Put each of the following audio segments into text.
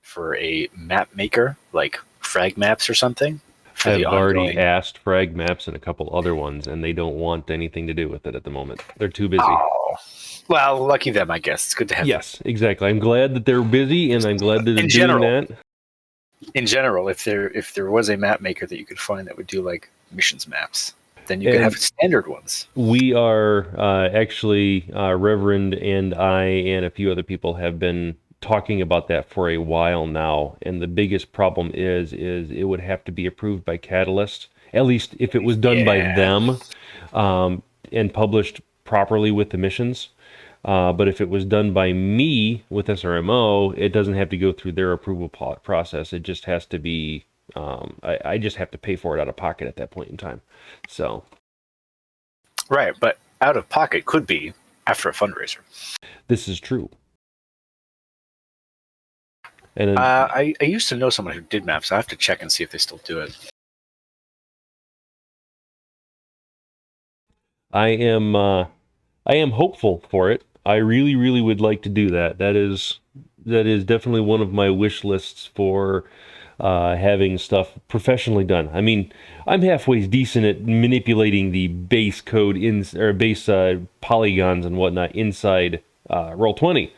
for a map maker, like frag maps or something. For I've the already ongoing... asked frag maps and a couple other ones, and they don't want anything to do with it at the moment. They're too busy. Oh, well, lucky them, I guess. It's good to have Yes, exactly. I'm glad that they're busy, and I'm glad that they're doing that. In general, if there was a map maker that you could find that would do like missions maps, then you could have standard ones. We are actually, Reverend and I and a few other people have been talking about that for a while now, and the biggest problem is it would have to be approved by Catalyst, at least if it was done by them, and published properly with the missions. But if it was done by me with SRMO, it doesn't have to go through their approval process. It just has to be, I just have to pay for it out of pocket at that point in time. So. Right, but out of pocket could be after a fundraiser. This is true. And I used to know someone who did maps. I have to check and see if they still do it. I am hopeful for it. I really, really would like to do that. That is definitely one of my wish lists for having stuff professionally done. I mean, I'm halfway decent at manipulating the base code base polygons and whatnot inside Roll20.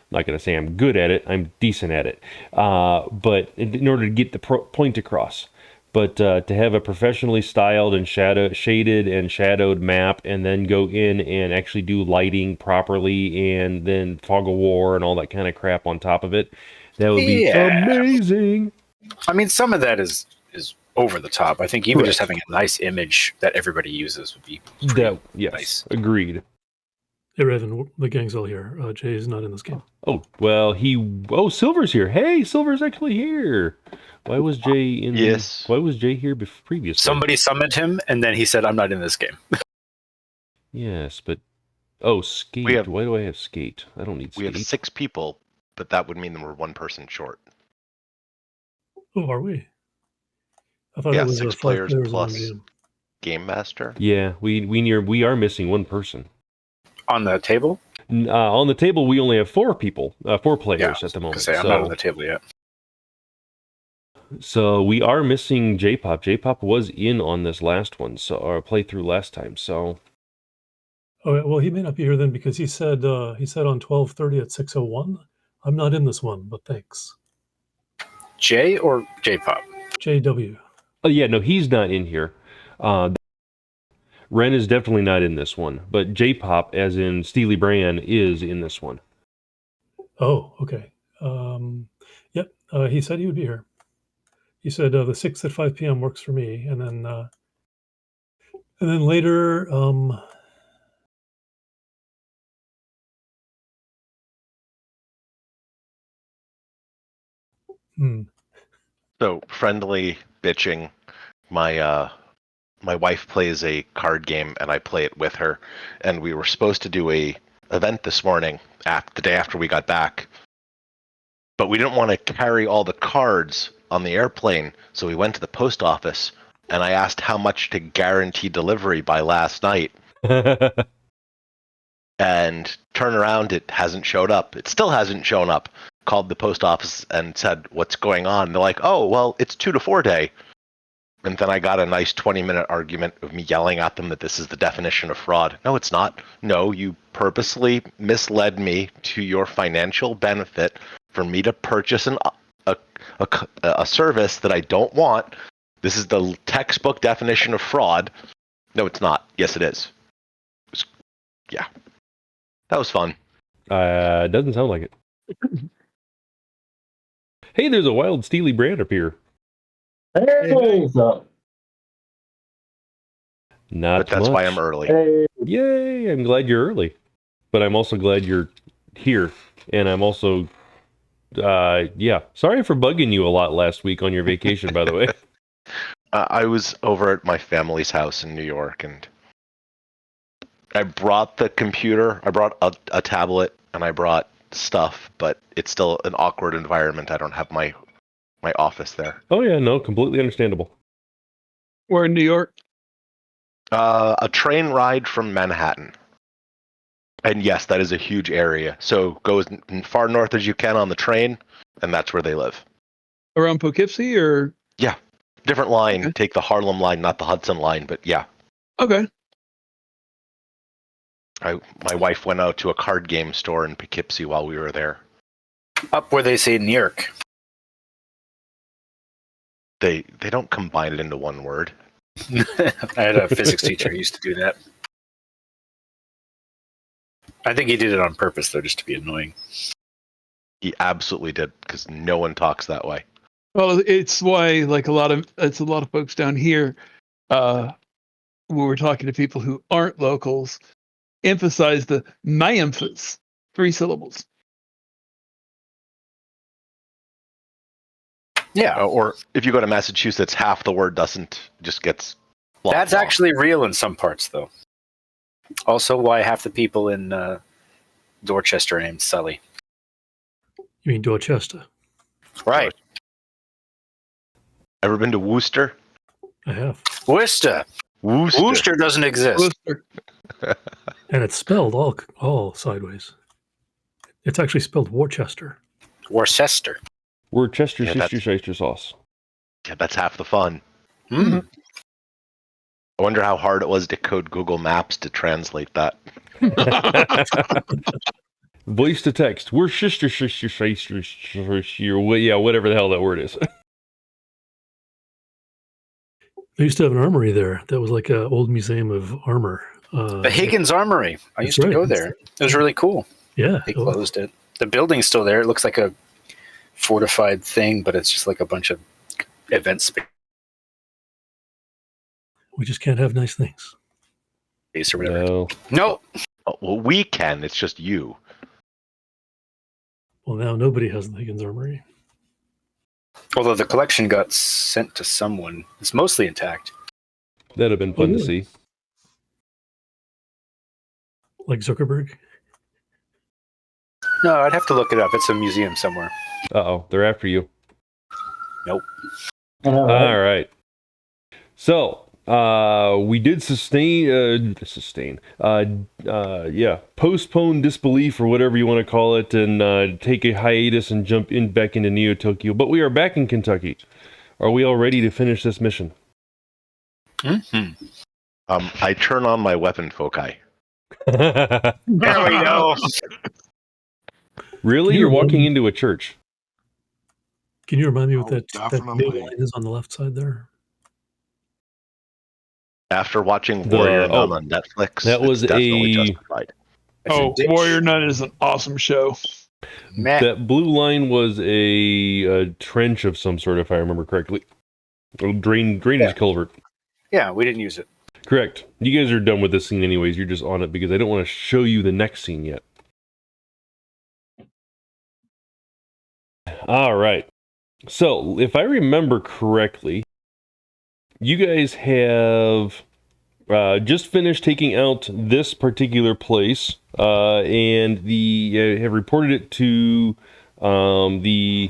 I'm not going to say I'm good at it. I'm decent at it. But in order to get the point across. But to have a professionally styled and shaded and shadowed map, and then go in and actually do lighting properly, and then fog of war and all that kind of crap on top of it, that would be amazing. I mean, some of that is over the top. I think even just having a nice image that everybody uses would be nice. Agreed. Hey, Raven, the gang's all here. Jay is not in this game. Oh, well, Silver's here. Hey, Silver's actually here. Why was Jay in? Yes. Why was Jay here previously? Somebody summoned him, and then he said, "I'm not in this game." Yes, but skate. Why do I have skate? I don't need skate. We have 6 people, but that would mean that we're 1 person short. Oh, are we? I thought it was 6 players plus game master. Yeah, we are missing 1 person. On the table? On the table, we only have 4 people, 4 players at the moment. I'm not on the table yet. So we are missing J-Pop. J-Pop was in on this last one, or playthrough last time. So. Oh well, he may not be here then because he said on 12:30 at 6:01. I'm not in this one, but thanks. J or J-Pop? JW. Oh yeah, no, he's not in here. Ren is definitely not in this one, but J-Pop, as in SteelyBran, is in this one. Oh, okay. Yep. He said he would be here. He said the 6th at 5 p.m. works for me, and then later. So friendly bitching. My wife plays a card game, and I play it with her. And we were supposed to do a event this morning, the day after we got back. But we didn't want to carry all the cards on the airplane, so we went to the post office, and I asked how much to guarantee delivery by last night. And turn around, it hasn't showed up. It still hasn't shown up. Called the post office and said, "What's going on?" And they're like, "Oh, well, it's 2 to 4 day." And then I got a nice 20-minute argument of me yelling at them that this is the definition of fraud. No, it's not. No, you purposely misled me to your financial benefit for me to purchase a service that I don't want. This is the textbook definition of fraud. No, it's not. Yes, it is. Yeah. That was fun. Doesn't sound like it. Hey, there's a wild SteelyBran up here. Hey, what's up? Not But that's much. why I'm early. Hey. Yay, I'm glad you're early. But I'm also glad you're here. And I'm also, sorry for bugging you a lot last week on your vacation, by the way. I was over at my family's house in New York, and I brought the computer, I brought a tablet, and I brought stuff, but it's still an awkward environment. I don't have my office there. Oh yeah, no, completely understandable. We're in New York. A train ride from Manhattan. And yes, that is a huge area. So go as far north as you can on the train, and that's where they live. Around Poughkeepsie, or Yeah, different line. Okay. Take the Harlem line, not the Hudson line, but yeah. okay. My wife went out to a card game store in Poughkeepsie while we were there. Up where they say New York. They don't combine it into one word. I had a physics teacher who used to do that. I think he did it on purpose, though, just to be annoying. He absolutely did, because no one talks that way. Well, it's why like a lot of folks down here, when we're talking to people who aren't locals, emphasize the my-emphasis, 3 syllables. Yeah. Or if you go to Massachusetts, half the word just gets flopped That's off. actually real in some parts, though. Also, why half the people in Dorchester are named Sully. You mean Dorchester? Right. Ever been to Worcester? I have. Worcester. Worcester doesn't exist. Worcester. And it's spelled all sideways. It's actually spelled Worcester. Worcester. Worcester Yeah, Sister sauce. Yeah, that's half the fun. Mm. I wonder how hard it was to code Google Maps to translate that. Voice to text. Worcester yeah, whatever the hell that word is. They used to have an armory there that was like an old museum of armor. The Higgins Armory. I used to right. go there. It was really cool. Yeah. They closed it. The building's still there. It looks like a fortified thing, but it's just like a bunch of event space We just can't have nice things. or whatever. No. No. Oh, well, we can. It's just you. Well, now nobody has the Higgins Armory. Although the collection got sent to someone. It's mostly intact. That'd have been fun to really? see. Like Zuckerberg? No, I'd have to look it up. It's a museum somewhere. Uh-oh, they're after you. Nope. All right. So, we did postpone disbelief or whatever you want to call it, and take a hiatus and jump back into Neo Tokyo. But we are back in Kentucky. Are we all ready to finish this mission? Mm-hmm. I turn on my weapon foci. There we go. Really? You You're were- walking into a church? Can you remind me what Oh, that definitely. big line is on the left side there? After watching Warrior Nun on Netflix, that was it's definitely justified. Oh, Warrior Nun is an awesome show. Matt. That blue line was a trench of some sort, if I remember correctly. A drainage culvert. Yeah, we didn't use it. Correct. You guys are done with this scene anyways. You're just on it because I don't want to show you the next scene yet. All right. So, if I remember correctly, you guys have just finished taking out this particular place, and have reported it to the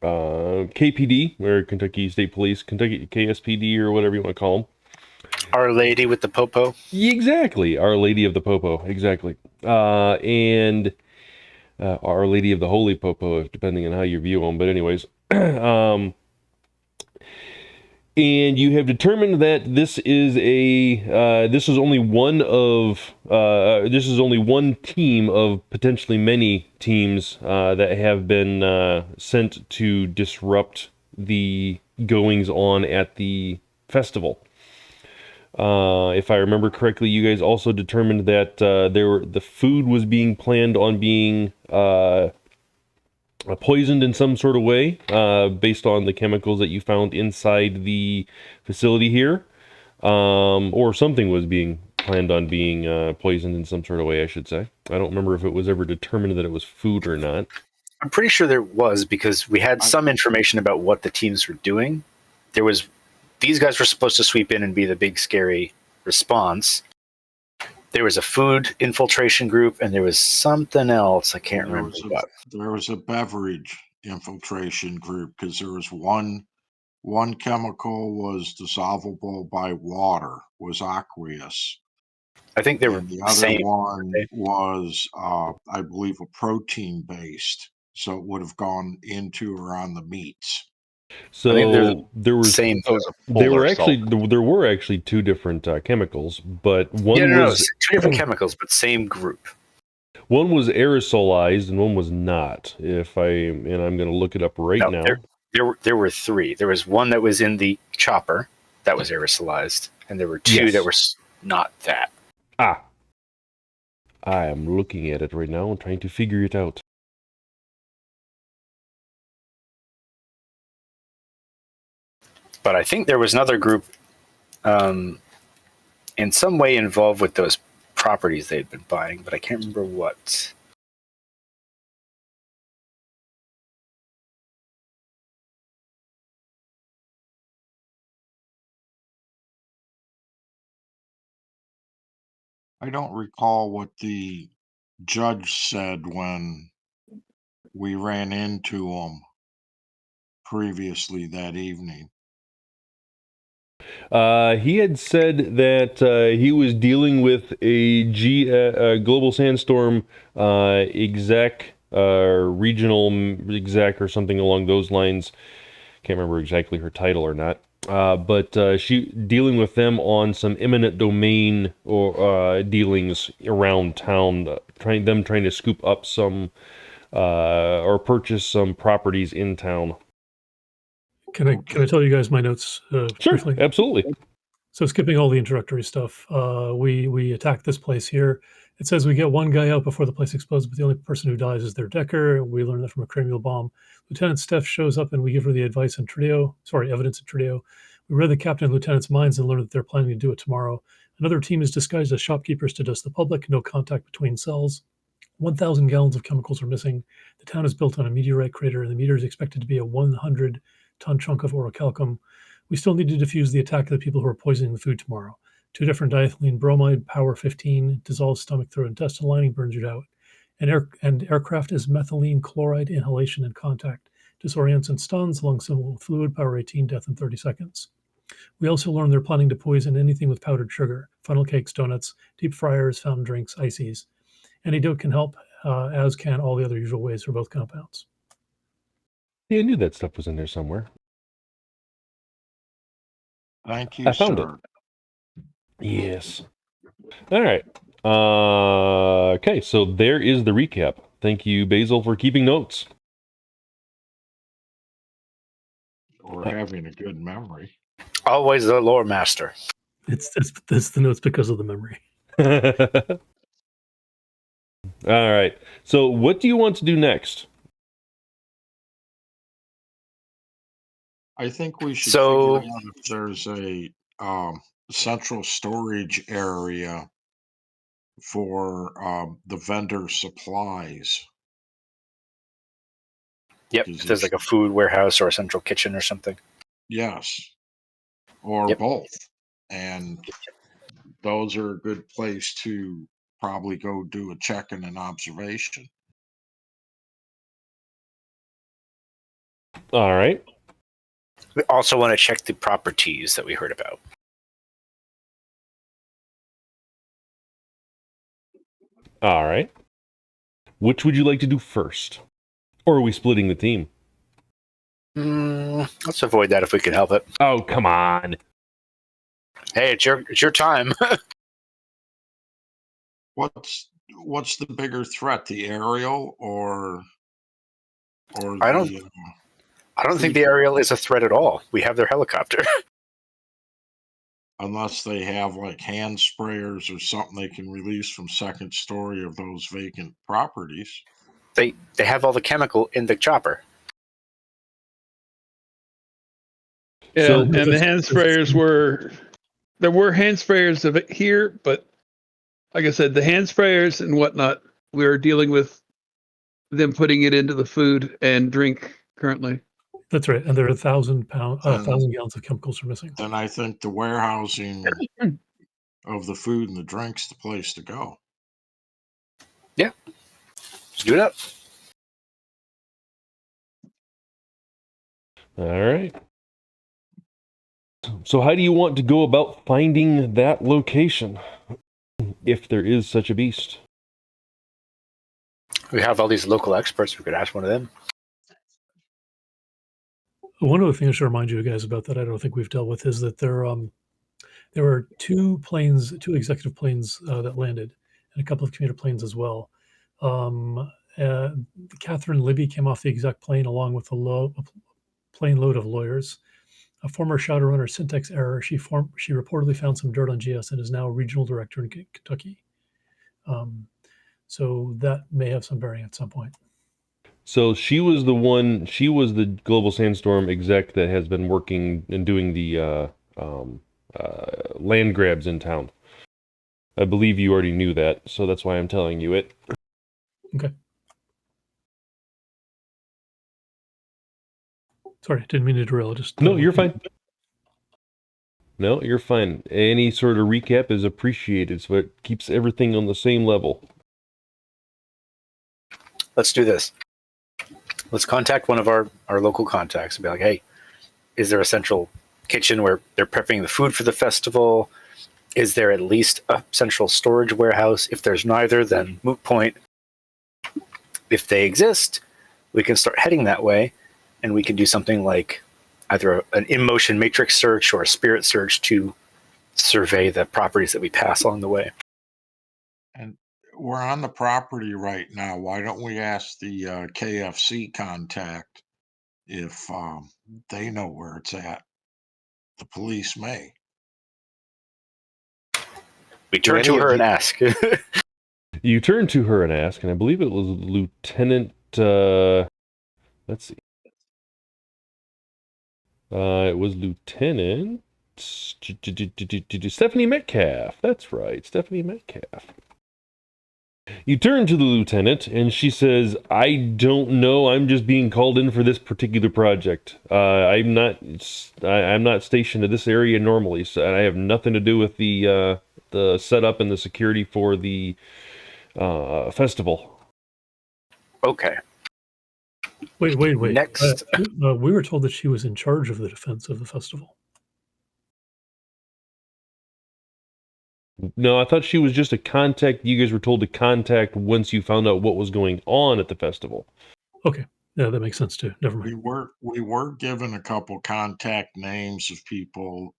KPD, or Kentucky State Police, Kentucky KSPD, or whatever you want to call them. Our Lady with the Popo. Exactly, Our Lady of the Popo, exactly. And Our Lady of the Holy Popo, depending on how you view them. But anyways, and you have determined that this is only one team of potentially many teams that have been sent to disrupt the goings on at the festival. If I remember correctly, you guys also determined that the food was being planned on being poisoned in some sort of way, based on the chemicals that you found inside the facility here, or something was being planned on being poisoned in some sort of way, I should say. I don't remember if it was ever determined that it was food or not. I'm pretty sure there was, because we had some information about what the teams were doing. These guys were supposed to sweep in and be the big scary response. There was a food infiltration group, and there was something else. I can't remember what. There was a beverage infiltration group, because there was one chemical was dissolvable by water, was aqueous. I think they were And the the other same. one was, I believe, a protein based. So it would have gone into or on the meats. So I think they're there was same. It was a there were polar actually salt. there were actually two different chemicals, but one Yeah, no, was two different chemicals, but same group. one was aerosolized and one was not. I'm going to look it up right No, now. there were three. There was one that was in the chopper that was aerosolized, and there were two Yes. that were not that. Ah, I am looking at it right now and trying to figure it out. But I think there was another group in some way involved with those properties they'd been buying, but I can't remember what. I don't recall what the judge said when we ran into him previously that evening. He had said that he was dealing with a global sandstorm exec, regional exec, or something along those lines. Can't remember exactly her title or not. But she dealing with them on some eminent domain or dealings around town, trying to scoop up some or purchase some properties in town. Can I tell you guys my notes Sure, briefly? absolutely. So skipping all the introductory stuff, we attack this place here. It says we get one guy out before the place explodes, but the only person who dies is their decker. We learn that from a cranial bomb. Lieutenant Steph shows up and we give her the evidence in Trio. We read the captain and lieutenant's minds and learn that they're planning to do it tomorrow. Another team is disguised as shopkeepers to dust the public. No contact between cells. 1,000 gallons of chemicals are missing. The town is built on a meteorite crater, and the meteor is expected to be a 100-ton chunk of orichalcum. We still need to defuse the attack of the people who are poisoning the food tomorrow. 2 different diethylene bromide, power 15, dissolves stomach through intestinal lining, burns you out. And aircraft is methylene chloride inhalation and contact. Disorients and stuns, lung symbol with fluid, power 18, death in 30 seconds. We also learn they're planning to poison anything with powdered sugar, funnel cakes, donuts, deep fryers, fountain drinks, ices. Antidote can help, as can all the other usual ways for both compounds. Yeah, I knew that stuff was in there somewhere. Thank you, I found sir. it. Yes. All right. Okay, so there is the recap. Thank you, Basil, for keeping notes. Or having a good memory. Always the lore master. It's the notes because of the memory. All right. So what do you want to do next? I think we should So- figure out if there's a central storage area for the vendor supplies. Yep, if there's like a food warehouse or a central kitchen or something. Yes. Or Yep. both. And those are a good place to probably go do a check and an observation. All right. We also want to check the properties that we heard about. All right. Which would you like to do first? Or are we splitting the team? Let's avoid that if we can help it. Oh, come on. Hey, it's your time. What's the bigger threat, the aerial or I don't think the aerial is a threat at all. We have their helicopter. unless they have like hand sprayers or something they can release from second story of those vacant properties. They have all the chemical in the chopper. Yeah, So- and the hand sprayers there were hand sprayers of it here, but like I said, the hand sprayers and whatnot, we're dealing with them putting it into the food and drink currently. That's right. And there are 1,000 gallons of chemicals are missing. Then I think the warehousing of the food and the drinks the place to go. Let's do it up. All right. So how do you want to go about finding that location? If there is such a beast. We have all these local experts. We could ask one of them. One other thing I should remind you guys about that I don't think we've dealt with is that there were two executive planes that landed, and a couple of commuter planes as well. Catherine Libby came off the exec plane along with a plane load of lawyers. A former Shadowrunner syntax error. She reportedly found some dirt on GS and is now regional director in Kentucky. So that may have some bearing at some point. So she was the Global Sandstorm exec that has been working and doing the land grabs in town. I believe you already knew that, so that's why I'm telling you it. Okay. Sorry, didn't mean to derail. No, you're fine. No, you're fine. Any sort of recap is appreciated, so it keeps everything on the same level. Let's do this. Let's contact one of our local contacts and be like, hey, is there a central kitchen where they're prepping the food for the festival? Is there at least a central storage warehouse? If there's neither, then moot point. If they exist, we can start heading that way, and we can do something like either an in-motion matrix search or a spirit search to survey the properties that we pass along the way. And we're on the property right now. Why don't we ask the KFC contact if they know where it's at? The police may. We turn to her and ask. You turn to her and ask, and I believe it was Lieutenant... let's see. It was Lieutenant... Stephanie Metcalf. That's right, Stephanie Metcalf. You turn to the lieutenant, and she says, I don't know, I'm just being called in for this particular project. I'm not stationed in this area normally, so I have nothing to do with the setup and the security for the festival. Okay. Wait. Next. We were told that she was in charge of the defense of the festival. No, I thought she was just a contact you guys were told to contact once you found out what was going on at the festival. Okay. Yeah, that makes sense too. Never mind. We were given a couple contact names of people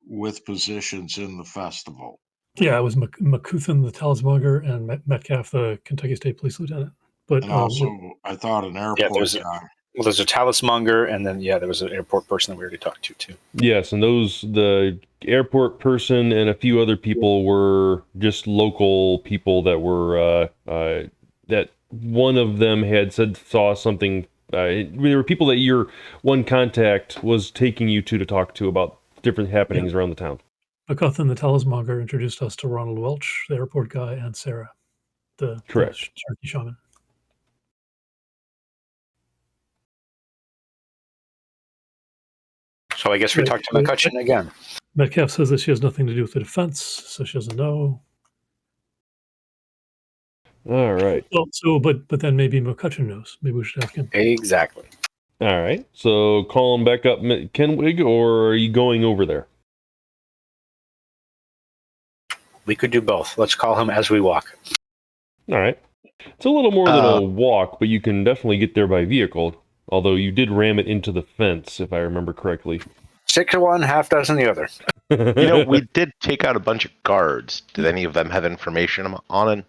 with positions in the festival. Yeah, it was McCuthan, the talismonger, and Metcalf, the Kentucky State Police Lieutenant. But and also, I thought an airport guy. Well, there's a talismonger, and then, there was an airport person that we already talked to, too. Yes, and the airport person and a few other people were just local people that were, that one of them had saw something. There were people that your one contact was taking you to talk to about different happenings around the town. McCuthan, the talismonger, introduced us to Ronald Welch, the airport guy, and Sarah, the Sharky shaman. So I guess we talked to McCutcheon again. Metcalf says that she has nothing to do with the defense, so she doesn't know. All right. Well, but then maybe McCutcheon knows. Maybe we should ask him. Exactly. All right. So call him back up, Kenwig, or are you going over there? We could do both. Let's call him as we walk. All right. It's a little more than a walk, but you can definitely get there by vehicle. Although you did ram it into the fence, if I remember correctly. 6 to 1, half dozen the other. We did take out a bunch of guards. Did any of them have information on it?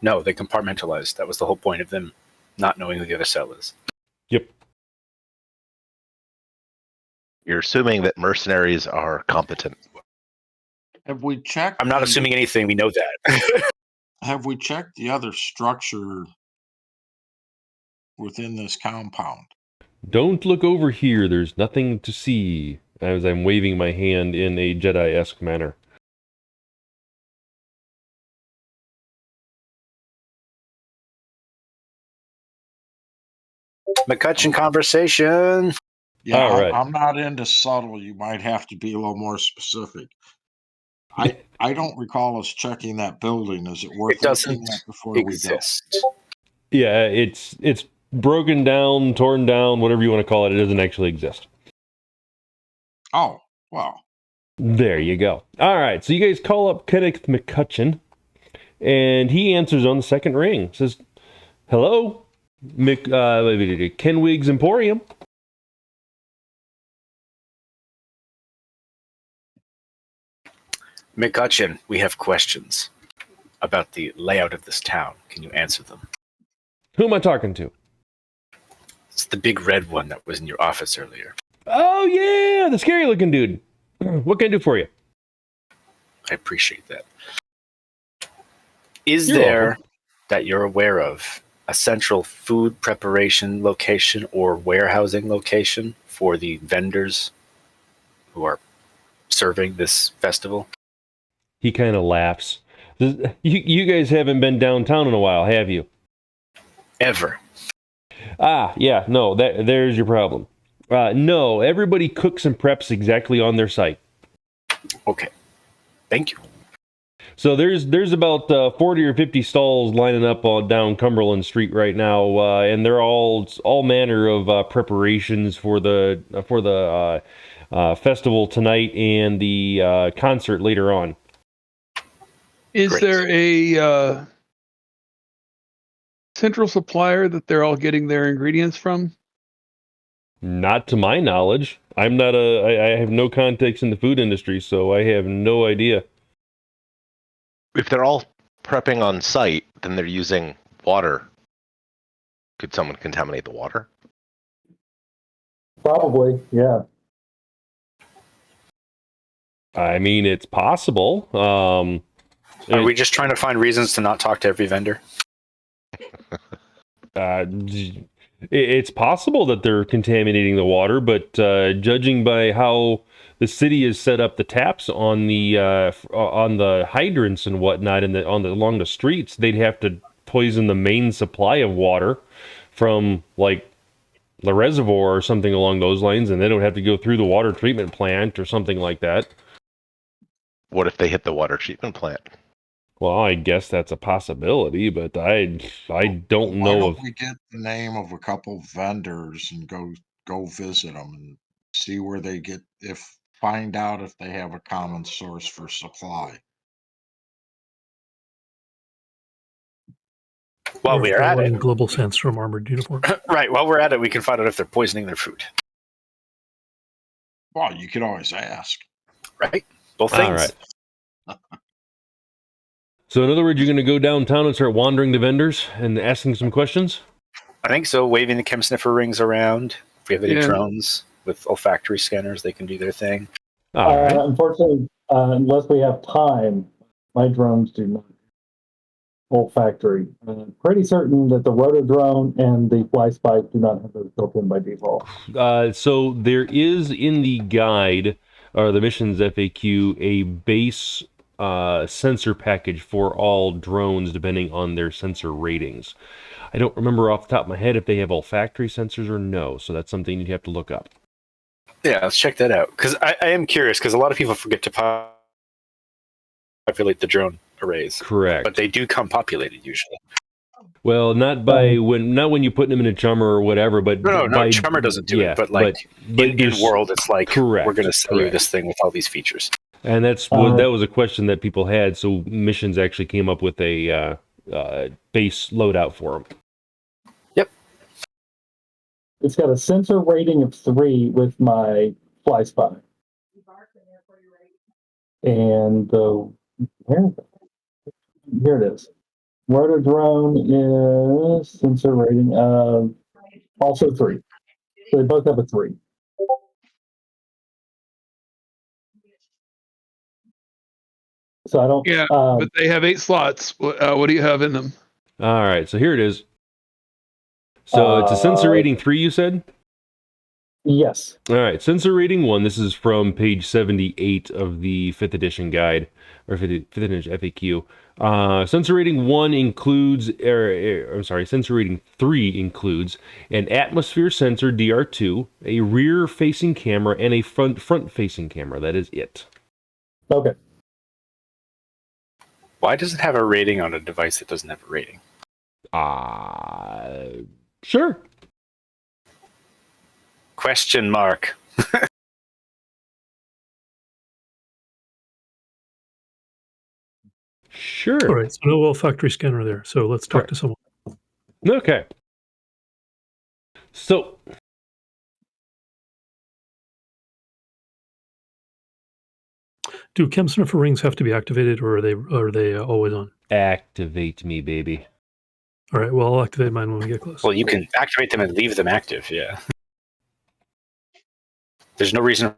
No, they compartmentalized. That was the whole point of them not knowing who the other cell is. Yep. You're assuming that mercenaries are competent. Have we checked? I'm not assuming anything. We know that. Have we checked the other structure within this compound? Don't look over here. There's nothing to see. As I'm waving my hand in a Jedi-esque manner. McCutcheon conversation. Yeah, all right. I'm not into subtle. You might have to be a little more specific. I don't recall us checking that building. Is it worth looking at before exist. we go? Yeah, it's broken down, torn down, whatever you want to call it. It doesn't actually exist. Oh, well. There you go. All right, so you guys call up Kenneth McCutcheon, And he answers on the second ring. Says, "Hello, Kenwig's Emporium." McCutcheon, we have questions about the layout of this town. Can you answer them? Who am I talking to? It's the big red one that was in your office earlier. Oh, yeah, the scary-looking dude. What can I do for you? I appreciate that. Is You're there, welcome. that you're aware of, a central food preparation location or warehousing location for the vendors who are serving this festival? He kind of laughs. You guys haven't been downtown in a while, have you? Ever. Ah, yeah, no, there's your problem. No, everybody cooks and preps exactly on their site. Okay. Thank you. So there's about 40 or 50 stalls lining up down Cumberland Street right now, and they're all manner of preparations for the festival tonight and the concert later on. Is Great. there a central supplier that they're all getting their ingredients from? Not to my knowledge. I'm not I have no context in the food industry, so I have no idea. If they're all prepping on site, then they're using water. Could someone contaminate the water? Probably, yeah. I mean, it's possible. Are we just trying to find reasons to not talk to every vendor? It's possible that they're contaminating the water, but judging by how the city has set up the taps on the hydrants and whatnot, along the streets, they'd have to poison the main supply of water from like the reservoir or something along those lines, and they don't have to go through the water treatment plant or something like that. What if they hit the water treatment plant? Well, I guess that's a possibility, but I don't Why know don't if we get the name of a couple vendors and go visit them and see where they get find out if they have a common source for supply. While Or we if are they're at wearing it. global sandstorm armored uniforms. Right, while we're at it, we can find out if they're poisoning their food. Well, you could always ask. Right? Both All things. right. So in other words, you're going to go downtown and start wandering the vendors and asking some questions? I think so. Waving the chem sniffer rings around. If we have any Yeah. drones with olfactory scanners, they can do their thing. All right. Unfortunately, unless we have time, my drones do not. Olfactory. Pretty certain that the rotor drone and the fly spike do not have those built in by default. So there is in the guide, or the missions FAQ, a base sensor package for all drones depending on their sensor ratings. I don't remember off the top of my head if they have olfactory sensors or no, so that's something you'd have to look up. Yeah, let's check that out. Because I am curious, because a lot of people forget to populate the drone arrays. Correct. But they do come populated usually. Well, not when you put them in a chummer or whatever, but No, Chummer doesn't do it. But like in world, it's like, correct, we're going to sell you this thing with all these features. And that was a question that people had. So missions actually came up with a base loadout for them. Yep. It's got a sensor rating of 3 with my fly spot. And here it is. Rotor drone is sensor rating of also 3. So they both have a 3. So I don't. Yeah, but they have 8 slots. What do you have in them? All right, so here it is. So it's a sensor rating 3, you said? Yes. All right, sensor rating 1. This is from page 78 of the 5th edition guide, or 5th edition FAQ. Sensor rating 1 includes, sensor rating 3 includes an atmosphere sensor DR2, a rear-facing camera, and a front-facing camera. That is it. Okay. Why does it have a rating on a device that doesn't have a rating? Sure. Question mark. Sure. All right, so no olfactory scanner there. So let's talk to someone. Okay. So, do chem sniffer rings have to be activated, or are they always on? activate me, baby. All right, well, I'll activate mine when we get close. Well, you can activate them and leave them active, yeah. There's no reason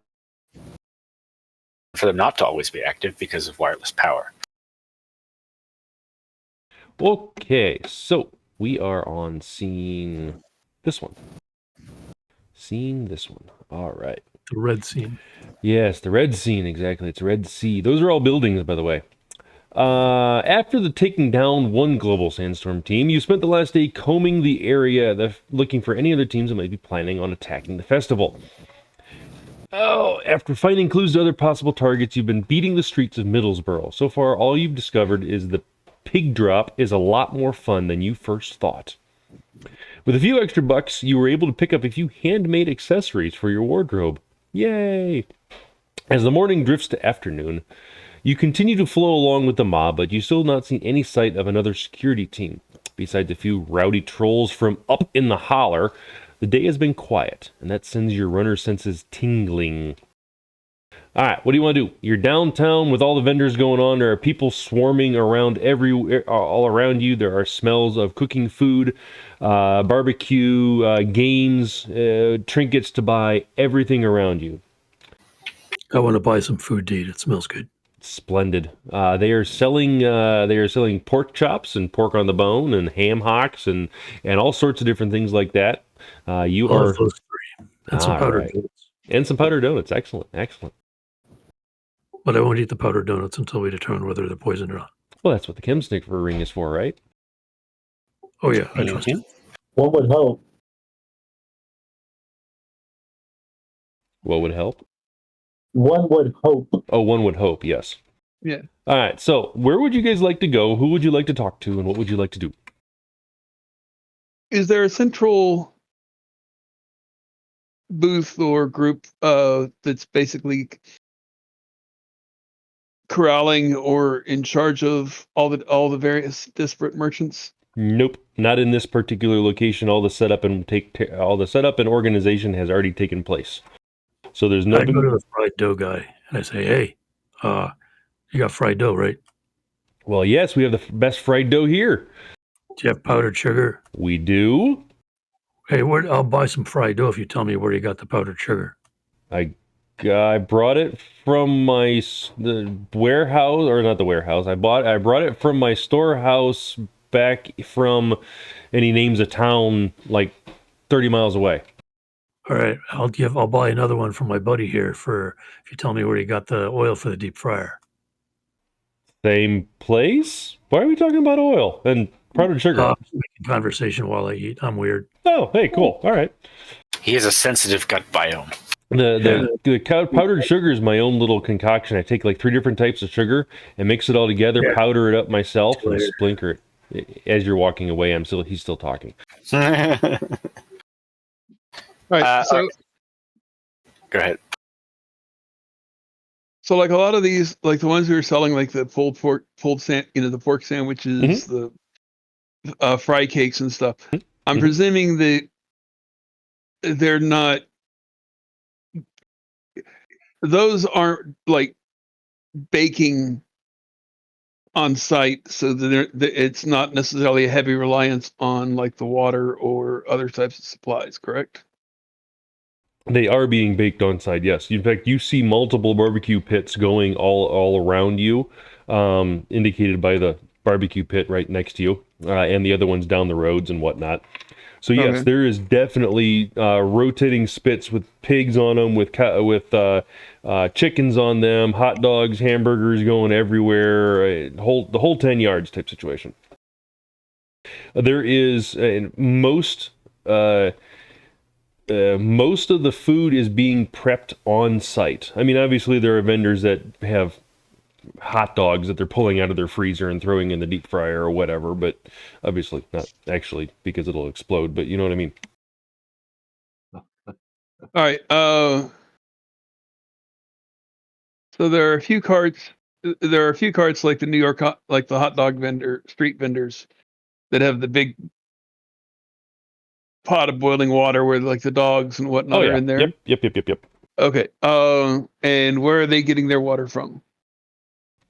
for them not to always be active because of wireless power. Okay, so we are on scene this one. Scene this one. All right. The red scene. Yes, the red scene, exactly. It's Red Sea. Those are all buildings, by the way. After the taking down one global sandstorm team, you spent the last day combing the area, looking for any other teams that might be planning on attacking the festival. Oh, after finding clues to other possible targets, you've been beating the streets of Middlesbrough. So far, all you've discovered is the pig drop is a lot more fun than you first thought. With a few extra bucks, you were able to pick up a few handmade accessories for your wardrobe. Yay! As the morning drifts to afternoon, you continue to flow along with the mob, but you still have not seen any sight of another security team. Besides a few rowdy trolls from up in the holler, the day has been quiet, and that sends your runner senses tingling. Alright, what do you want to do? You're downtown with all the vendors going on. There are people swarming around all around you. There are smells of cooking food, barbecue, games, trinkets to buy, everything around you. I want to buy some food to eat. It smells good. Splendid. They are selling pork chops and pork on the bone and ham hocks and all sorts of different things like that. You All are of those three. And some powdered donuts. And some powdered donuts. Excellent, excellent. But I won't eat the powdered donuts until we determine whether they're poisoned or not. Well, that's what the chem sniffer ring is for, right? Oh yeah, I trust you. One would hope. What would help? One would hope. Oh, one would hope, yes. Yeah. All right, so where would you guys like to go? Who would you like to talk to, and what would you like to do? Is there a central booth or group that's basically corralling or in charge of all the various disparate merchants? Nope, not in this particular location. All the setup and organization has already taken place. So there's no. I go to the fried dough guy and I say, "Hey, you got fried dough, right? Well, yes, we have the best fried dough here. Do you have powdered sugar? We do. Hey, I'll buy some fried dough if you tell me where you got the powdered sugar." I brought it from the warehouse, or not the warehouse. I brought it from my storehouse back from, and he names a town like 30 miles away. All right, I'll buy another one from my buddy here if you tell me where you got the oil for the deep fryer. Same place? Why are we talking about oil and powdered sugar? Making conversation while I eat. I'm weird. Oh, hey, cool. All right. He has a sensitive gut biome. The powdered sugar is my own little concoction. I take like 3 different types of sugar and mix it all together, powder it up myself, and splinker it. As you're walking away, he's still talking. All right, so go ahead. So like a lot of these, like the ones we were selling, like the the pork sandwiches, the fry cakes and stuff. I'm presuming that they're not. Those aren't like baking on site, so that it's not necessarily a heavy reliance on like the water or other types of supplies, correct? They are being baked on site, yes. In fact, you see multiple barbecue pits going all around you, indicated by the barbecue pit right next to you, and the other ones down the roads and whatnot. So yes, there is definitely rotating spits with pigs on them, with chickens on them, hot dogs, hamburgers going everywhere, the whole 10 yards type situation. There is most of the food is being prepped on site. I mean, obviously there are vendors that have hot dogs that they're pulling out of their freezer and throwing in the deep fryer or whatever, but obviously not actually because it'll explode, but you know what I mean. All right. So there are a few carts there are a few carts like the New York, like the hot dog street vendors that have the big pot of boiling water where like the dogs and whatnot are in there. Yep. Okay. And where are they getting their water from?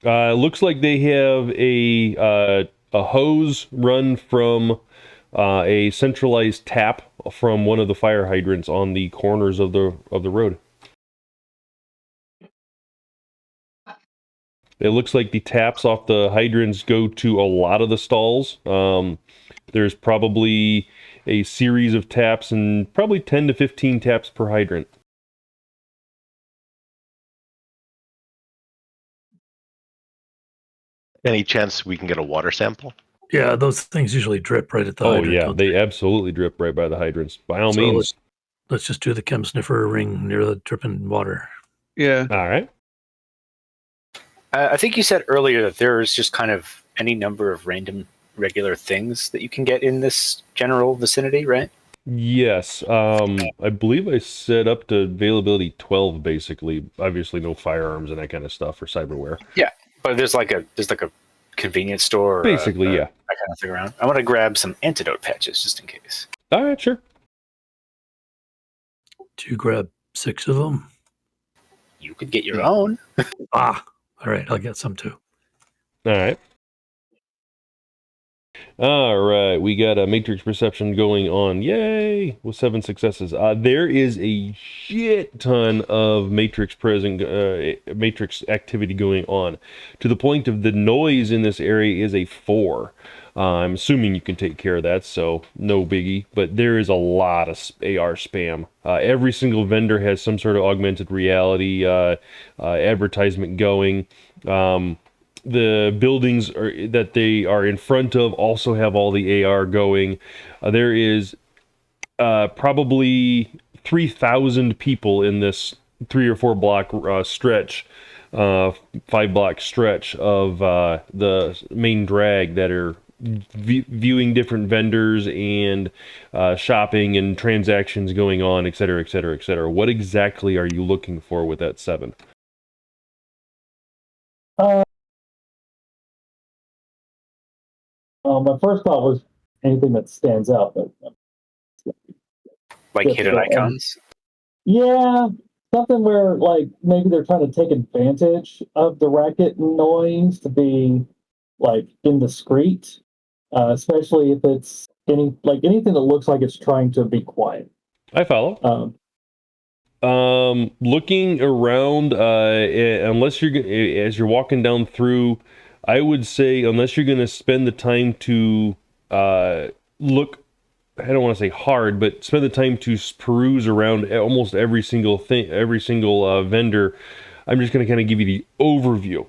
Looks like they have a hose run from a centralized tap from one of the fire hydrants on the corners of the road. It looks like the taps off the hydrants go to a lot of the stalls. There's probably a series of taps and probably 10 to 15 taps per hydrant. Any chance we can get a water sample? Yeah, those things usually drip right at the hydrant. Yeah, don't they absolutely drip right by the hydrants. By all So means. Let's just do the chem sniffer ring near the dripping water. Yeah. All right. I think you said earlier that there's just kind of any number of random regular things that you can get in this general vicinity, right? Yes. I believe I set up to availability 12, basically. Obviously, no firearms and that kind of stuff for cyberware. Yeah, but there's like a convenience store, or basically, yeah, that kind of thing around. I want to grab some antidote patches just in case. All right, sure. Do you grab 6 of them? You could get your own. All right, I'll get some too. All right, we got a matrix perception going on. Yay! With 7 successes. There is a shit ton of matrix activity going on, to the point of the noise in this area is a 4. I'm assuming you can take care of that, so no biggie. But there is a lot of AR spam. Every single vendor has some sort of augmented reality advertisement going. The buildings that they are in front of also have all the AR going. There is probably 3,000 people in this 3 or 4 block stretch, 5 block stretch of the main drag that are viewing different vendors and shopping and transactions going on, et cetera, et cetera, et cetera. What exactly are you looking for with that 7? My first thought was anything that stands out, but like hidden icons. Yeah, something where like maybe they're trying to take advantage of the racket noise to be like indiscreet, especially if it's anything that looks like it's trying to be quiet. I follow. Looking around, unless as you're walking down through, I would say unless you're going to spend the time to look, I don't want to say hard, but spend the time to peruse around almost every single thing, every single vendor. I'm just going to kind of give you the overview.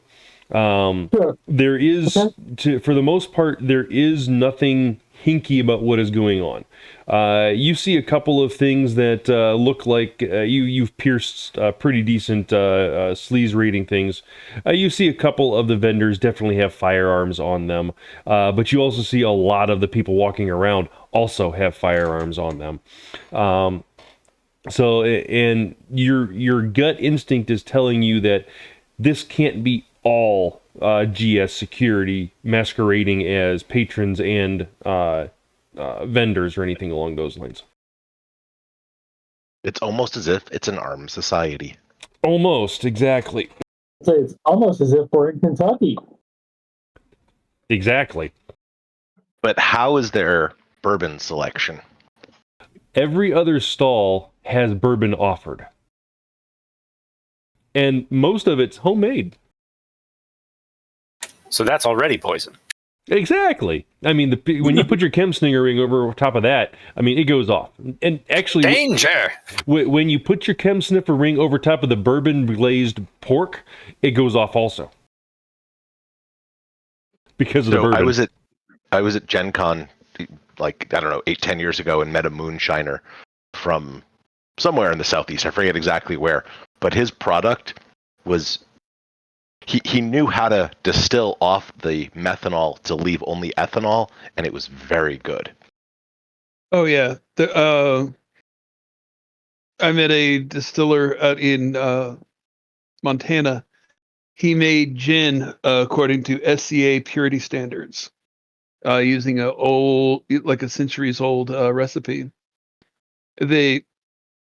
Sure. There is, for the most part, there is nothing hinky about what is going on. You see a couple of things that look like you've pierced pretty decent sleaze rating things. You see a couple of the vendors definitely have firearms on them, but you also see a lot of the people walking around also have firearms on them. So, and your gut instinct is telling you that this can't be all GS security masquerading as patrons and vendors or anything along those lines. It's almost as if it's an armed society. Almost, exactly. So it's almost as if we're in Kentucky. Exactly. But how is their bourbon selection? Every other stall has bourbon offered. And most of it's homemade. So that's already poison. Exactly. I mean, when you put your chem slinger ring over top of that, I mean, it goes off. And actually, danger. When you put your chem sniffer ring over top of the bourbon glazed pork, it goes off also. Because of the bourbon. I was at Gen Con, like, I don't know, 8-10 years ago, and met a moonshiner from somewhere in the Southeast. I forget exactly where. But his product was... He knew how to distill off the methanol to leave only ethanol, and it was very good. Oh yeah, I met a distiller out in Montana he made gin according to SCA purity standards, using a centuries old recipe.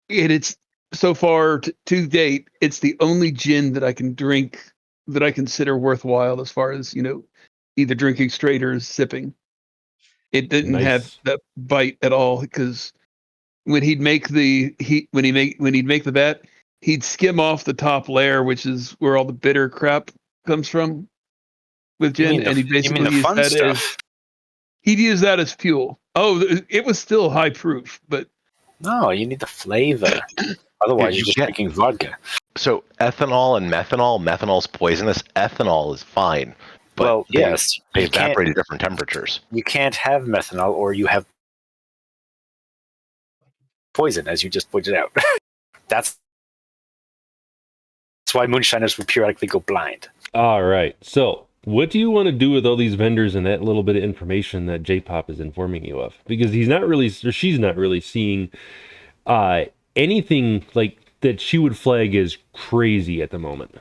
It's so far to date, it's the only gin that I can drink that I consider worthwhile as far as, either drinking straight or sipping. It didn't have that bite at all, because when he'd make the vat, he'd skim off the top layer, which is where all the bitter crap comes from with gin, and he basically used that stuff. He'd use that as fuel. Oh, it was still high proof, but no, you need the flavor. Otherwise, you're just drinking vodka. So ethanol and methanol's poisonous. Ethanol is fine. But yes, they evaporate at different temperatures. You can't have methanol, or you have poison, as you just pointed out. That's why moonshiners would periodically go blind. All right. So, what do you want to do with all these vendors and that little bit of information that J-Pop is informing you of? Because he's not really, or she's not really seeing anything like that she would flag as crazy at the moment.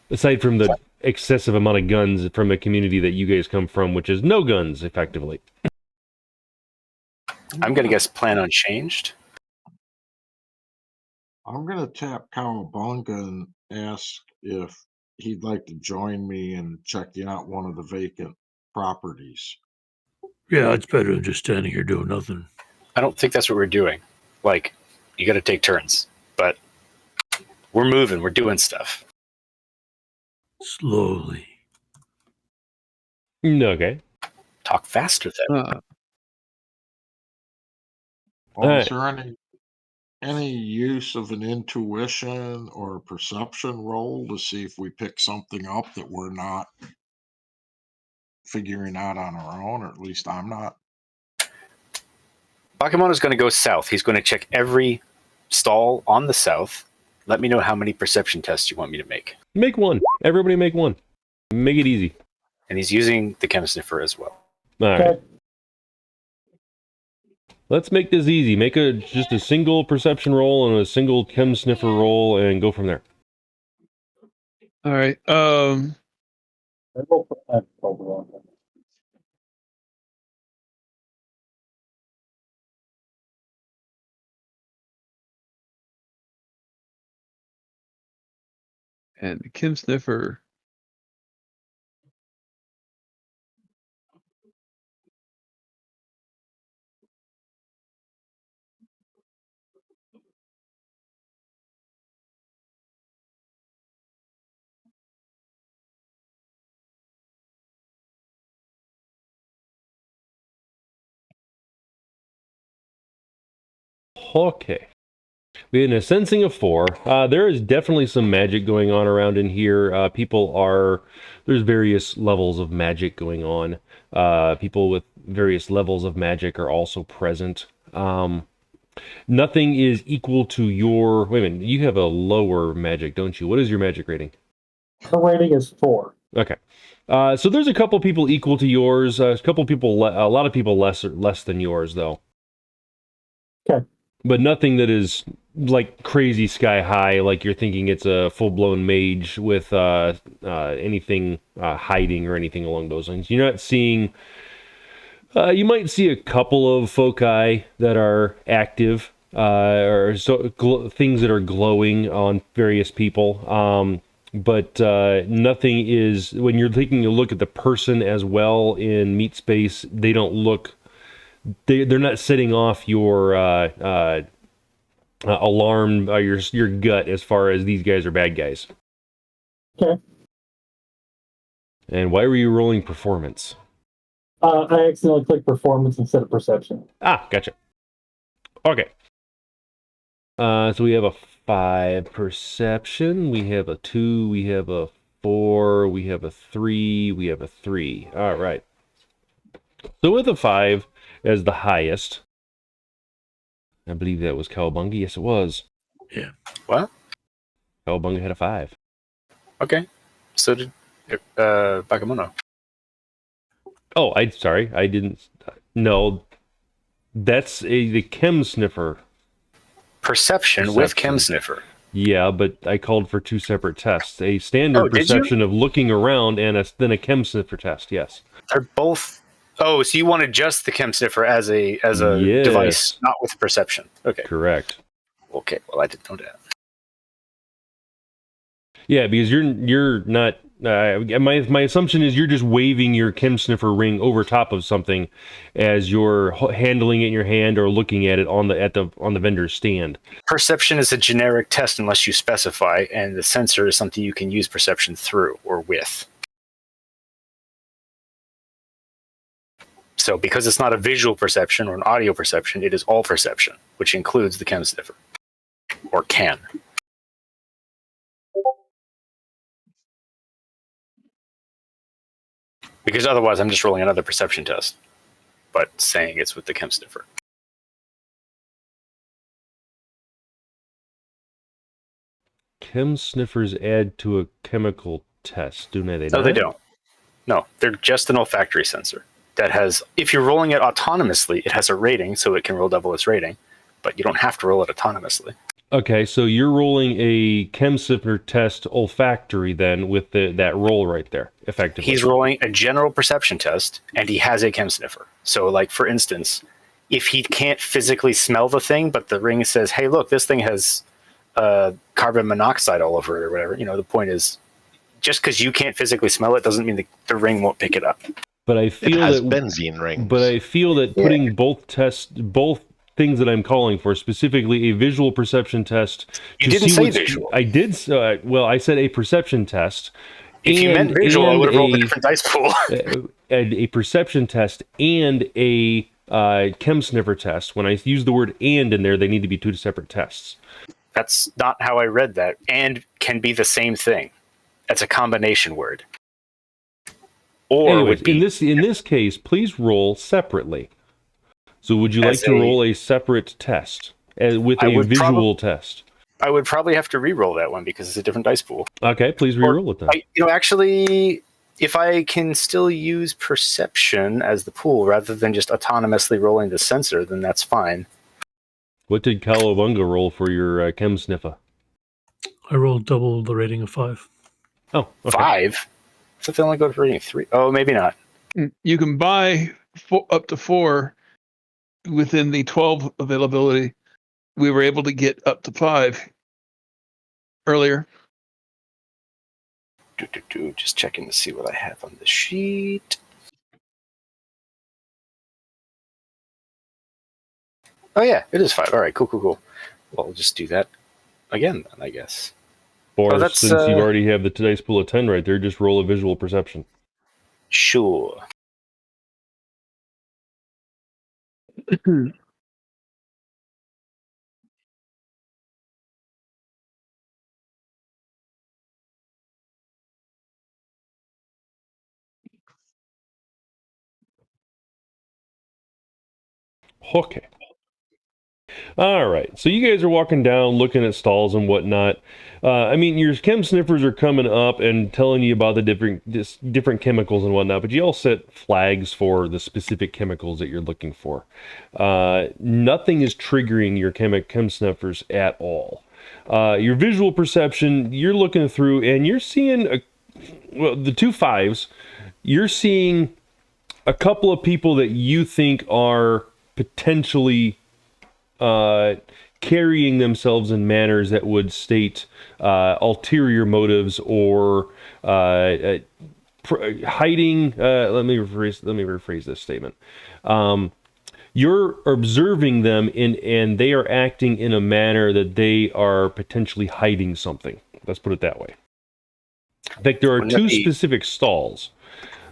Aside from the excessive amount of guns from a community that you guys come from, which is no guns, effectively. I'm going to guess plan unchanged. I'm going to tap Cowabunga and ask if he'd like to join me in checking out one of the vacant properties. Yeah, it's better than just standing here doing nothing. I don't think that's what we're doing. Like, you got to take turns. But we're moving. We're doing stuff. Slowly. Okay. Talk faster then. Is there any use of an intuition or a perception roll to see if we pick something up that we're not figuring out on our own, or at least I'm not? Bakemono is going to go south. He's going to check every stall on the south. Let me know how many perception tests you want me to make. Make one. Everybody make one. Make it easy. And he's using the chem sniffer as well. All right. Let's make this easy. Make just a single perception roll and a single chem sniffer roll and go from there. All right. And the chem sniffer. Okay. We had a sensing of 4. There is definitely some magic going on around in here. There's various levels of magic going on. People with various levels of magic are also present. Nothing is equal to your... Wait a minute, you have a lower magic, don't you? What is your magic rating? Her rating is 4. Okay. So there's a couple people equal to yours. A lot of people less than yours, though. Okay. But nothing that is like crazy sky high, like you're thinking it's a full-blown mage with anything hiding or anything along those lines. You're not seeing... you might see a couple of foci that are active, or things that are glowing on various people. But nothing is... When you're taking a look at the person as well in meat space, they don't look... They're not setting off your alarm, your gut as far as these guys are bad guys. Okay. And why were you rolling performance? I accidentally clicked performance instead of perception. Gotcha. Okay. So we have a 5 perception, we have a 2, we have a 4, we have a 3, we have a 3. All right. So with a 5 as the highest, I believe that was Cowabunga. Yes, it was. Yeah. What? Cowabunga had a 5. Okay. So did Bakemono. Oh, sorry. I didn't... No. That's the chem sniffer. Perception with chem sniffer. Yeah, but I called for 2 separate tests. A standard Oh, did you? perception of looking around and then a chem sniffer test, yes. They're both. Oh, so you wanted just the chem sniffer as a device, Yes. not with perception. Okay. Correct. Okay. Well, I didn't know that. Yeah, because you're not. My assumption is you're just waving your chem sniffer ring over top of something as you're handling it in your hand or looking at it on the vendor's stand. Perception is a generic test unless you specify, and the sensor is something you can use perception through or with. So because it's not a visual perception or an audio perception, it is all perception, which includes the chem sniffer. Or can. Because otherwise I'm just rolling another perception test, but saying it's with the chem sniffer. Chem sniffers add to a chemical test, do they? No, they don't. No, they're just an olfactory sensor that has, if you're rolling it autonomously, it has a rating, so it can roll double its rating, but you don't have to roll it autonomously. Okay, so you're rolling a chem sniffer test olfactory then with that roll right there, effectively. He's rolling a general perception test, and he has a chem sniffer. So, like, for instance, if he can't physically smell the thing, but the ring says, hey, look, this thing has carbon monoxide all over it or whatever, the point is, just because you can't physically smell it doesn't mean the ring won't pick it up. But I feel it has that benzene rings. But I feel that putting both things that I'm calling for, specifically a visual perception test. You didn't say visual. I did. Well, I said a perception test. If you meant visual, I would have rolled a different dice pool. A perception test and a chem sniffer test. When I use the word "and" in there, they need to be 2 separate tests. That's not how I read that. And can be the same thing. That's a combination word. Or Anyways, would be, in this case, please roll separately. So would you like to roll a separate test with a visual test? I would probably have to re-roll that one because it's a different dice pool. Okay, please re-roll it then. Actually, if I can still use perception as the pool rather than just autonomously rolling the sensor, then that's fine. What did Cowabunga roll for your chem sniffer? I rolled double the rating of 5. Oh, okay. 5? I thought they only go for rating 3. Oh, maybe not. You can buy up to 4 within the 12 availability. We were able to get up to 5 earlier. Just checking to see what I have on the sheet. Oh yeah, it is 5. All right, cool. Well, we'll just do that again then, I guess. Or since you already have the dice pool of 10 right there, just roll a visual perception. Sure. Okay. All right. So you guys are walking down, looking at stalls and whatnot. Your chem sniffers are coming up and telling you about the different chemicals and whatnot, but you all set flags for the specific chemicals that you're looking for. Nothing is triggering your chem sniffers at all. Your visual perception, you're looking through and you're seeing the 2 5s. You're seeing a couple of people that you think are potentially carrying themselves in manners that would state ulterior motives or hiding. Let me rephrase this statement. You're observing them and they are acting in a manner that they are potentially hiding something. Let's put it that way. In fact, there are 2 specific stalls.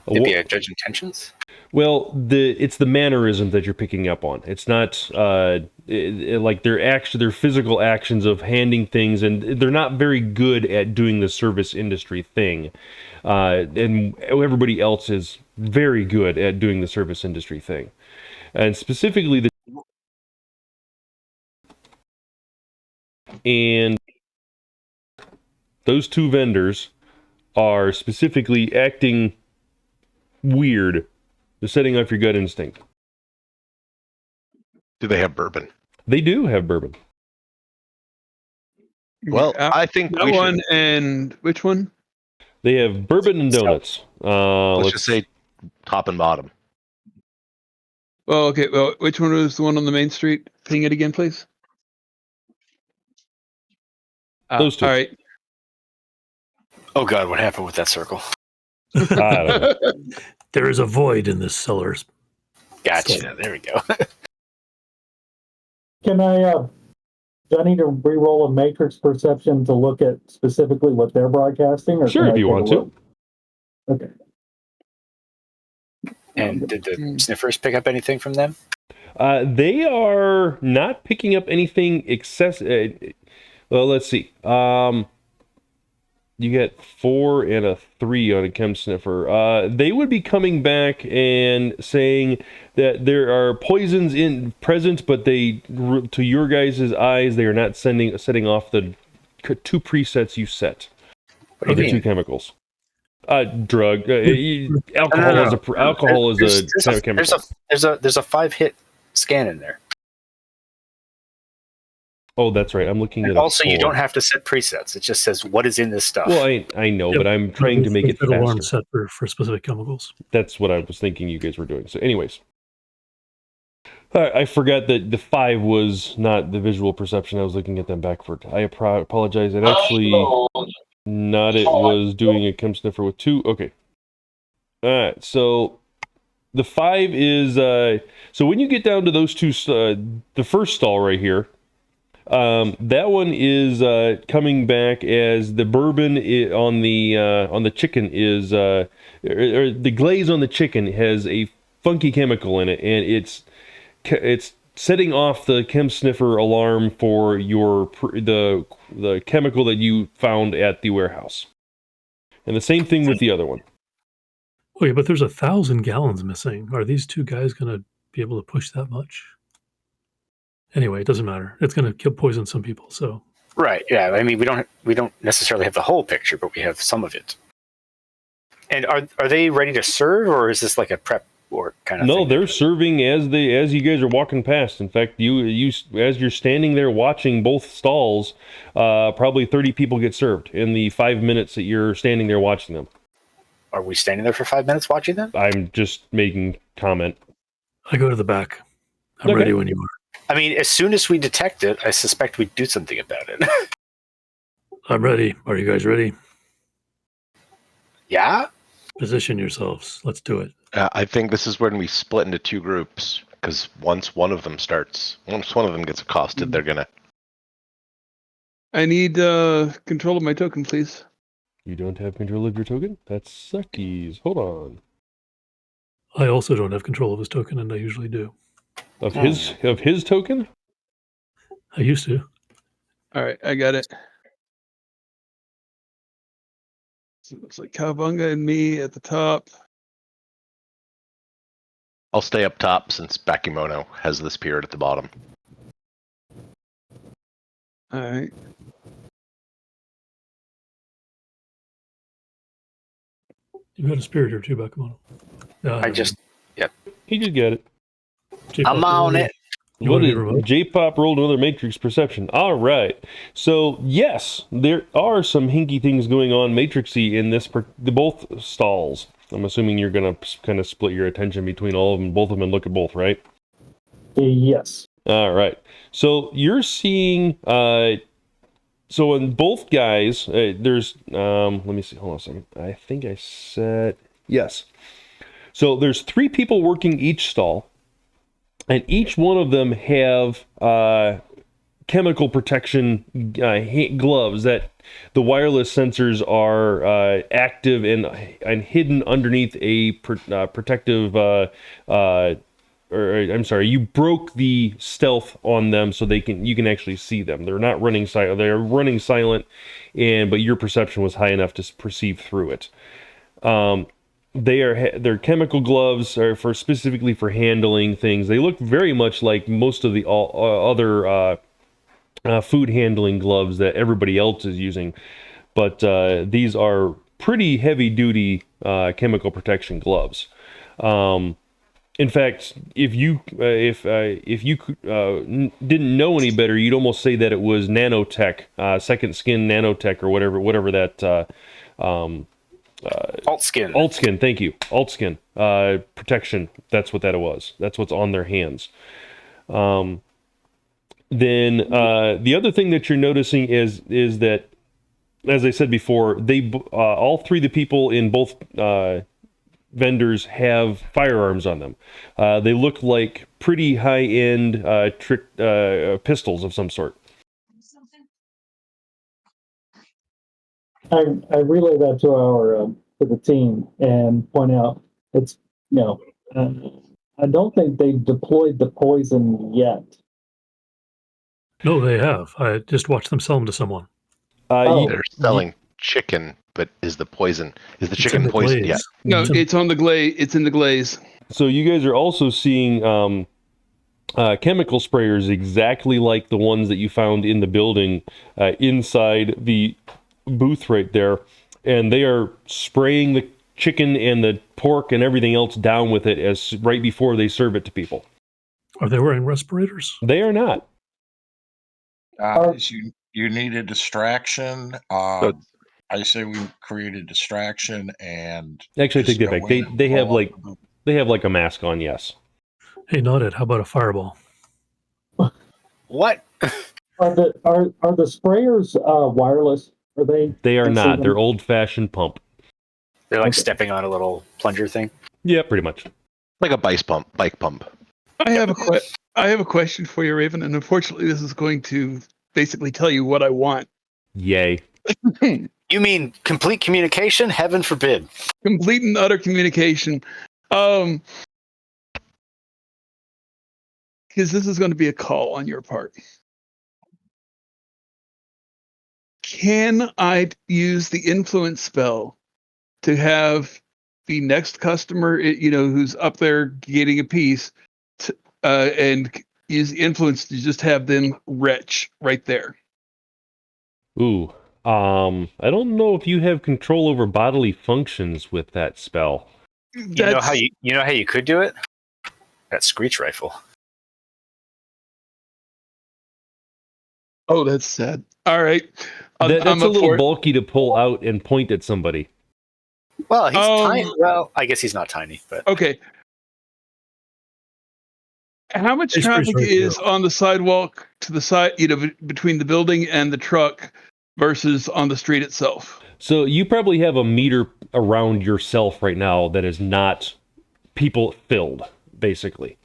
Maybe a judge intentions? Well, it's the mannerism that you're picking up on. It's not like their physical actions of handing things, and they're not very good at doing the service industry thing. And everybody else is very good at doing the service industry thing. And specifically those 2 vendors are specifically acting weird. They're setting off your gut instinct. Do they have bourbon? They do have bourbon. Well, I think that we one should. and which one? They have bourbon and donuts. Let's just say top and bottom. Oh, okay. Well, which one was the one on the main street? Ping it again, please. Those two. All right. Oh God, what happened with that circle? I don't know. There is a void in this cellar. Gotcha. So- There we go. Can I, do I need to re-roll a matrix perception to look at specifically what they're broadcasting? Or Sure, can if I you take a want to. look? Okay. And did the sniffers pick up anything from them? They are not picking up anything well, let's see. You get 4 and a 3 on a chem sniffer. They would be coming back and saying that there are poisons present, but they, to your guys' eyes, they are not setting off the 2 presets you set What do of you the 2 mean? chemicals. Drug. Alcohol is a chemical. There's a 5-hit scan in there. Oh, that's right. I'm looking at And a also, you 4. don't have to set presets. It just says what is in this stuff. Well, I know, Yep. but I'm trying to make it There's an alarm faster. set for specific chemicals. That's what I was thinking you guys were doing. So, anyways. I forgot that the 5 was not the visual perception. I was looking at them backward. I apologize. It actually, Nautit was doing a chem sniffer with 2. Okay. Alright, so the 5 is, so when you get down to those 2, the first stall right here, that one is coming back as the bourbon on the chicken is, or the glaze on the chicken has a funky chemical in it, and it's setting off the chem sniffer alarm for the chemical that you found at the warehouse. And the same thing with the other one. Wait, but there's 1,000 gallons missing. Are these 2 guys going to be able to push that much? Anyway, it doesn't matter. It's going to poison some people. So Right. Yeah. I mean, we don't necessarily have the whole picture, but we have some of it. And are they ready to serve, or is this like a prep work kind of thing? No, they're serving as you guys are walking past. In fact, you as you're standing there watching both stalls, probably 30 people get served in the 5 minutes that you're standing there watching them. Are we standing there for 5 minutes watching them? I'm just making comment. I go to the back. I'm Okay. ready when you are. I mean, as soon as we detect it, I suspect we'd do something about it. I'm ready. Are you guys ready? Yeah? Position yourselves. Let's do it. I think this is when we split into 2 groups, because once one of them gets accosted, they're gonna. I need control of my token, please. You don't have control of your token? That suckies. Hold on. I also don't have control of his token, and I usually do. Of his token? I used to. All right, I got it. So it looks like Cowabunga and me at the top. I'll stay up top since Bakemono has the spirit at the bottom. All right. You've got a spirit here too, Bakemono. He did get it. I'm on it. You What want to is be remote? J-Pop rolled another matrix perception. All right. So yes, there are some hinky things going on matrixy in both stalls. I'm assuming you're gonna kind of split your attention between all of them, both of them, and look at both, right? Yes. All right. So you're seeing. So in both guys, there's. Let me see. Hold on a second. I think I said yes. So there's 3 people working each stall. And each one of them have chemical protection gloves that the wireless sensors are active and hidden underneath a protective. You broke the stealth on them so you can actually see them. They're not running silent. They're running silent, but your perception was high enough to perceive through it. Their chemical gloves are specifically for handling things. They look very much like most of the other food handling gloves that everybody else is using, but these are pretty heavy duty chemical protection gloves. In fact, if you didn't know any better, you'd almost say that it was nanotech, second skin nanotech, or whatever that. Alt skin. Alt skin, thank you. Alt skin protection. That's what that was. That's what's on their hands. Then the other thing that you're noticing is that, as I said before, they all three of the people in both vendors have firearms on them. They look like pretty high-end pistols of some sort. I relay that to the team and point out it's I don't think they've deployed the poison yet. No, they have. I just watched them sell them to someone. They're selling chicken, but is the chicken poisoned yet? No, it's on the glaze. It's in the glaze. So you guys are also seeing chemical sprayers exactly like the ones that you found in the building inside the booth right there, and they are spraying the chicken and the pork and everything else down with it as right before they serve it to people. Are they wearing respirators? They are not. You need a distraction. I say we create a distraction and actually take that back. They have like a mask on. Yes. Hey, Nautit, how about a fireball? What? Are the sprayers wireless? Are they? They are not. They're old-fashioned pump. They're like stepping on a little plunger thing. Yeah, pretty much. Like a bike pump. I have a question for you, Raven, and unfortunately, this is going to basically tell you what I want. Yay. You mean complete communication? Heaven forbid. Complete and utter communication. Because this is going to be a call on your part. Can I use the influence spell to have the next customer, who's up there getting a piece, and use the influence to just have them retch right there? Ooh. I don't know if you have control over bodily functions with that spell. You know how you could do it? That screech rifle. Oh, that's sad. All right. That's a little bulky to pull out and point at somebody. Well, he's tiny. Well, I guess he's not tiny, but okay. How much traffic is on the sidewalk to the side, between the building and the truck versus on the street itself? So you probably have a meter around yourself right now that is not people filled, basically.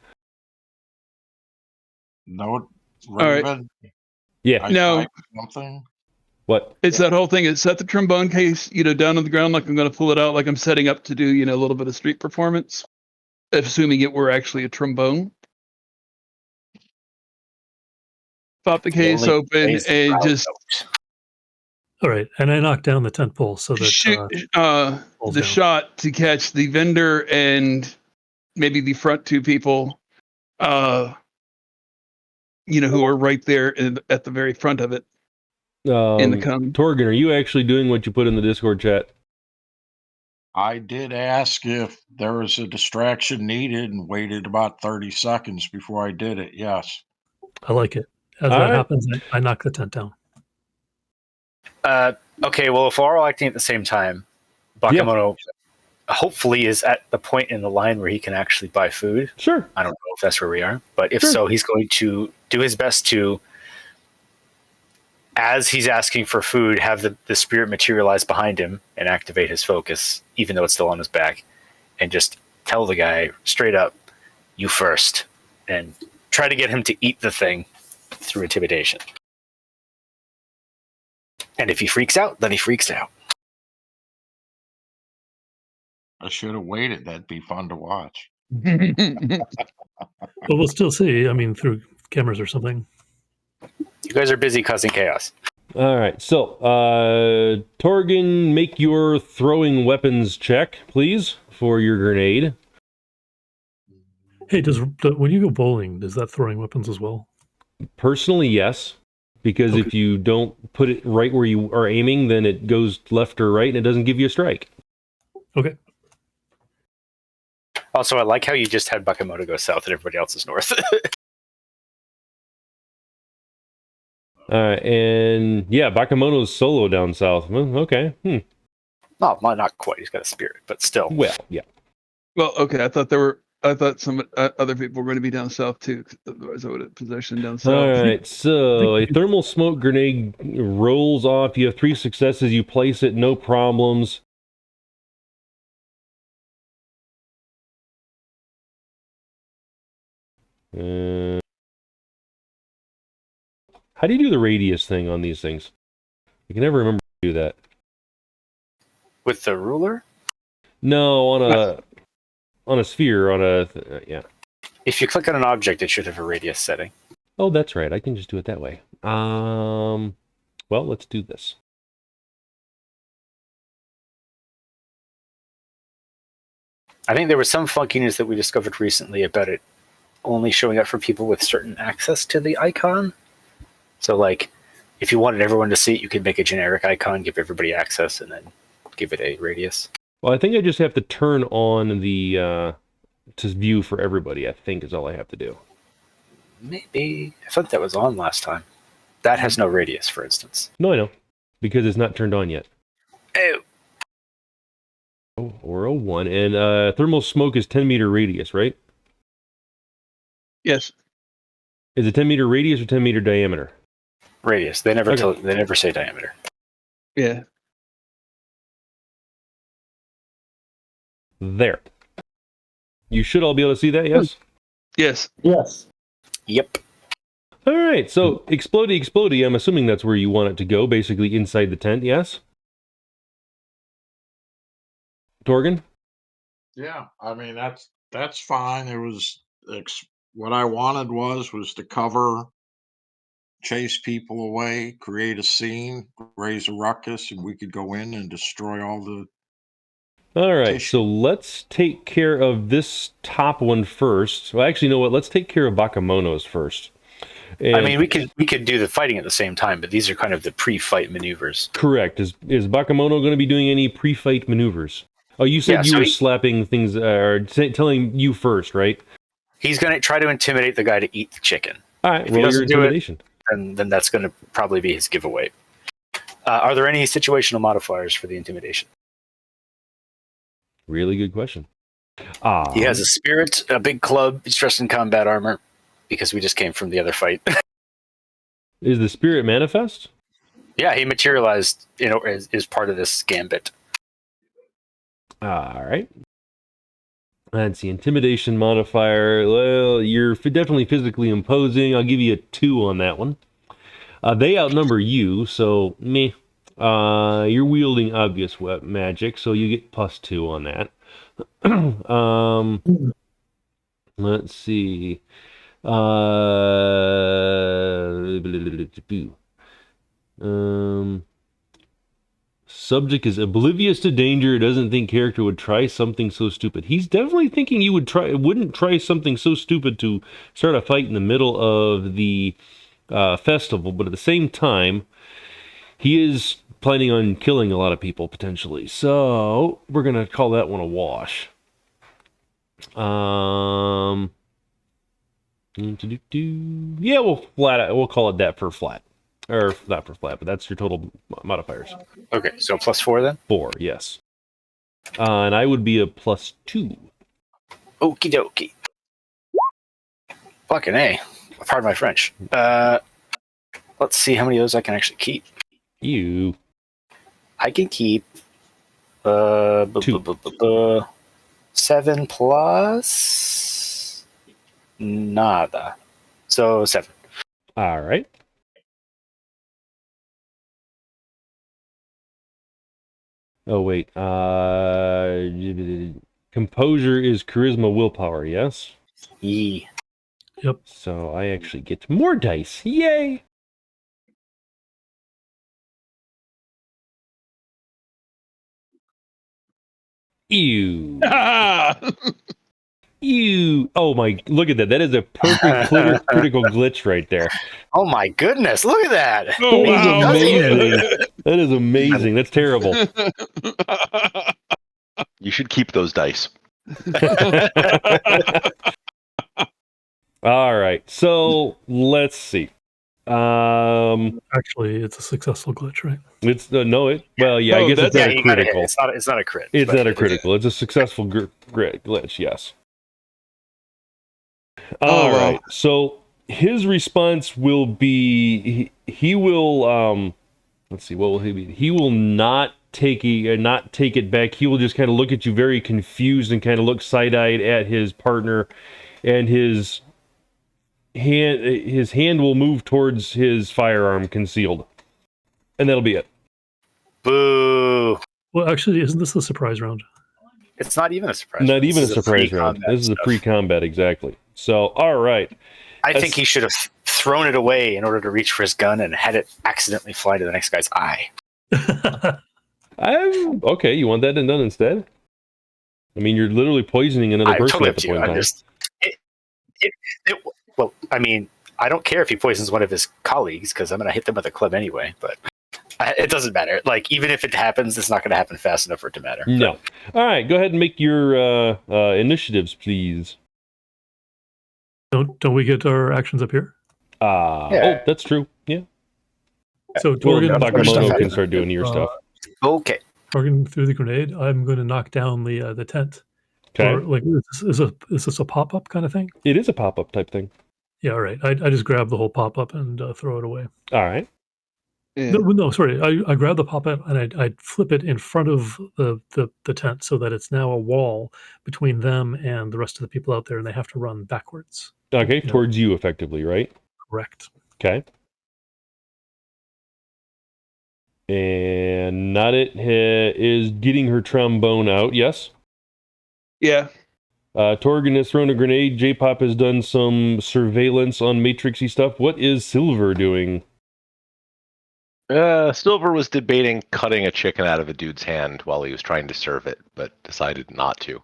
No, Raven. All right. Yeah. No. Something. What? It's that whole thing. It's set the trombone case, down on the ground like I'm going to pull it out, like I'm setting up to do, a little bit of street performance, assuming it were actually a trombone. Pop the case open and just. All right, and I knocked down the tent pole so that shoot the shot to catch the vendor and maybe the front two people, who are right there at the very front of it. In the cone. Torgen, are you actually doing what you put in the Discord chat? I did ask if there was a distraction needed and waited about 30 seconds before I did it. Yes. I like it. As that happens, I knock the tent down. Okay, well, if we're all acting at the same time, Bakemono hopefully is at the point in the line where he can actually buy food. Sure. I don't know if that's where we are, but if so, he's going to do his best to, as he's asking for food, have the spirit materialize behind him and activate his focus, even though it's still on his back, and just tell the guy straight up, you first, and try to get him to eat the thing through intimidation. And if he freaks out, then he freaks out. I should have waited. That'd be fun to watch. But we'll still see. I mean, through cameras or something. You guys are busy causing chaos. All right. So, Torgen, make your throwing weapons check, please, for your grenade. Hey, when you go bowling, does that throwing weapons as well? Personally, yes. Because if you don't put it right where you are aiming, then it goes left or right, and it doesn't give you a strike. Okay. Also, I like how you just had Bakemono go south and everybody else is north. And yeah, Bakemono's solo down south. Well, okay. No, not quite. He's got a spirit, but still. Well, yeah. Well, okay. I thought some other people were going to be down south too. 'Cause otherwise, I would have positioned down south. All right. So a thermal smoke grenade rolls off. You have 3 successes. You place it, no problems. How do you do the radius thing on these things? I can never remember to do that. With the ruler? No, on a sphere, yeah. If you click on an object, it should have a radius setting. Oh, that's right. I can just do it that way. Well, let's do this. I think there was some funkiness that we discovered recently about it only showing up for people with certain access to the icon. So, like, if you wanted everyone to see it, you could make a generic icon, give everybody access, and then give it a radius. Well, I think I just have to turn on the to view for everybody, I think is all I have to do. Maybe. I thought that was on last time. That has no radius, for instance. No, I know. Because it's not turned on yet. Oh. Oh, or 01. And thermal smoke is 10-meter radius, right? Yes. Is it 10-meter radius or 10-meter diameter? Radius. They never Okay. they never say diameter. Yeah. There. You should all be able to see that, yes? Yes. Yes. Yep. All right, so explodey, I'm assuming that's where you want it to go, basically inside the tent, yes? Torgan? Yeah, I mean that's fine. It was what I wanted was to cover, chase people away, create a scene, raise a ruckus, and we could go in and destroy all the. All right, Tissue. so let's take care of this top one first. Well, actually, you know what? Let's take care of Bakemono's first. And I mean, we could do the fighting at the same time, but these are kind of the pre-fight maneuvers. correct. Is Bakemono going to be doing any pre-fight maneuvers? Oh, you said Yeah, you so were he- slapping things, or telling you first, right? He's going to try to intimidate the guy to eat the chicken. All right, If he roll your doesn't do it- intimidation. And then that's going to probably be his giveaway. Are there any situational modifiers for the intimidation? Really good question. He has a spirit, a big club. He's dressed in combat armor because we just came from the other fight. Is the spirit manifest? Yeah, he materialized, as part of this gambit. All right. That's the intimidation modifier. Well, you're definitely physically imposing. I'll give you a 2 on that one. They outnumber you, so meh. You're wielding obvious magic, so you get +2 on that. Let's see. Subject is oblivious to danger, doesn't think character would try something so stupid. He's definitely thinking you wouldn't try something so stupid to start a fight in the middle of the festival, but at the same time, he is planning on killing a lot of people potentially. So we're gonna call that one a wash. Yeah, we'll call it that for flat. Or not for flat, but that's your total modifiers. Okay, so +4 then? 4, yes. And I would be a +2. Okie dokie. Fucking A. Pardon my French. Let's see how many of those I can actually keep. You. I can keep 2. 7 plus nada. So 7. All right. Oh, wait. Composure is charisma willpower, yes? Yee. Yep. So I actually get more dice. Yay! Ew. Ew. Oh my, look at that. That is a perfect critical glitch right there. Oh my goodness, look at that. Oh, That is wow. amazing. That is amazing. That's terrible. You should keep those dice. All right, so let's see. Actually, it's a successful glitch, right? It's no, it. Well, yeah, I Oh, guess it's that's- not a you gotta hit it. critical. It's not a crit. It's but not a it is- critical. It's a successful glitch. Yes. Oh, All wow. right. So his response will be he will let's see, what will he be? He will not take it back. He will just kind of look at you very confused and kind of look side-eyed at his partner, and his hand will move towards his firearm concealed, and that'll be it. Boo! Well, actually, isn't this the surprise round? It's not even a surprise. Not round. even a This is surprise round. pre-combat This is a stuff. pre-combat, exactly. So, all right. I think he should have thrown it away in order to reach for his gun and had it accidentally fly to the next guy's eye. Okay, you want that done instead? I mean, you're literally poisoning another I person totally at up the to you. point in I'm time. just. Well, I mean, I don't care if he poisons one of his colleagues because I'm going to hit them with a club anyway. But it doesn't matter. Like, even if it happens, it's not going to happen fast enough for it to matter. No. All right, go ahead and make your initiatives, please. Don't we get our actions up here? Oh, that's true. Yeah. So Well, Torgan, Bakemono can start doing your stuff. Okay. Torgan threw the grenade. I'm going to knock down the tent. Okay. Or, like, is this a pop up kind of thing? It is a pop-up type thing. Yeah, all right. I just grab the whole pop up and throw it away. All right. Yeah. No, sorry. I grab the pop up and I flip it in front of the tent so that it's now a wall between them and the rest of the people out there, and they have to run backwards. Okay, You know. towards you effectively, right? Correct. Okay. And Nautit is getting her trombone out, yes? Yeah. Torgan has thrown a grenade. J-Pop has done some surveillance on Matrixy stuff. What is Silver doing? Silver was debating cutting a chicken out of a dude's hand while he was trying to serve it, but decided not to.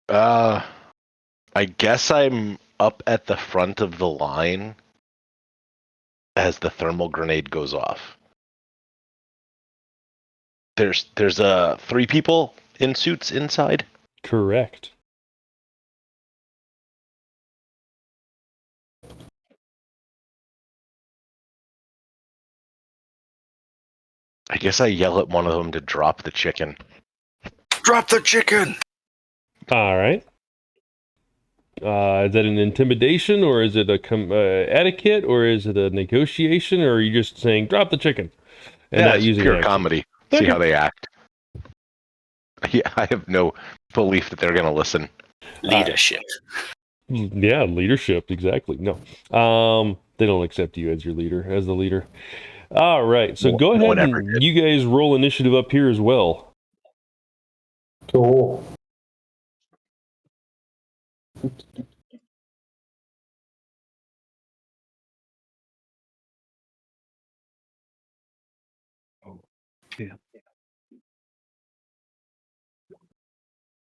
I guess I'm up at the front of the line as the thermal grenade goes off. There's 3 people in suits inside. Correct. I guess I yell at one of them to drop the chicken. Drop the chicken! All right. Is that an intimidation, or is it a etiquette, or is it a negotiation, or are you just saying drop the chicken and not it's using pure action? comedy. Okay. See how they act. Yeah, I have no belief that they're going to listen. Leadership. Yeah, leadership, exactly. No, they don't accept you as the leader. All right, so go No one ahead ever and did. you guys roll initiative up here as well. Cool.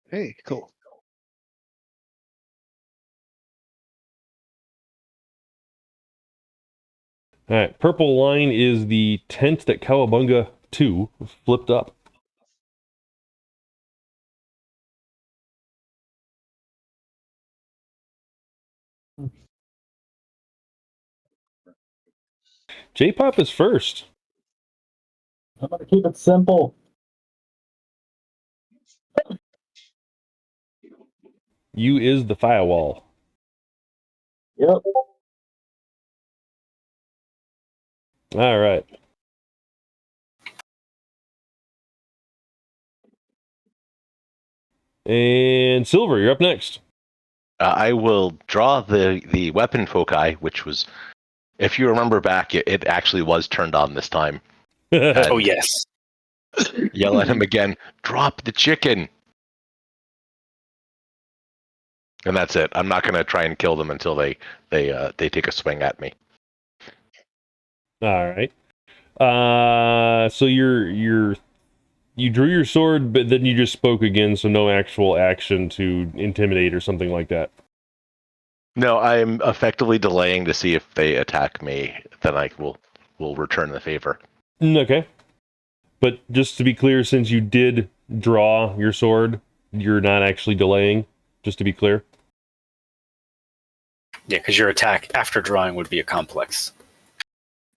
Hey, cool. All right, purple line is the tent that Cowabunga 2 flipped up. J-Pop is first. I'm gonna keep it simple. You is the firewall. Yep. All right. And Silver, you're up next. I will draw the weapon foci, which was, if you remember back, it actually was turned on this time. Oh, yes. Yell at him again, drop the chicken! And that's it. I'm not going to try and kill them until they take a swing at me. All right. So you drew your sword, but then you just spoke again, so no actual action to intimidate or something like that. No, I'm effectively delaying to see if they attack me. Then I will return the favor. Okay. But just to be clear, since you did draw your sword, you're not actually delaying, just to be clear. Yeah, because your attack after drawing would be a complex.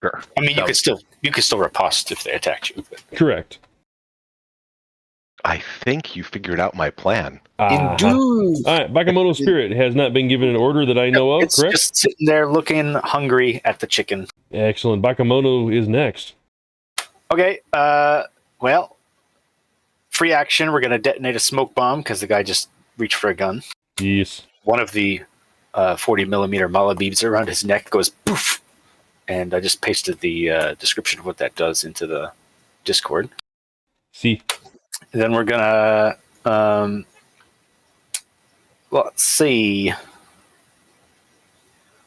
Sure. I mean, you could still riposte if they attacked you. But. Correct. I think you figured out my plan. Indeed. All right, Bakemono Spirit has not been given an order that I know of, It's correct? just sitting there looking hungry at the chicken. Excellent. Bakemono is next. Okay, well, free action. We're going to detonate a smoke bomb because the guy just reached for a gun. Yes. One of the 40 millimeter malabibs around his neck goes poof. And I just pasted the description of what that does into the Discord. See. And then we're going to, let's see.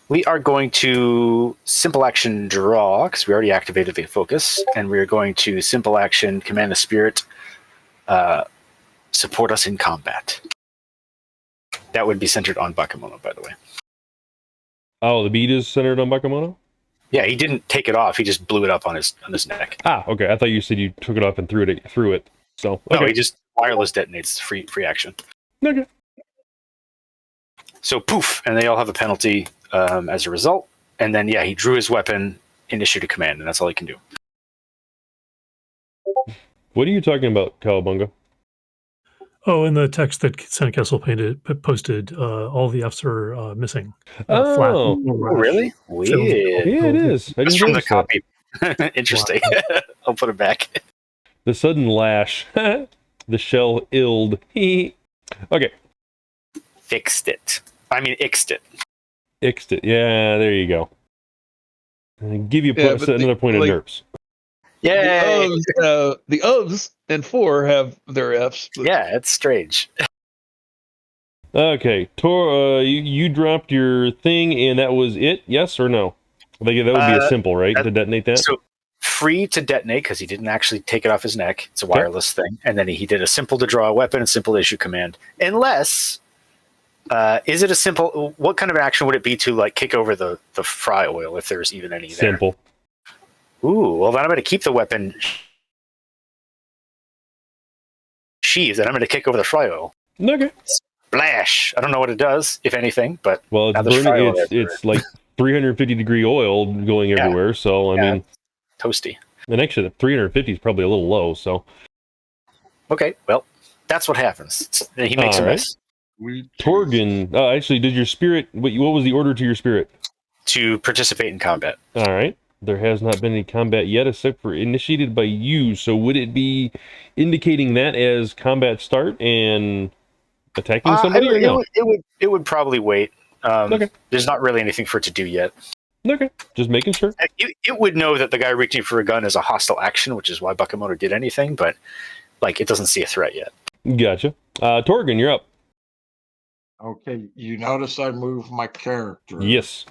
We are going to simple action draw, because we already activated the focus, and we are going to simple action command the spirit, support us in combat. That would be centered on Bakemono, by the way. Oh, the bead is centered on Bakemono? Yeah, he didn't take it off. He just blew it up on his neck. Ah, okay. I thought you said you took it off and threw it. So okay. No, he just wireless detonates free action. Okay. So poof, and they all have a penalty as a result. And then he drew his weapon and issued a command, and that's all he can do. What are you talking about, Cowabunga? Oh, in the text that SandcastlePainter posted, all the Fs are missing. Flat. Oh, really? Weird. Yeah, it is. I That's didn't from the notice that. copy. Interesting. I'll put it back. The sudden lash. The shell illed. Okay. Ixed it. Yeah, there you go. Give you another point of nerves. Yay! The Ovs and 4 have their Fs. Yeah, it's strange. Okay, Tor, you dropped your thing, and that was it? Yes or no? I think that would be a simple, right? To detonate that? So free to detonate, because he didn't actually take it off his neck. It's a wireless thing. And then he did a simple to draw a weapon and simple to issue command. Unless, is it a simple, what kind of action would it be to like kick over the fry oil if there's even any there? Simple. Ooh, well then I'm going to keep the weapon sheathed, and I'm going to kick over the fry oil. Okay. Splash! I don't know what it does, if anything, but well, it's burning. It's like 350 degree oil going everywhere. So I mean, toasty. And actually, the 350 is probably a little low. So okay, well, that's what happens. He makes a mess. Torgan, actually, did your spirit? What was the order to your spirit? To participate in combat. All right. There has not been any combat yet, except for initiated by you. So would it be indicating that as combat start and attacking somebody? Or no? It would probably wait. Okay. There's not really anything for it to do yet. Okay, just making sure. It would know that the guy reaching for a gun is a hostile action, which is why Bakemono did anything, but like it doesn't see a threat yet. Gotcha. Torgan, you're up. Okay, you notice I moved my character. Yes.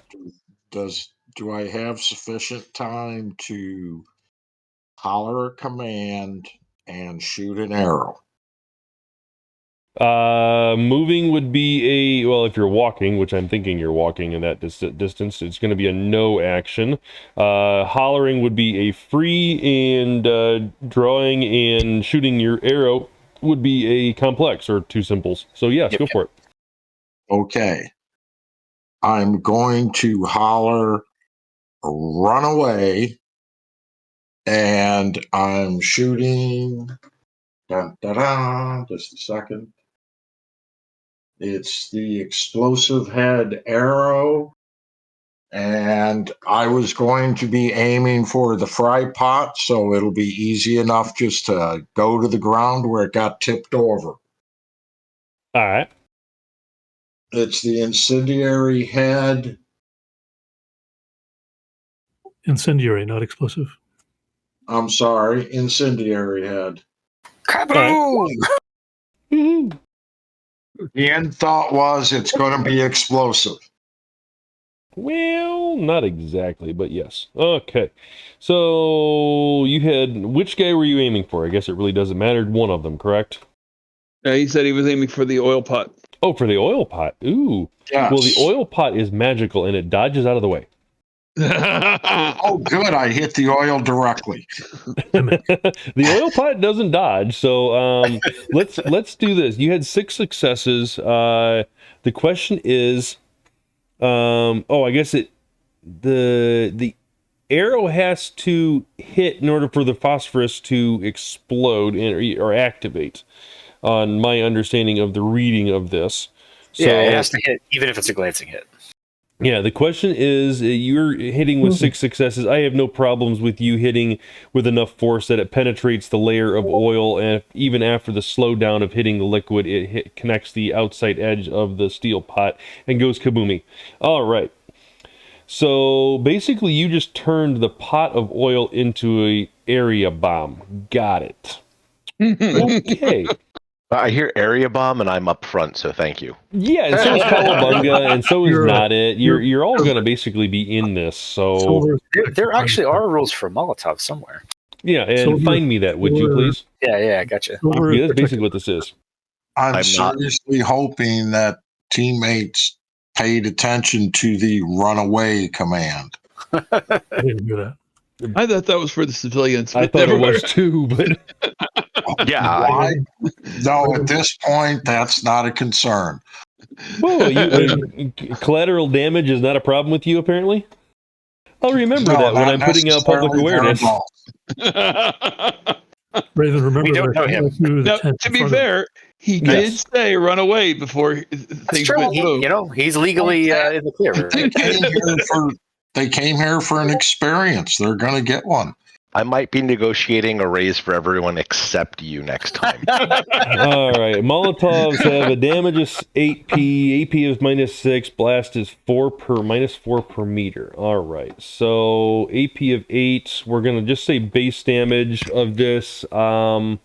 Do I have sufficient time to holler a command and shoot an arrow? Moving would be if you're walking, which I'm thinking you're walking in that distance, it's going to be a no action. Hollering would be a free, and drawing and shooting your arrow would be a complex or two simples. So yes, go for it. Okay. I'm going to holler run away, and I'm shooting. Just a second. It's the explosive head arrow, and I was going to be aiming for the fry pot, so it'll be easy enough just to go to the ground where it got tipped over. All right. It's the incendiary head. Incendiary, not explosive. I'm sorry, incendiary head. Kaboom! The end thought was it's going to be explosive. Well, not exactly, but yes. Okay. So you had, which guy were you aiming for? I guess it really doesn't matter. One of them, correct? He said he was aiming for the oil pot. Oh, for the oil pot. Ooh. Yes. Well, the oil pot is magical and it dodges out of the way. Oh, good. I hit the oil directly. The oil pot doesn't dodge, so let's do this. You had 6 successes. The question is, I guess the arrow has to hit in order for the phosphorus to explode or activate. On my understanding of the reading of this, so, yeah, it has to hit, even if it's a glancing hit. Yeah, the question is, you're hitting with 6 successes. I have no problems with you hitting with enough force that it penetrates the layer of oil, and even after the slowdown of hitting the liquid, it connects the outside edge of the steel pot and goes kaboomy. All right. So basically, you just turned the pot of oil into a area bomb. Got it. Okay. I hear area bomb, and I'm up front, so thank you. Yeah, and so is Cowabunga, and so is Nautit. You're all going to basically be in this. So there actually are rules for Molotov somewhere. Yeah, and find me that, would you please? Yeah, I gotcha. Yeah, that's basically what this is. I'm seriously hoping that teammates paid attention to the runaway command. I didn't hear that. I thought that was for the civilians. I thought it was too, but yeah. No, at this point, that's not a concern. Oh, collateral damage is not a problem with you, apparently? I'll remember that when I'm putting out public awareness. Raven, remember we don't know him. Now, to be fair, he did say run away before things went boom. He's legally in the clear. Right? They came here for an experience. They're going to get one. I might be negotiating a raise for everyone except you next time. All right. Molotovs have a damage of 8p, AP is -6, blast is -4 per meter. All right. So AP of 8, we're going to just say base damage of this. AP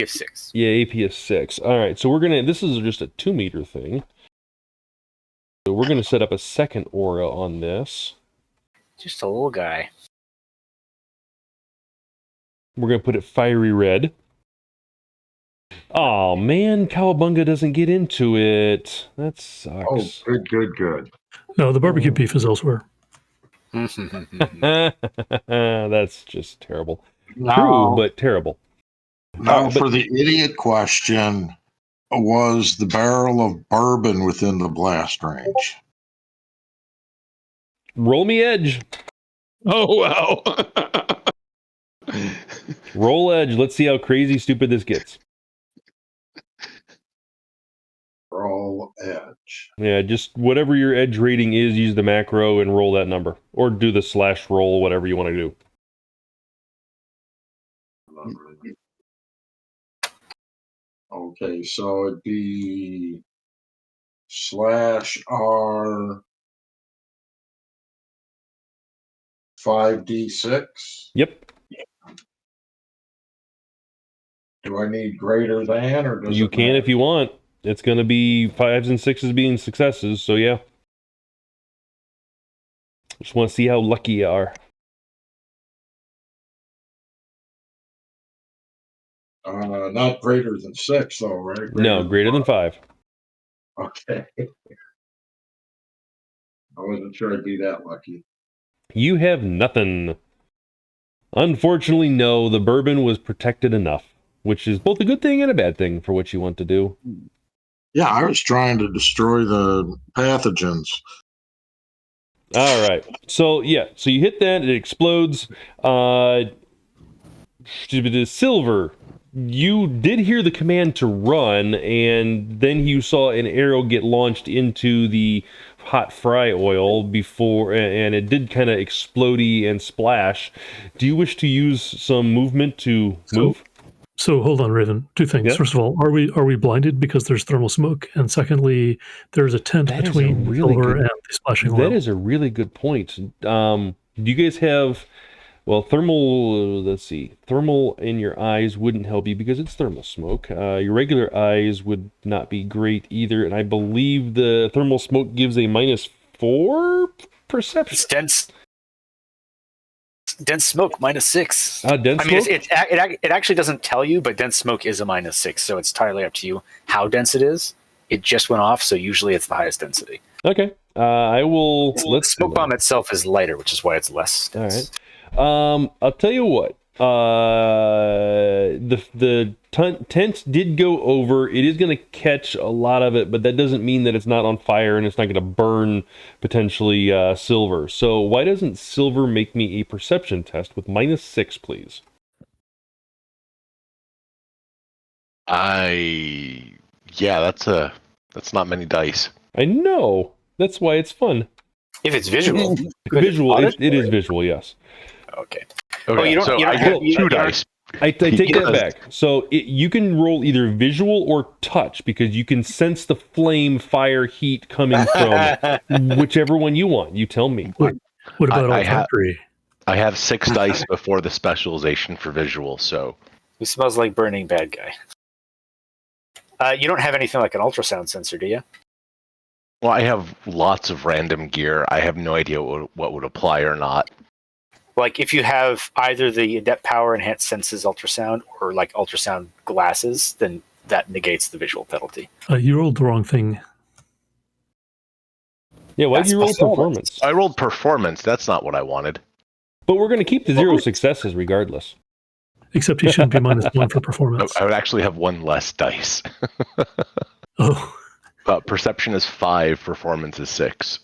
of 6. Yeah, AP of 6. All right. So this is just a 2 meter thing. So we're going to set up a second aura on this. Just a little guy. We're going to put it fiery red. Oh, man, Cowabunga doesn't get into it. That sucks. Oh, good. No, the barbecue beef is elsewhere. That's just terrible. Now, true, but terrible. Now, for the idiot question, was the barrel of bourbon within the blast range? Roll me edge. Oh, wow. Roll edge. Let's see how crazy stupid this gets. Roll edge. Yeah, just whatever your edge rating is, use the macro and roll that number. Or do the /roll, whatever you want to do. Okay, so it'd be /R 5d6. Yep. Do I need greater than, or does you it can matter? if you want? It's going to be 5s and 6s being successes, so yeah. Just want to see how lucky you are. Not greater than 6, though, right? No, greater than 5. Okay. I wasn't sure I'd be that lucky. You have nothing. Unfortunately, no, the bourbon was protected enough, which is both a good thing and a bad thing for what you want to do. Yeah, I was trying to destroy the pathogens. All right. So, yeah. So you hit that, it explodes. Silver, you did hear the command to run, and then you saw an arrow get launched into the hot fry oil before, and it did kind of explodey and splash. Do you wish to use some movement to move? So hold on, Raven. 2 things. Yeah. First of all, are we blinded because there's thermal smoke? And secondly, there's a tent between the silver and the splashing oil. That is a really good point. Do you guys have... Well, thermal, let's see. Thermal in your eyes wouldn't help you because it's thermal smoke. Your regular eyes would not be great either. And I believe the thermal smoke gives a -4 perception. It's dense smoke, -6. Dense smoke? It actually doesn't tell you, but dense smoke is a -6, so it's entirely up to you how dense it is. It just went off, so usually it's the highest density. Okay. I will. Let's Smoke bomb itself is lighter, which is why it's less. All right. I'll tell you what. The tent did go over. It is going to catch a lot of it, but that doesn't mean that it's not on fire and it's not going to burn potentially Silver. So why doesn't Silver make me a perception test with -6, please? Yeah, that's not many dice. I know. That's why it's fun. If it's visual, Visual. It is visual. Yes. Okay. Okay, Oh, you don't. so you don't I have, get 2 dice. I take that back. So you can roll either visual or touch because you can sense the flame, fire, heat coming from whichever one you want. You tell me. What about I have- olfactory? I have 6 dice before the specialization for visual, so It smells like burning bad guy. You don't have anything like an ultrasound sensor, do you? well, I have lots of random gear. I have no idea what would apply or not. Like if you have either the Adept Power Enhanced Senses ultrasound or like ultrasound glasses, then that negates the visual penalty. You rolled the wrong thing. Yeah, why did That's you roll performance. performance? I rolled performance. That's not what I wanted. But we're going to keep the 0 successes regardless. Except he shouldn't be -1 for performance. I would actually have 1 less dice. Oh, Perception is 5, performance is 6.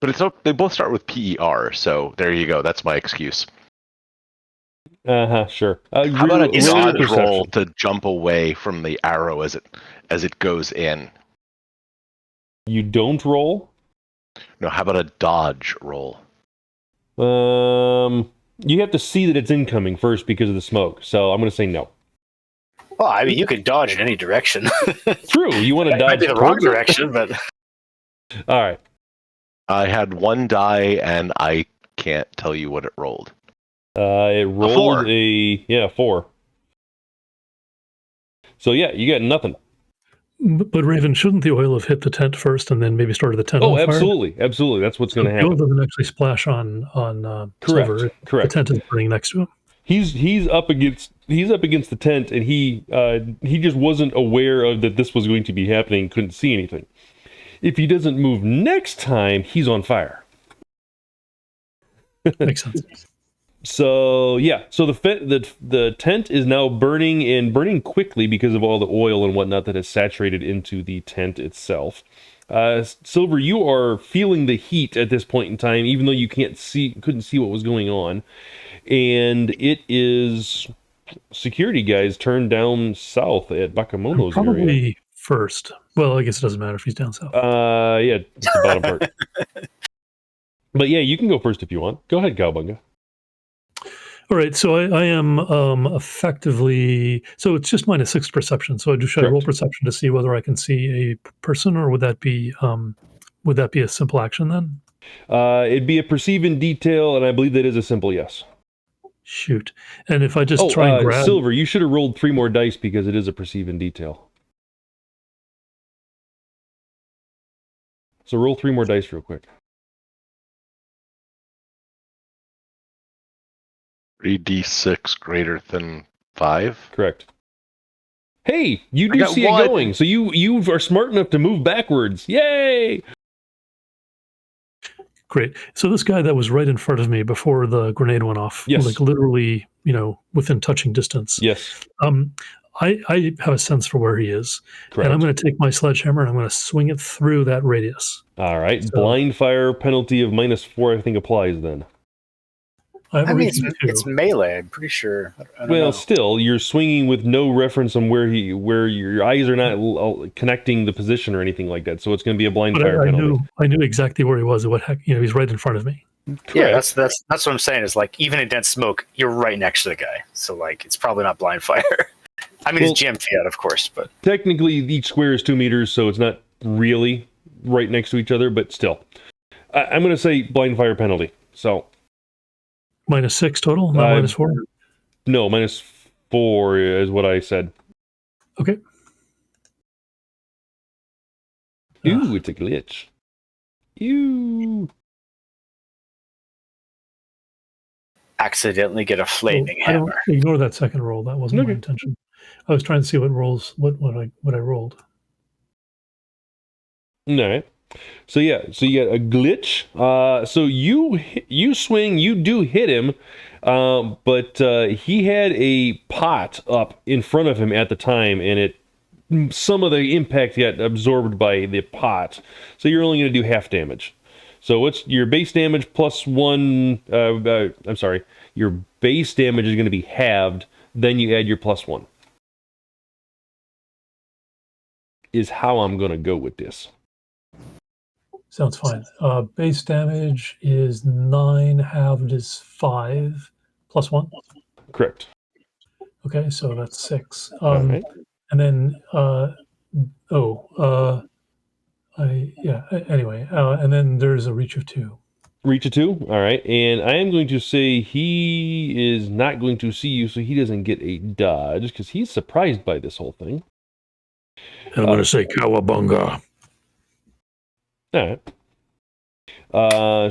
But they both start with PER, so there you go. That's my excuse. Sure. How about a regular dodge roll to jump away from the arrow as it goes in? You don't roll? No, how about a dodge roll? You have to see that it's incoming first because of the smoke. So I'm going to say no. Well, I mean, you could dodge in any direction. True. You want to It might dodge be the wrong towards it? direction, but All right. I had 1 die, and I can't tell you what it rolled. It rolled 4. a 4. So yeah, you got nothing. but Raven, shouldn't the oil have hit the tent first and then maybe started the tent Oh, on fire? absolutely. That's what's going to The oil happen. doesn't actually splash on Correct. Silver. Correct. The tent is burning next to him. He's up against the tent, and he just wasn't aware of that this was going to be happening. Couldn't see anything. If he doesn't move next time, he's on fire. Makes sense. So yeah, so the tent is now burning and burning quickly because of all the oil and whatnot that has saturated into the tent itself. Silver, you are feeling the heat at this point in time, even though you couldn't see what was going on. And it is security guys turned down south at Bakemono's area. Probably first. Well, I guess it doesn't matter if he's down south. Yeah, it's the bottom part. But yeah, you can go first if you want. Go ahead, Cowabunga. All right, so I am effectively, so it's just -6 perception. So should I roll perception to see whether I can see a person, or would that be a simple action then? It'd be a perceive in detail, and I believe that is a simple yes. Shoot. And if I just try and grab... Silver, you should have rolled 3 more dice because it is a perceive in detail. So roll 3 more dice real quick. 3d6 greater than 5? Correct. Hey, you do see it going, so you are smart enough to move backwards. Yay! Great. So this guy that was right in front of me before the grenade went off, Yes. like literally, within touching distance. Yes. I have a sense for where he is. Correct. And I'm going to take my sledgehammer and I'm going to swing it through that radius. All right. So- Blind fire penalty of -4, I think, applies then. I I mean, reached two. it's melee. I'm pretty sure. I don't Well, know. still, you're swinging with no reference on where your eyes are not connecting the position or anything like that. So it's going to be a blind But fire I penalty. knew exactly where he was. What heck? He's right in front of me. Yeah, that's what I'm saying. Is like even in dense smoke, you're right next to the guy. So like, it's probably not blind fire. I mean, it's GMT out, of course, but Technically, each square is 2 meters, so it's not really right next to each other, but still. I'm going to say blind fire penalty. So, -6 total, not -4. no, -4 is what I said. Okay. Ooh, it's a glitch. Ew. accidentally get a flaming I don't hammer. ignore that second roll. That wasn't my Okay. intention. I was trying to see what I rolled. All right. So yeah, so you got a glitch. So you swing, you do hit him, but he had a pot up in front of him at the time, and some of the impact got absorbed by the pot. So you're only going to do half damage. So what's your base damage plus one? I'm sorry, your base damage is going to be halved. Then you add your plus one. Is how I'm going to go with this. Sounds fine. Base damage is 9, halved is 5, plus 1. Correct. Okay, so that's 6. All right. And then, anyway, and then there's a reach of 2. Reach of 2. All right. And I am going to say he is not going to see you, so he doesn't get a dodge because he's surprised by this whole thing. And I'm going to say Cowabunga. All right.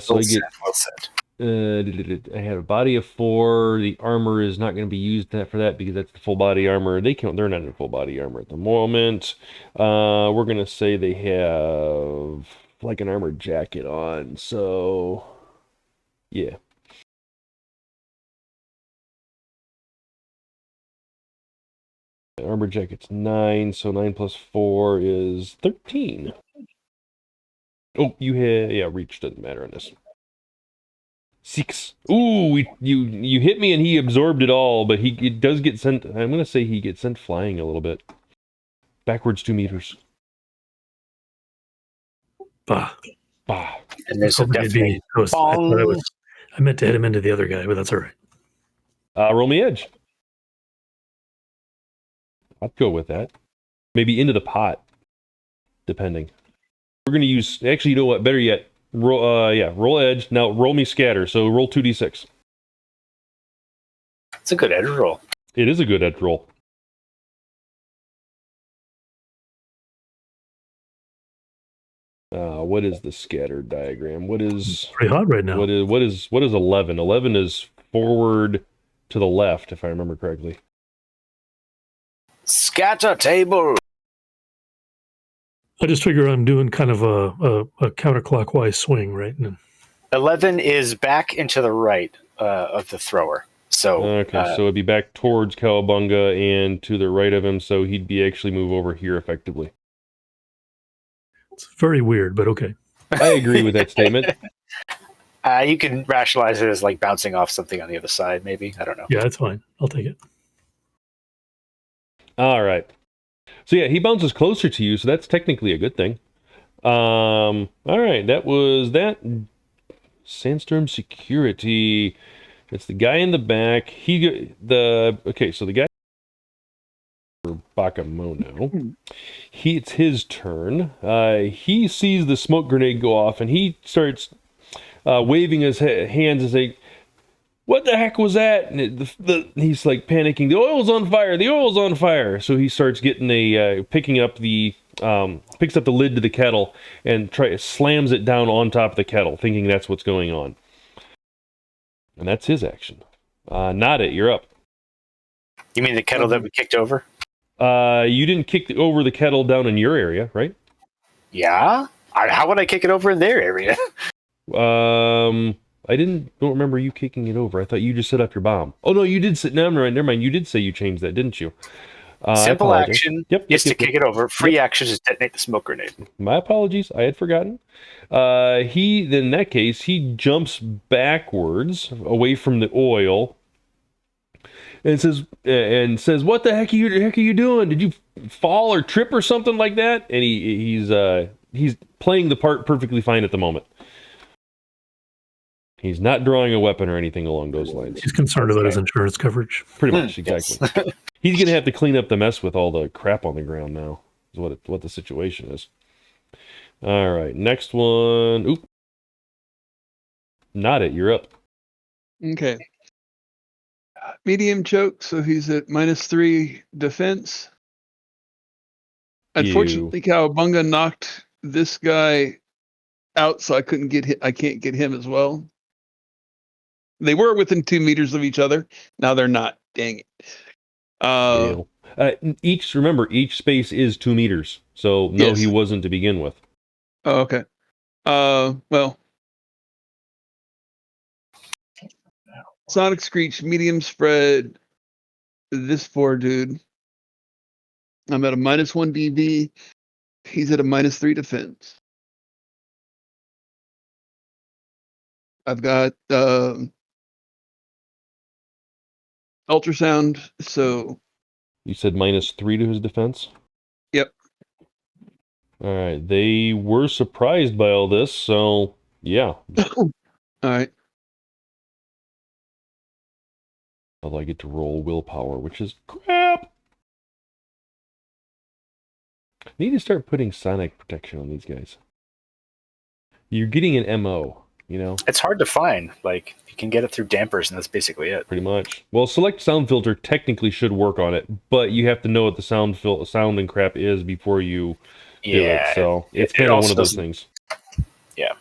So Well I get. well said. I had a body of 4. The armor is not going to be used for that because that's the full body armor. They're not in full body armor at the moment. We're going to say they have like an armored jacket on. So, yeah. Armor jacket's 9, so 9 plus 4 is 13. Oh, you had, reach doesn't matter on this. 6. Ooh, you hit me and he absorbed it all, but it does get sent. I'm going to say he gets sent flying a little bit. Backwards 2 meters. Bah. Bah. And there's a Hoping it'd be definite close. I meant to hit him into the other guy, but that's all right. Roll me edge. I'd go with that. Maybe into the pot, depending. We're going to use, actually, you know what, better yet, roll edge. Now roll me scatter, so roll 2d6. It's a good edge roll. It is a good edge roll. What is the scatter diagram? What is Pretty hot right now. what is 11? 11 is forward to the left, if I remember correctly. Scatter table. I just figure I'm doing kind of a counterclockwise swing, right? And 11 is back into the right of the thrower. So Okay, so it'd be back towards Cowabunga and to the right of him, so he'd be actually move over here effectively. it's very weird, but okay. I agree with that statement. You can rationalize it as like bouncing off something on the other side, maybe. I don't know. Yeah, that's fine. I'll take it. All right. So yeah, he bounces closer to you, so that's technically a good thing. All right, that was that. Sandstorm security. It's the guy in the back. So the guy Bakemono. It's his turn. He sees the smoke grenade go off, and he starts waving his hands as a, "What the heck was that?" And he's like panicking. The oil's on fire. The oil's on fire. So he starts getting picks up the lid to the kettle and slams it down on top of the kettle, thinking that's what's going on. And that's his action. Nautit, you're up. You mean the kettle that we kicked over? You didn't kick over the kettle down in your area, right? Yeah. How would I kick it over in their area? Don't remember you kicking it over. I thought you just set up your bomb. Oh no, you did sit. No, never mind. You did say you changed that, didn't you? Simple action is to kick it over. Free Yep. action is detonate the smoke grenade. My apologies. I had forgotten. In that case, he jumps backwards away from the oil and says, "What the heck are you doing? Did you fall or trip or something like that?" And he's playing the part perfectly fine at the moment. He's not drawing a weapon or anything along those lines. He's concerned about his insurance coverage. Pretty much, exactly. Yes. He's going to have to clean up the mess with all the crap on the ground now, is what the situation is. All right, next one. Oop. Nautit, you're up. Okay. Medium choke, so he's at -3 defense. Unfortunately, Cowabunga knocked this guy out, so I can't get him as well. They were within 2 meters of each other. Now they're not. Dang it. Each space is 2 meters, so no, Yes. he wasn't to begin with. Oh, okay. Well, Sonic Screech, medium spread. This poor dude. I'm at a -1 DV. He's at a -3 defense. I've got ultrasound, so You said -3 to his defense? Yep. All right. They were surprised by all this, so yeah. all right. Although I get to roll willpower, which is crap. I need to start putting sonic protection on these guys. You're getting an MO, you know? It's hard to find. Like, you can get it through dampers, and that's basically it. Pretty much. Well, select sound filter technically should work on it, but you have to know what the sound and crap is before you do it. So it's kind of one of those things. Yeah.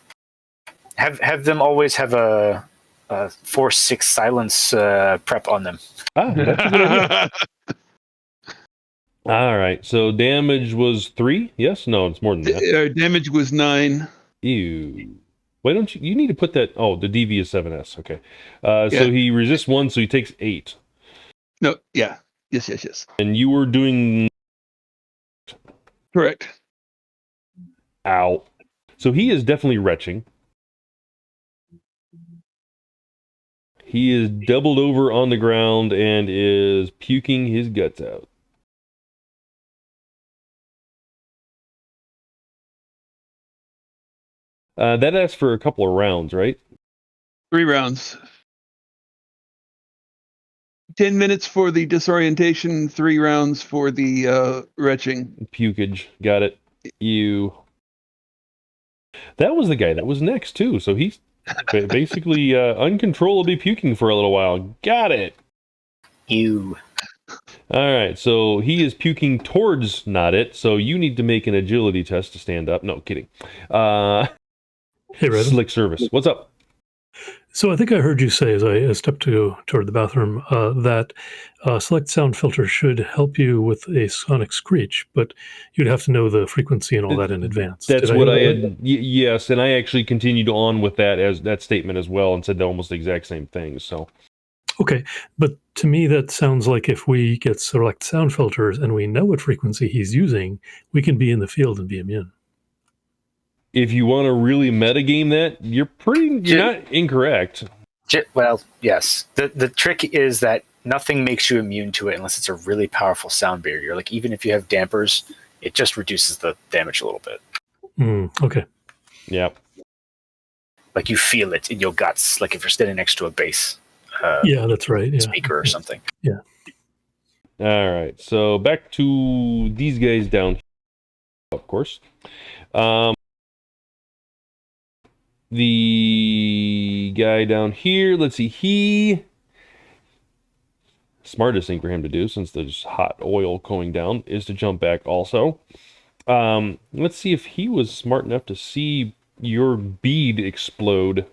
Have them always have a Force 6 silence prep on them. Ah, that's a good idea. All right. So damage was 3? Yes? No, it's more than that. Damage was 9. Ew. Why don't you need to put that? Oh, the DV is 7S. Okay. So he resists 1, so he takes 8. No, yeah. Yes. And you were doing... Correct. Ow. So he is definitely retching. He is doubled over on the ground and is puking his guts out. That asks for a couple of rounds, right? 3 rounds. 10 minutes for the disorientation, 3 rounds for the retching. Pukage. Got it. You. That was the guy that was next, too. So he's basically uncontrollably puking for a little while. Got it. You. All right, so he is puking towards Nautit, so you need to make an agility test to stand up. No, kidding. Hey, Red. Slick service. What's up? So I think I heard you say, as I stepped toward the bathroom, that select sound filter should help you with a sonic screech, but you'd have to know the frequency and all that in advance. That's what I had. Yes, and I actually continued on with that statement as well, and said almost the exact same thing. So, okay, but to me that sounds like if we get select sound filters and we know what frequency he's using, we can be in the field and be immune. If you want to really metagame that, you're not incorrect. Well, yes. The trick is that nothing makes you immune to it unless it's a really powerful sound barrier. Like, even if you have dampers, it just reduces the damage a little bit. Okay. Yeah. Like, you feel it in your guts, like if you're standing next to a bass. Yeah, that's right. Speaker or something. Yeah. All right. So back to these guys down here, of course. The guy down here, let's see, smartest thing for him to do, since there's hot oil going down, is to jump back also. Let's see if he was smart enough to see your bead explode.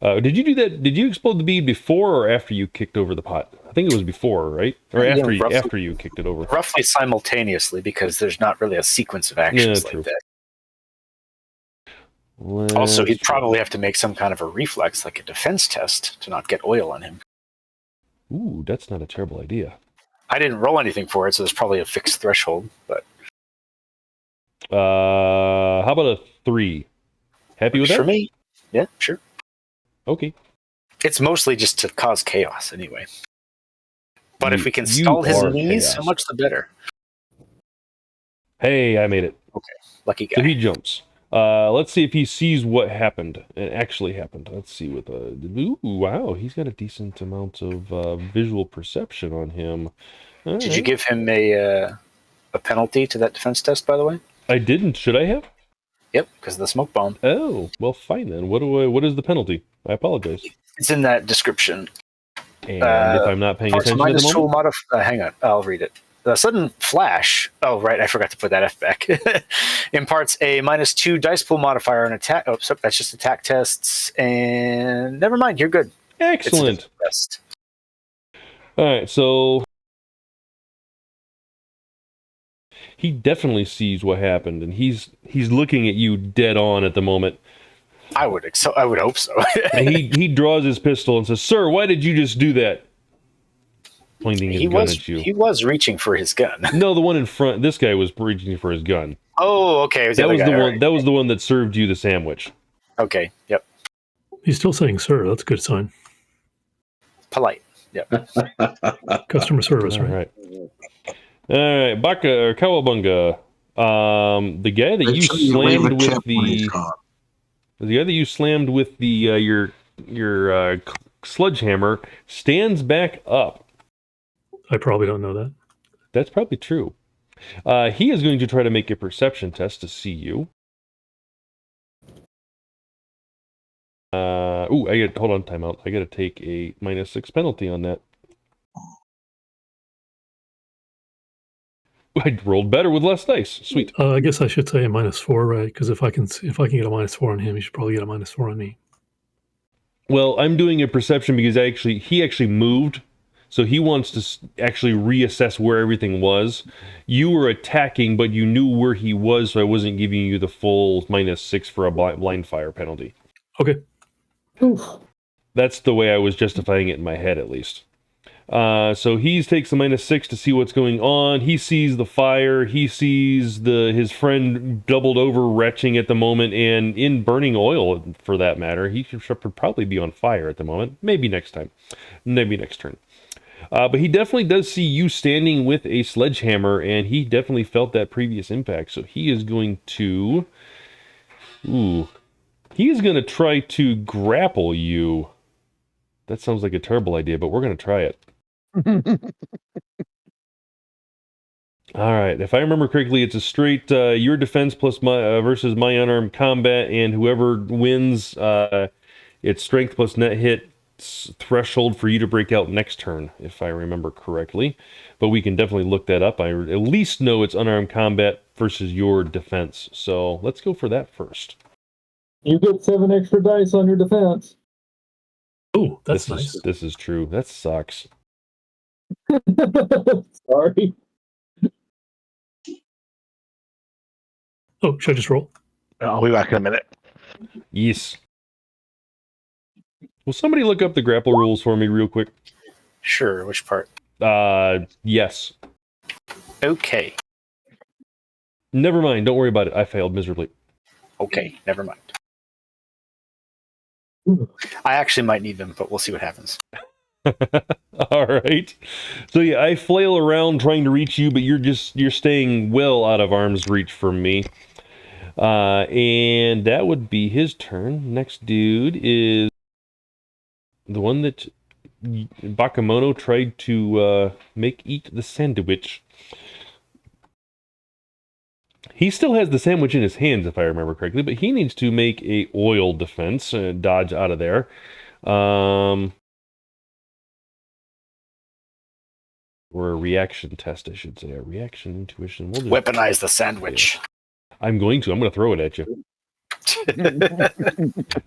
Did you do that? Did you explode the bead before or after you kicked over the pot? I think it was before, right? Or after you kicked it over? Roughly simultaneously, because there's not really a sequence of actions like that. Also, he'd probably have to make some kind of a reflex, like a defense test, to not get oil on him. Ooh, that's not a terrible idea. I didn't roll anything for it, so there's probably a fixed threshold. But how about a 3? Happy with that? For me, yeah, sure. Okay. It's mostly just to cause chaos, anyway. But if we can stall his knees, so much the better. Hey, I made it. Okay, lucky guy. So he jumps. Let's see if he sees what happened. It actually happened. Let's see with ooh, wow, he's got a decent amount of visual perception on him. Did you give him a penalty to that defense test, by the way? I didn't. Should I have? Yep, because of the smoke bomb. Oh, well, fine then. What is the penalty? I apologize. It's in that description. And if I'm not paying attention at the moment? Hang on, I'll read it. The sudden flash, oh, right, I forgot to put that F back, imparts a -2 dice pool modifier on attack. Oh, so that's just attack tests. And never mind, you're good. Excellent. All right, so He definitely sees what happened, and he's looking at you dead on at the moment. I would hope so. And he draws his pistol and says, "Sir, why did you just do that?" Pointing his gun at you. He was reaching for his gun. No, the one in front. This guy was reaching for his gun. Oh, okay. That was the one. Right. That was the one that served you the sandwich. Okay. Yep. He's still saying "sir." That's a good sign. Polite. Yep. Customer service, All right? All right, Baka or Cowabunga. The guy that you slammed with the guy that you slammed with the your sledgehammer stands back up. I probably don't know that. That's probably true. He is going to try to make a perception test to see you. Hold on, timeout. I got to take a -6 penalty on that. I rolled better with less dice. Sweet. I guess I should say a -4, right? Because if I can get a -4 on him, he should probably get a -4 on me. Well, I'm doing a perception because he actually moved, so he wants to actually reassess where everything was. You were attacking, but you knew where he was, so I wasn't giving you the full -6 for a blind fire penalty. Okay. Oof. That's the way I was justifying it in my head, at least. So he takes the -6 to see what's going on. He sees the fire. He sees his friend doubled over, retching at the moment, and in burning oil, for that matter. He should probably be on fire at the moment. Maybe next time. Maybe next turn. But he definitely does see you standing with a sledgehammer, and he definitely felt that previous impact. So he is going to... He is going to try to grapple you. That sounds like a terrible idea, but we're going to try it. All right. If I remember correctly, it's a straight your defense plus my versus my unarmed combat, and whoever wins, it's strength plus net hit threshold for you to break out next turn, if I remember correctly. But we can definitely look that up. I at least know it's unarmed combat versus your defense. So let's go for that first. You get 7 extra dice on your defense. Oh, that's nice. This is true. That sucks. Sorry. Oh, should I just roll? I'll be back in a minute. Yes. Will somebody look up the grapple rules for me real quick? Sure. Which part? Yes. Okay. Never mind. Don't worry about it. I failed miserably. Okay. Never mind. I actually might need them, but we'll see what happens. All right. So yeah, I flail around trying to reach you, but you're staying well out of arm's reach from me. And that would be his turn. Next dude is the one that Bakemono tried to make eat the sandwich. He still has the sandwich in his hands, if I remember correctly, but he needs to make a oil defense, dodge out of there. Or a reaction test, I should say. A reaction, intuition. We'll Weaponize the sandwich. Yeah. I'm going to throw it at you.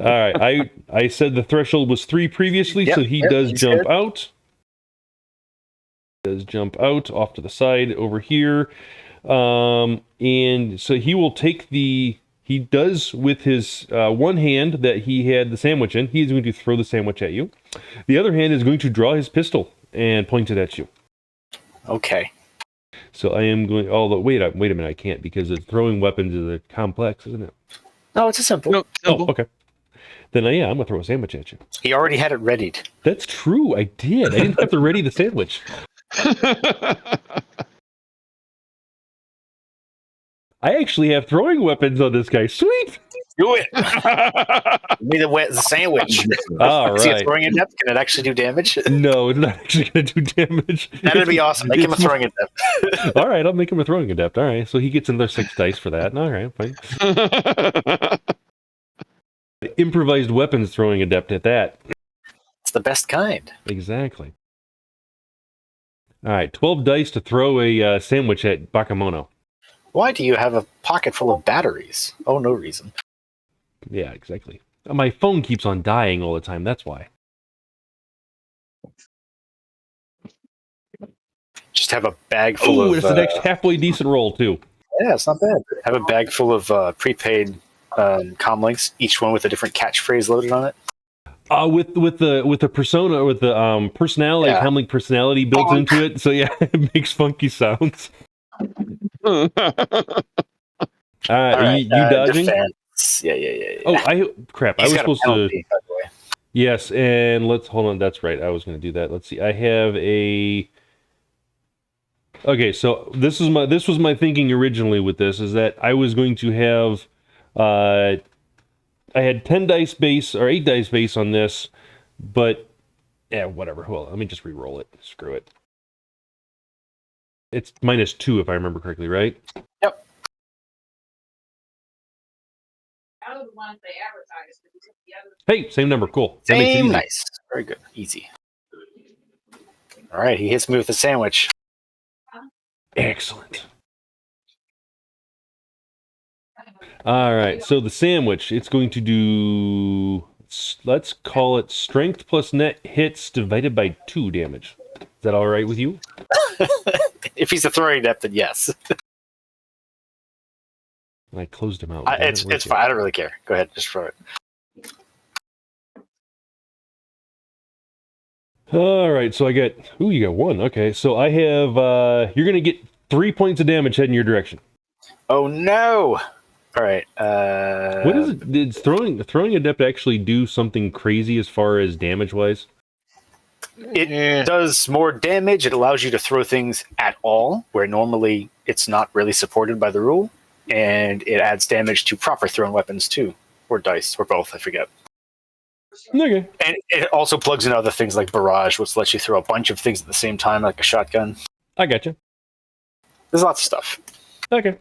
All right, I said the threshold was 3 previously, so he does jump out. Does jump out off to the side over here. And so he will take he does with his one hand that he had the sandwich in, he is going to throw the sandwich at you. The other hand is going to draw his pistol and point it at you. Okay. So I am going, although, wait a minute, I can't because throwing weapons is a complex, isn't it? No, it's a simple. No, simple. Oh, okay. Then I'm going to throw a sandwich at you. He already had it readied. That's true, I did. I didn't have to ready the sandwich. I actually have throwing weapons on this guy. Sweet! Do it! Give me the sandwich. All Is he right. throwing adept? Can it actually do damage? No, it's not actually going to do damage. That'd be awesome. Make him a throwing adept. All right, I'll make him a throwing adept. All right, so he gets another 6 dice for that. All right, fine. Improvised weapons throwing adept at that. It's the best kind. Exactly. All right, 12 dice to throw a sandwich at Bakemono. Why do you have a pocket full of batteries? Oh, no reason. Yeah, exactly. My phone keeps on dying all the time, that's why. Just have a bag full Oh, of. it's the next halfway decent roll too. Yeah, it's not bad. Have a bag full of prepaid comm links, each one with a different catchphrase loaded on it. With the persona, with the personality, Yeah. comlink personality built Bonk. into it. So yeah, it makes funky sounds. All right, you dodging? Defense. Yeah. Oh, crap! He's I was got supposed a penalty, by the way. Yes, and let's hold on. That's right. I was going to do that. Let's see. I have a. Okay, so this was my thinking originally with this is that I was going to have, I had 10 dice base or 8 dice base on this, but yeah, whatever. Well, let me just re-roll it. Screw it. It's -2 if I remember correctly, right? Yep. Hey, same number. Cool. That makes it Same, easy. nice. Very good. Easy. All right, he hits me with a sandwich. Excellent. All right, so the sandwich, it's going to do, let's call it strength plus net hits divided by 2 damage. Is that all right with you? If he's a throwing adept, then yes. I closed him out. It's fine. I don't really care. Go ahead, just throw it. All right, so I get, you got 1. Okay, so I have, you're going to get 3 points of damage heading your direction. Oh no! All right. What is it? Did throwing adept actually do something crazy as far as damage wise? It does more damage. It allows you to throw things at all, where normally it's not really supported by the rule. And it adds damage to proper thrown weapons too, or dice, or both. I forget. Okay. And it also plugs in other things like barrage, which lets you throw a bunch of things at the same time, like a shotgun. I gotcha. There's lots of stuff. Okay.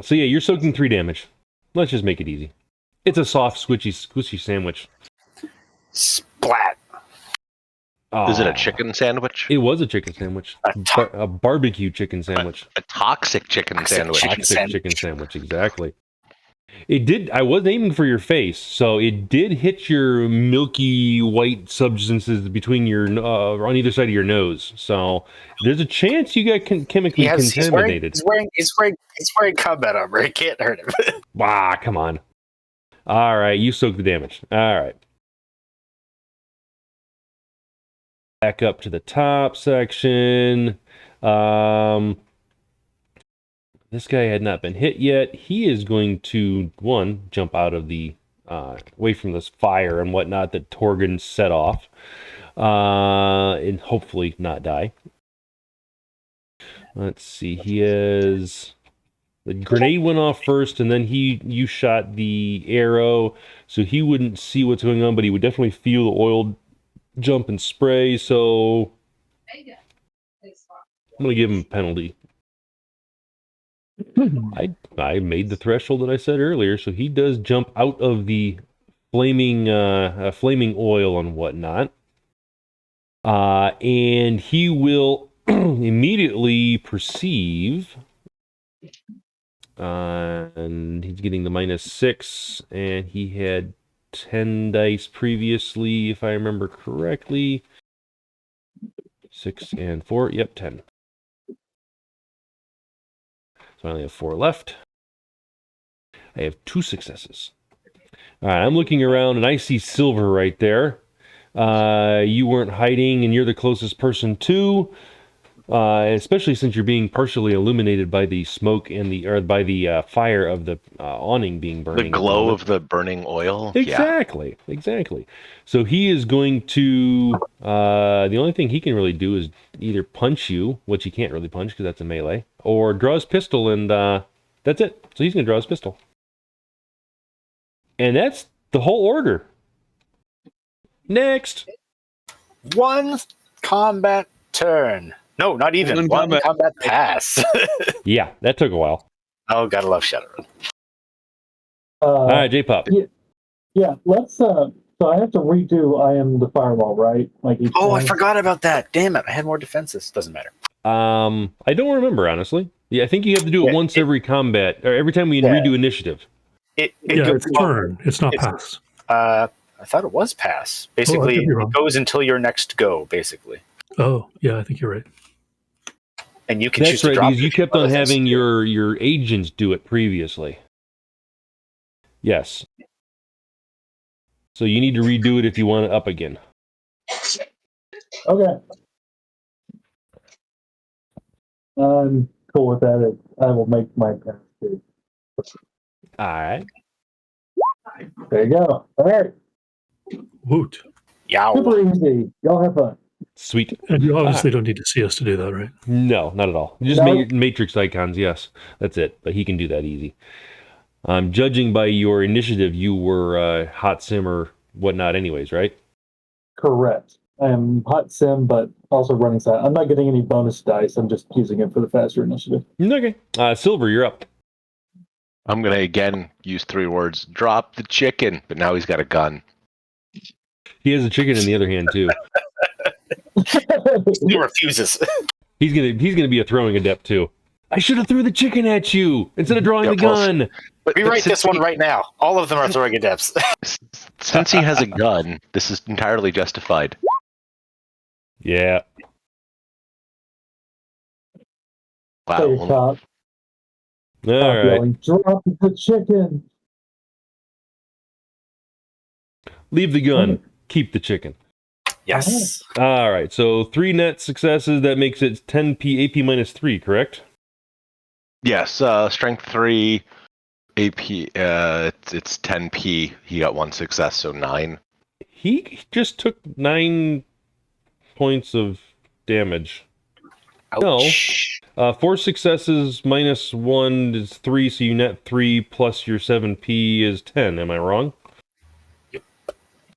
So yeah, you're soaking 3 damage. Let's just make it easy. It's a soft, squishy sandwich. Splat. Is it a Aw. chicken sandwich? It was a chicken sandwich. A barbecue chicken sandwich. A toxic chicken sandwich. Toxic chicken sandwich, exactly. It did. I was aiming for your face, so it did hit your milky white substances between your on either side of your nose. So there's a chance you got chemically contaminated. He's wearing combat armor. It can't hurt him. Come on. All right, you soak the damage. All right. Back up to the top section. This guy had not been hit yet. He is going to, jump out of the, away from this fire and whatnot that Torgon set off, and hopefully not die. Let's see, the grenade went off first, and then you shot the arrow, so he wouldn't see what's going on, but he would definitely feel the oil jump and spray, so I'm going to give him a penalty. I made the threshold that I said earlier, so he does jump out of the flaming oil and whatnot, and he will immediately perceive, and he's getting the -6, and he had 10 dice previously, if I remember correctly. 6 and 4, yep, 10. So I only have 4 left. I have 2 successes. All right, I'm looking around and I see Silver right there. You weren't hiding and you're the closest person to, especially since you're being partially illuminated by the smoke and by the fire of the awning being burning. The glow of the burning oil. Exactly, yeah. Exactly. So he is going to, the only thing he can really do is either punch you, which he can't really punch because that's a melee, or draw his pistol, and that's it. So he's going to draw his pistol. And that's the whole order. Next. 1 combat turn. No, not even. One combat pass. Yeah, that took a while. Oh, gotta love Shadowrun. All right, J-Pop. Yeah, let's, so I have to redo I am the firewall, right? Like each I time? forgot about that. Damn it, I had more defenses. Doesn't matter. I don't remember, honestly. Yeah, I think you have to do it once every combat, or every time we redo initiative. It's turn. It's not pass. I thought it was pass. Basically, it goes until your next go, basically. Oh, yeah, I think you're right. and you can choose That's to right, drop because you it if kept on other things having do. your agents do it previously. Yes. So you need to redo it if you want it up again. Okay. I'm cool with that. I will make my pass too. All right. There you go. All right. Woot. Yow. Super easy. Y'all have fun. Sweet. And you obviously don't need to see us to do that, right? No, not at all. Just No. matrix icons, yes. That's it. But he can do that easy. Judging by your initiative, you were hot sim or whatnot anyways, right? Correct. I am hot sim, but also running side. I'm not getting any bonus dice. I'm just using it for the faster initiative. Okay. Silver, you're up. I'm gonna again use 3 words. Drop the chicken. But now he's got a gun. He has a chicken in the other hand too. He refuses. He's gonna be a throwing adept too. I should have threw the chicken at you instead of drawing Yeah, the gun. But Rewrite since this one right now. All of them are throwing adepts. Since he has a gun, this is entirely justified. Yeah. Play your Wow. top. All Stop right. yelling, drop the chicken. Leave the gun. Keep the chicken. Yes. All right. So 3 net successes. That makes it 10 AP minus 3, correct? Yes, strength 3, AP, it's 10p. He got 1 success, so 9. He just took 9 points of damage. Ouch. 4 successes minus 1 is 3, so you net 3 plus your 7p is 10. Am I wrong? Yep.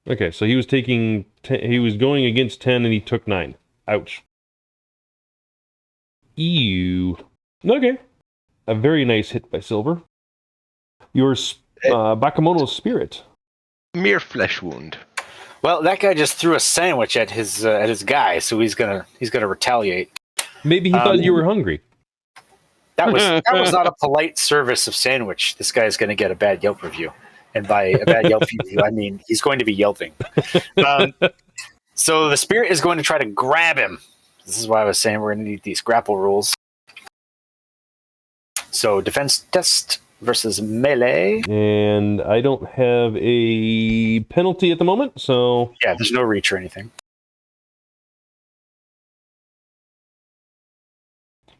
Okay, so he was taking he was going against 10 and he took 9. Ouch. Ew. Okay. A very nice hit by Silver. Your Bakemono's spirit. Mere flesh wound. Well, that guy just threw a sandwich at his guy, so he's gonna retaliate. Maybe he thought you were hungry. That was not a polite service of sandwich. This guy is going to get a bad Yelp review, and by a bad Yelp review, I mean he's going to be yelping. So the spirit is going to try to grab him. This is why I was saying we're going to need these grapple rules. So defense test versus melee. And I don't have a penalty at the moment, so Yeah, there's no reach or anything.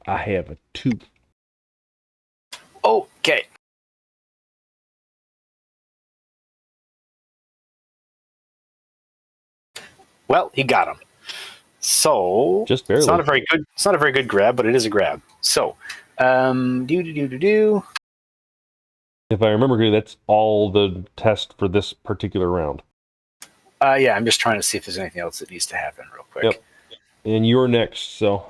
I have a 2. Okay. Well, he got him. So Just barely. It's not a very good grab, but it is a grab. So, If I remember correctly, that's all the test for this particular round. Yeah, I'm just trying to see if there's anything else that needs to happen real quick. Yep. And you're next, so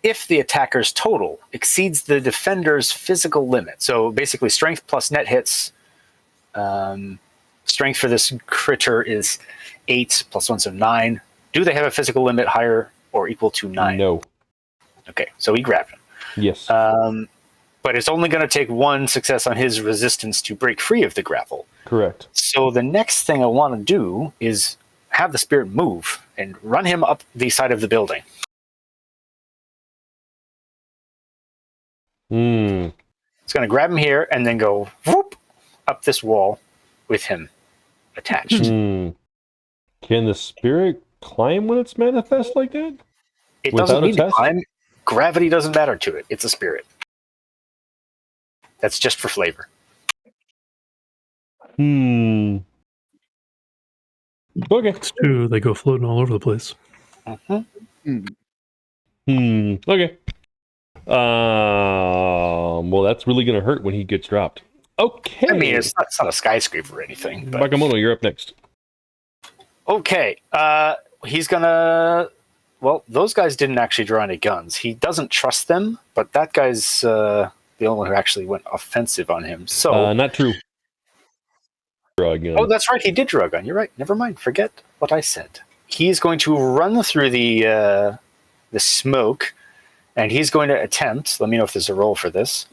if the attacker's total exceeds the defender's physical limit, so basically strength plus net hits, strength for this critter is 8 plus 1, so 9. Do they have a physical limit higher or equal to 9? no. Okay, so he grabbed him. Yes. But it's only going to take 1 success on his resistance to break free of the grapple. Correct. So the next thing I want to do is have the spirit move and run him up the side of the building. It's going to grab him here and then go whoop up this wall with him attached. Can the spirit climb when it's manifest like that? It Without doesn't a need to test? climb. Gravity doesn't matter to it. It's a spirit. That's just for flavor. Okay. It's true. They go floating all over the place. Okay. Well, that's really going to hurt when he gets dropped. Okay. I mean, it's not a skyscraper or anything. But... Bakemono, you're up next. Okay. He's going to... Well, those guys didn't actually draw any guns. He doesn't trust them, but that guy's the only one who actually went offensive on him. So Not true. Draw a gun. Oh, that's right. He did draw a gun. You're right. Never mind. Forget what I said. He's going to run through the smoke, and he's going to attempt. Let me know if there's a roll for this.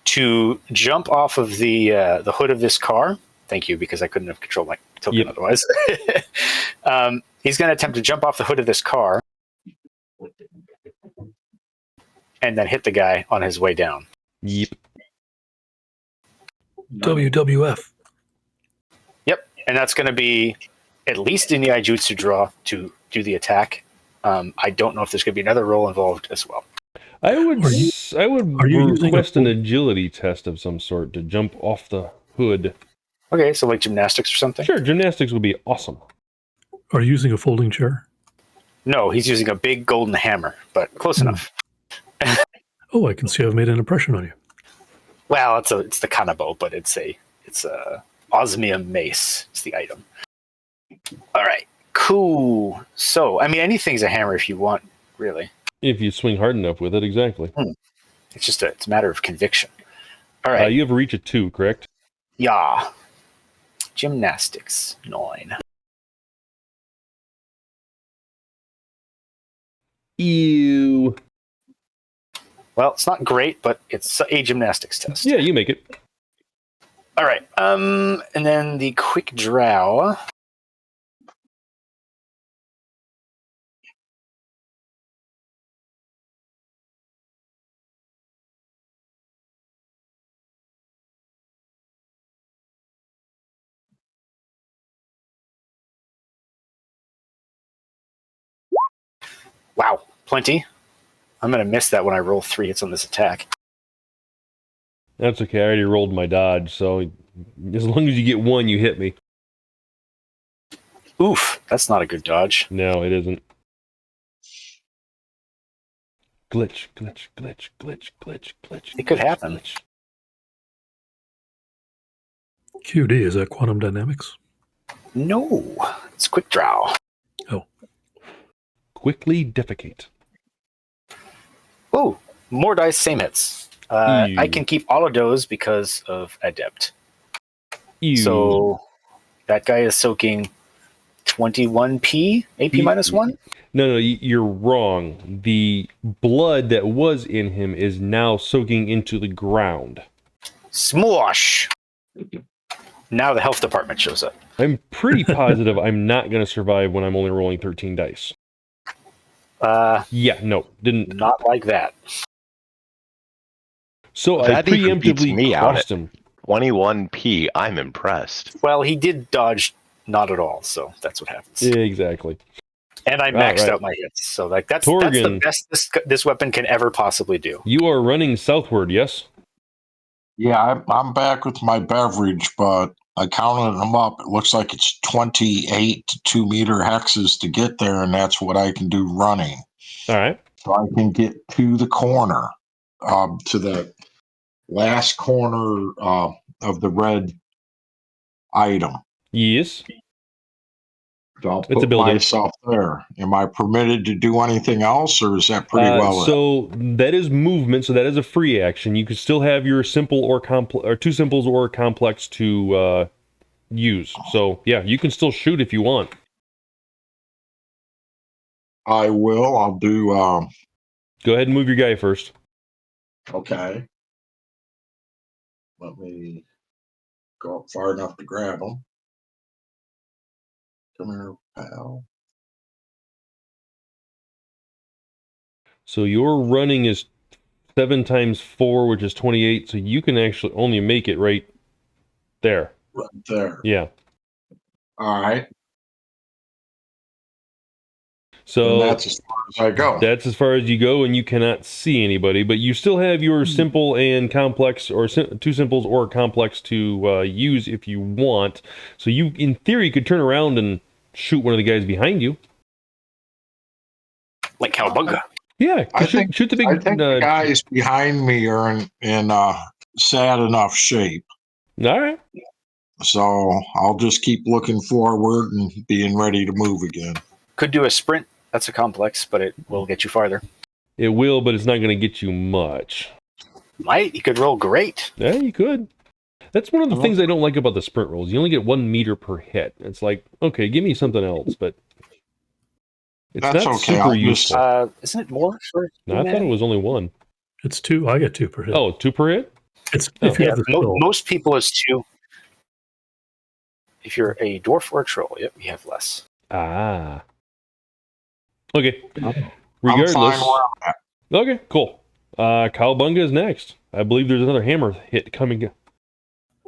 To jump off of the hood of this car. Thank you, because I couldn't have controlled my token otherwise. He's going to attempt to jump off the hood of this car and then hit the guy on his way down. Yep. WWF. Yep, and that's going to be at least in the Aijutsu draw to do the attack. I don't know if there's going to be another roll involved as well. I would Are you request an agility test of some sort to jump off the hood. Okay, so like gymnastics or something? Sure, gymnastics would be awesome. Are you using a folding chair? No, he's using a big golden hammer, but close enough. Oh, I can see I've made an impression on you. Well, it's the kanabo, but it's a osmium mace. It's the item. All right, cool. So, I mean, anything's a hammer if you want, really. If you swing hard enough with it, exactly. It's just it's a matter of conviction. All right. You have a reach of 2, correct? Yeah. Gymnastics 9. Ew. Well, it's not great, but it's a gymnastics test. Yeah, you make it. All right. And then the quick draw. Wow, plenty. I'm going to miss that when I roll 3 hits on this attack. That's okay. I already rolled my dodge, so as long as you get 1, you hit me. Oof, that's not a good dodge. No, it isn't. Glitch, glitch, glitch, glitch, glitch, glitch. It could happen. Glitch. QD, is that quantum dynamics? No, it's quick draw. Oh. Quickly defecate. Oh, more dice, same hits. I can keep all of those because of Adept. Ew. So that guy is soaking 21p AP minus 1? No, you're wrong. The blood that was in him is now soaking into the ground. Smosh! Now the health department shows up. I'm pretty positive I'm not going to survive when I'm only rolling 13 dice. Yeah, no, didn't. Not like that. So That I even beats preemptively me out crossed at him. 21p. I'm impressed. Well, he did dodge not at all, so that's what happens. Yeah, exactly. And I maxed right. out my hits, so like that's Torgen. the best this weapon can ever possibly do. You are running southward, yes? Yeah, I'm back with my beverage, but I counted them up. It looks like it's 28 2-meter hexes to get there, and that's what I can do running. All right. So I can get to the corner, to the last corner of the red item. Yes. So I'll It's a put building. myself there. Am I permitted to do anything else, or is that pretty well? So that is movement. So that is a free action. You could still have your simple or complex, or 2 simples or complex to use. So yeah, you can still shoot if you want. I will. I'll do. Go ahead and move your guy first. Okay. Let me go up far enough to grab him. Come here, pal. So your running is 7 times 4, which is 28. So you can actually only make it right there. Right there. Yeah. All right. So And that's as far as I go. that's as far as you go, and you cannot see anybody. But you still have your simple and complex, or 2 simples or complex to use if you want. So you, in theory, could turn around and shoot one of the guys behind you. Like Cowabunga. Yeah, I shoot the big. I think the guys behind me are in sad enough shape. All right. So I'll just keep looking forward and being ready to move again. Could do a sprint. That's a complex, but it will get you farther. It will, but it's not going to get you much. Might. You could roll great. Yeah, you could. That's one of the things I don't like about the sprint rolls. You only get 1 meter per hit. It's like, okay, give me something else, but it's That's not okay. super I'll useful. Isn't it more? No, I thought it was only 1. It's 2. I get 2 per hit. Oh, 2 per hit? It's if you Yeah, have the skill. most people is 2. If you're a dwarf or a troll, yep, you have less. Ah. Okay. I'm Regardless. fine where I'm at. Okay, cool. Cowabunga is next. I believe there's another hammer hit coming.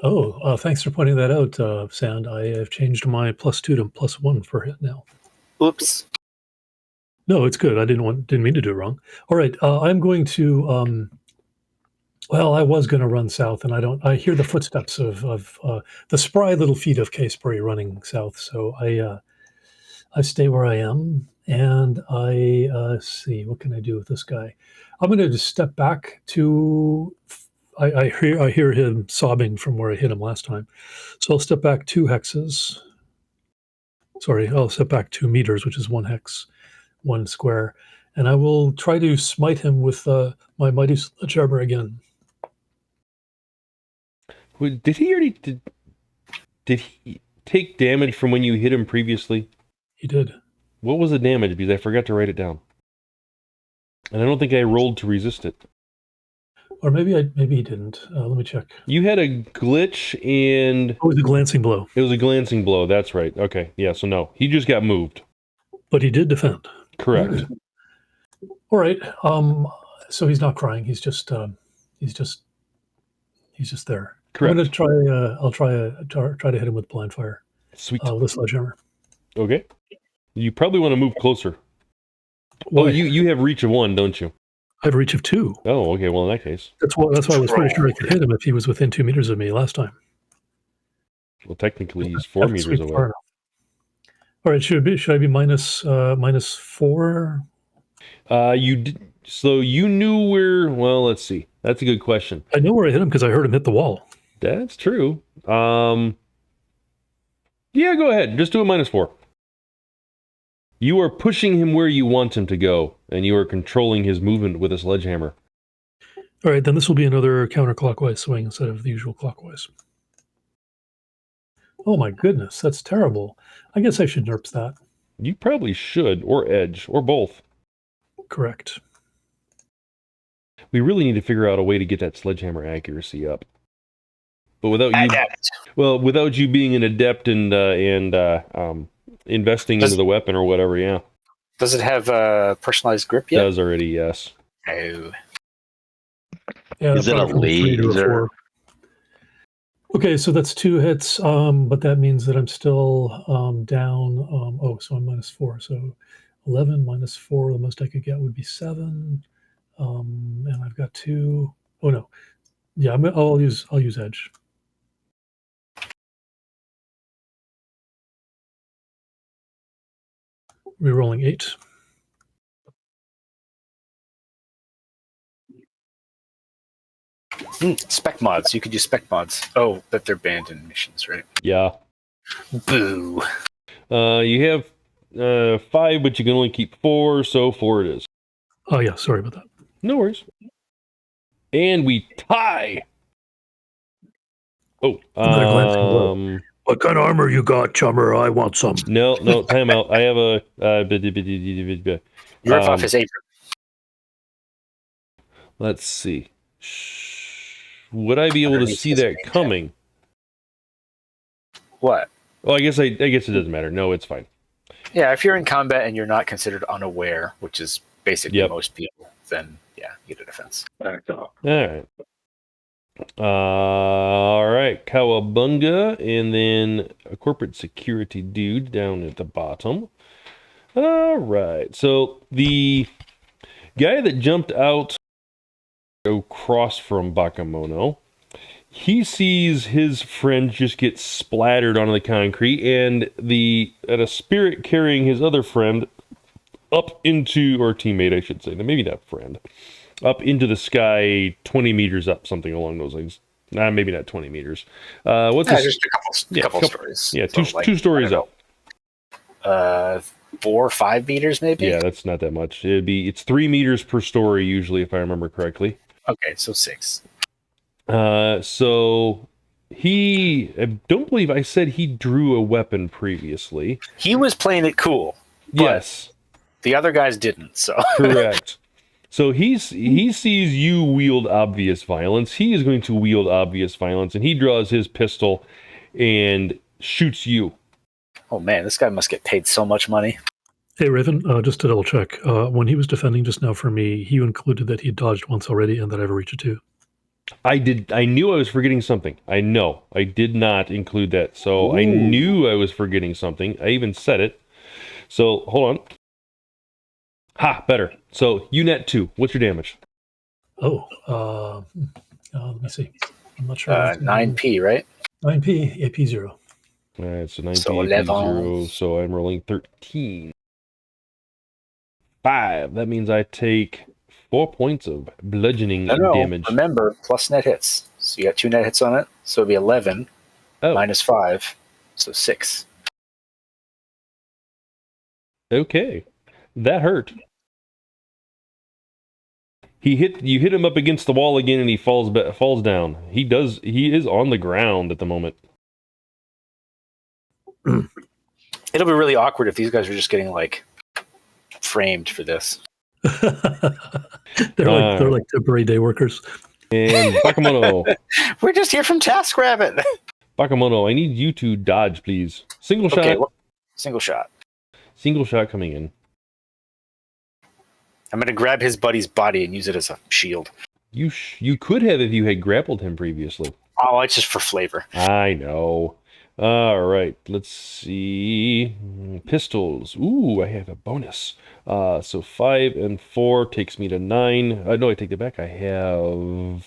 Oh, thanks for pointing that out, Sand. I have changed my +2 to +1 for hit now. Oops. No, it's good. I didn't mean to do it wrong. All right, I'm going to. Well, I was going to run south, and I hear the footsteps of the spry little feet of K-Spray running south. So I stay where I am, and I see what can I do with this guy. I'm going to just step back to. I hear him sobbing from where I hit him last time, so I'll step back 2 hexes. Sorry, I'll step back 2 meters, which is 1 hex, 1 square, and I will try to smite him with my mighty sledgehammer again. Did he already did he take damage from when you hit him previously? He did. What was the damage? Because I forgot to write it down, and I don't think I rolled to resist it. Or maybe he didn't. Let me check. You had a glitch and It was a glancing blow, it was a glancing blow. That's right. Okay, yeah. So no, he just got moved. but he did defend. Correct. All right. So he's not crying. He's just there. Correct. I'm going to try. I'll try to hit him with blind fire Sweet. with a sledgehammer. Okay. You probably want to move closer. Why? Oh, you have reach of 1, don't you? I have reach of 2. Oh, okay. Well, in that case, That's why I was pretty sure I could hit him if he was within 2 meters of me last time. well, technically he's 4 That's meters sweet away. far enough. All right. Should I be minus 4? You did. So you knew where. Well, let's see. That's a good question. I know where I hit him because I heard him hit the wall. That's true. Yeah, go ahead. Just do a -4. You are pushing him where you want him to go, and you are controlling his movement with a sledgehammer. All right. Then this will be another counterclockwise swing instead of the usual clockwise. Oh my goodness, that's terrible. I guess I should nerps that. You probably should, or edge, or both. Correct. We really need to figure out a way to get that sledgehammer accuracy up. But without you, Adept. without you being an adept and investing into the weapon or whatever, yeah. Does it have a personalized grip yet? Does already, yes. Oh. Yeah, Is it a probably from 3 to a laser? 4. Okay, so that's 2 hits, but that means that I'm still down. So I'm -4. So 11 -4, the most I could get would be 7. And I've got 2. Oh no, yeah, I'll use edge. Rerolling 8. Spec mods. You could use spec mods. Oh, but they're banned in missions, right? Yeah. Boo. You have 5, but you can only keep 4, so 4 it is. Oh yeah, sorry about that. No worries. And we tie. Oh, Another glancing blow. What kind of armor you got, chummer? I want some. No, time out. I have a You rip off his apron. let's see. Would I be able to Underneath see his that name tag. coming? What? Well, I guess it doesn't matter. No, it's fine. Yeah, if you're in combat and you're not considered unaware, which is basically Yep. most people, then yeah, you get a defense. All right. All right, Cowabunga, and then a corporate security dude down at the bottom. All right, so the guy that jumped out across from Bakemono, he sees his friend just get splattered onto the concrete, and a spirit carrying his other friend up into, or teammate, I should say, maybe not friend, up into the sky, 20 meters up, something along those lines. Maybe not 20 meters. What's this? Just a couple stories. Yeah, So, two stories up. 4 or 5 meters, maybe. Yeah, that's not that much. It's 3 meters per story usually, if I remember correctly. Okay, so 6. So I don't believe I said he drew a weapon previously. He was playing it cool. But Yes, the other guys didn't. So correct. So he sees you wield obvious violence. He is going to wield obvious violence, and he draws his pistol and shoots you. Oh man, this guy must get paid so much money. Hey, Raven, just to double check, when he was defending just now for me, he included that he dodged once already and that I have a reach of 2. I did. I knew I was forgetting something. I know. I did not include that. So I knew I was forgetting something. I even said it. So hold on. Ha, better. So UNet 2. What's your damage? Oh, let me see. I'm not sure. 9p, right? 9p, AP 0. All right, so 9p, So AP 0. So I'm rolling 13. 5. That means I take 4 points of bludgeoning damage. Remember, plus net hits. So you got 2 net hits on it. So it'd be 11 minus 5. So 6. Okay. That hurt. You hit him up against the wall again and he falls down. He is on the ground at the moment. It'll be really awkward if these guys are just getting like framed for this. they're like temporary day workers. And Bakemono. We're just here from TaskRabbit. Bakemono, I need you to dodge, please. Single shot. Single shot. Single shot coming in. I'm going to grab his buddy's body and use it as a shield. You could have if you had grappled him previously. Oh, it's just for flavor. I know. All right, let's see. Pistols. Ooh, I have a bonus. So 5 and 4 takes me to 9. No, I take that back. I have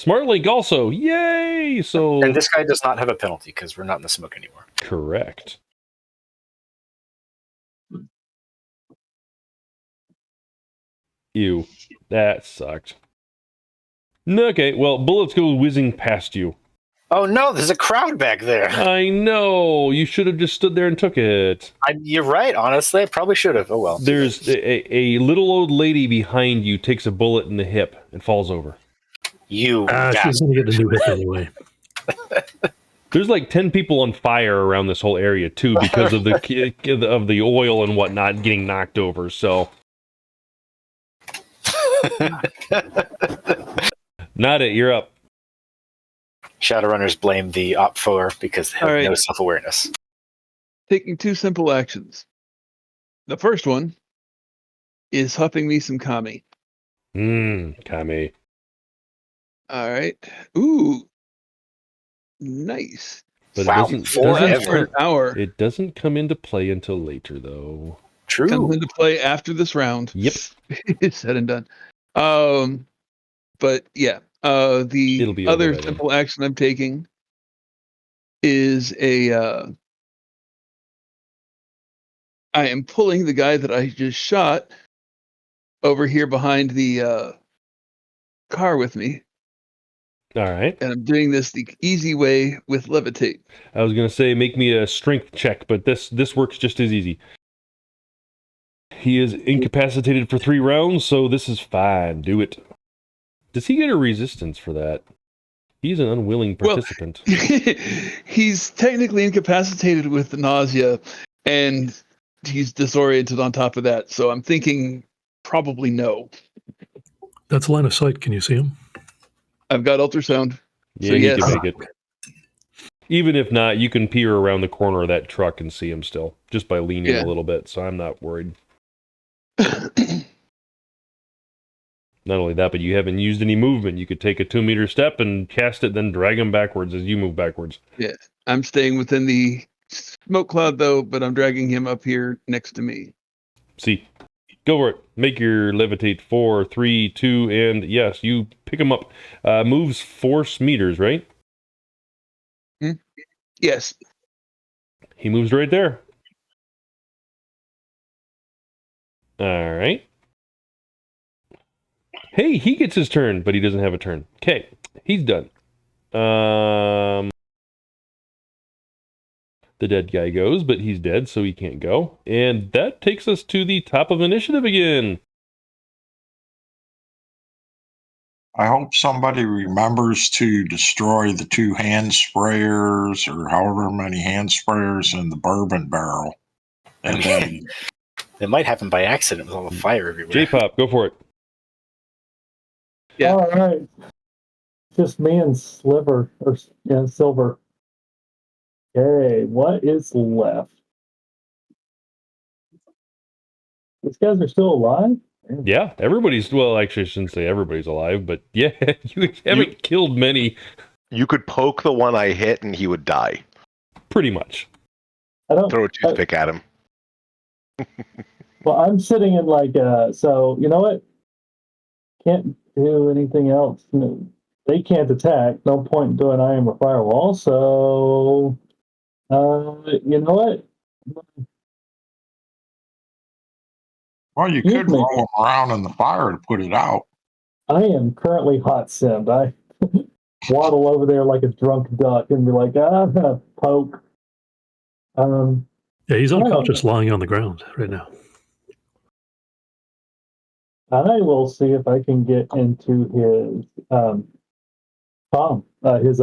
Smart Link also. Yay! So And this guy does not have a penalty because we're not in the smoke anymore. correct. Ew, that sucked. Okay, well, bullets go whizzing past you. Oh no, there's a crowd back there. I know. You should have just stood there and took it. You're right, honestly. I probably should have. Oh well. There's a little old lady behind you takes a bullet in the hip and falls over. She's going to get a new hit anyway. There's like 10 people on fire around this whole area, too, because of the oil and whatnot getting knocked over, so... Nautit, you're up. Shadowrunners blame the Op 4 because they have no self-awareness. Taking 2 simple actions. The first one is huffing me some kami. Kami. All right. Ooh. Nice. But wow, it For an hour. It doesn't come into play until later, though. True. Comes into play after this round. Yep. It's said and done. But yeah, the other simple action I'm taking is I am pulling the guy that I just shot over here behind the car with me. All right. And I'm doing this the easy way with levitate. I was going to say make me a strength check, but this works just as easy. He is incapacitated for 3 rounds, so this is fine. Do it. Does he get a resistance for that? He's an unwilling participant. Well, he's technically incapacitated with the nausea, and he's disoriented on top of that. So I'm thinking probably no. That's line of sight. Can you see him? I've got ultrasound. Yeah, so you yes. can make it. Even if not, you can peer around the corner of that truck and see him still, just by leaning a little bit, so I'm not worried. Not only that, but you haven't used any movement. You could take a 2-meter step and cast it, then drag him backwards as you move backwards. Yeah, I'm staying within the smoke cloud, though, but I'm dragging him up here next to me. See. Go for it. Make your levitate 4, 3, 2, and yes, you pick him up. Moves force meters, right? Yes. He moves right there. All right. Hey, he gets his turn, but he doesn't have a turn. Okay, he's done. The dead guy goes, but he's dead, so he can't go. And that takes us to the top of initiative again. I hope somebody remembers to destroy the 2 hand sprayers or however many hand sprayers in the bourbon barrel. And then it might happen by accident with all the fire everywhere. J-Pop, go for it. Yeah. All right. Just me and Silver. Okay, what is left? These guys are still alive? Yeah, everybody's, well, actually, I shouldn't say everybody's alive, but yeah, you haven't killed many. You could poke the one I hit and he would die. Pretty much. I don't. Throw a toothpick at him. Well, I'm sitting in like so you know what? Can't do anything else. No, they can't attack. No point in doing I am a firewall. So, you know what? Well, you Excuse could me. roll them around in the fire to put it out. I am currently hot simmed. I waddle over there like a drunk duck and be like, poke. Yeah, he's I don't unconscious, know. lying on the ground right now. I will see if I can get into his his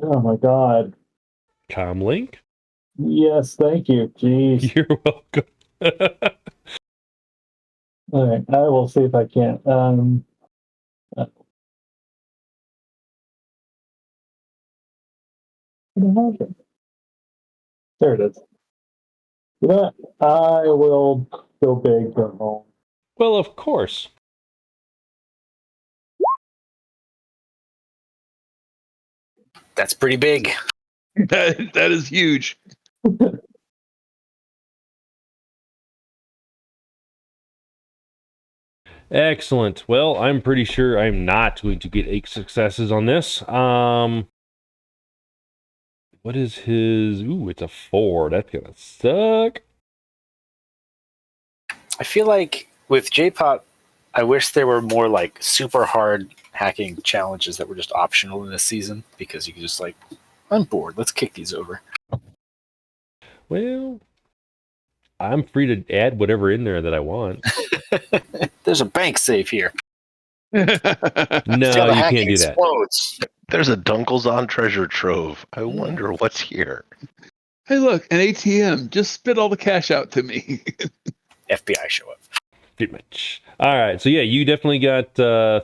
oh my god. Comlink? Yes, thank you. Jeez. You're welcome. All right, I will see if I can. There it is. You know what? I will go big for home. Well, of course. That's pretty big. That is huge. Excellent. Well, I'm pretty sure I'm not going to get 8 successes on this. What is his... Ooh, it's a 4. That's gonna suck. I feel like with J-Pop, I wish there were more like super hard hacking challenges that were just optional in this season, because you could just like, I'm bored, let's kick these over. Well, I'm free to add whatever in there that I want. There's a bank safe here. No, See how the you hacking can't do that. explodes. There's a Dunkel's treasure trove. I wonder what's here. Hey, look, an ATM. Just spit all the cash out to me. FBI show up. Pretty much. All right, so yeah, you definitely got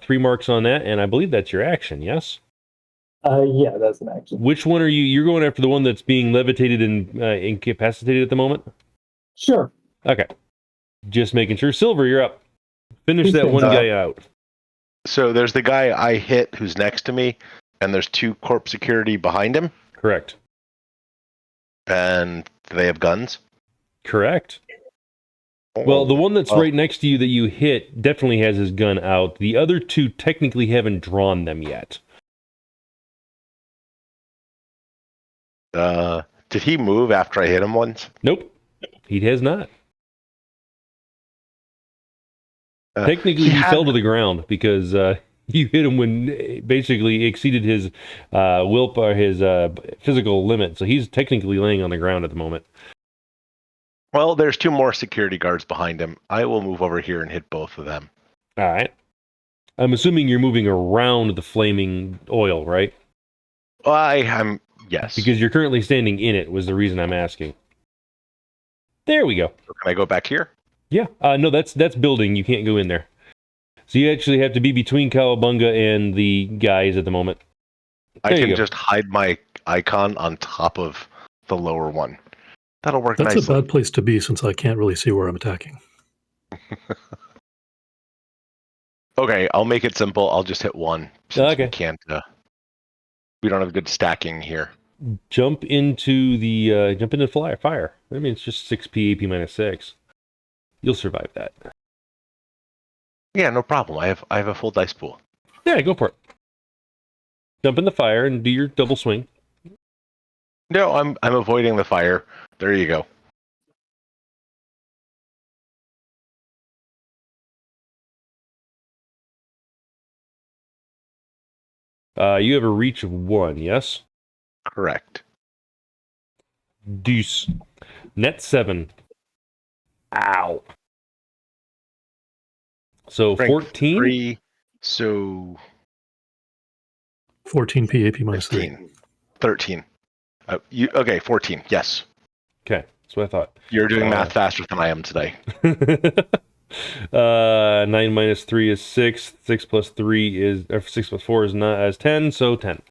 3 marks on that, and I believe that's your action, yes? Yeah, that's an action. Which one are you? You're going after the one that's being levitated and incapacitated at the moment? Sure. Okay. Just making sure. Silver, you're up. Finish that one guy out. So there's the guy I hit who's next to me, and there's 2 corp security behind him. Correct. And they have guns? Correct. Well, the one that's right next to you that you hit definitely has his gun out. The other 2 technically haven't drawn them yet. Did he move after I hit him once? Nope. He has not. Technically, he fell to the ground because you hit him when basically exceeded his will or his physical limit. So he's technically laying on the ground at the moment. Well, there's 2 more security guards behind him. I will move over here and hit both of them. All right. I'm assuming you're moving around the flaming oil, right? I'm yes. Because you're currently standing in it was the reason I'm asking. There we go. So can I go back here? Yeah. No, that's building. You can't go in there. So you actually have to be between Cowabunga and the guys at the moment. I can just hide my icon on top of the lower one. That'll work nicely. That's a bad place to be since I can't really see where I'm attacking. Okay, I'll make it simple. I'll just hit 1. Okay. We can't. We don't have good stacking here. Jump into fire. I mean, it's just 6p AP minus 6. You'll survive that. Yeah, no problem. I have a full dice pool. Yeah, go for it. Jump in the fire and do your double swing. No, I'm avoiding the fire. There you go. You have a reach of 1, yes? Correct. Deuce. Net 7. Ow. So 14? 3, so 14p AP minus 3. 13. Okay, 14. Yes. Okay, that's what I thought. You're doing math faster than I am today. 9 minus 3 is 6. 6 plus 3 is 6 plus 4 is not as 10, so 10.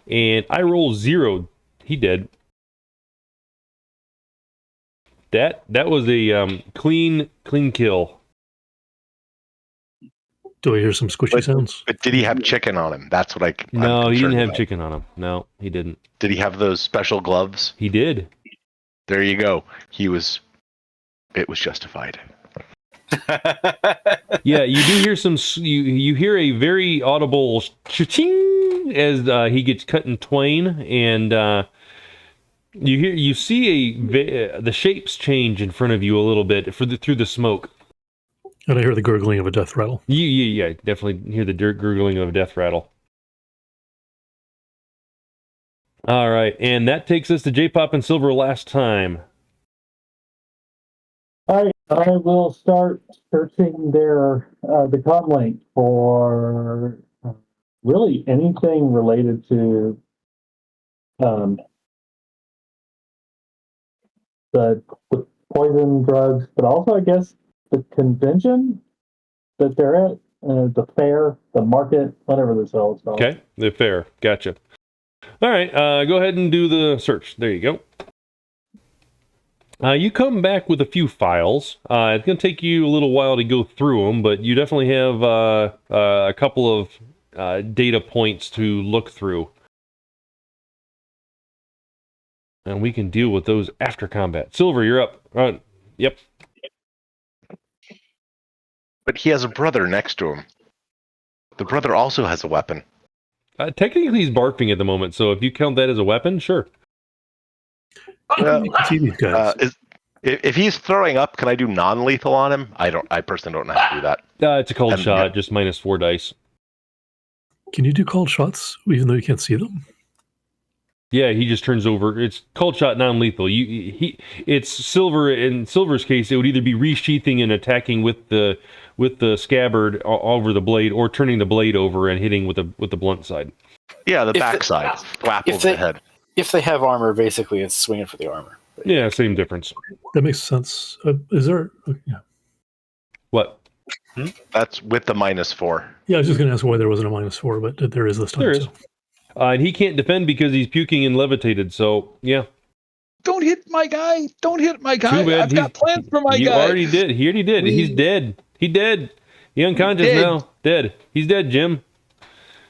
And I roll 0. He did. That was a clean kill. Do I hear some squishy sounds? But did he have chicken on him? That's what I'm No, he didn't concerned have about. chicken on him. No, he didn't. Did he have those special gloves? He did. There you go. It was justified. Yeah, you do hear some. You hear a very audible cha-ching as he gets cut in twain, and you see the shapes change in front of you a little bit through the smoke. And I hear the gurgling of a death rattle. Yeah, definitely hear the gurgling of a death rattle. All right, and that takes us to J-Pop and Silver last time. All right, I will start searching the com link for really anything related to the poison drugs, but also I guess the convention that they're at, the fair, the market, whatever this all is called. Okay, the fair. Gotcha. All right, go ahead and do the search. There you go. You come back with a few files. It's going to take you a little while to go through them, but you definitely have a couple of data points to look through. And we can deal with those after combat. Silver, you're up. Yep. But he has a brother next to him. The brother also has a weapon. Technically, he's barfing at the moment, so if you count that as a weapon, sure. You can see these guys. If he's throwing up, can I do non-lethal on him? I personally don't know how to do that. It's a cold shot, just -4 dice. Can you do cold shots even though you can't see them? Yeah, he just turns over. It's cold shot, non-lethal. It's Silver. In Silver's case, it would either be resheathing and attacking with the scabbard over the blade, or turning the blade over and hitting with the blunt side. Yeah, the backside, slap over the head. If they have armor, basically, it's swinging for the armor. Yeah, same difference. That makes sense. Is there? Yeah. What? That's with the -4. Yeah, I was just going to ask why there wasn't a -4, but there is this time. There is. And he can't defend because he's puking and levitated. So yeah. Don't hit my guy! Don't hit my guy! Too bad. I've got plans for my guy. You already did. He already did. He's dead. He dead. He unconscious now. Dead. He's dead, Jim.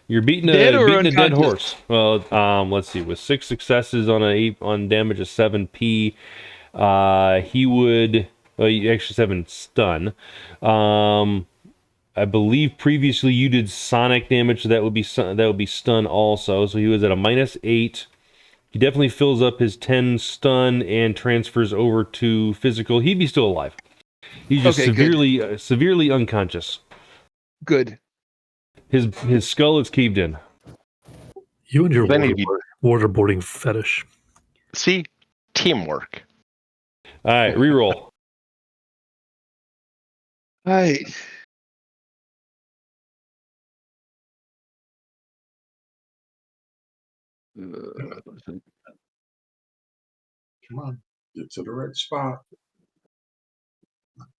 You're beating a dead horse. Well, let's see. With 6 successes on damage of 7p, he would actually 7 stun. I believe previously you did sonic damage, so that would be stun also. So he was at a -8. He definitely fills up his 10 stun and transfers over to physical. He'd be still alive. He's just severely unconscious. Good. His skull is caved in. You and your waterboarding fetish. See, teamwork. All right, reroll. All right. Come on, get to the right spot.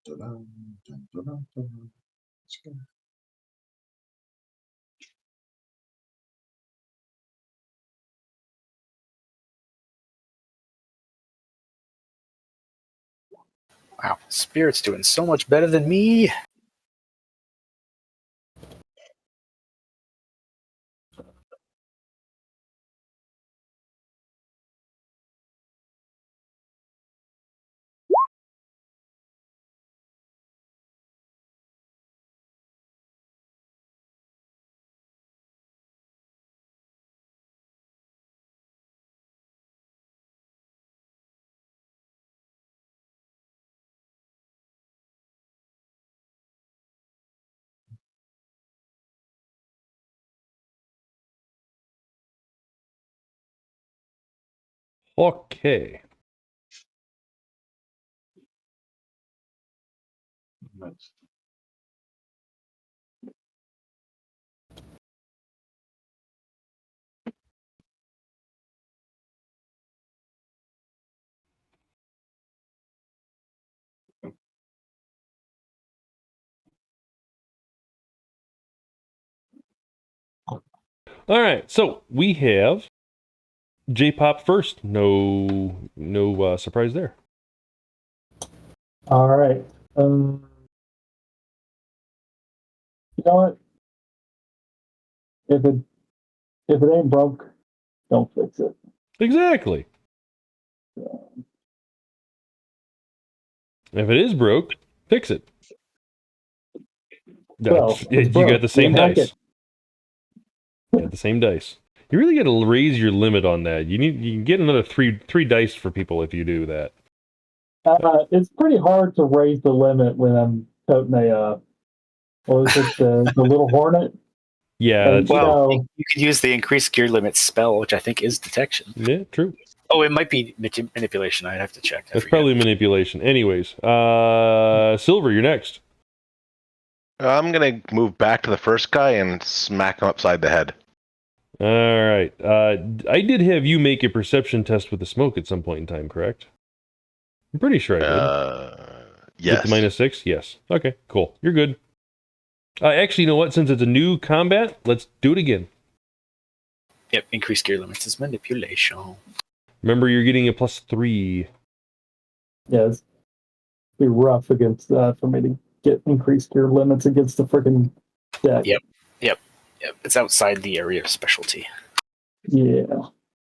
Dun-dun, dun-dun, dun-dun. Let's go. Wow, Spirit's doing so much better than me. Okay. Nice. All right, so we have J-Pop first. No surprise there. All right. You know what? If it ain't broke, don't fix it. Exactly. If it is broke, fix it. Well, You it's broke. got the same hack dice. it. You got the same dice. You really got to raise your limit on that. You can get another three dice for people if you do that. It's pretty hard to raise the limit when I'm toting what was it, the little hornet? Yeah, And, that's Well, you could use the increased gear limit spell, which I think is detection. yeah, true. Oh, it might be manipulation. I'd have to check. That's probably manipulation. Anyways, Silver, you're next. I'm gonna move back to the first guy and smack him upside the head. All right. I did have you make a perception test with the smoke at some point in time, correct? I'm pretty sure I did. Yes. With the -6? Yes. Okay, cool. You're good. Actually, you know what? Since it's a new combat, let's do it again. Yep, increased gear limits is manipulation. Remember, you're getting a +3. Yeah, it's be rough against that for me to get increased gear limits against the freaking deck. Yep. It's outside the area of specialty. Yeah.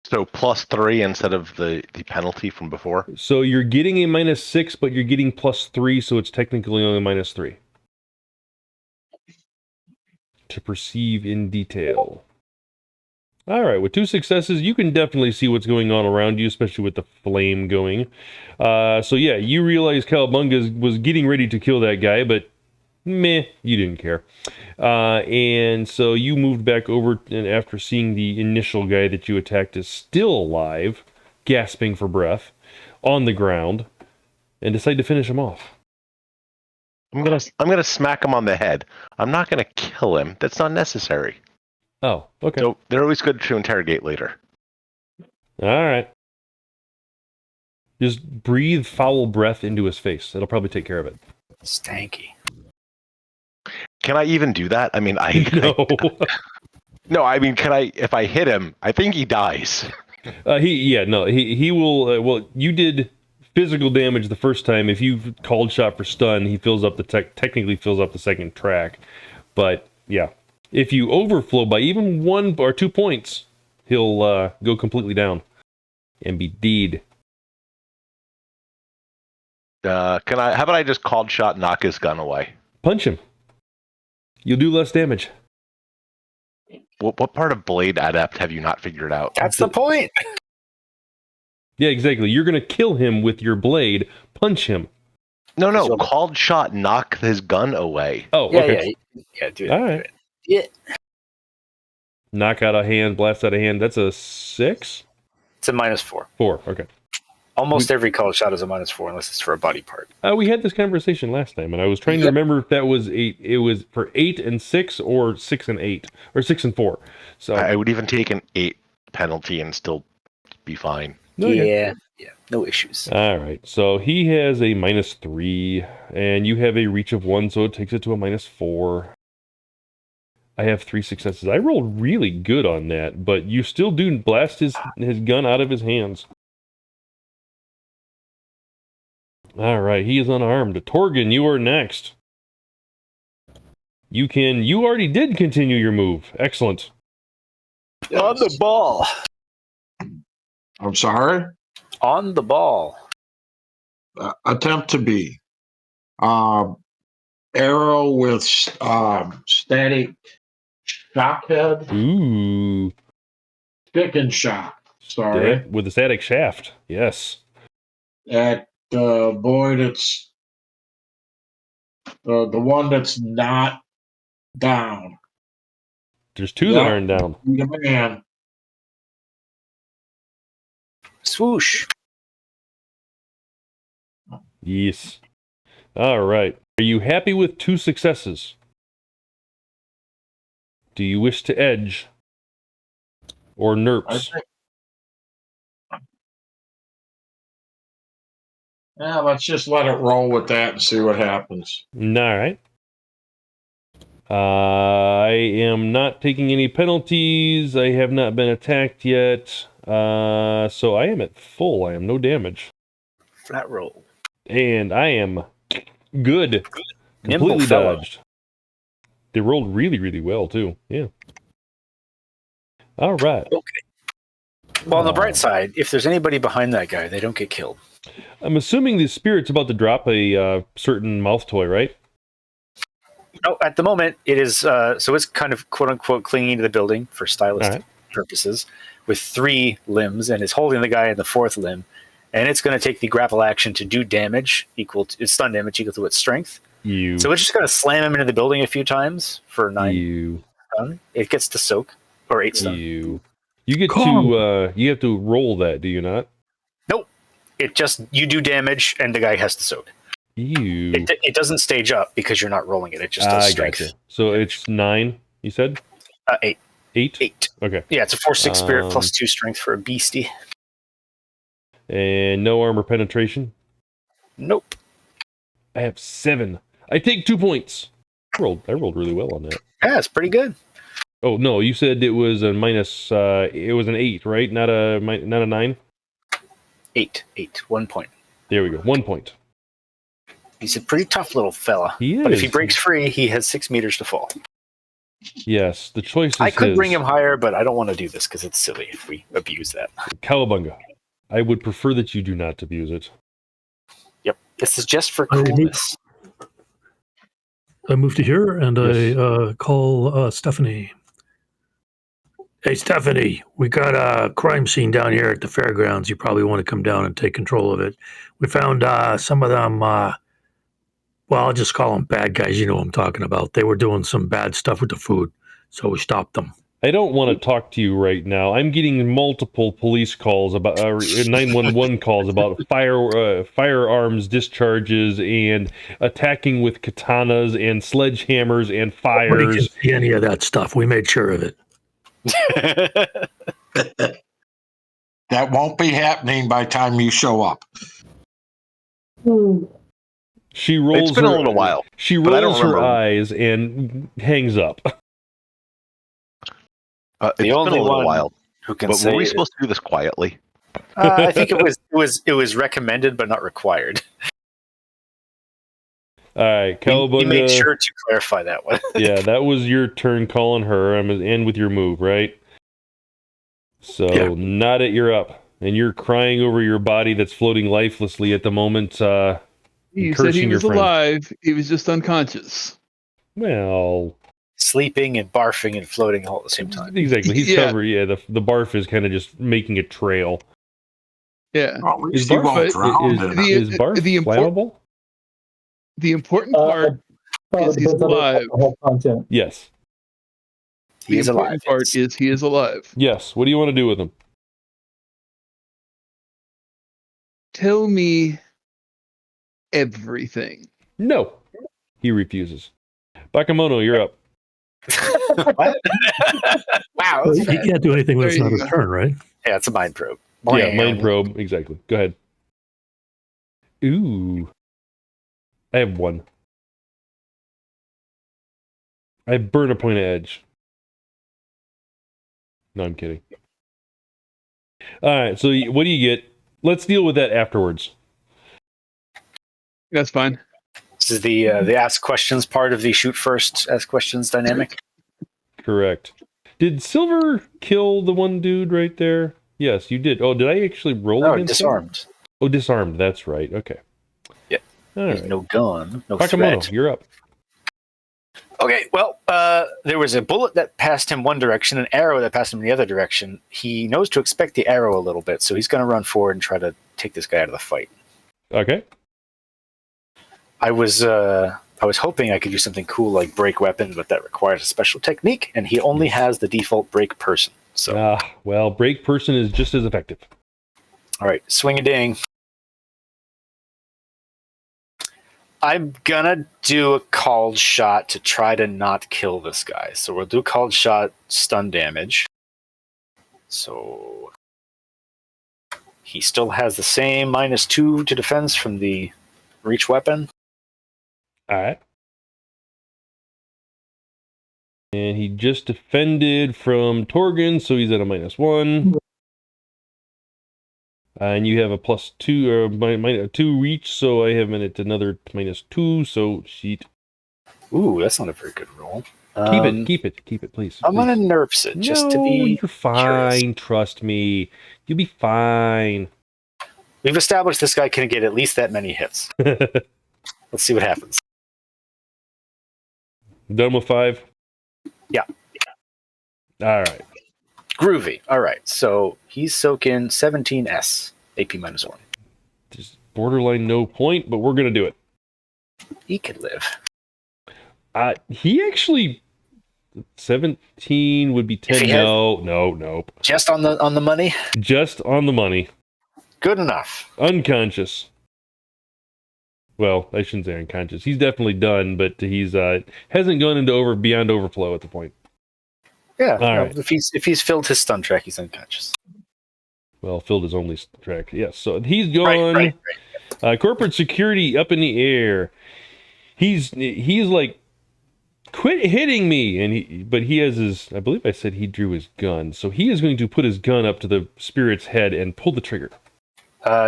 So +3 instead of the penalty from before. So you're getting a -6, but you're getting +3, so it's technically only -3. To perceive in detail. All right, with 2 successes, you can definitely see what's going on around you, especially with the flame going. So yeah, you realize Cowabunga was getting ready to kill that guy, but meh, you didn't care. And so you moved back over, and after seeing the initial guy that you attacked is still alive, gasping for breath, on the ground, and decide to finish him off. I'm gonna smack him on the head. I'm not gonna kill him. That's not necessary. Oh, okay. So they're always good to interrogate later. All right. Just breathe foul breath into his face. That'll probably take care of it. Stanky. Can I even do that? I mean, No. No, I mean, can I? If I hit him, I think he dies. He will. Well, you did physical damage the first time. If you've called shot for stun, he fills up the technically fills up the second track. But yeah, if you overflow by even 1 or 2 points, he'll go completely down and be dead. Can I? How about I just called shot, knock his gun away? Punch him. You'll do less damage. What part of Blade Adept have you not figured out? That's the point. Yeah, exactly. You're gonna kill him with your blade. Punch him. No. Called shot, knock his gun away. Oh, okay. Yeah, do it. All right. Do it. Knock out a hand, blast out a hand. That's a 6? It's a -4. 4. Okay. Almost every call shot is a -4 unless it's for a body part. We had this conversation last time, and I was trying to remember if that was it was for 8 and 6 or 6 and 8 or 6 and 4. So I would even take an 8 penalty and still be fine. Okay. Yeah, no issues. All right. So he has a -3, and you have a reach of 1, so it takes it to a -4. I have 3 successes. I rolled really good on that, but you still do blast his gun out of his hands. All right, he is unarmed. Torgan, you are next. You already did continue your move. Excellent. On the ball. I'm sorry? On the ball. Attempt to be. Arrow with static shock head. Ooh. Stick and shock. Sorry. With the static shaft. Yes. At boy that's the one that's not down. There's 2 that aren't down. The man. Swoosh. Yes. All right. Are you happy with 2 successes? Do you wish to edge? Or nerps? Yeah, let's just let it roll with that and see what happens. All right. I am not taking any penalties. I have not been attacked yet. So I am at full. I am no damage. Flat roll. And I am good. Nimble Completely fellow. dodged. They rolled really, really well, too. Yeah. All right. Okay. Well, on the bright side, if there's anybody behind that guy, they don't get killed. I'm assuming the spirit's about to drop a certain mouth toy, right? No, at the moment, it is, so it's kind of quote-unquote clinging to the building for stylistic purposes with 3 limbs, and is holding the guy in the 4th limb. And it's going to take the grapple action to do damage equal to its stun damage equal to its strength. So it's just going to slam him into the building a few times for 9 stun. It gets to soak or 8 stun. You get to you have to roll that, do you not? Nope. It just you do damage and the guy has to soak. It doesn't stage up because you're not rolling it. It just does strength. Gotcha. So it's 9. You said 8. 8. 8. Okay. Yeah, it's a 4/6 spirit plus 2 strength for a beastie. And no armor penetration? Nope. I have 7. I take 2 points. I rolled really well on that. Yeah, it's pretty good. Oh no, you said it was a minus. It was an 8, right? Not a 9. 8. 1 point. There we go. 1 point. He's a pretty tough little fella. He is. But if he breaks free, he has 6 meters to fall. Yes, the choice is I could his. bring him higher, but I don't want to do this because it's silly if we abuse that. Cowabunga. I would prefer that you do not abuse it. Yep. This is just for coolness. I move to here and I call Stephanie. Hey, Stephanie, we got a crime scene down here at the fairgrounds. You probably want to come down and take control of it. We found some of them, well, I'll just call them bad guys. You know what I'm talking about. They were doing some bad stuff with the food, so we stopped them. I don't want to talk to you right now. I'm getting multiple police calls about 911 calls about firearms discharges and attacking with katanas and sledgehammers and fires. Nobody can see any of that stuff. We made sure of it. That won't be happening by the time you show up. She rolls. It's been a little while. She rolls her eyes and hangs up. It's only been a little one while. Who can But say were we it- supposed to do this quietly? I think it was recommended but not required. All right, Cowabunga. You made sure to clarify that one. Yeah, that was your turn calling her. I'm gonna end with your move, right? So, not it, you're up. And you're crying over your body that's floating lifelessly at the moment. You said he was alive. He was just unconscious. Well, sleeping and barfing and floating all at the same time. Exactly. He's covered. Yeah, the barf is kind of just making a trail. Yeah. Well, at Is least you barf, won't drown in it. is barf flammable? The important part is he's alive. Content. Yes. He is alive. The important part is he is alive. Yes. What do you want to do with him? Tell me everything. No. He refuses. Bakemono, you're up. Wow. He can't do anything when it's not his turn, right? Yeah, it's a mind probe. Yeah, mind probe. Exactly. Go ahead. Ooh. I have 1. I burn a point of edge. No, I'm kidding. All right, so what do you get? Let's deal with that afterwards. That's fine. This is the ask questions part of the shoot first, ask questions dynamic. Correct. Did Silver kill the one dude right there? Yes, you did. Oh, did I actually roll against disarmed. him? Oh, disarmed. That's right. Okay. Yeah. All There's right. no gun, no Bakemono, threat. you're up. Okay, well, there was a bullet that passed him one direction, an arrow that passed him the other direction. He knows to expect the arrow a little bit, so he's going to run forward and try to take this guy out of the fight. Okay. I was hoping I could do something cool like break weapon, but that requires a special technique, and he only has the default break person. So, well, break person is just as effective. all right, swing a ding. I'm gonna do a called shot to try to not kill this guy. So we'll do called shot stun damage. So he still has the same -2 to defense from the reach weapon. All right. And he just defended from Torgen, so he's at a -1. And you have a +2 or -2 reach, so I have another -2. So sheet. Ooh, that's not a very good roll. Keep it, please. I'm please. gonna nerfs it just to No, be. you're fine. Trust me, you'll be fine. We've established this guy can get at least that many hits. Let's see what happens. Done with 5? Yeah. All right. Groovy. All right. So he's soaking 17S, AP -1. Just borderline no point, but we're going to do it. He could live. He actually... 17 would be 10. Nope. Just on the money? Just on the money. Good enough. Unconscious. Well, I shouldn't say unconscious. He's definitely done, but he's hasn't gone into beyond overflow at the point. Yeah. All right. If he's filled his stun track, he's unconscious. Well, filled his only track. Yes. So he's gone. Right. Corporate security up in the air. He's like, quit hitting me, but he has his. I believe I said he drew his gun, so he is going to put his gun up to the spirit's head and pull the trigger.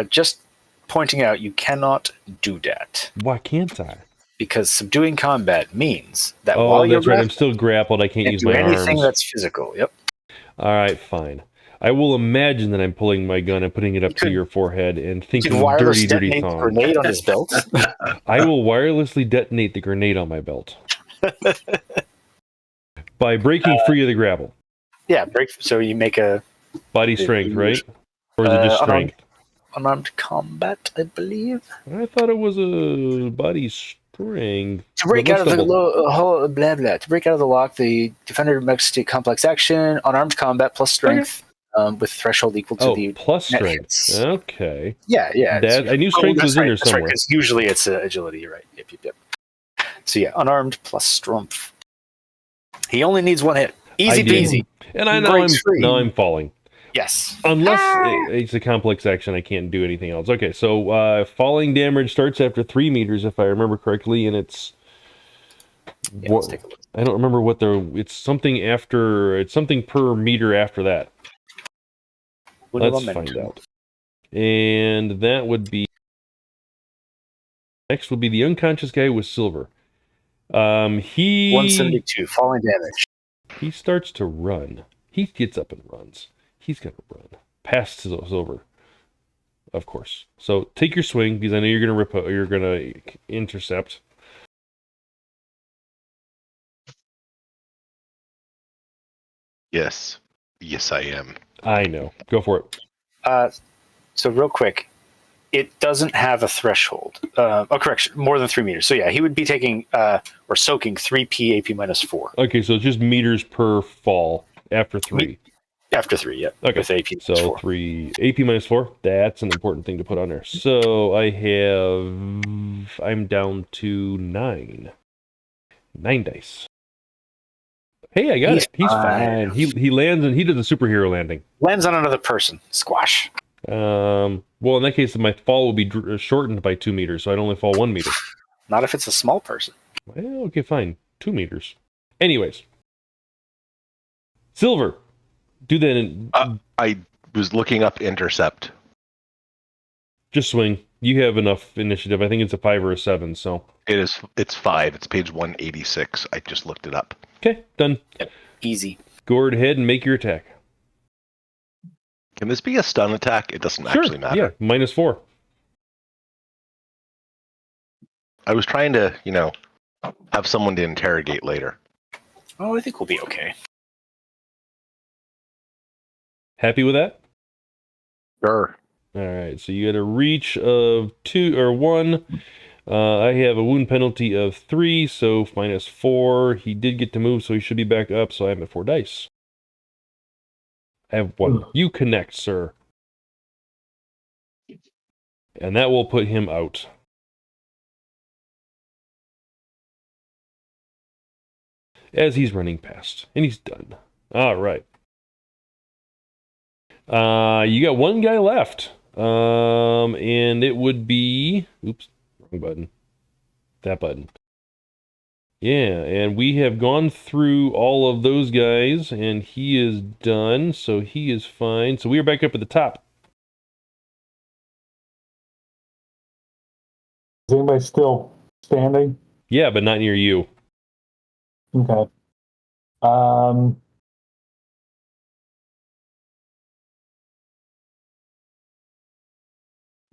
Just pointing out, you cannot do that. Why can't I? Because subduing combat means that while you're that's right. I'm still grappled. I can't use my arms. Anything that's physical. Yep. All right, fine. I will imagine that I'm pulling my gun and putting it up to your forehead and thinking dirty thoughts. Grenade on his belt. I will wirelessly detonate the grenade on my belt by breaking free of the grapple. Yeah, break. So you make a body strength, right? Or is it just strength? Unarmed combat, I believe. I thought it was a body strength. To break out of the To break out of the lock, the defender makes a complex action. Unarmed combat plus strength, with threshold equal to the plus net strength. hits. Okay. Yeah. I knew strength was in there somewhere. Right, 'cause usually it's agility. You're right. Yep. So yeah, unarmed plus strength. He only needs one hit. Easy peasy. And I know I'm falling. Yes. Unless it's a complex action, I can't do anything else. Okay, so falling damage starts after 3 meters, if I remember correctly, and it's... let's take a look. I don't remember what it's something after... It's something per meter after that. Let's find out. And that would be... Next would be the unconscious guy with silver. 172, falling damage. He starts to run. He gets up and runs. He's going to run past silver, of course. So take your swing, because I know you're going to intercept. Yes, I am. I know. Go for it. So real quick, it doesn't have a threshold. Correction, more than 3 meters. So yeah, he would be taking or soaking 3p AP -4. Okay, so it's just meters per fall after 3. After 3, yeah. Okay, with AP so -4. 3 AP -4. That's an important thing to put on there. So I'm down to 9. 9 dice. Hey, I got it. He's fine. He lands and he does a superhero landing. Lands on another person. Squash. Well, in that case, my fall will be shortened by 2 meters, so I'd only fall 1 meter. Not if it's a small person. Well, okay, fine. 2 meters. Anyways. Silver. Do that I was looking up intercept. Just swing. You have enough initiative. I think it's a 5 or a 7, so... It's 5. It's page 186. I just looked it up. Okay, done. Yep. Easy. Go ahead and make your attack. Can this be a stun attack? It doesn't actually matter. Yeah, -4. I was trying to, have someone to interrogate later. Oh, I think we'll be okay. Happy with that? Sure. All right, so you had a reach of 2 or 1. I have a wound penalty of 3, so -4. He did get to move, so he should be back up, so I'm at 4 dice. I have 1. You connect, sir. And that will put him out. As he's running past. And he's done. All right. You got 1 guy left. And it would be... Oops, wrong button. That button. Yeah, and we have gone through all of those guys, and he is done, so he is fine. So we are back up at the top. Is anybody still standing? Yeah, but not near you. Okay. I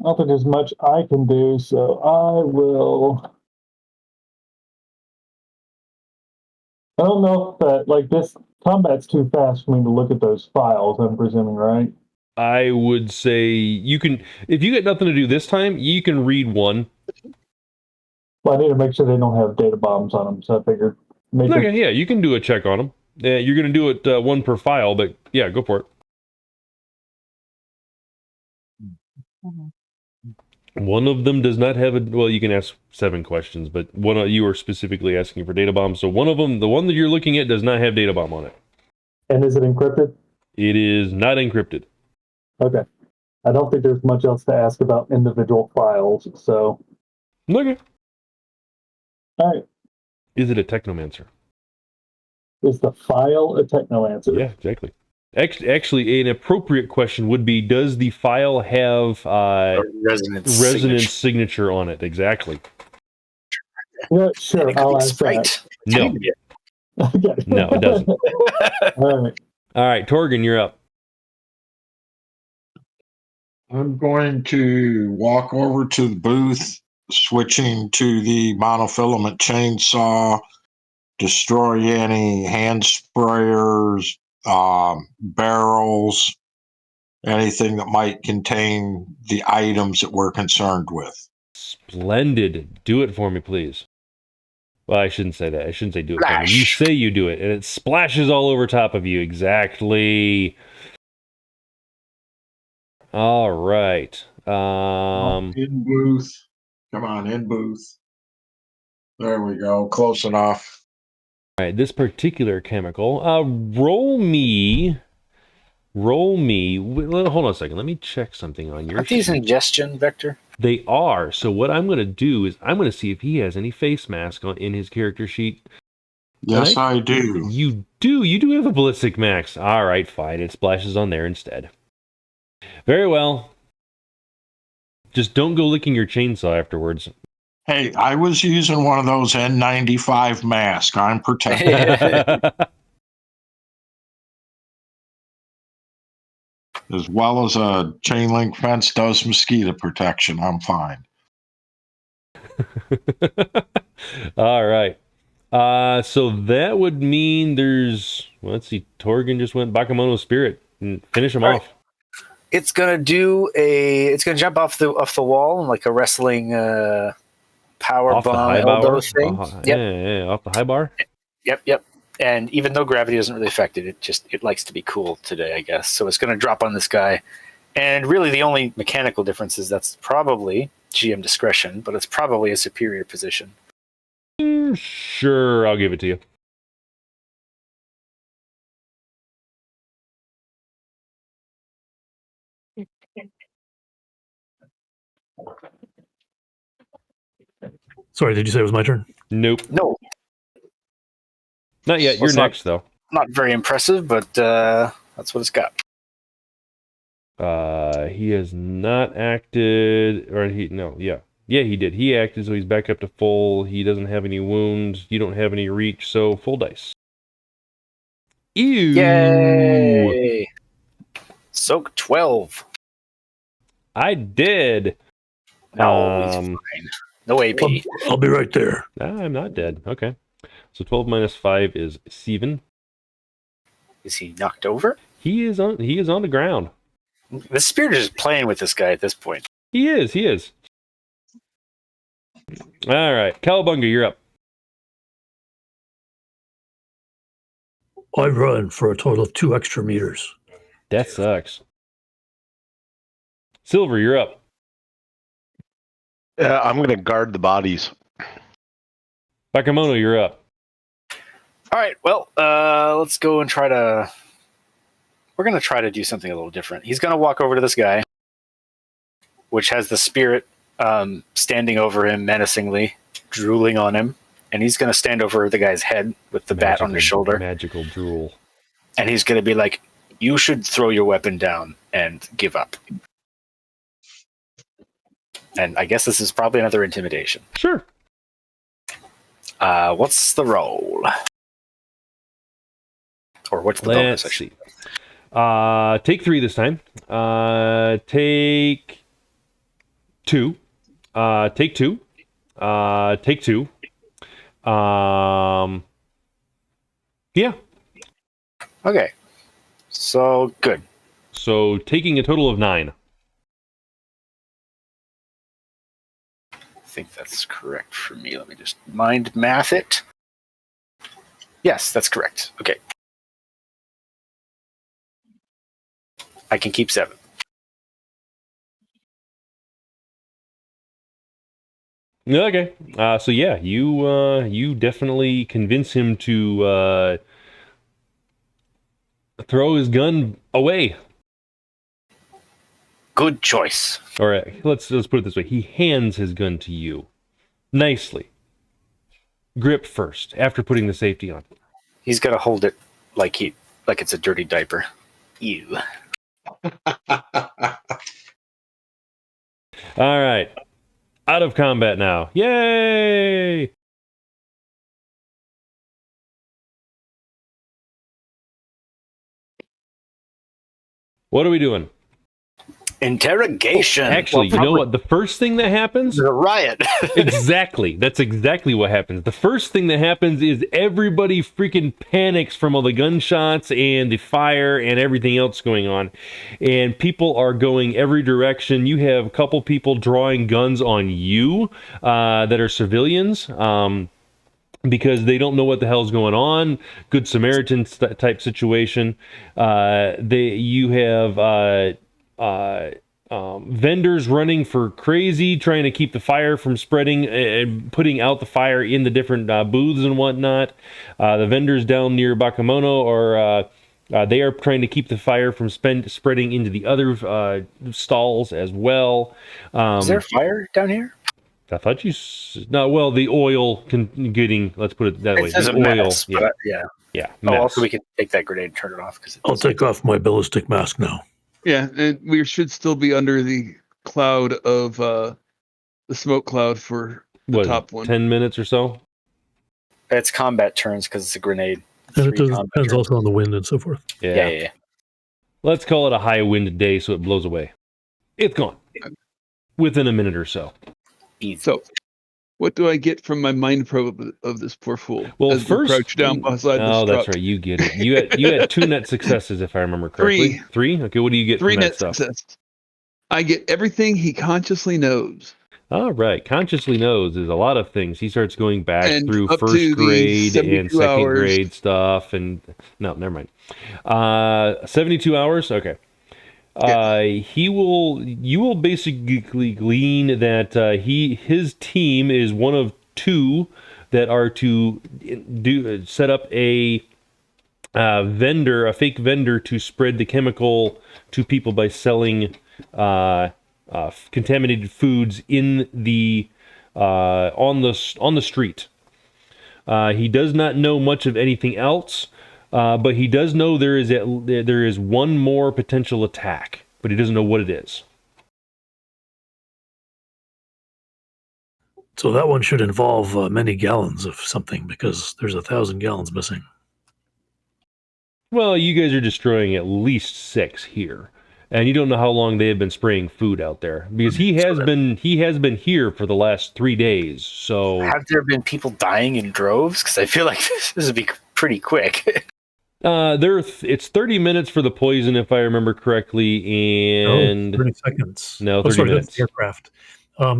don't think there's much I can do, so I will. I don't know if that, like, this combat's too fast for me to look at those files, I'm presuming, right? I would say you can, if you get nothing to do this time, you can read one. Well, I need to make sure they don't have data bombs on them, so I figured maybe. Okay, yeah, you can do a check on them. You're going to do it one per file, but yeah, go for it. One of them does not have a, well, you can ask 7 questions, but you are specifically asking for data bombs. So one of them, the one that you're looking at, does not have data bomb on it. And is it encrypted? It is not encrypted. Okay. I don't think there's much else to ask about individual files, so. Okay. All right. Is it a technomancer? Is the file a technomancer? Yeah, exactly. Actually, an appropriate question would be, does the file have a resonance signature on it? Exactly. Yeah, sure, I'll ask that. No. Okay. No, it doesn't. All right. All right, Torgen, you're up. I'm going to walk over to the booth, switching to the monofilament chainsaw, destroy any hand sprayers, barrels, anything that might contain the items that we're concerned with. Splendid. Do it for me, please. Well, I shouldn't say that. I shouldn't say do it for me. You say you do it, and it splashes all over top of you. Exactly. All right. In booth. Come on, in booth. There we go. Close enough. All right, this particular chemical. Roll me. Hold on a second. Let me check something on your Aren't these ingestion, Vector? They are. So what I'm going to do is I'm going to see if he has any face mask in his character sheet. Yes, I do. You do. You do have a ballistic max. All right, fine. It splashes on there instead. Very well. Just don't go licking your chainsaw afterwards. Hey, I was using one of those N95 masks. I'm protected. As well as a chain link fence does mosquito protection. I'm fine. All right. So that would mean there's, well, let's see, Torgen just went Bakemono Spirit and finish him off. It's gonna jump off the wall like a wrestling power off bomb elbow thing. Yep. Yeah, off the high bar. Yep. And even though gravity doesn't really affect it, it likes to be cool today, I guess. So it's going to drop on this guy. And really the only mechanical difference is that's probably GM discretion, but it's probably a superior position. Sure, I'll give it to you. Sorry, did you say it was my turn? Nope. No. Not yet. You're next, though. Not very impressive, but that's what it's got. He has not acted, or yeah, he did. He acted, so he's back up to full. He doesn't have any wounds. You don't have any reach, so full dice. Ew! Yay! Soak 12. I did. No, he's fine. No AP. I'll be right there. I'm not dead. Okay. So 12 minus 5 is 7. Is he knocked over? He is on the ground. The spirit is playing with this guy at this point. He is. All right. Cowabunga, you're up. I run for a total of 2 extra meters. That sucks. Silver, you're up. I'm going to guard the bodies. Bakemono, you're up. All right, well, let's go and we're going to try to do something a little different. He's going to walk over to this guy, which has the spirit standing over him menacingly, drooling on him. And he's going to stand over the guy's head with the bat on his shoulder. Magical drool. And he's going to be like, you should throw your weapon down and give up. And I guess this is probably another intimidation. Sure. What's the roll? Or what's the bonus? Let's see. Take 3 this time. Take 2. Take 2. Take 2. Yeah. Okay. So, good. So, taking a total of 9. I think that's correct for me. Let me just mind math it. Yes, that's correct. Okay. I can keep 7. Okay. So yeah, you definitely convince him to throw his gun away. Good choice. All right. Let's put it this way. He hands his gun to you nicely. Grip first after putting the safety on. He's got to hold it like it's a dirty diaper. Ew. All right. Out of combat now. Yay! What are we doing? Interrogation. Actually, you know what? The first thing that happens... There's a riot. Exactly. That's exactly what happens. The first thing that happens is everybody freaking panics from all the gunshots and the fire and everything else going on. And people are going every direction. You have a couple people drawing guns on you that are civilians. Because they don't know what the hell's going on. Good Samaritan type situation. You have vendors running for crazy, trying to keep the fire from spreading and putting out the fire in the different booths and whatnot. The vendors down near Bakemono they are trying to keep the fire from spreading into the other stalls as well. Is there fire down here? I thought you... No, well, the oil getting... Let's put it that way. It's The a oil, mess, yeah. but, yeah. Yeah, Oh, mess. also we can take that grenade and turn it off. I'll take off my ballistic mask now. Yeah, and we should still be under the cloud of the smoke cloud for the What, top one. 10 minutes or so? It's combat turns because it's a grenade. And it 3 does, combat depends turns. also on the wind and so forth. Yeah. Let's call it a high wind day so it blows away. It's gone. Within a minute or so. Easy. So, what do I get from my mind probe of this poor fool? Well, as we first... crouch down beside this Oh, that's truck? right. You get it. You had 2 net successes, if I remember correctly. 3? Okay, what do you get 3 from that net stuff? success. I get everything he consciously knows. All right. Consciously knows is a lot of things. He starts going back And through up to first the grade 72 and second hours. grade stuff. And no, never mind. 72 hours? Okay. You will basically glean that his team is one of 2 that are to set up a fake vendor to spread the chemical to people by selling contaminated foods in the on the street. He does not know much of anything else, but he does know there is one more potential attack, but he doesn't know what it is. So that one should involve many gallons of something because there's 1,000 gallons missing. Well, you guys are destroying at least 6 here, and you don't know how long they have been spraying food out there because he has been here for the last 3 days. So have there been people dying in droves? Because I feel like this would be pretty quick. It's 30 minutes for the poison, if I remember correctly, and 30 seconds. No, 30 That's minutes. the aircraft.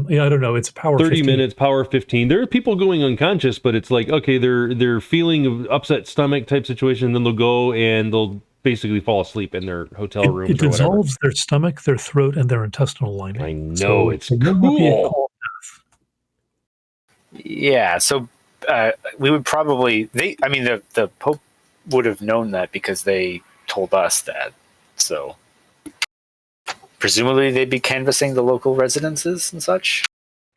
Yeah, I don't know. It's power 30 15. minutes, power 15. There are people going unconscious, but it's like, okay, they're feeling of upset stomach type situation, and then they'll go and they'll basically fall asleep in their hotel rooms It or whatever. dissolves their stomach, their throat, and their intestinal lining. I know, So it's it will not be a cool. cold Yeah, so we would probably the Pope would have known that because they told us that. So presumably they'd be canvassing the local residences and such.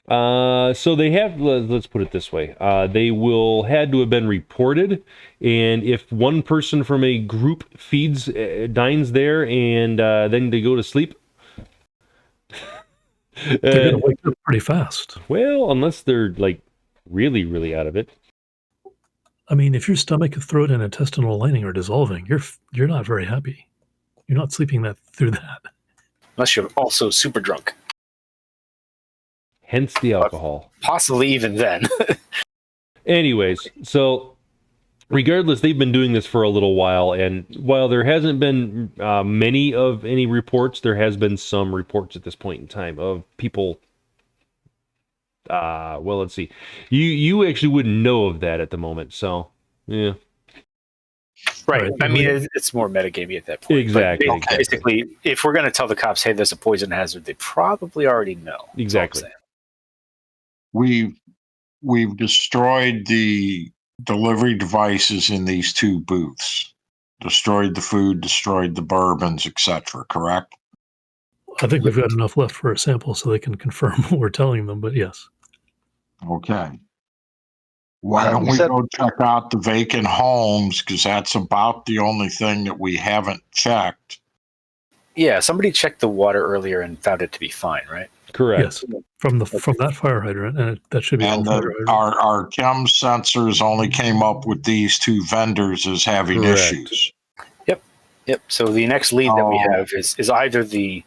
So they have, let's put it this way, they will had to have been reported, and if one person from a group dines there and then they go to sleep, They're going to wake up pretty fast. Well, unless they're like really, really out of it. I mean, if your stomach, throat, and intestinal lining are dissolving, you're not very happy. You're not sleeping through that. Unless you're also super drunk. Hence the alcohol. Possibly even then. Anyways, so regardless, they've been doing this for a little while, and while there hasn't been many of any reports, there has been some reports at this point in time of people. Well, let's see. You actually wouldn't know of that at the moment, so yeah. Right. I mean, it's more metagamey at that point. Exactly. But basically, if we're going to tell the cops, hey, there's a poison hazard, they probably already know. Exactly. We've destroyed the delivery devices in these two booths. Destroyed the food, destroyed the bourbons, etc. Correct? I think we've got enough left for a sample so they can confirm what we're telling them, but yes. Okay. Why don't we go check out the vacant homes, because that's about the only thing that we haven't checked. Yeah, somebody checked the water earlier and found it to be fine, right? Correct. Yes, from that fire hydrant, and that should be And our chem sensors only came up with these two vendors as having issues. Yep. So the next lead that we have is either the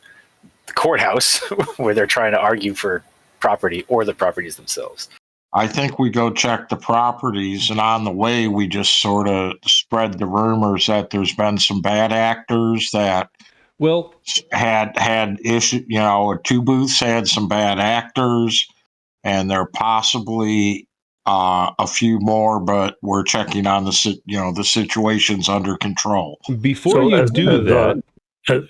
courthouse, where they're trying to argue for property, or the properties themselves. I think we go check the properties, and on the way, we just sort of spread the rumors that there's been some bad actors that had issue. You know, two booths had some bad actors, and there are possibly a few more, but we're checking on the situation's under control. Before you do that.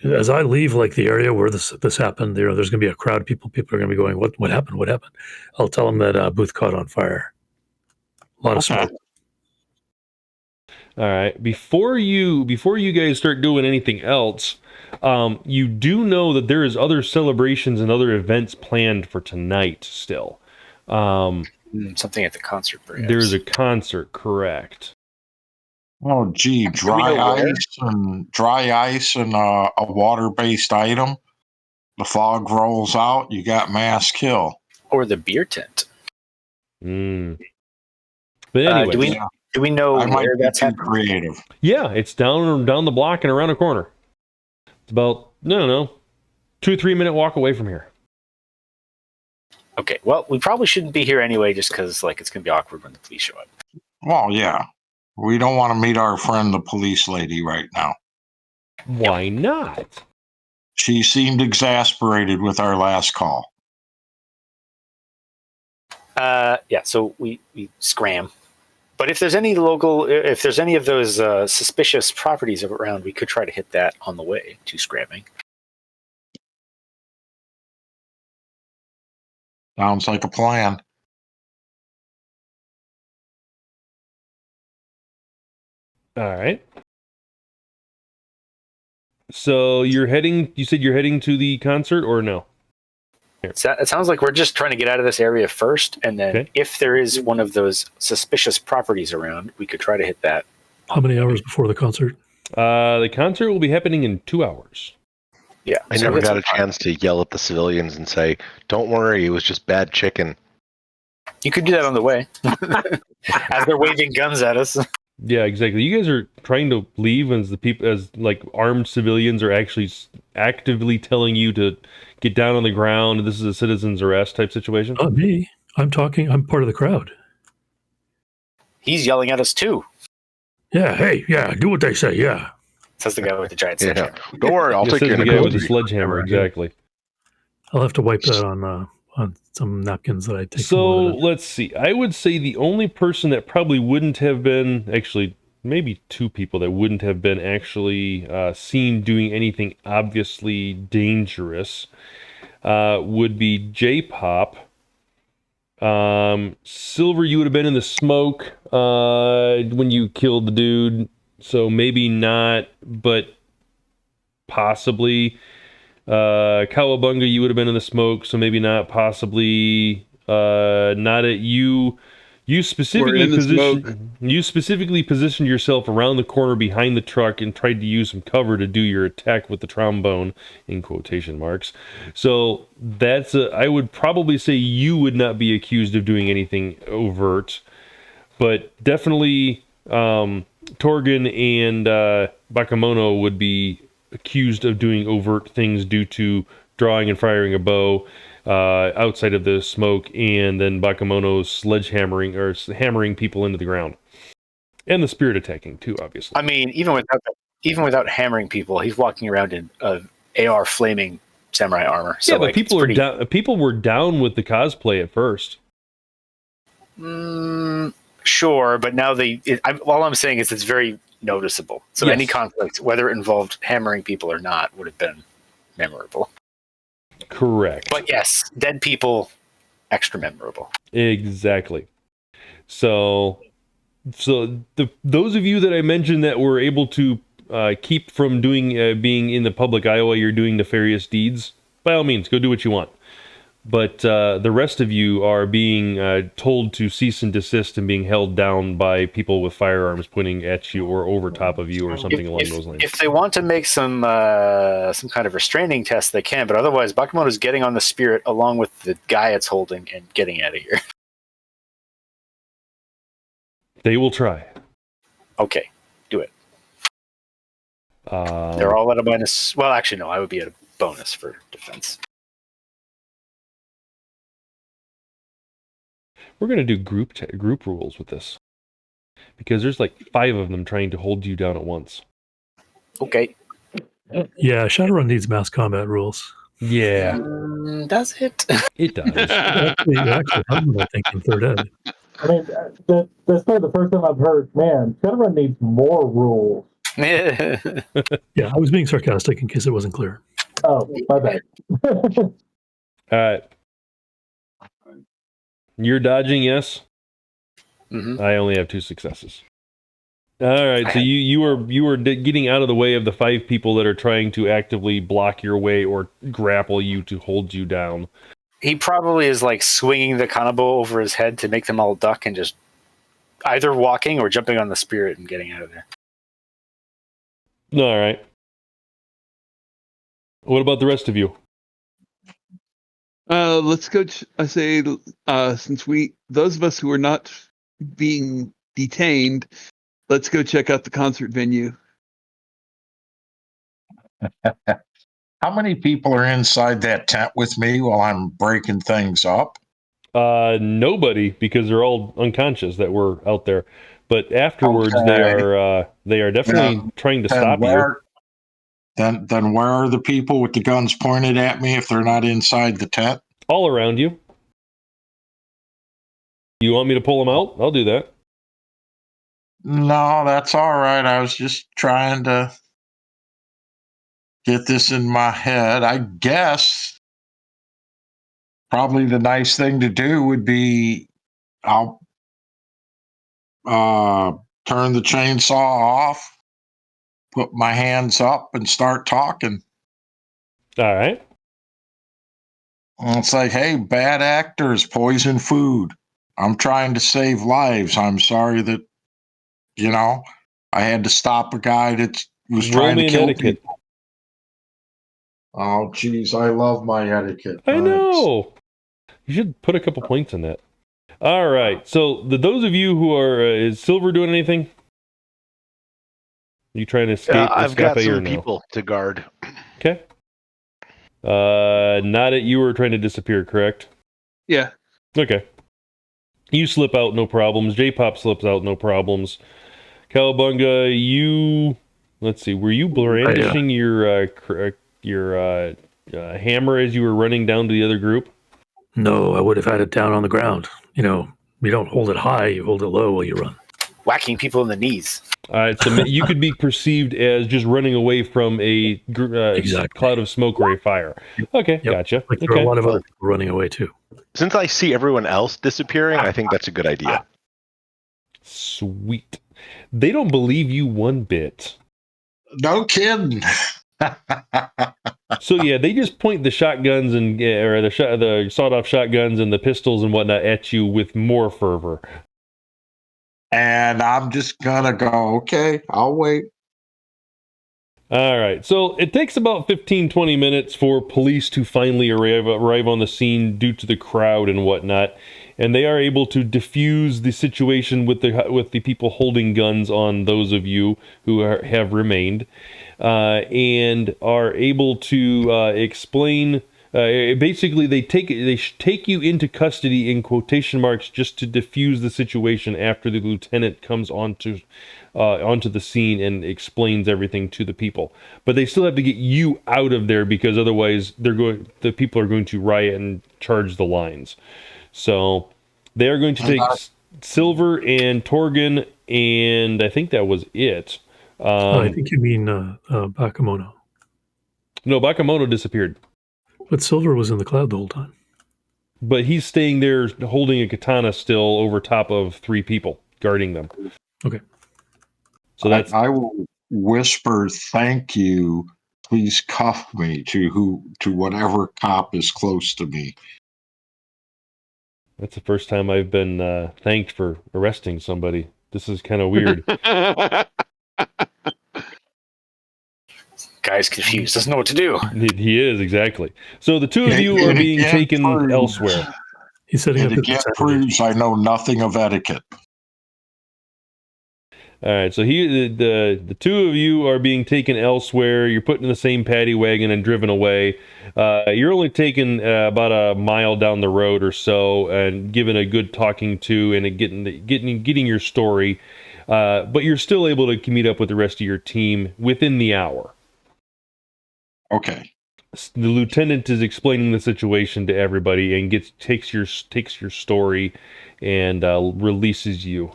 As I leave like the area where this happened, there's going to be a crowd of people. People are going to be going, "What happened? What happened?" I'll tell them that booth caught on fire. A lot of smoke. All right. Before you guys start doing anything else, you do know that there is other celebrations and other events planned for tonight still. Something at the concert, perhaps. There's a concert, correct? Oh, gee, dry ice and a water-based item. The fog rolls out, you got mass kill. Or the beer tent. But anyway, do we know where that's happening? Creative. Yeah, it's down the block and around a corner. It's about 2-3 minute walk away from here. Okay, well, we probably shouldn't be here anyway, just because it's gonna be awkward when the police show up. Well, yeah. We don't want to meet our friend, the police lady, right now. Why not? She seemed exasperated with our last call. Yeah, so we scram. But if there's any of those suspicious properties around, we could try to hit that on the way to scramming. Sounds like a plan. All right. So you said you're heading to the concert, or no? It sounds like we're just trying to get out of this area first, and then if there is one of those suspicious properties around, we could try to hit that. How many hours before the concert? The concert will be happening in 2 hours. Yeah. I never got a chance to yell at the civilians and say, "Don't worry, it was just bad chicken." You could do that on the way. As they're waving guns at us. Yeah, exactly. You guys are trying to leave as armed civilians are actually actively telling you to get down on the ground. This is a citizen's arrest type situation. Not me. I'm part of the crowd. He's yelling at us too. Yeah. Hey. Yeah. Do what they say. Yeah. Says the guy with the giant sledgehammer. Don't worry, I'll take you in the guy with the sledgehammer. Exactly. I'll have to wipe that on some napkins that I take. So let's see. I would say the only person that probably wouldn't have been, actually, maybe two people that wouldn't have been actually seen doing anything obviously dangerous would be J-Pop. Silver, you would have been in the smoke when you killed the dude, so maybe not, but possibly. Cowabunga, you would have been in the smoke, so maybe not, possibly not at you. You specifically in the smoke. positioned yourself around the corner behind the truck and tried to use some cover to do your attack with the trombone, in quotation marks. So that's I would probably say you would not be accused of doing anything overt, but definitely Torgan and Bakemono would be accused of doing overt things due to drawing and firing a bow outside of the smoke, and then Bakemono's sledgehammering or hammering people into the ground, and the spirit attacking too, obviously. I mean, even without hammering people, he's walking around in AR flaming samurai armor. So yeah, but people were down with the cosplay at first. Sure, but now all I'm saying is it's very noticeable. So Yes. any conflict, whether it involved hammering people or not, would have been memorable. Correct. But yes, dead people, extra memorable. Exactly. So those of you that I mentioned that were able to keep from doing being in the public eye while you're doing nefarious deeds, by all means, go do what you want. But the rest of you are being told to cease and desist and being held down by people with firearms pointing at you or over top of you or something along those lines. If they want to make some kind of restraining test, they can. But otherwise, Bakemono is getting on the spirit along with the guy it's holding and getting out of here. They will try. Okay, do it. Um, They're all at a minus. Well, actually, no. I would be at a bonus for defense. We're going to do group rules with this, because there's like 5 of them trying to hold you down at once. Okay. Yeah, Shadowrun needs mass combat rules. Yeah, Does it? it does. Actually, I think in third ed. I mean, that's not the first time I've heard, man, Shadowrun needs more rules. Yeah, I was being sarcastic in case it wasn't clear. Oh, my bad. All right. You're dodging, yes? Mm-hmm. I only have 2 successes. All right, so you are getting out of the way of the 5 people that are trying to actively block your way or grapple you to hold you down. He probably is like swinging the kanabo over his head to make them all duck and just either walking or jumping on the spirit and getting out of there. All right. What about the rest of you? Let's go. I say, since those of us who are not being detained, let's go check out the concert venue. How many people are inside that tent with me while I'm breaking things up? Nobody, because they're all unconscious that were out there. But afterwards, Okay. they are definitely trying to stop you. Then where are the people with the guns pointed at me if they're not inside the tent? All around you. You want me to pull them out? I'll do that. No, that's all right. I was just trying to get this in my head. I guess probably the nice thing to do would be I'll turn the chainsaw off, put my hands up, and start talking. All right. And it's like, hey, bad actors poison food. I'm trying to save lives. I'm sorry that, I had to stop a guy that was Roll trying me to an kill etiquette. people. Oh, geez, I love my etiquette. I Thanks. know. You should put a couple points in that. All right. So those of you who are, is Silver doing anything? You trying to escape? I've got escape or some no? people to guard. Okay. Not that you were trying to disappear, correct? Yeah. Okay. You slip out, no problems. J-Pop slips out, no problems. Cowabunga, let's see, were you brandishing your hammer as you were running down to the other group? No, I would have had it down on the ground. You don't hold it high, you hold it low while you run. Whacking people in the knees. So you could be perceived as just running away from a cloud of smoke or a fire. Okay, Yep. gotcha. Like there are a lot of other people running away too. Since I see everyone else disappearing, I think that's a good idea. Sweet. They don't believe you one bit. No kidding. So yeah, they just point the shotguns and or the sawed-off shotguns and the pistols and whatnot at you with more fervor. And I'm just gonna go, okay, I'll wait. All right. So it takes about 15, 20 minutes for police to finally arrive on the scene due to the crowd and whatnot. And they are able to diffuse the situation with the people holding guns on those of you who have remained, and are able to explain. Basically, they take you into custody in quotation marks just to diffuse the situation after the lieutenant comes onto the scene and explains everything to the people. But they still have to get you out of there because otherwise the people are going to riot and charge the lines. So they are going to take Silver and Torgan, and I think that was it. I think you mean Bakemono. No, Bakemono disappeared. But Silver was in the cloud the whole time. But he's staying there holding a katana still over top of 3 people, guarding them. Okay. So that's... I will whisper, thank you, please cuff me to whatever cop is close to me. That's the first time I've been thanked for arresting somebody. This is kind of weird. Guy's confused, doesn't know what to do. He is, exactly. So the 2 of you are being taken elsewhere. He's setting up his again proves I know nothing of etiquette. All right, so the 2 of you are being taken elsewhere. You're put in the same paddy wagon and driven away. You're only taken about a mile down the road or so, and given a good talking to and getting your story. But you're still able to meet up with the rest of your team within the hour. Okay. The lieutenant is explaining the situation to everybody and takes your story and releases you.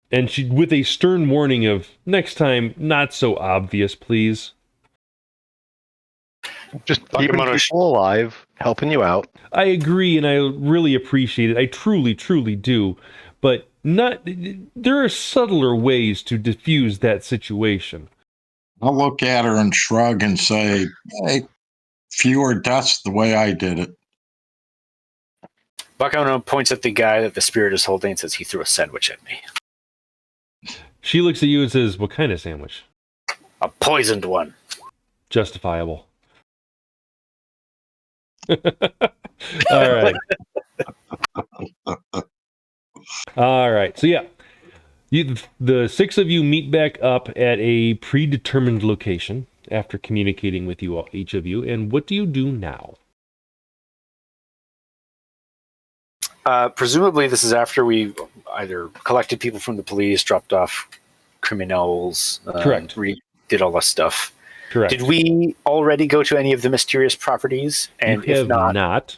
And she, with a stern warning of, next time, not so obvious, please. Just keeping people alive, helping you out. I agree, and I really appreciate it. I truly, truly do. But there are subtler ways to diffuse that situation. I'll look at her and shrug and say, hey, fewer deaths the way I did it. Bakemono points at the guy that the spirit is holding and says, he threw a sandwich at me. She looks at you and says, what kind of sandwich? A poisoned one. Justifiable. All right. All right. So yeah, the 6 of you meet back up at a predetermined location after communicating with you all, each of you. And what do you do now? Presumably, this is after we either collected people from the police, dropped off criminals, correct, did all that stuff. Correct. Did we already go to any of the mysterious properties? And you have if not,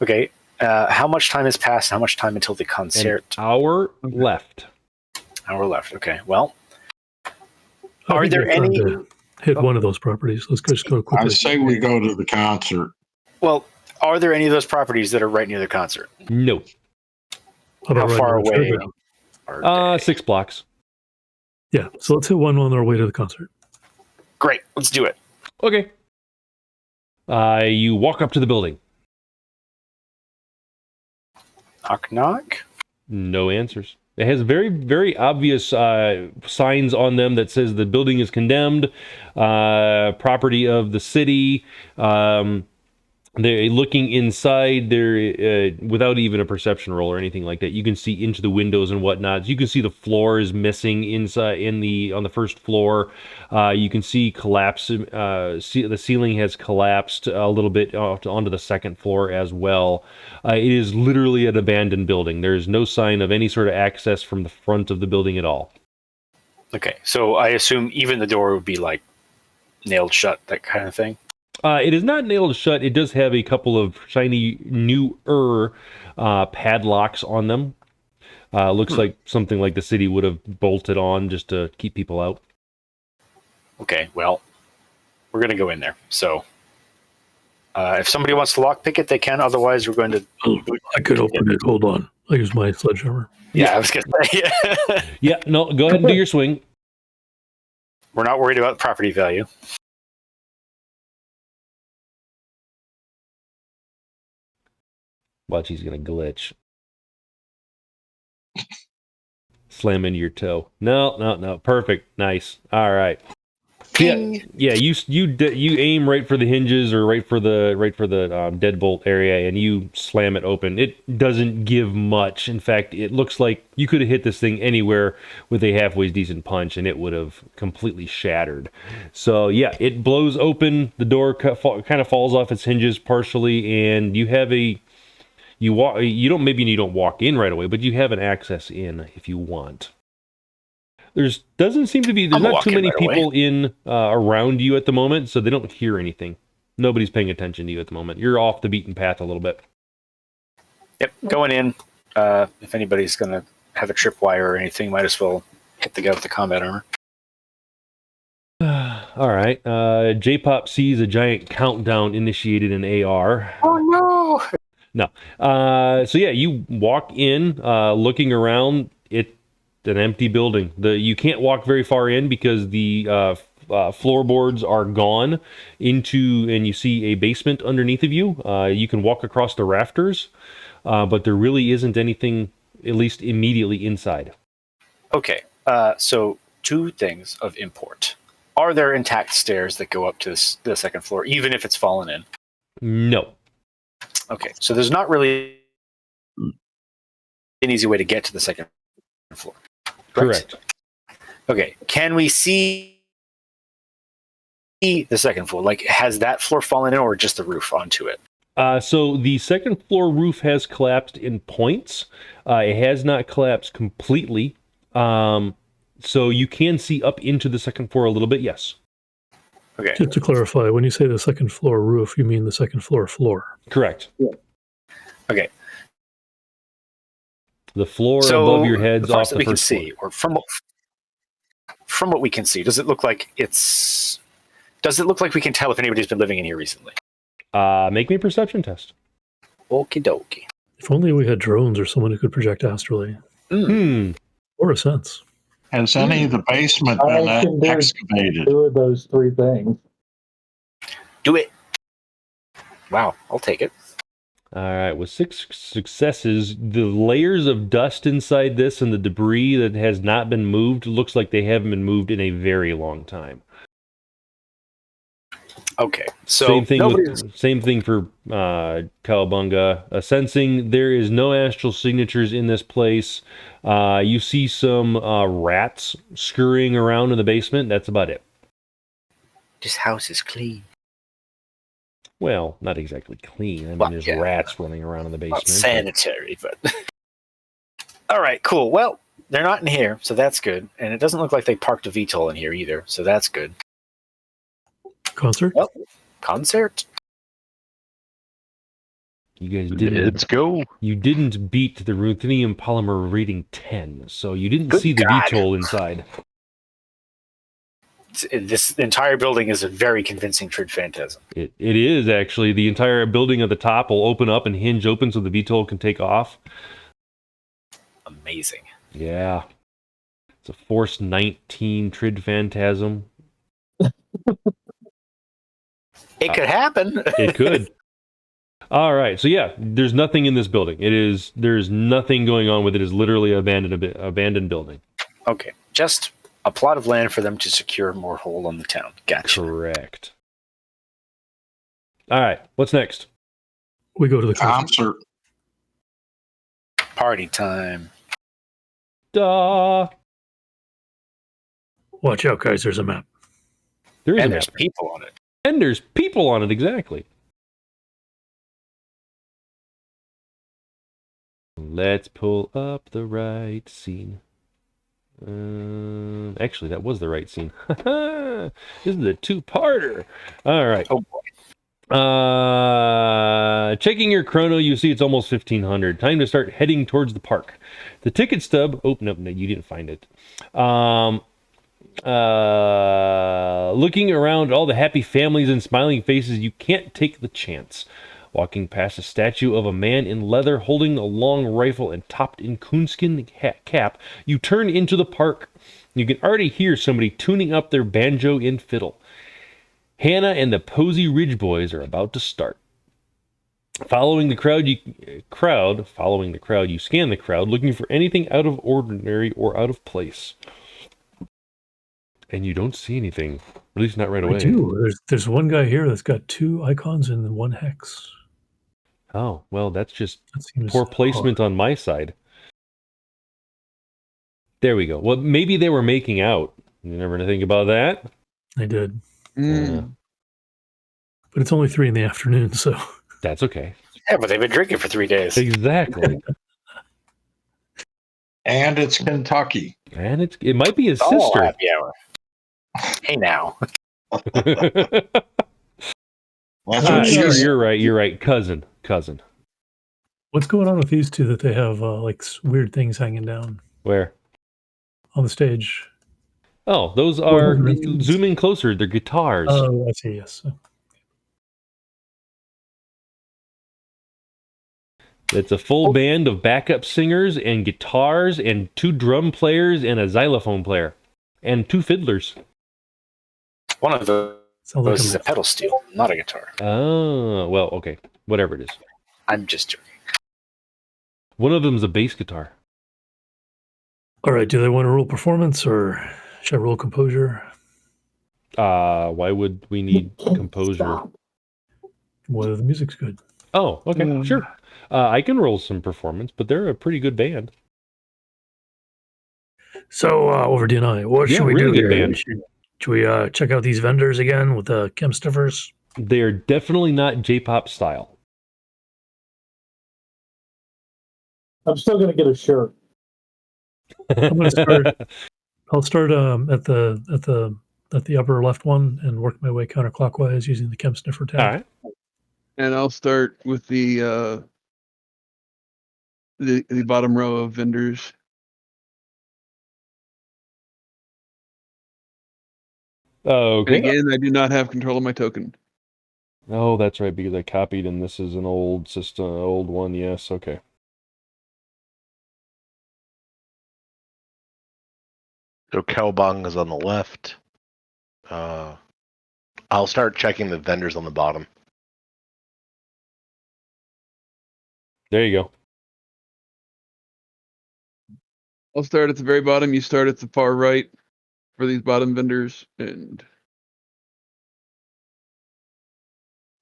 okay. How much time has passed? How much time until the concert? An hour left. Hour left. Okay. Well, are there any? Hit one of those properties. Let's just go quickly. I say we go to the concert. Well, are there any of those properties that are right near the concert? No. How far away? 6 blocks. Yeah. So let's hit one on our way to the concert. Great. Let's do it. Okay. You walk up to the building. Knock, knock. No answers. It has very, very obvious signs on them that says the building is condemned, property of the city. They're looking inside. They're without even a perception roll or anything like that. You can see into the windows and whatnot. You can see the floor is missing inside on the first floor. You can see collapse. The ceiling has collapsed a little bit onto the second floor as well. It is literally an abandoned building. There is no sign of any sort of access from the front of the building at all. Okay, so I assume even the door would be like nailed shut, that kind of thing. It is not nailed shut. It does have a couple of shiny newer padlocks on them. Looks like something like the city would have bolted on just to keep people out. Okay, well, we're going to go in there. So if somebody wants to lockpick it, they can. Otherwise, we're going to... I could open it. Hold on. I use my sledgehammer. Yeah, I was going to say. Yeah. Yeah, no, go ahead and do your swing. We're not worried about property value. Watch, he's going to glitch. Slam into your toe. No. Perfect. Nice. All right. Yeah. You aim right for the hinges or right for the deadbolt area, and you slam it open. It doesn't give much. In fact, it looks like you could have hit this thing anywhere with a halfway decent punch, and it would have completely shattered. So yeah, it blows open. The door kind of falls off its hinges partially, and you have you don't walk in right away, but you have an access in if you want. There's not too many people in around you at the moment, so they don't hear anything. Nobody's paying attention to you at the moment. You're off the beaten path a little bit. Yep, going in. If anybody's going to have a tripwire or anything, might as well hit the guy with the combat armor. All right. J-Pop sees a giant countdown initiated in AR. Oh, no! No. So yeah, you walk in, looking around. It's an empty building. You can't walk very far in because the floorboards are gone and you see a basement underneath of you. You can walk across the rafters, but there really isn't anything, at least immediately inside. Okay. So 2 things of import. Are there intact stairs that go up to the second floor, even if it's fallen in? No. Okay. So there's not really an easy way to get to the second floor. Correct. Okay. Can we see the second floor? Like, has that floor fallen in, or just the roof onto it? So the second floor roof has collapsed in points. It has not collapsed completely. So you can see up into the second floor a little bit, yes. Okay. Just to clarify, when you say the second floor roof, you mean the second floor floor? Correct. Yeah. Okay. The floor above your heads off the we can first floor. see, or from what we can see, does it look like we can tell if anybody's been living in here recently? Make me a perception test. Okie dokie. If only we had drones or someone who could project astrally. Or a sense. Has any of the basement been excavated? 2 of those 3 things. Do it. Wow, I'll take it. All right, with 6 successes, the layers of dust inside this and the debris that has not been moved looks like they haven't been moved in a very long time. Okay, so same thing for Cowabunga. Sensing there is no astral signatures in this place. You see some rats scurrying around in the basement. That's about it. This house is clean. Well, not exactly clean. I mean, there's rats running around in the basement. Not sanitary, but... All right, cool. Well, they're not in here, so that's good. And it doesn't look like they parked a VTOL in here either, so that's good. Concert? Well, concert? You guys didn't... Let's go. You didn't beat the ruthenium polymer rating 10, so you didn't see the VTOL inside. This entire building is a very convincing Trid Phantasm. It is, actually. The entire building at the top will open up and hinge open so the VTOL can take off. Amazing. Yeah. It's a Force 19 Trid Phantasm. It could happen. It could. All right. So yeah, there's nothing in this building. There's nothing going on with it. It is literally an abandoned building. Okay. Just a plot of land for them to secure more hold on the town. Gotcha. Correct. All right. What's next? We go to the concert. Party time. Duh. Watch out, guys. There's a map. There's people on it. And there's people on it, exactly. Let's pull up the right scene. Actually, that was the right scene. This is a 2-parter. All right. Oh boy. Checking your chrono, you see it's almost 1500. Time to start heading towards the park. The ticket stub. Oh no, you didn't find it. Looking around all the happy families and smiling faces, you can't take the chance. Walking past a statue of a man in leather holding a long rifle and topped in coonskin cap, you turn into the park. You can already hear somebody tuning up their banjo and fiddle. Hannah and the Posey Ridge Boys are about to start. Following the crowd, you scan the crowd, looking for anything out of ordinary or out of place. And you don't see anything, at least not right away. I do. There's one guy here that's got 2 icons and 1 hex. Oh, well, that's just That seems poor placement hard. on my side. There we go. Well, maybe they were making out. You never think about that? I did. Mm. But it's only 3 in the afternoon, so. That's okay. Yeah, but they've been drinking for 3 days. Exactly. And it's Kentucky. And it might be his It's all sister. happy hour. Hey now. That's what she said. You're right. Cousin. What's going on with these two that they have like weird things hanging down Where? on the stage? Oh, those Or are, those instruments. zoom in closer, they're guitars. Oh, I see, yes. It's a full band of backup singers and guitars and 2 drum players and a xylophone player. And 2 fiddlers. One of those Sounds like is a pedal steel, not a guitar. Oh, well, okay. Whatever it is. I'm just joking. One of them's a bass guitar. All right, do they want to roll performance or should I roll composure? Why would we need composure? Whether the music's good. Oh, okay, sure. I can roll some performance, but they're a pretty good band. So, over DNI, what Yeah, should we really do good here? band. Should we check out these vendors again with the chem stiffers? They're definitely not J-pop style. I'm still gonna get a shirt. I'm going to start. I'll start at the upper left one and work my way counterclockwise using the chem sniffer tab. All right. And I'll start with the bottom row of vendors. Okay. And again, I do not have control of my token. Oh, that's right, because I copied, and this is an old system, old one. Yes, okay. So Cowabunga is on the left. I'll start checking the vendors on the bottom. There you go. I'll start at the very bottom. You start at the far right for these bottom vendors, and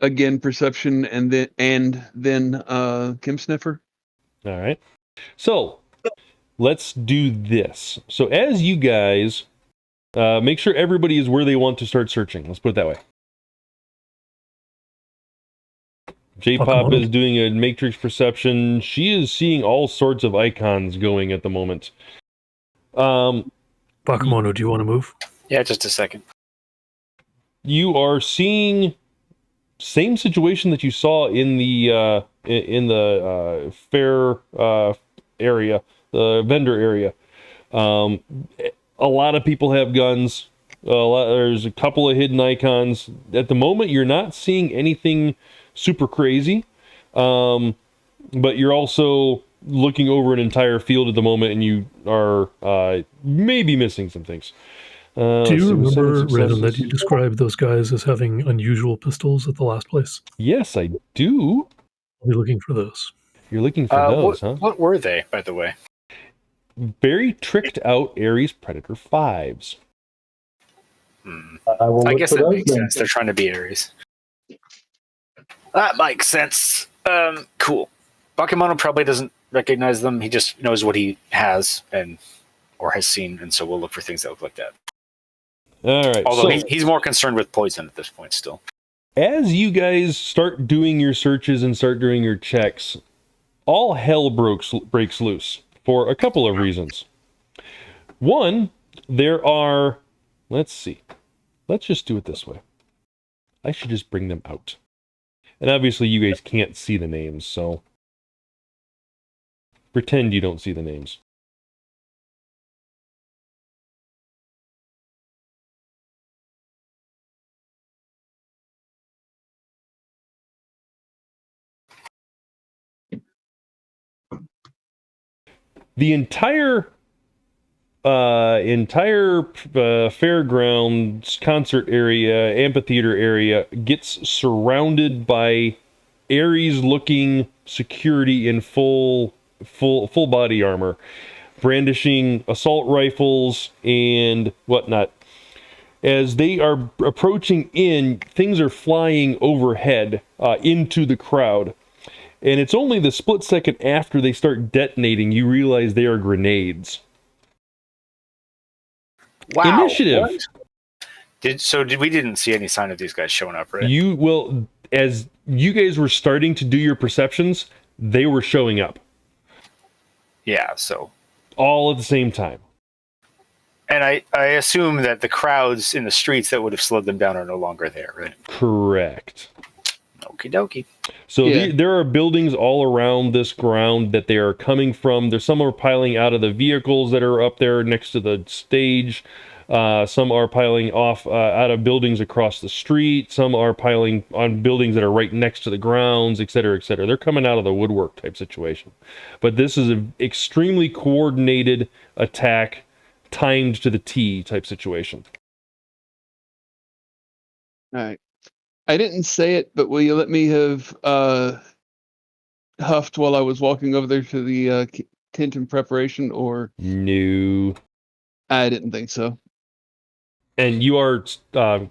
again perception, and then Kim Sniffer. All right. So let's do this. So as you guys make sure everybody is where they want to start searching. Let's put it that way. J-Pop Bakemono. is doing a matrix perception. She is seeing all sorts of icons going at the moment. Bakemono, do you want to move? Yeah, just a second. You are seeing same situation that you saw in the fair area, the vendor area. A lot of people have guns. There's a couple of hidden icons. At the moment, you're not seeing anything super crazy, but you're also looking over an entire field at the moment, and you are maybe missing some things. Do you remember, Random, that you described those guys as having unusual pistols at the last place? Yes, I do. I'll be looking for those. You're looking for those, huh? What were they, by the way? Very tricked out Ares Predator 5s. I will I look guess for that those makes then. sense. They're trying to be Ares. That makes sense. Cool. Bakemono probably doesn't recognize them. He just knows what he has or has seen, and so we'll look for things that look like that. All right. Although so, he's more concerned with poison at this point still. as you guys start doing your searches and start doing your checks, all hell breaks loose for a couple of reasons. One, there are... Let's see. Let's just do it this way. I should just bring them out. And obviously you guys can't see the names, so pretend you don't see the names. The entire fairgrounds, concert area, amphitheater area gets surrounded by Ares-looking security in full body armor, brandishing assault rifles and whatnot. As they are approaching in, things are flying overhead into the crowd. And it's only the split second after they start detonating you realize they are grenades. Wow. Initiative. What? We didn't see any sign of these guys showing up, right? As you guys were starting to do your perceptions, they were showing up. Yeah, so. All at the same time. And I assume that the crowds in the streets that would have slowed them down are no longer there, right? Correct. Okie dokie. So there are buildings all around this ground that they are coming from. There's some are piling out of the vehicles that are up there next to the stage. Some are piling off out of buildings across the street. Some are piling on buildings that are right next to the grounds, et cetera, et cetera. They're coming out of the woodwork type situation. But this is an extremely coordinated attack, timed to the T type situation. All right. I didn't say it, but will you let me have huffed while I was walking over there to the tent in preparation, or? No. I didn't think so. And you are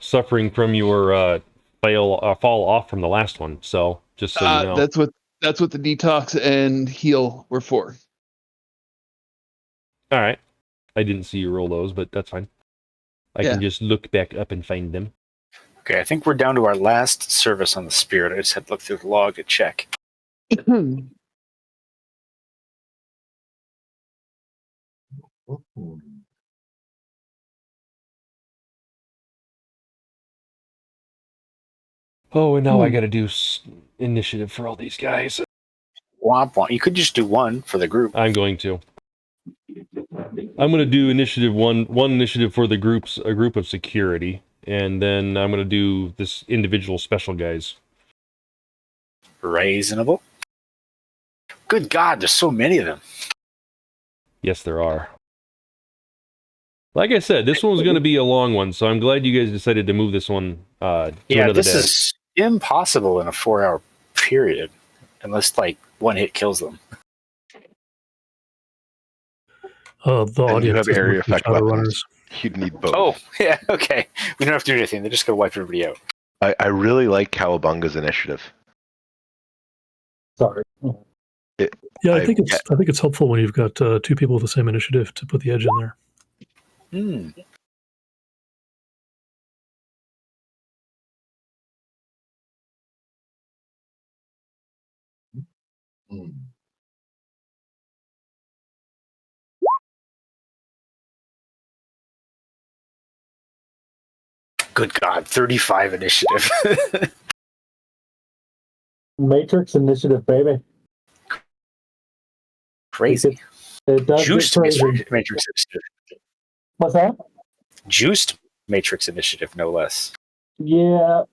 suffering from your fall off from the last one, so just so you know. That's what the detox and heal were for. All right. I didn't see you roll those, but that's fine. I can just look back up and find them. Okay, I think we're down to our last service on the Spirit. I just had to look through the log to check. Oh, and now I got to do initiative for all these guys. Womp womp. You could just do one for the group. I'm going to. I'm going to do initiative one initiative for the groups, a group of security, and then I'm going to do this individual special guys. Reasonable. Good God, there's so many of them. Yes, there are. Like I said, this one was going to be a long one, so I'm glad you guys decided to move this one to another this day. Is impossible in a 4-hour period, unless one hit kills them. The audience you have area effect Shadowrunners. You'd need both. Oh, yeah, okay. We don't have to do anything. They're just going to wipe everybody out. I really like Cowabunga's initiative. Sorry. I think it's helpful when you've got two people with the same initiative to put the edge in there. Hmm. Good God, 35 initiative. Matrix initiative, baby. Crazy. It does Juiced get crazy. Matrix initiative. What's that? Juiced Matrix initiative, no less. Yeah.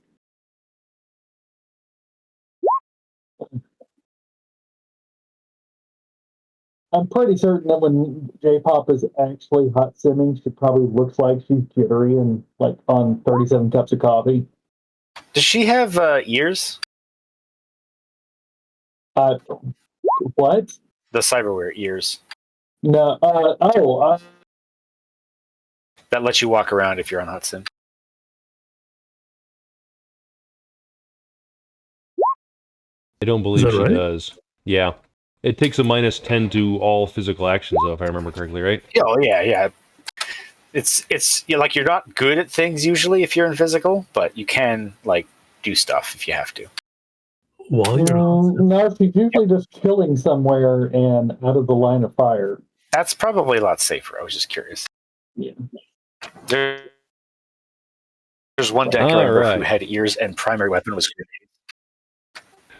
I'm pretty certain that when J-Pop is actually hot simming, she probably looks like she's jittery and on 37 cups of coffee. Does she have ears? What? The cyberware ears. No. That lets you walk around if you're on hot sim. I don't believe she right? does. Yeah. It takes a -10 to all physical actions, though, if I remember correctly, right? Oh, yeah. It's you're not good at things usually if you're in physical, but you can do stuff if you have to. While you're no, she's usually just killing somewhere and out of the line of fire. That's probably a lot safer. I was just curious. Yeah. There's one deck who had ears and primary weapon was grenades.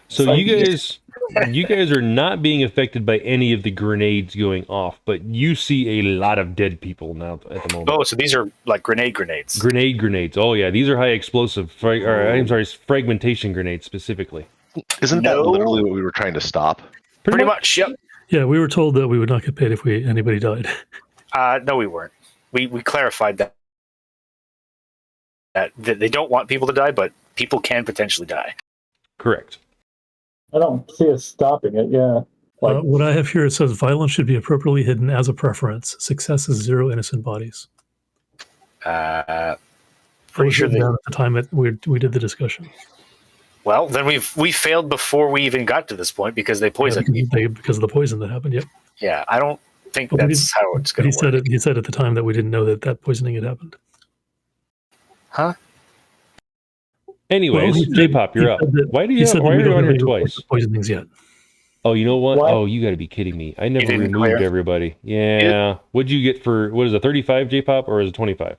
So you guys are not being affected by any of the grenades going off, but you see a lot of dead people now at the moment. Oh, so these are grenades. Grenades. Oh yeah, these are high explosive. Fragmentation grenades specifically. Isn't that literally what we were trying to stop? Pretty much. Yep. Yeah, we were told that we would not get paid if anybody died. No, we weren't. We clarified that they don't want people to die, but people can potentially die. Correct. I don't see us stopping it. Yeah. Like, What I have here, it says violence should be appropriately hidden as a preference. Success is 0 innocent bodies. Pretty Pretty sure down at the time that we did the discussion. Well, then we failed before we even got to this point because they poisoned me. Because of the poison that happened. Yep. Yeah, I don't think But that's how it's going to work. He said at the time that we didn't know that poisoning had happened. Huh? Anyways, Well, J-Pop, you're up. Why are you on here twice? Poisonings yet? Oh, you know what? What? Oh, you got to be kidding me! I never didn't removed clear? everybody. Yeah. What'd you get for what is it? 35 J-Pop or is it 25?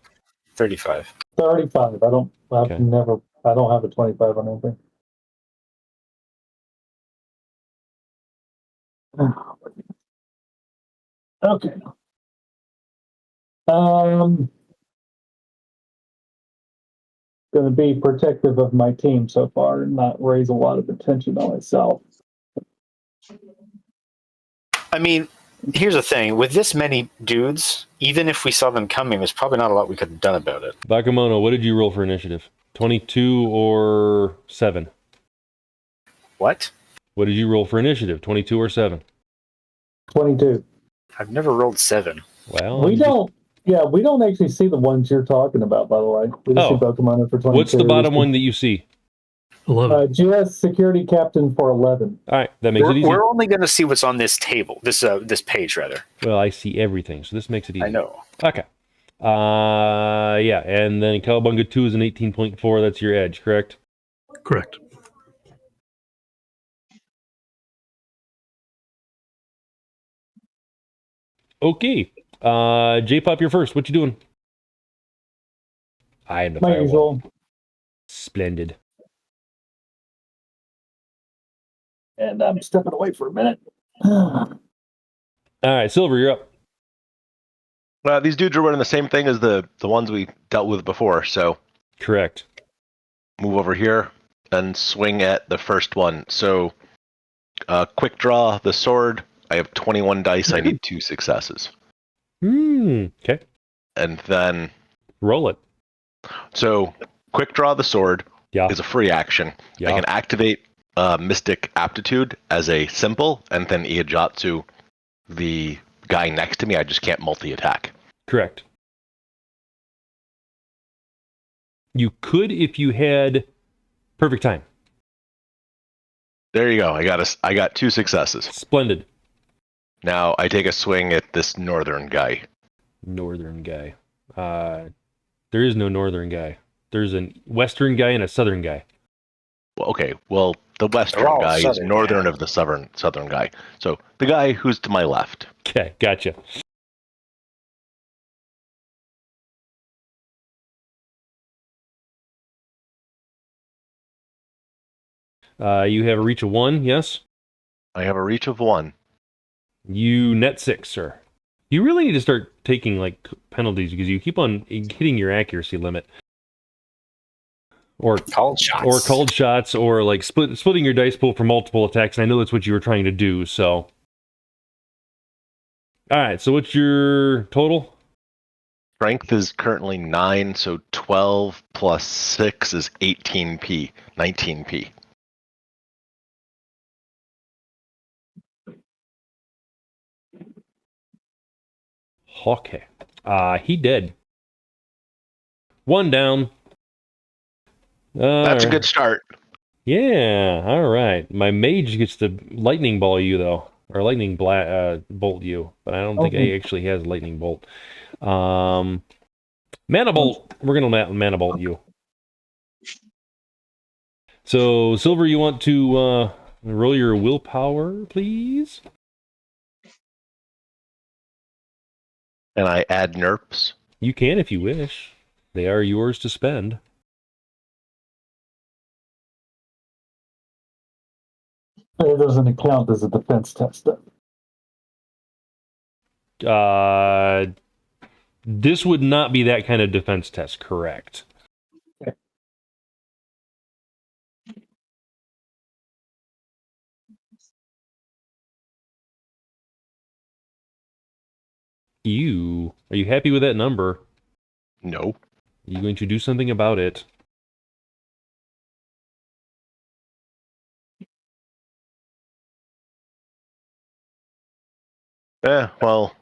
35. 35. I don't have a 25 on anything. Okay. Going to be protective of my team so far and not raise a lot of attention on myself. I mean, here's the thing. With this many dudes, even if we saw them coming, there's probably not a lot we could have done about it. Bakemono, what did you roll for initiative? 22 or 7? What? What did you roll for initiative? 22 or 7? 22. I've never rolled 7. Well, We don't actually see the ones you're talking about, by the way. We just see Bakemono for 22. What's the bottom one that you see? 11. GS security captain for 11. All right, that makes it easy. We're only going to see what's on this table, this page rather. Well, I see everything, so this makes it easy. I know. Okay. Yeah, and then Cowabunga 2 is an 18.4. That's your edge, correct? Correct. Okay. J-Pop, you're first. What you doing? I am the My firewall. usual. Splendid. And I'm stepping away for a minute. All right, Silver, you're up. These dudes are running the same thing as the ones we dealt with before, so Correct. move over here and swing at the first one. So, quick draw the sword. I have 21 dice. I need 2 successes. Okay. And then Roll it. So, quick draw the sword Yeah. is a free action. Yeah. I can activate Mystic Aptitude as a simple, and then Iajatsu, the guy next to me, I just can't multi-attack. Correct. You could if you had perfect time. There you go. I got 2 successes. Splendid. Now I take a swing at this northern guy. Northern guy. There is no northern guy. There's a western guy and a southern guy. Well, okay. Well, the western They're all guy is southern, northern yeah. of the southern guy. So the guy who's to my left. Okay, gotcha. You have a reach of 1, yes? I have a reach of 1. You net 6, sir. You really need to start taking like penalties because you keep on hitting your accuracy limit. Or Called shots. Or called shots, or like splitting your dice pool for multiple attacks. And I know that's what you were trying to do, so. Alright, so what's your total? Strength is currently 9, so 12 plus 6 is 18p, 19p. Okay. He dead. 1 down. That's a good start. Yeah, alright. My mage gets to lightning ball you, though. Or lightning bolt you. But I don't think he actually has lightning bolt. Mana bolt. We're going to mana bolt you. So, Silver, you want to roll your willpower, please? And I add NERPs. You can if you wish. They are yours to spend. It doesn't count as a defense test. This would not be that kind of defense test, correct? Okay. Are you happy with that number? No. Are you going to do something about it? Well,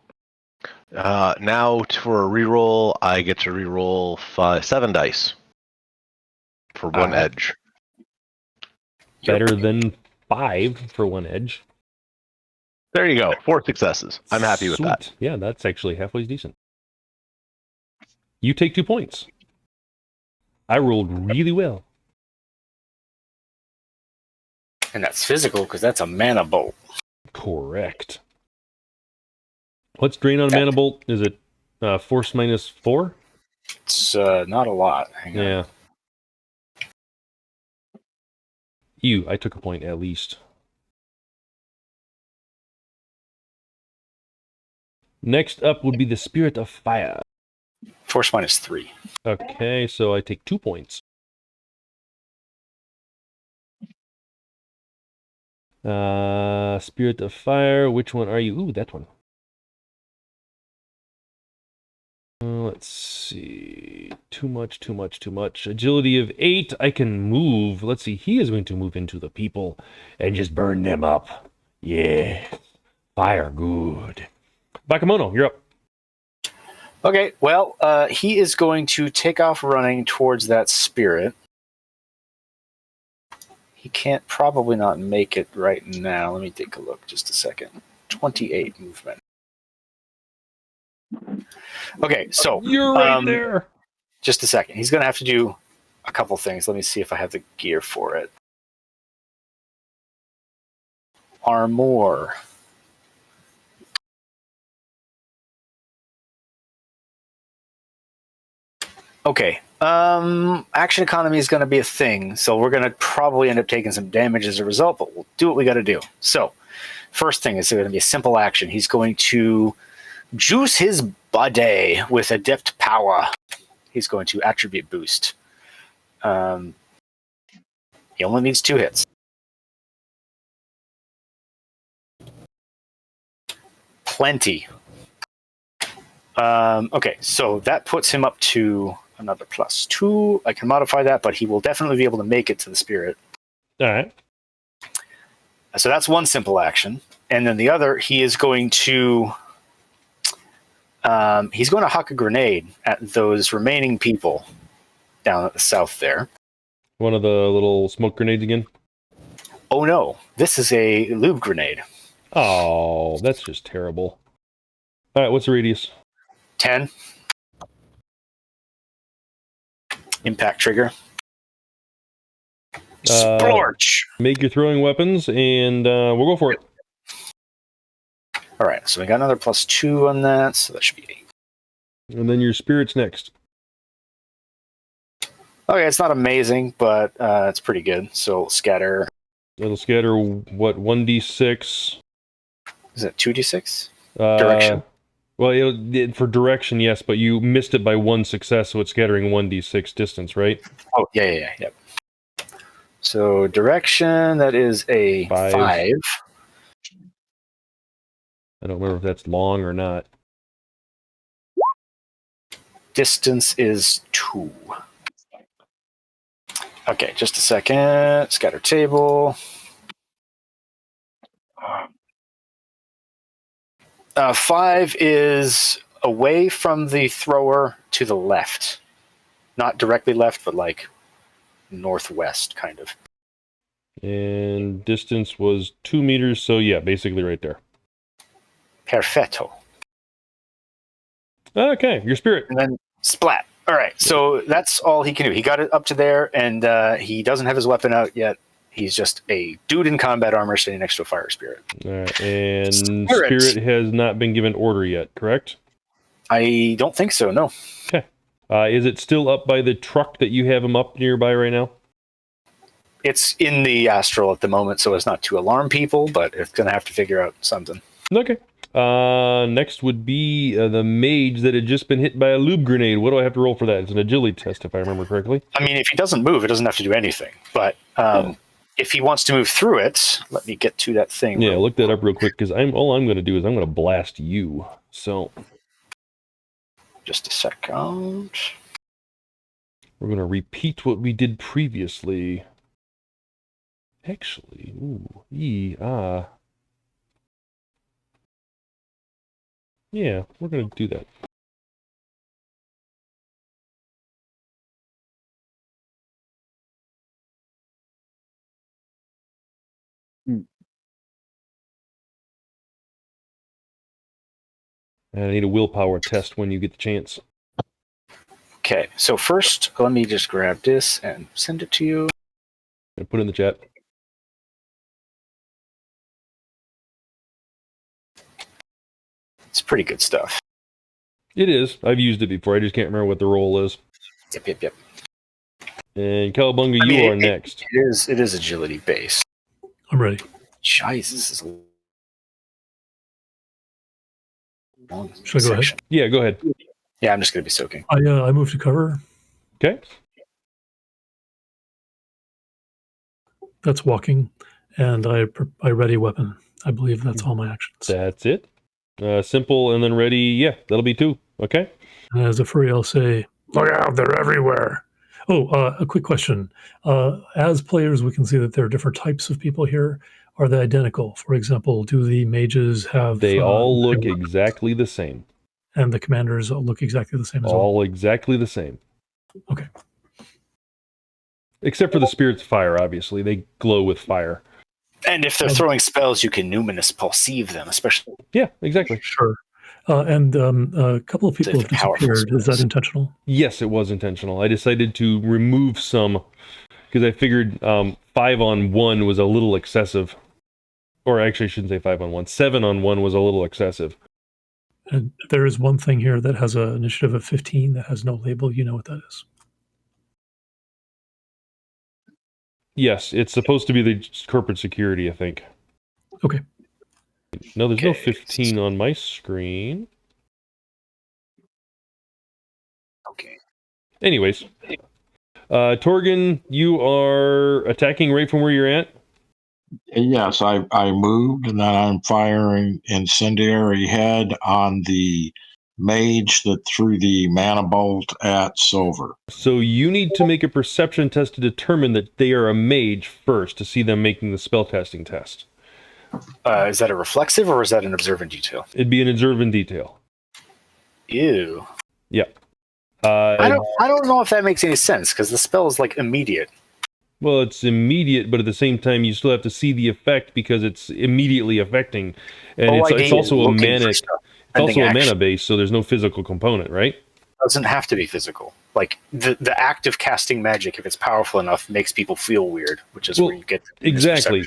now for a reroll, I get to reroll 7 dice for one Alright. edge. Better than 5 for one edge. There you go. 4 successes. I'm happy with that. Sweet. Yeah, that's actually halfway decent. You take 2 points. I rolled really well. And that's physical because that's a mana bolt. Correct. What's drain on a mana bolt? Is it force -4? It's not a lot. Hang on. Yeah. I took a point at least. Next up would be the Spirit of Fire. Force -3. Okay, so I take 2 points. Spirit of Fire, which one are you? Ooh, that one. Let's see. Too much. Agility of 8. I can move. Let's see. He is going to move into the people and just burn them up. Yeah. Fire, good. Bakemono, you're up. Okay, well, he is going to take off running towards that spirit. He can't probably not make it right now. Let me take a look just a second. 28 movement. Okay, so You're right there. Just a second. He's going to have to do a couple things. Let me see if I have the gear for it. Armor. Okay. Action economy is going to be a thing, so we're going to probably end up taking some damage as a result, but we'll do what we got to do. So, first thing is going to be a simple action. He's going to juice his body with adept power. He's going to attribute boost. He only needs 2 hits. Plenty. Okay, so that puts him up to another +2. I can modify that, but he will definitely be able to make it to the spirit. All right. So that's one simple action. And then the other, he is going to huck a grenade at those remaining people down at the south there. One of the little smoke grenades again? Oh no, this is a lube grenade. Oh, that's just terrible. All right, what's the radius? 10. Impact trigger. Splorch! Make your throwing weapons, and we'll go for it. All right, so we got another +2 on that, so that should be 8. And then your spirit's next. Okay, it's not amazing, but it's pretty good. So scatter. It'll scatter, what, 1d6? Is it 2d6? Direction? Well, for direction, yes, but you missed it by 1 success, so it's scattering 1d6 distance, right? Oh, yeah. So direction, that is a 5. I don't remember if that's long or not. Distance is 2. Okay, just a second. Scatter table. 5 is away from the thrower to the left. Not directly left, but like northwest, kind of. And distance was 2 meters, so yeah, basically right there. Perfetto. Okay, your spirit. And then splat. All right, so that's all he can do. He got it up to there, and he doesn't have his weapon out yet. He's just a dude in combat armor standing next to a fire spirit. All right, and spirit has not been given order yet, correct? I don't think so, no. Okay. Is it still up by the truck that you have him up nearby right now? It's in the astral at the moment, so it's not to alarm people, but it's going to have to figure out something. Okay. Next would be the mage that had just been hit by a lube grenade. What do I have to roll for that? It's an agility test, if I remember correctly. I mean, if he doesn't move, it doesn't have to do anything. But if he wants to move through it, let me get to that thing. Yeah, look that up real quick, because all I'm going to do is I'm going to blast you. So, just a second. We're going to repeat what we did previously. Actually, Yeah, we're going to do that. I need a willpower test when you get the chance. Okay, so first, let me just grab this and send it to you. Put it in the chat. It's pretty good stuff. It is. I've used it before. I just can't remember what the roll is. Yep. And Cowabunga, you are next. It is agility based. I'm ready. Jesus, this is a long Should I go ahead? section. Yeah, go ahead. Yeah, I'm just going to be soaking. I move to cover. Okay. That's walking, and I ready weapon. I believe that's all my actions. That's it. Simple and then ready. Yeah, that'll be 2. Okay. And as a furry, I'll say, "Look out! They're everywhere." Oh, a quick question. As players, we can see that there are different types of people here. Are they identical? For example, do the mages have... They all look exactly the same. And the commanders look exactly the same as well? All exactly the same. Okay. Except for the spirits of fire, obviously. They glow with fire. And if they're throwing spells, you can numinous perceive them, especially... Yeah, exactly. Sure. And a couple of people have disappeared. Is that intentional? Yes, it was intentional. I decided to remove some because I figured 5-on-1 was a little excessive. Or actually, I shouldn't say 5-on-1. 7-on-1 was a little excessive. And there is one thing here that has an initiative of 15 that has no label. You know what that is? Yes, it's supposed to be the corporate security, I think. Okay. No, there's no 15 on my screen. Okay. Anyways. Torgan, you are attacking right from where you're at? Yes, I moved, and then I'm firing incendiary head on the mage that threw the mana bolt at Silver. So you need to make a perception test to determine that they are a mage first to see them making the spellcasting test. Is that a reflexive or is that an observant detail? It'd be an observant detail. Ew. Yeah. I don't know if that makes any sense because the spell is like immediate. Well, it's immediate, but at the same time, you still have to see the effect because it's immediately affecting, and it's also a mana. It's also a mana base, so there's no physical component, right? It doesn't have to be physical. Like the act of casting magic, if it's powerful enough, makes people feel weird, which is where you get exactly,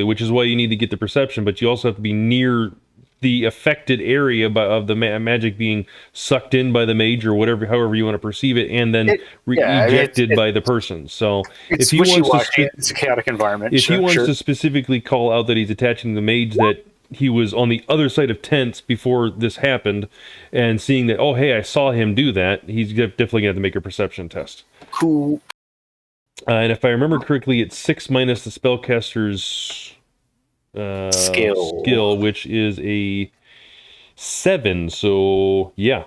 which is why you need to get the perception, but you also have to be near the affected area of the magic being sucked in by the mage or whatever, however you want to perceive it, and then ejected by the person. So if he wants to, it's a chaotic environment. If he wants to specifically call out that he's attaching the mage that he was on the other side of tents before this happened, and seeing that, oh hey, I saw him do that, he's definitely gonna have to make a perception test. Cool. And if I remember correctly, it's 6 minus the spellcaster's skill, which is a 7. So yeah.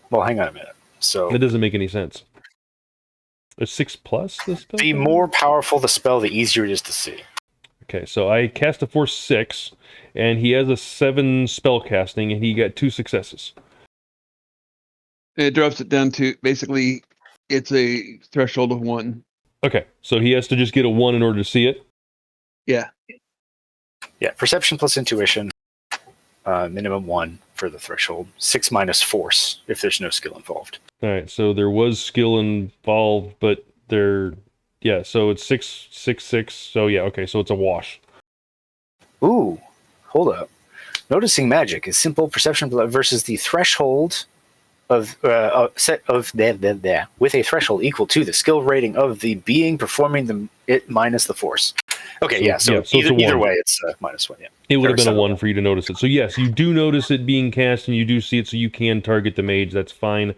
Well, hang on a minute. So that doesn't make any sense. A 6 plus the spell. The more powerful the spell, the easier it is to see. Okay, so I cast a force 6, and he has a 7 spell casting, and he got 2 successes. It drops it down to basically it's a threshold of 1. Okay, so he has to just get a 1 in order to see it. Yeah. Yeah, perception plus intuition, minimum 1 for the threshold. 6 minus force if there's no skill involved. All right, so there was skill involved, but yeah, so it's 6, 6, 6. So yeah, okay, so it's a wash. Ooh, hold up. Noticing magic is simple perception versus the threshold of set of with a threshold equal to the skill rating of the being performing it minus the force. Okay, so either way, it's -1. Yeah, it would have been a 1 for you to notice it. So yes, you do notice it being cast, and you do see it, so you can target the mage. That's fine.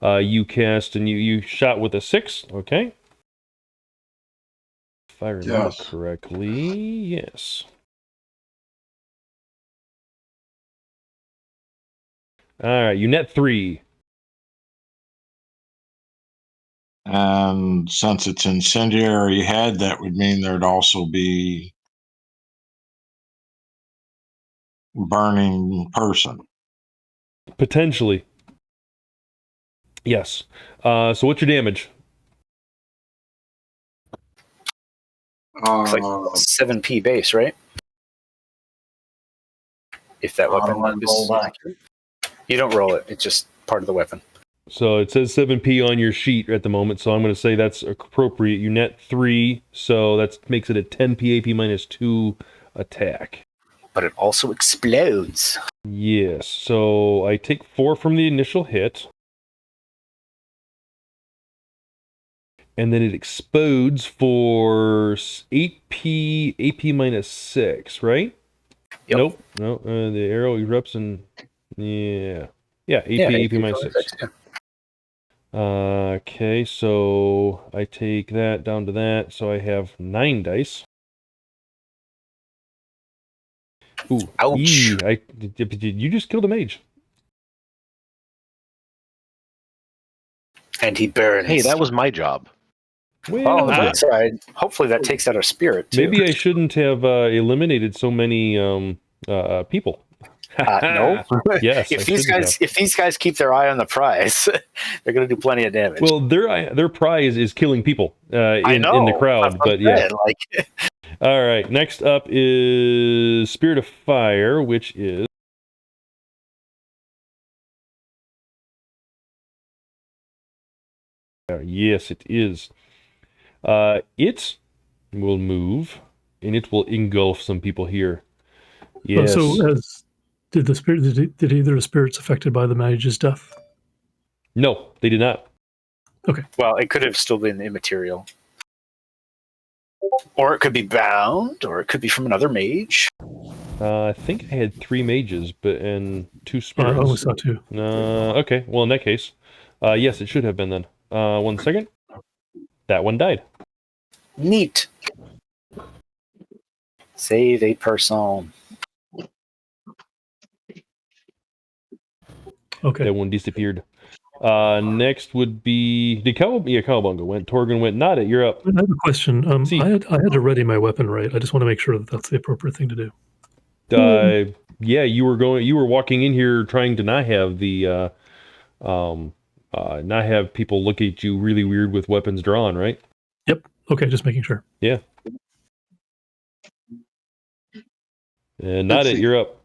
You cast and you shot with a 6. Okay. If I remember correctly, yes. All right, you net 3. And since it's incendiary head, that would mean there'd also be burning person. Potentially. Yes. So what's your damage? It's like 7p base, right? If that weapon is... You don't roll it. It's just part of the weapon. So it says 7p on your sheet at the moment, so I'm going to say that's appropriate. You net 3, so that makes it a 10p AP minus 2 attack. But it also explodes. Yes, so I take 4 from the initial hit. And then it explodes for 8p AP minus 6, right? Yep. Nope. No, the arrow erupts and... Yeah. Yeah, 8p AP minus 6. Yeah. Okay, so I take that down to that, so I have 9 dice. Ooh, Ouch. You just killed a mage. And he burns. Hey, that was my job. Well, on the bright side, hopefully that takes out our spirit, too. maybe I shouldn't have eliminated so many people. No. Yes. If these guys keep their eye on the prize, they're going to do plenty of damage. Well, their prize is killing people in the crowd, but yeah. All right. Next up is Spirit of Fire, which is yes, it is. It will move, and it will engulf some people here. Yes. Did either of the spirits affected by the mage's death? No, they did not. Okay. Well, it could have still been immaterial. Or it could be bound, or it could be from another mage. I think I had 3 mages, and 2 I spirits. only saw 2. Okay, well, in that case, yes, it should have been then. 1 second. That one died. Neat. Save a person. Okay. That one disappeared. Next would be... Cowabunga went. Torgon went. Nautit, you're up. I have a question. I had to ready my weapon right. I just want to make sure that that's the appropriate thing to do. Yeah, you were walking in here trying to not have the not have people look at you really weird with weapons drawn, right? Yep. Okay, just making sure. Yeah. And Nautit, you're up.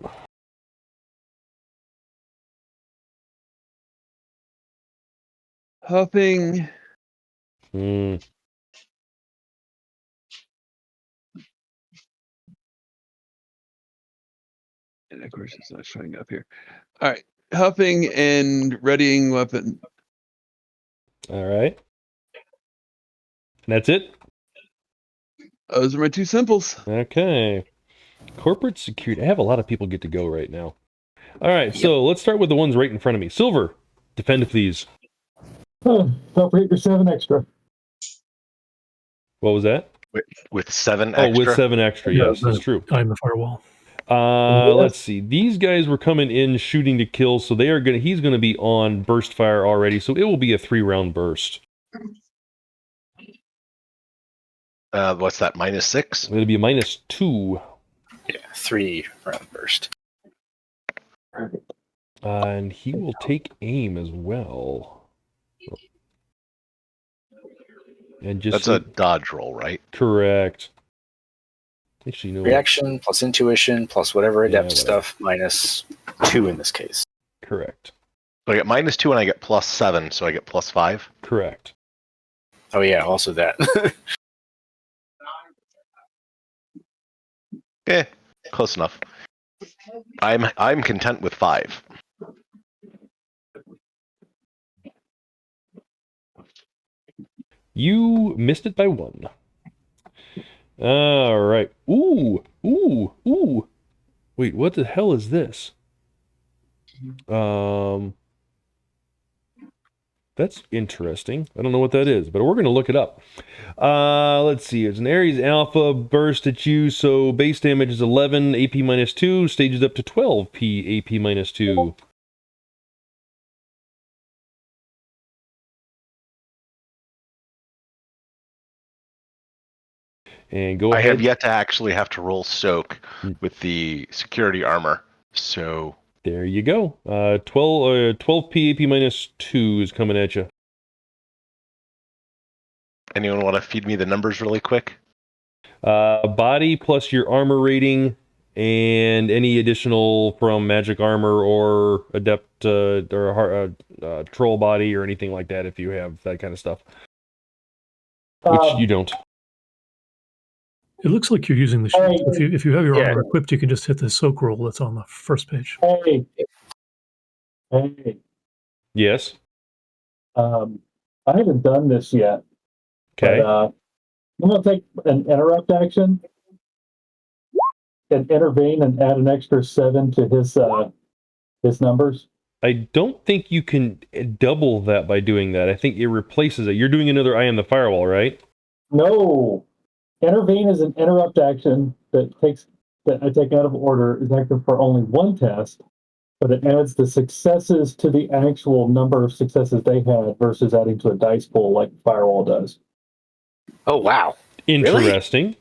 Huffing. Hmm. And of course, it's not showing up here. All right. Huffing and readying weapon. All right. That's it? Those are my 2 simples. Okay. Corporate security. I have a lot of people get to go right now. All right, so let's start with the ones right in front of me. Silver, defend, please. Don't forget your 7 extra. What was that? With 7 extra? Oh, with 7 extra, yes, that's true. I'm the firewall. Let's see. These guys were coming in shooting to kill, so he's gonna be on burst fire already, so it will be a 3-round burst. What's that, -6? It'll be a -2. Yeah, 3-round burst. And he will take aim as well. And just That's a dodge roll, right? correct. Actually, no. Reaction plus intuition plus whatever adept stuff -2 in this case. Correct. So I get -2 and I get +7, so I get +5. Correct. Oh yeah, also that. Close enough. I'm content with 5. You missed it by 1. All right. Ooh. Wait, what the hell is this? That's interesting. I don't know what that is, but we're going to look it up. Let's see. It's an Ares Alpha burst at you, so base damage is 11, AP -2, stages up to 12p AP -2. And go ahead. I have yet to actually have to roll soak with the security armor, so There you go. 12 PAP minus 2 is coming at you. Anyone want to feed me the numbers really quick? Body plus your armor rating and any additional from magic armor or adept or troll body or anything like that if you have that kind of stuff. Which you don't. It looks like you're using the sheet. Hey. If you have your armor equipped, you can just hit the soak roll that's on the first page. Hey. Yes. I haven't done this yet. Okay. But, I'm going to take an interrupt action and intervene and add an extra 7 to his numbers. I don't think you can double that by doing that. I think it replaces it. You're doing another Eye on the Firewall, right? No. Intervene is an interrupt action that I take out of order, is active for only one test, but it adds the successes to the actual number of successes they had versus adding to a dice pool like Firewall does. Oh, wow. Interesting. Really?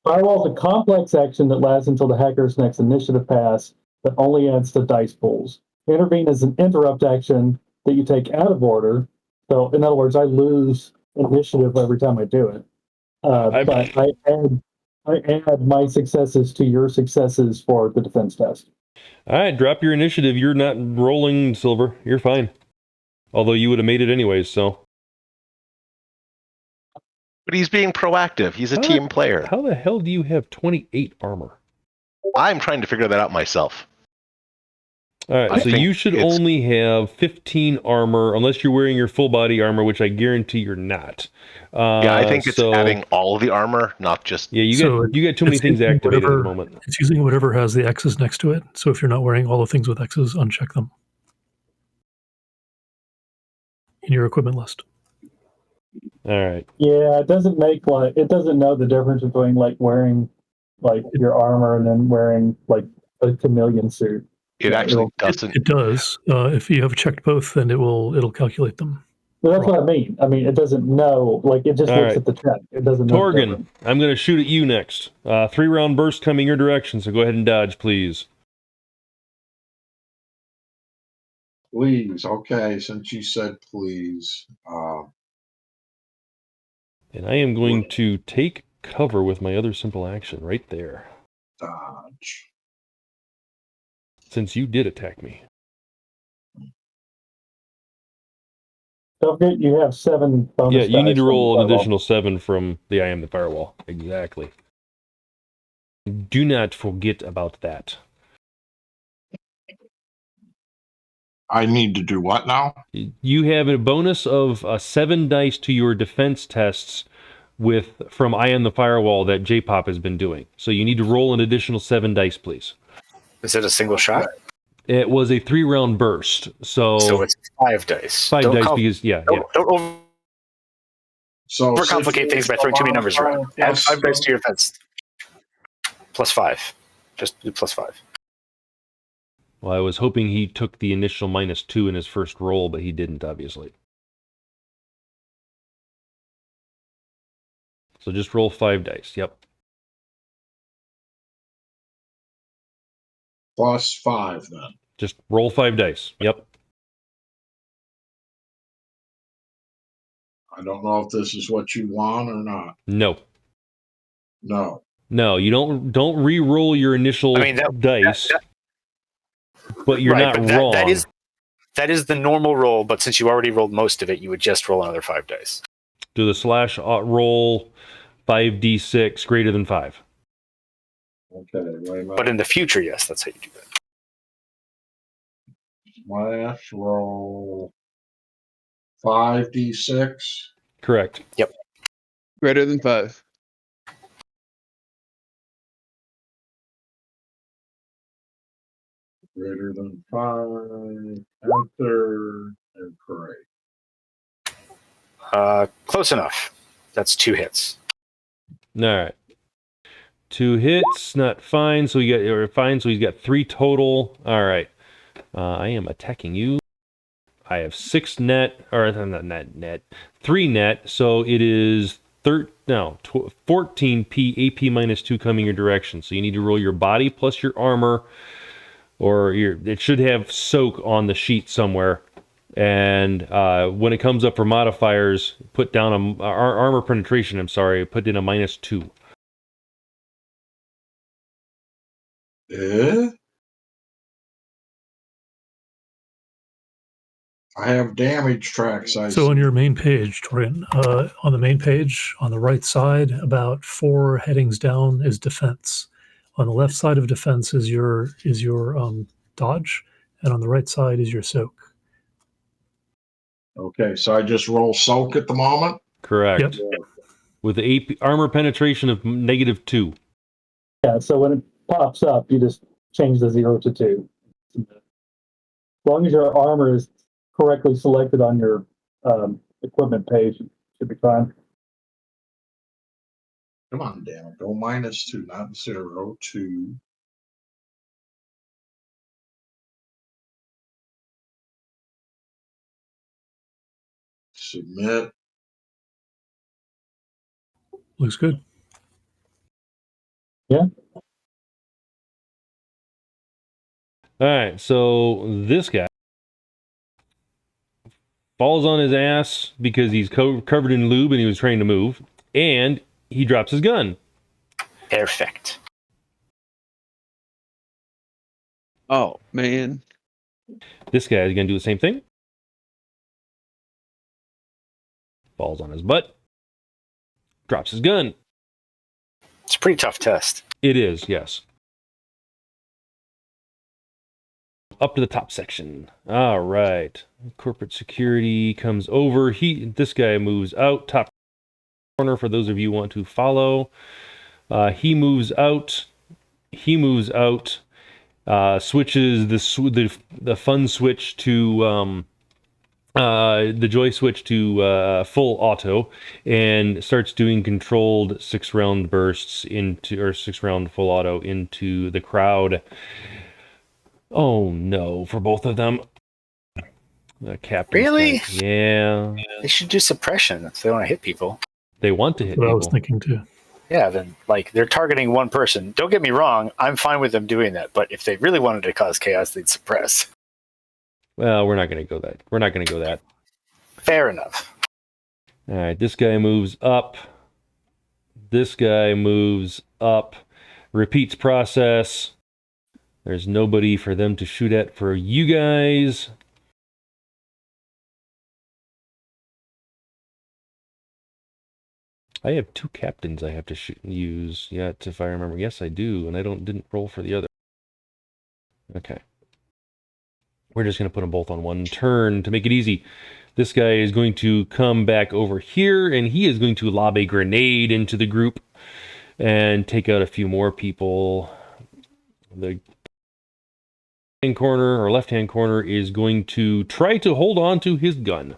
Firewall is a complex action that lasts until the hacker's next initiative pass, but only adds to dice pools. Intervene is an interrupt action that you take out of order. So, in other words, I lose initiative every time I do it. But I add my successes to your successes for the defense test. All right, drop your initiative. You're not rolling, Silver. You're fine. Although you would have made it anyways, so. But he's being proactive. He's a team player. How the hell do you have 28 armor? I'm trying to figure that out myself. All right, so you should only have 15 armor, unless you're wearing your full body armor, which I guarantee you're not. Yeah, I think it's adding all of the armor, not just... Yeah, you got too many things activated at the moment. It's using whatever has the X's next to it. So if you're not wearing all the things with X's, uncheck them in your equipment list. All right. Yeah, it doesn't know the difference between wearing your armor and then wearing a chameleon suit. It actually doesn't. It does. If you have checked both, then it'll calculate them. Well, that's what I mean. I mean, it doesn't know. It just looks at the check. It doesn't know. Torgan, I'm going to shoot at you next. 3-round burst coming your direction, so go ahead and dodge, please. Please. Okay, since you said please. And I am going to take cover with my other simple action right there. Dodge. Since you did attack me. Don't forget you have 7 bonus. Yeah, you need to roll an additional 7 from the I Am the Firewall. Exactly. Do not forget about that. I need to do what now? You have a bonus of 7 dice to your defense tests from I Am the Firewall that J-Pop has been doing. So you need to roll an additional 7 dice, please. Is it a single shot? It was a 3-round burst. So it's 5 dice. 5 dice because, Don't overcomplicate things by throwing too many numbers around. Add 5 dice to your defense. Plus 5. Just do plus 5. Well, I was hoping he took the initial -2 in his first roll, but he didn't, obviously. So just roll 5 dice. Yep. Plus 5, then. Just roll 5 dice. Yep. I don't know if this is what you want or not. No. No, you don't re-roll your initial dice. But you're not wrong. That is the normal roll, but since you already rolled most of it, you would just roll another 5 dice. Do the slash roll 5d6 greater than 5. Okay, wait a minute. But in the future, yes, that's how you do that. Slash roll 5d6. Correct. Yep. Greater than 5. Greater than 5. Enter and correct. Close enough. That's 2 hits. All right. 2 hits, not fine. So he's got 3 total. All right. I am attacking you. I have 6 net, or not net, 3 net. So it is 14 AP -2 coming your direction. So you need to roll your body plus your armor, or it should have soak on the sheet somewhere. And when it comes up for modifiers, put down armor penetration. I'm sorry, put in a -2. I have damage tracks. So on your main page, Torian, on the main page, on the right side, about 4 headings down is defense. On the left side of defense is your dodge, and on the right side is your soak. Okay, so I just roll soak at the moment? Correct. Yep. With the armor penetration of -2. Yeah, so when it pops up, you just change the 0 to 2. As long as your armor is correctly selected on your equipment page, it should be fine. Come on, damn it. Go -2, not 0, 2. Submit. Looks good. Yeah. All right, so this guy falls on his ass because he's covered in lube and he was trying to move, and he drops his gun. Perfect. Oh, man. This guy is going to do the same thing. Falls on his butt. Drops his gun. It's a pretty tough test. It is, yes. Up to the top section. All right. Corporate security comes over. This guy moves out. Top corner for those of you who want to follow. He moves out. Switches the fun switch to the joy switch to full auto, and starts doing controlled 6-round bursts into, or 6-round full auto into the crowd. Oh no, for both of them. Captain. Really? Yeah. They should do suppression if they want to hit people. They want to hit What people. I was thinking too. Yeah, then they're targeting one person. Don't get me wrong, I'm fine with them doing that, but if they really wanted to cause chaos, they'd suppress. Well, we're not going to go that. We're not going to go that. Fair enough. All right, this guy moves up. This guy moves up. Repeats process. There's nobody for them to shoot at for you guys. I have 2 captains I have to use yet, if I remember. Yes, I do, and I didn't roll for the other. Okay. We're just going to put them both on one turn to make it easy. This guy is going to come back over here, and he is going to lob a grenade into the group and take out a few more people. The corner or left-hand corner is going to try to hold on to his gun.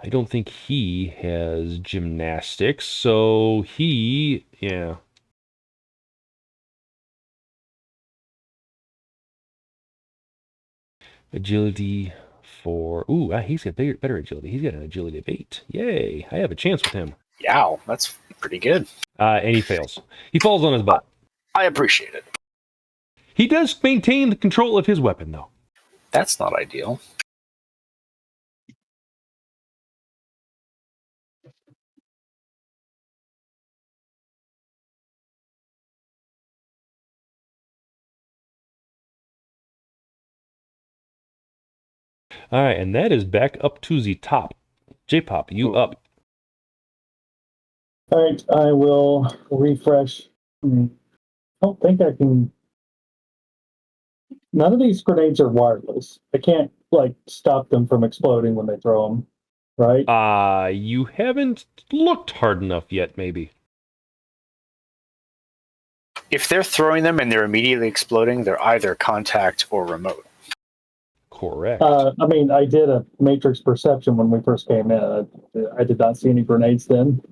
I don't think he has gymnastics, so yeah. Agility for... Ooh, he's got better agility. He's got an agility of 8. Yay, I have a chance with him. Yow, that's pretty good. And he fails. He falls on his butt. I appreciate it. He does maintain the control of his weapon, though. That's not ideal. All right, and that is back up to the top. J-Pop, you up. All right, I will refresh. I don't think I can. None of these grenades are wireless. I can't stop them from exploding when they throw them, right? You haven't looked hard enough yet, maybe. If they're throwing them and they're immediately exploding, they're either contact or remote. Correct. I mean, I did a matrix perception when we first came in. I did not see any grenades then.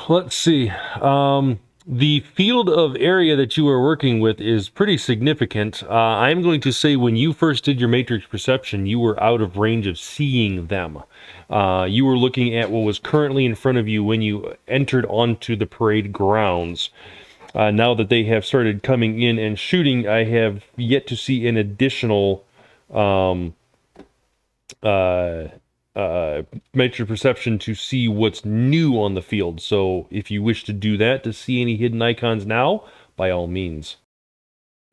Let's see. The field of area that you are working with is pretty significant. I'm going to say when you first did your matrix perception, you were out of range of seeing them. You were looking at what was currently in front of you when you entered onto the parade grounds. Now that they have started coming in and shooting, I have yet to see an additional matrix perception to see what's new on the field. So if you wish to do that to see any hidden icons now, by all means.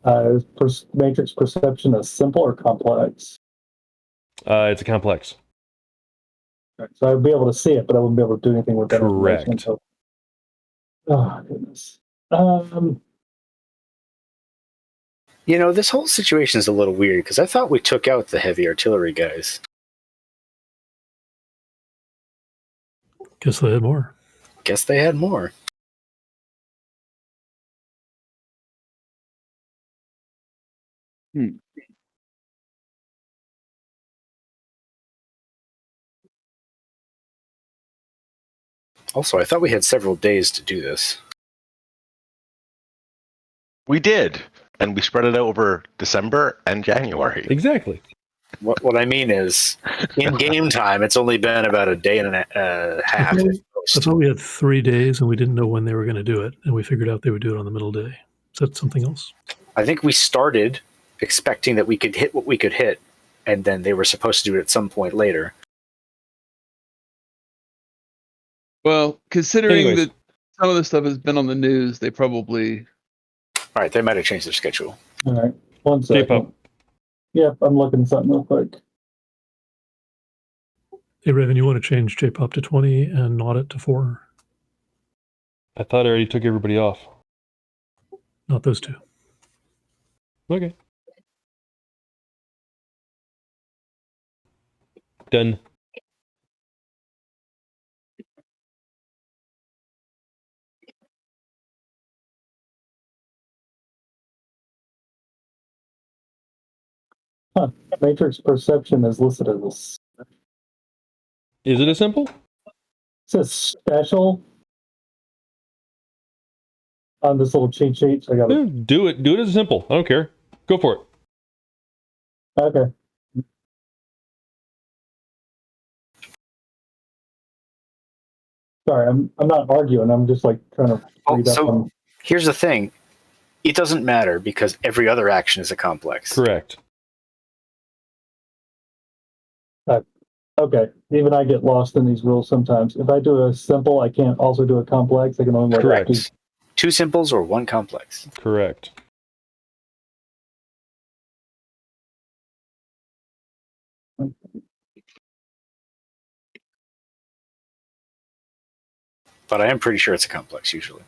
Is matrix perception a simple or complex? It's a complex. So I'd be able to see it, but I wouldn't be able to do anything with that information. Correct. Oh goodness. This whole situation is a little weird because I thought we took out the heavy artillery guys. Guess they had more. Guess they had more. Also, I thought we had several days to do this. We did, and we spread it out over December and January. Exactly. What I mean is, in game time, it's only been about a day and a half. I thought we had 3 days and we didn't know when they were going to do it, and we figured out they would do it on the middle day. Is that something else? I think we started expecting that we could hit what we could hit, and then they were supposed to do it at some point later. Well, considering Anyways. that some of the stuff has been on the news, they probably... All right, they might have changed their schedule. All right, 1 second. J-Pop. Yep, I'm looking something real quick. Hey, Raven, you want to change J-Pop to 20 and Nautit to 4? I thought I already took everybody off. Not those two. Okay. Done. Matrix perception is listed as Is it a simple? it says special on this little cheat sheet. So I got Yeah, do it. Do it as a simple. I don't care. Go for it. okay. Sorry, I'm not arguing. I'm just like trying to read up on. Here's the thing. It doesn't matter because every other action is a complex. Correct. Okay, even I get lost in these rules sometimes. If I do a simple, I can't also do a complex. I can only like Correct. 2 simples or 1 complex. Correct. But I am pretty sure it's a complex usually.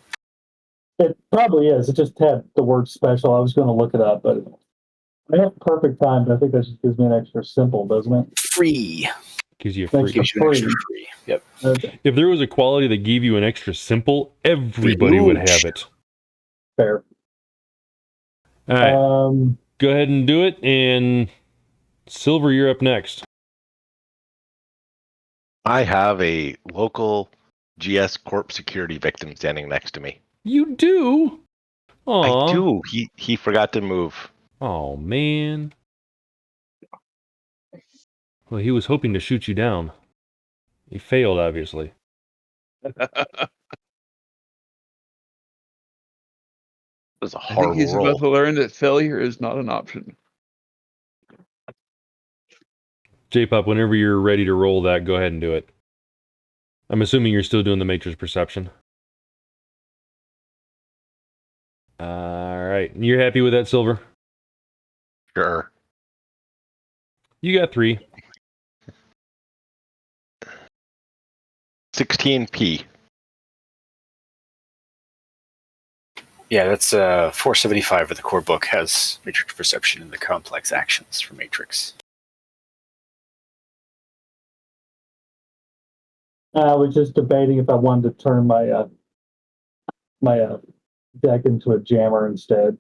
It probably is. It just had the word special. I was going to look it up, but I have perfect time. But I think that just gives me an extra simple, doesn't it? Free. Gives you a Thanks. free. Gives you an extra free. Yep. Okay, If there was a quality that gave you an extra simple, everybody would have it. fair. All right. Go ahead and do it. And Silver, you're up next. I have a local GS Corp security victim standing next to me. You do? Aw. I do. He forgot to move. Oh, man. Well, he was hoping to shoot you down. He failed, obviously. It was a I think horrible he's roll. about to learn that failure is not an option. J-Pop, whenever you're ready to roll that, go ahead and do it. I'm assuming you're still doing the matrix perception. All right. You're happy with that, Silver? Sure. You got 3. 16p. Yeah, that's 475 of the core book has matrix perception in the complex actions for matrix. I was just debating if I wanted to turn my deck into a jammer instead.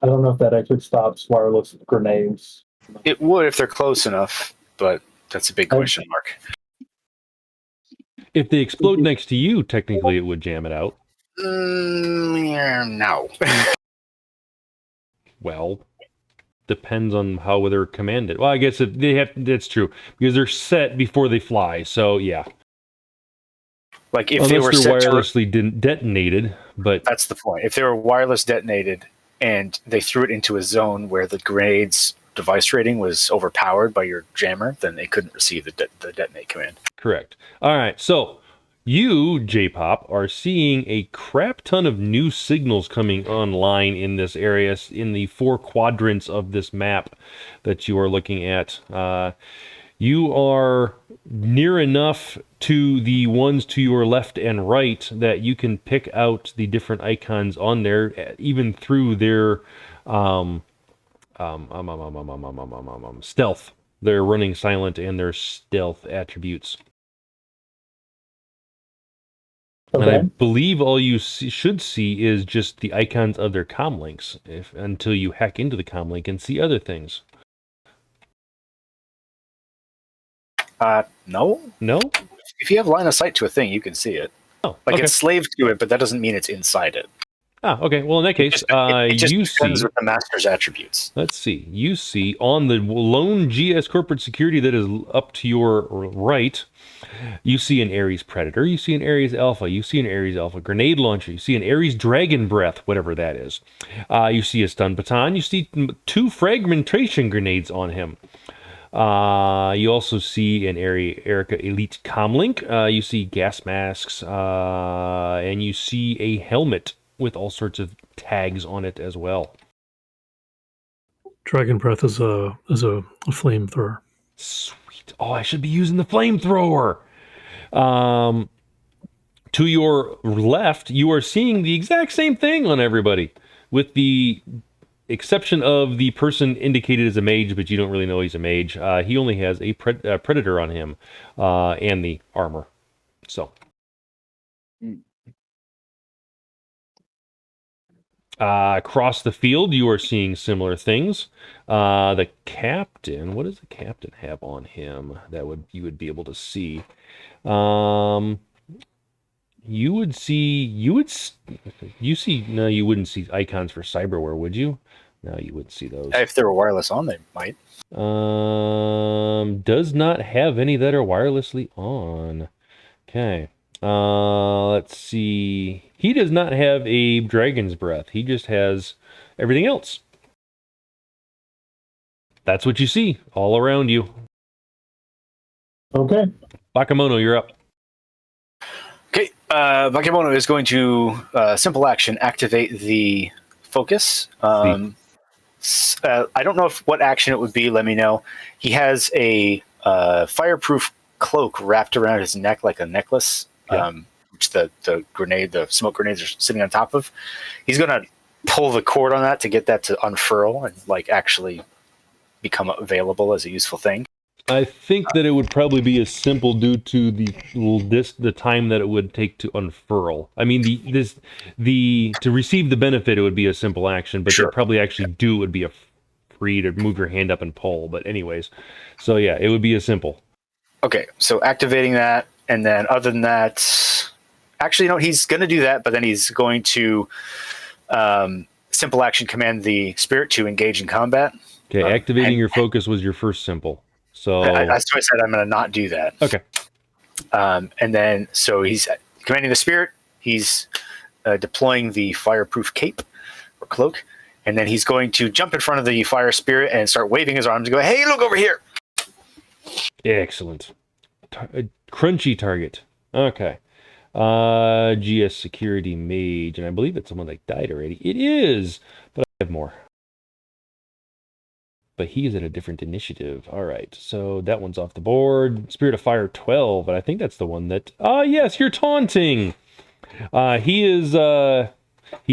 I don't know if that actually stops wireless grenades. It would if they're close enough, but that's a big question mark. If they explode next to you, technically it would jam it out. No. Well, depends on how they're commanded. Well, I guess that's true because they're set before they fly. So yeah, Like if unless they were they're set wirelessly detonated, but that's the point. If they were wireless detonated and they threw it into a zone where the grenade's device rating was overpowered by your jammer, then they couldn't receive the detonate command. correct. All right, so you, J-Pop, are seeing a crap ton of new signals coming online in this area, in the 4 quadrants of this map that you are looking at. You are near enough to the ones to your left and right that you can pick out the different icons on there, even through their stealth. They're running silent and their stealth attributes. Okay. And I believe all you should see is just the icons of their comlinks until you hack into the comlink and see other things. No. No? If you have line of sight to a thing, you can see it. Oh, Like okay. it's slave to it, but that doesn't mean it's inside it. Ah, okay. Well, in that case, It just you depends see... with the master's attributes. Let's see. You see on the lone GS corporate security that is up to your right, you see an Ares Predator, you see an Ares Alpha, you see an Ares Alpha grenade launcher, you see an Ares Dragon Breath, whatever that is. You see a stun baton, you see 2 fragmentation grenades on him. You also see an Erica Elite Comlink, you see gas masks, and you see a helmet with all sorts of tags on it as well. Dragon breath is a flamethrower. Sweet. Oh, I should be using the flamethrower. To your left, you are seeing the exact same thing on everybody, with the exception of the person indicated as a mage, but you don't really know he's a mage. He only has a predator on him and the armor. So. Across the field, you are seeing similar things. The captain, what does the captain have on him that you would be able to see? No, you wouldn't see icons for cyberware, would you? No, you wouldn't see those. If they were wireless on, they might. Does not have any that are wirelessly on. Okay. Let's see. He does not have a dragon's breath. He just has everything else. That's what you see all around you. Okay. Bakemono, you're up. Okay, Bakemono is going to simple action activate the focus. I don't know what action it would be. Let me know. He has a fireproof cloak wrapped around his neck like a necklace, which the smoke grenades are sitting on top of. He's going to pull the cord on that to get that to unfurl and like actually become available as a useful thing. I think that it would probably be as simple due to the time that it would take to unfurl. I mean, to receive the benefit, it would be a simple action, but to probably actually do it would be a free to move your hand up and pull. But anyways, so yeah, it would be a simple. Okay, so activating that, and then other than that, actually, no, he's going to do that, but then he's going to simple action command the spirit to engage in combat. Okay, activating your focus was your first simple. So that's why I said I'm going to not do that. Okay. And then, so he's commanding the spirit. He's deploying the fireproof cape or cloak, and then he's going to jump in front of the fire spirit and start waving his arms and go, "Hey, look over here!" Excellent. Crunchy target. Okay. GS security mage, and I believe it's someone that died already. It is, but I have more. But he is at a different initiative. All right, so that one's off the board. Spirit of Fire 12, but I think that's the one that... yes, you're taunting! He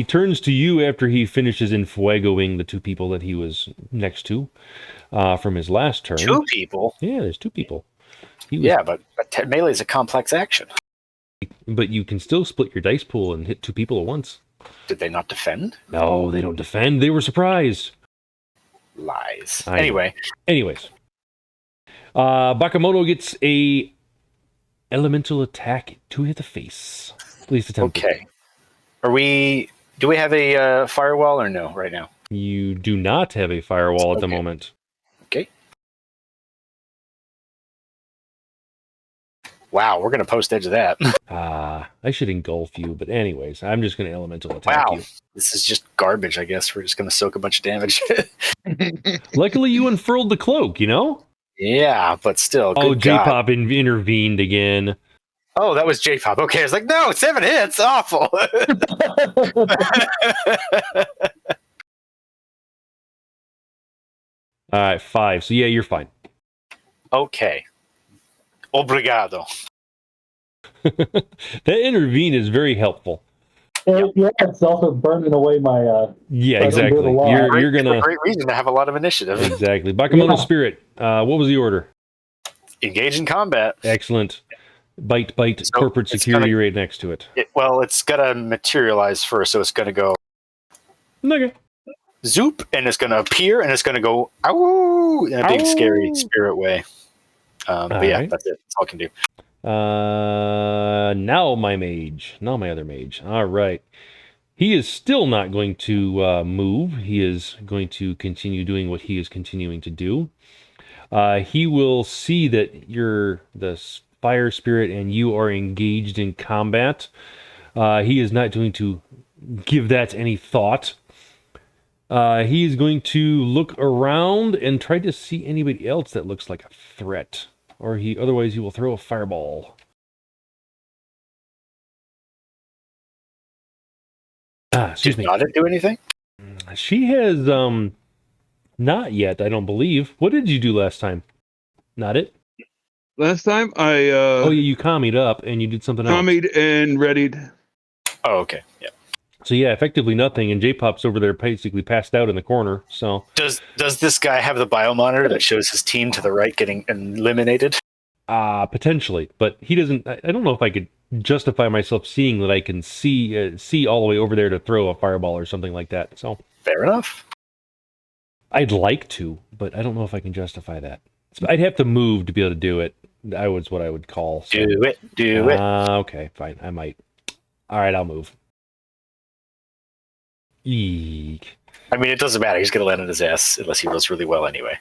turns to you after he finishes enfuegoing the 2 people that he was next to from his last turn. 2 people? Yeah, there's 2 people. Yeah, but melee is a complex action. But you can still split your dice pool and hit 2 people at once. Did they not defend? No, they don't defend. They were surprised. Lies. Anyways, Bakemono gets a elemental attack to hit the face. At least attempt. Okay. Do we have a firewall or no right now? You do not have a firewall at the Okay. moment. Okay. Wow, we're going to post edge of that. I should engulf you, but anyways, I'm just going to elemental attack Wow. you. This is just garbage, I guess. We're just going to soak a bunch of damage. Luckily, you unfurled the cloak, you know? Yeah, but still. Oh, Good God. J-Pop intervened again. Oh, that was J-Pop. Okay, I was like, no, 7 hits. Awful. All right, 5. So yeah, you're fine. Okay. Obrigado. That intervene is very helpful. Yeah, it's also burning away my. Yeah, I don't do it a exactly. lot. You're It's a gonna great reason to have a lot of initiative. exactly. Bakemono Yeah. Spirit. What was the order? Engage in combat. Excellent. Bite, So corporate it's security gonna- right next to it. It's got to materialize first, so it's going to go Okay. zoop, and it's going to appear, and it's going to go ow in a big, Ow. scary spirit way. But yeah, Alright. that's it. That's all I can do. Now my mage. Now my other mage. All right. He is still not going to move. He is going to continue doing what he is continuing to do. He will see that you're the fire spirit and you are engaged in combat. He is not going to give that any thought. He is going to look around and try to see anybody else that looks like a threat. Or otherwise he will throw a fireball. Excuse Did me. Nautit do anything? She has not yet, I don't believe. What did you do last time? Not it? Last time I Oh yeah, you commied up and you did something else. commied and readied. Oh, okay. Yeah. So yeah, effectively nothing, and J-Pop's over there basically passed out in the corner. So Does this guy have the biomonitor that shows his team to the right getting eliminated? potentially, but he doesn't. I don't know if I could justify myself seeing that I can see all the way over there to throw a fireball or something like that. So Fair enough. I'd like to, but I don't know if I can justify that. So I'd have to move to be able to do it. That was what I would call. So. Do it. Do it. Okay, fine. I might. All right, I'll move. Eek. I mean, it doesn't matter. He's going to land on his ass unless he rolls really well anyway.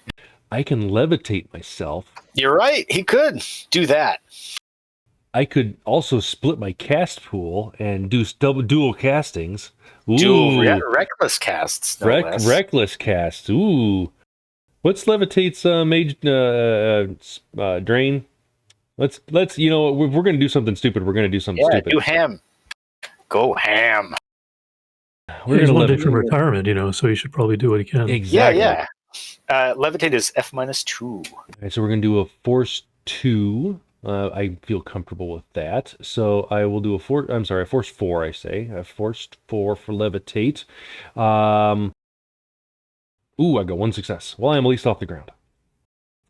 I can levitate myself. You're right. He could do that. I could also split my cast pool and do dual castings. Ooh, Dual reckless casts. No less. reckless casts. Ooh, what's levitate's mage drain? Let's you know if we're gonna do something stupid, we're gonna do something Yeah, stupid. do ham. Go ham. We're He's gonna one day from levitate. retirement, so he should probably do what he can. Exactly. Yeah. Levitate is F-2. All right, so we're gonna do a force 2. I feel comfortable with that. So I will do a force 4, I say. A force 4 for levitate. Ooh, I got 1 success. Well, I am at least off the ground.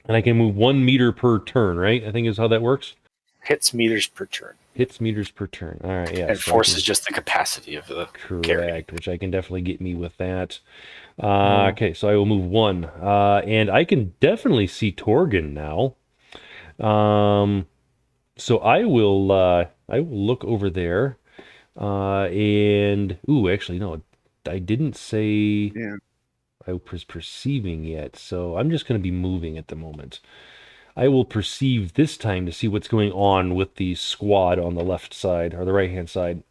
And I can move 1 meter per turn, right? I think is how that works. Hits meters per turn. Hits meters per turn. All right, yeah. And force is just the capacity of the carry. Correct, which I can definitely get me with that. Okay, so I will move 1. And I can definitely see Torgen now. So I will look over there, and actually no, I didn't say I was perceiving yet. So I'm just going to be moving at the moment. I will perceive this time to see what's going on with the squad on the left side or the right hand side,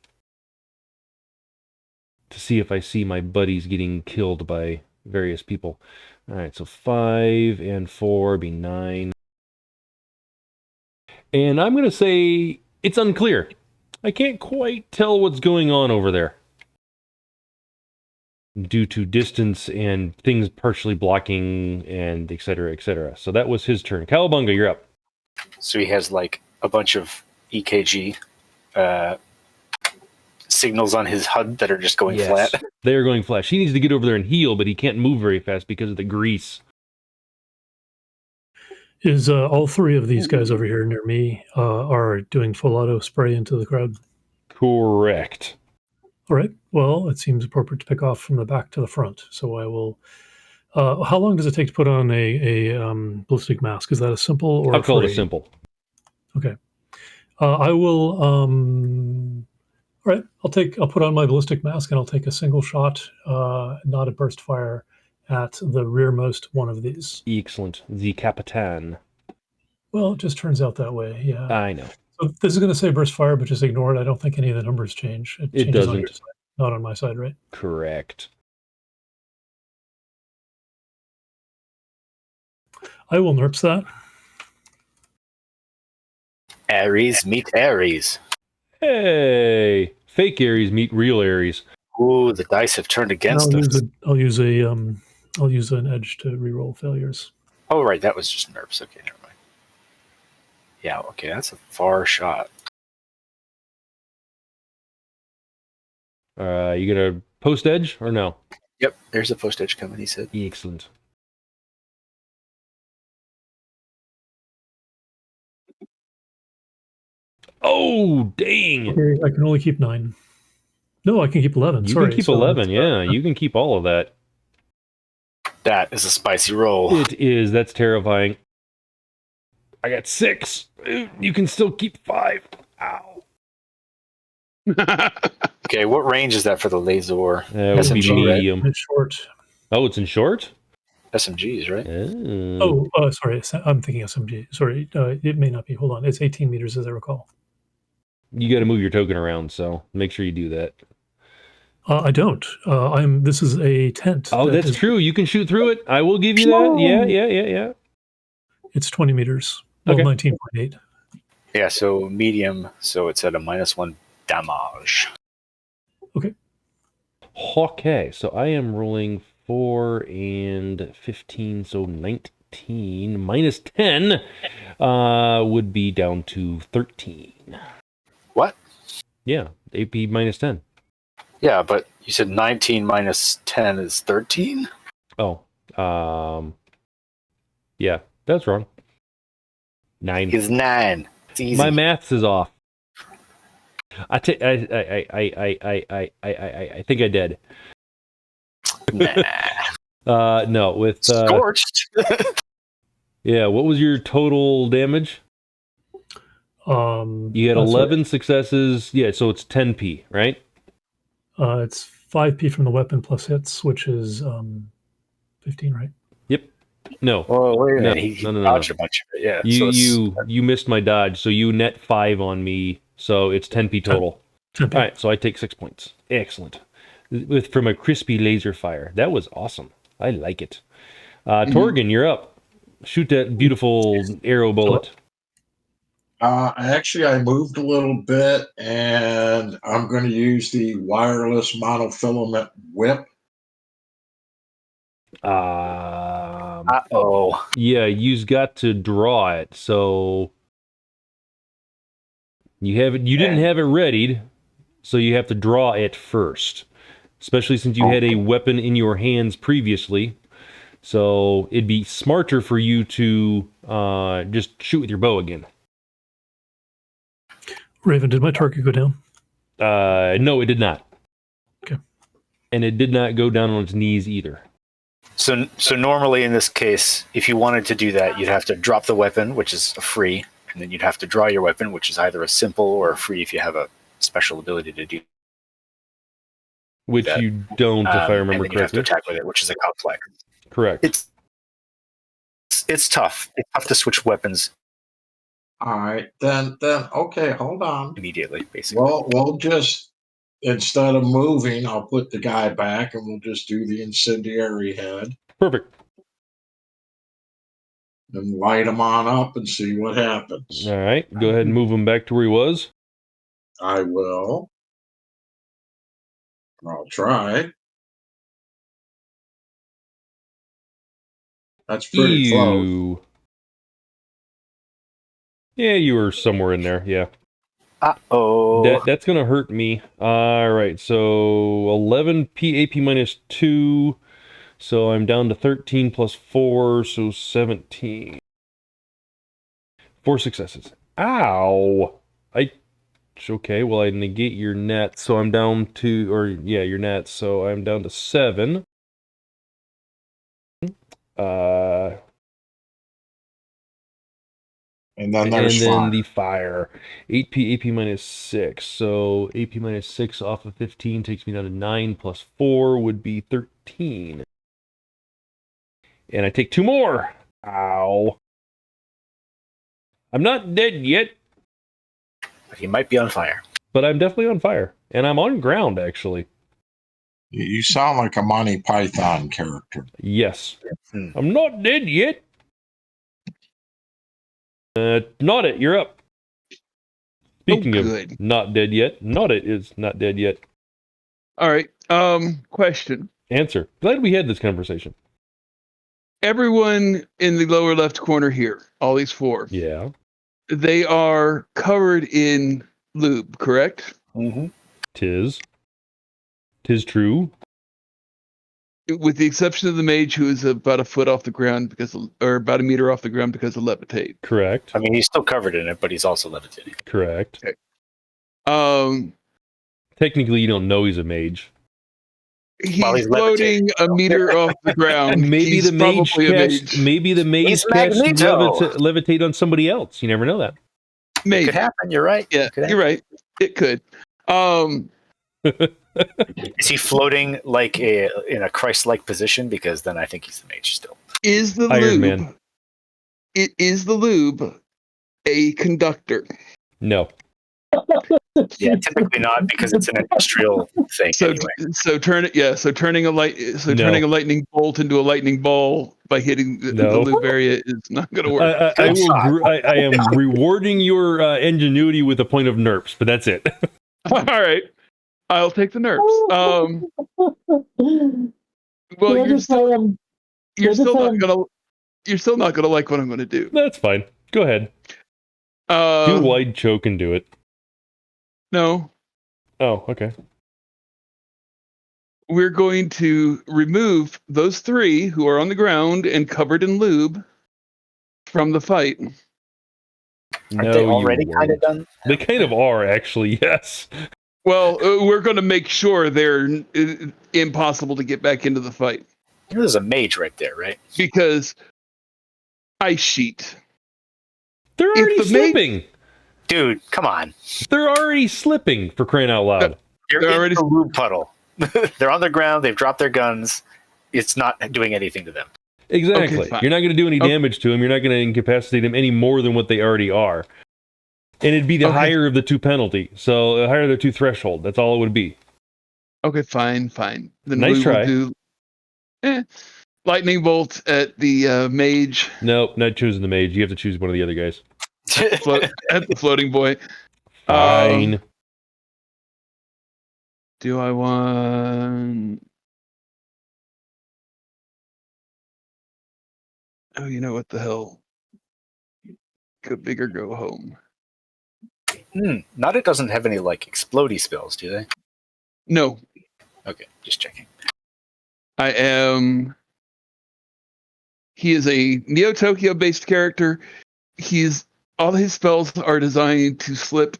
to see if I see my buddies getting killed by various people. All right, so 5 and 4 be 9. And I'm going to say it's unclear. I can't quite tell what's going on over there, due to distance and things partially blocking and et cetera, et cetera. So that was his turn. Cowabunga, you're up. So he has like a bunch of EKG signals on his HUD that are just going flat. They are going flat. He needs to get over there and heal, but he can't move very fast because of the grease. Is all 3 of these guys over here near me are doing full auto spray into the crowd? Correct. All right. Well, it seems appropriate to pick off from the back to the front. So I will. How long does it take to put on a ballistic mask? Is that a simple or I'll call it free? a simple. Okay. I will All right, I'll put on my ballistic mask and I'll take a single shot, not a burst fire, at the rearmost one of these. Excellent. The Capitan. Well, it just turns out that way. Yeah. I know. So this is going to say burst fire, but just ignore it. I don't think any of the numbers change. It changes on your doesn't. side, not on my side, right? Correct. I will NERPS that. Aries meet Aries. Hey, fake Aries meet real Aries. Ooh, the dice have turned against us. I'll use an edge to reroll failures. Oh, right, that was just nerfs. Okay, never mind. Yeah, okay, that's a far shot. You gonna post edge or no? Yep, there's a post edge coming, he said. Excellent. Oh, dang! Okay, I can only keep 9. No, I can keep 11. You Sorry. can keep 11, yeah. You can keep all of that. That is a spicy roll. It is. That's terrifying. I got 6. You can still keep 5. Ow. Okay, what range is that for the laser? That would be SMG, right? medium. It's short. Oh, it's in short? SMGs, right? Sorry. I'm thinking SMG. Sorry, it may not be. Hold on. It's 18 meters, as I recall. You got to move your token around, so make sure you do that. I don't. This is a tent. Oh, that's true. You can shoot through it. I will give you that. Yeah. It's 20 meters. Well, Okay. 19.8. Yeah, so medium, so it's at a -1 damage. Okay, so I am rolling 4 and 15, so 19 minus 10 would be down to 13. What? Yeah, AP minus 10. Yeah, but you said 19 minus 10 is 13? Oh, yeah, that's wrong. 9. It's 9. It's easy. My maths is off. I think I did. Nah. No, with Scorched. yeah. What was your total damage? You had 11 successes. Yeah, so it's 10p, right? It's 5p from the weapon plus hits, which is 15, right? Yep. No. Oh, wait a No, minute. He no. dodged a bunch of it. Yeah. You missed my dodge, so you net 5 on me, so it's 10p total. 10p. All right, so I take 6 points. Excellent. From a crispy laser fire. That was awesome. I like it. Torgan, you're up. Shoot that beautiful arrow bullet. Actually, I moved a little bit, and I'm going to use the wireless monofilament whip. Uh-oh. Yeah, you've got to draw it. So you didn't have it readied, so you have to draw it first. Especially since you had a weapon in your hands previously. So it'd be smarter for you to just shoot with your bow again. Raven, did my target go down? No, it did not. Okay. And it did not go down on its knees either. So normally in this case, if you wanted to do that, you'd have to drop the weapon, which is a free, and then you'd have to draw your weapon, which is either a simple or a free if you have a special ability to do Which that. you don't, if I remember and then you have to correctly. attack with it, which is a complex. Correct. It's tough. It's tough to switch weapons All right, then okay, hold on. immediately, basically. Well, we'll just, instead of moving, I'll put the guy back, and we'll just do the incendiary head Perfect. and light him on up and see what happens. All right. Go ahead and move him back to where he was. I will. I'll try. That's pretty close. Ew. Yeah, you were somewhere in there. Yeah. Uh-oh. That's going to hurt me. All right. So 11 AP minus 2. So I'm down to 13 plus 4. So 17. 4 successes. Ow. Okay. Well, I negate your net. So I'm down to, your net. So I'm down to 7. And And then And there's then fire. the fire. AP minus 6. So AP minus 6 off of 15 takes me down to 9 plus 4 would be 13. And I take 2 more. Ow. I'm not dead yet, But he might be on fire. but I'm definitely on fire. And I'm on ground, actually. You sound like a Monty Python character. Yes. Hmm. I'm not dead yet. Nautit, you're up. Speaking of good. not dead yet, Nautit is not dead yet. All right. Question. Answer. Glad we had this conversation. Everyone in the lower left corner here, all these 4, Yeah. they are covered in lube, correct? Mm-hmm. Tis true. With the exception of the mage, who is about a foot off the ground or about a meter off the ground because of levitate. Correct. I mean, he's still covered in it, but he's also levitating. Correct. Um, Technically, you don't know he's a mage. While he's he's floating a meter off the ground. Maybe He's the mage probably a catched. mage. Maybe the mage He's catched Magneto. levitate on somebody else. You never know that. Maybe. Could happen. You're right. Yeah, Could you're right. It could. Is he floating like in a Christ-like position? Because then I think he's the mage still. Is the Iron lube? Man. Is the lube a conductor? No. Yeah, typically not because it's an industrial thing. So anyway. turning a lightning bolt into a lightning ball by hitting the lube area is not going to work. I am rewarding your ingenuity with a point of nerfs, but that's it. All right, I'll take the nerfs. Well, you're still not gonna like what I'm gonna do. That's fine. Go ahead. Do wide choke and do it. No, Oh, okay. we're going to remove those 3 who are on the ground and covered in lube from the fight. Aren't they already kind of done? They kind of are, actually, yes. Well, we're going to make sure they're impossible to get back into the fight. There's a mage right there, right? Because ice sheet. They're already slipping. Dude, come on. They're already slipping, for crying out loud. They're already in the lube puddle. They're on the ground. They've dropped their guns. It's not doing anything to them. Exactly. Okay, you're not going to do any damage to them. You're not going to incapacitate them any more than what they already are. And it'd be the higher of the 2 penalty. So the higher of the 2 threshold. That's all it would be. Okay, fine. Then Nice try. Will do, lightning bolt at the mage. Nope, not choosing the mage. You have to choose one of the other guys. At the floating boy. Fine. Do I want... Oh, you know what the hell? Go big or go home. Nautit doesn't have any like explodey spells, do they? No. Okay, just checking. He is a Neo Tokyo based character. All his spells are designed to slip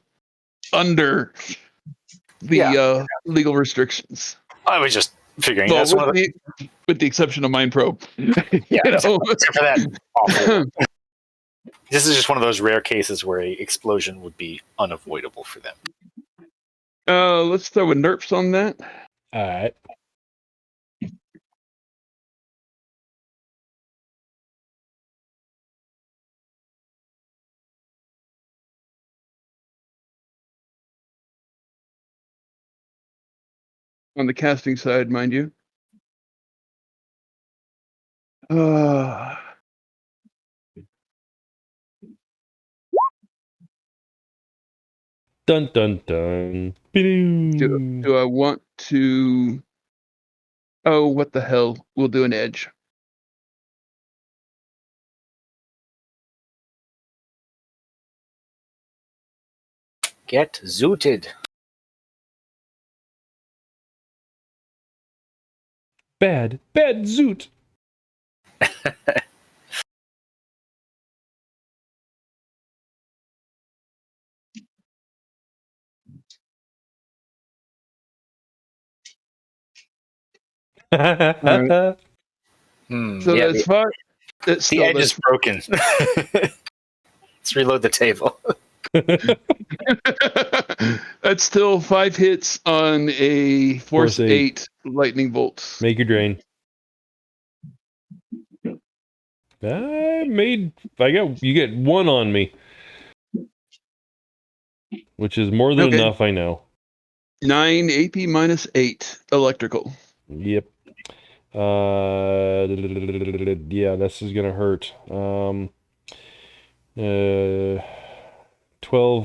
under the legal restrictions. I was just figuring. Well, That's with the exception of Mind Probe. Yeah, except for that awful. This is just one of those rare cases where a explosion would be unavoidable for them. Let's throw a nerfs on that. All right. On the casting side, mind you. Dun dun dun. Do I want to... Oh, what the hell? We'll do an edge. Get zooted. Bad zoot. So Yeah, that's far. the edge is broken. Let's reload the table. That's still 5 hits on a Force 8 lightning bolts. Make your drain. You get 1 on me. Which is more than enough, I know. 9 AP minus 8 electrical. Yep. Yeah, this is gonna hurt. 12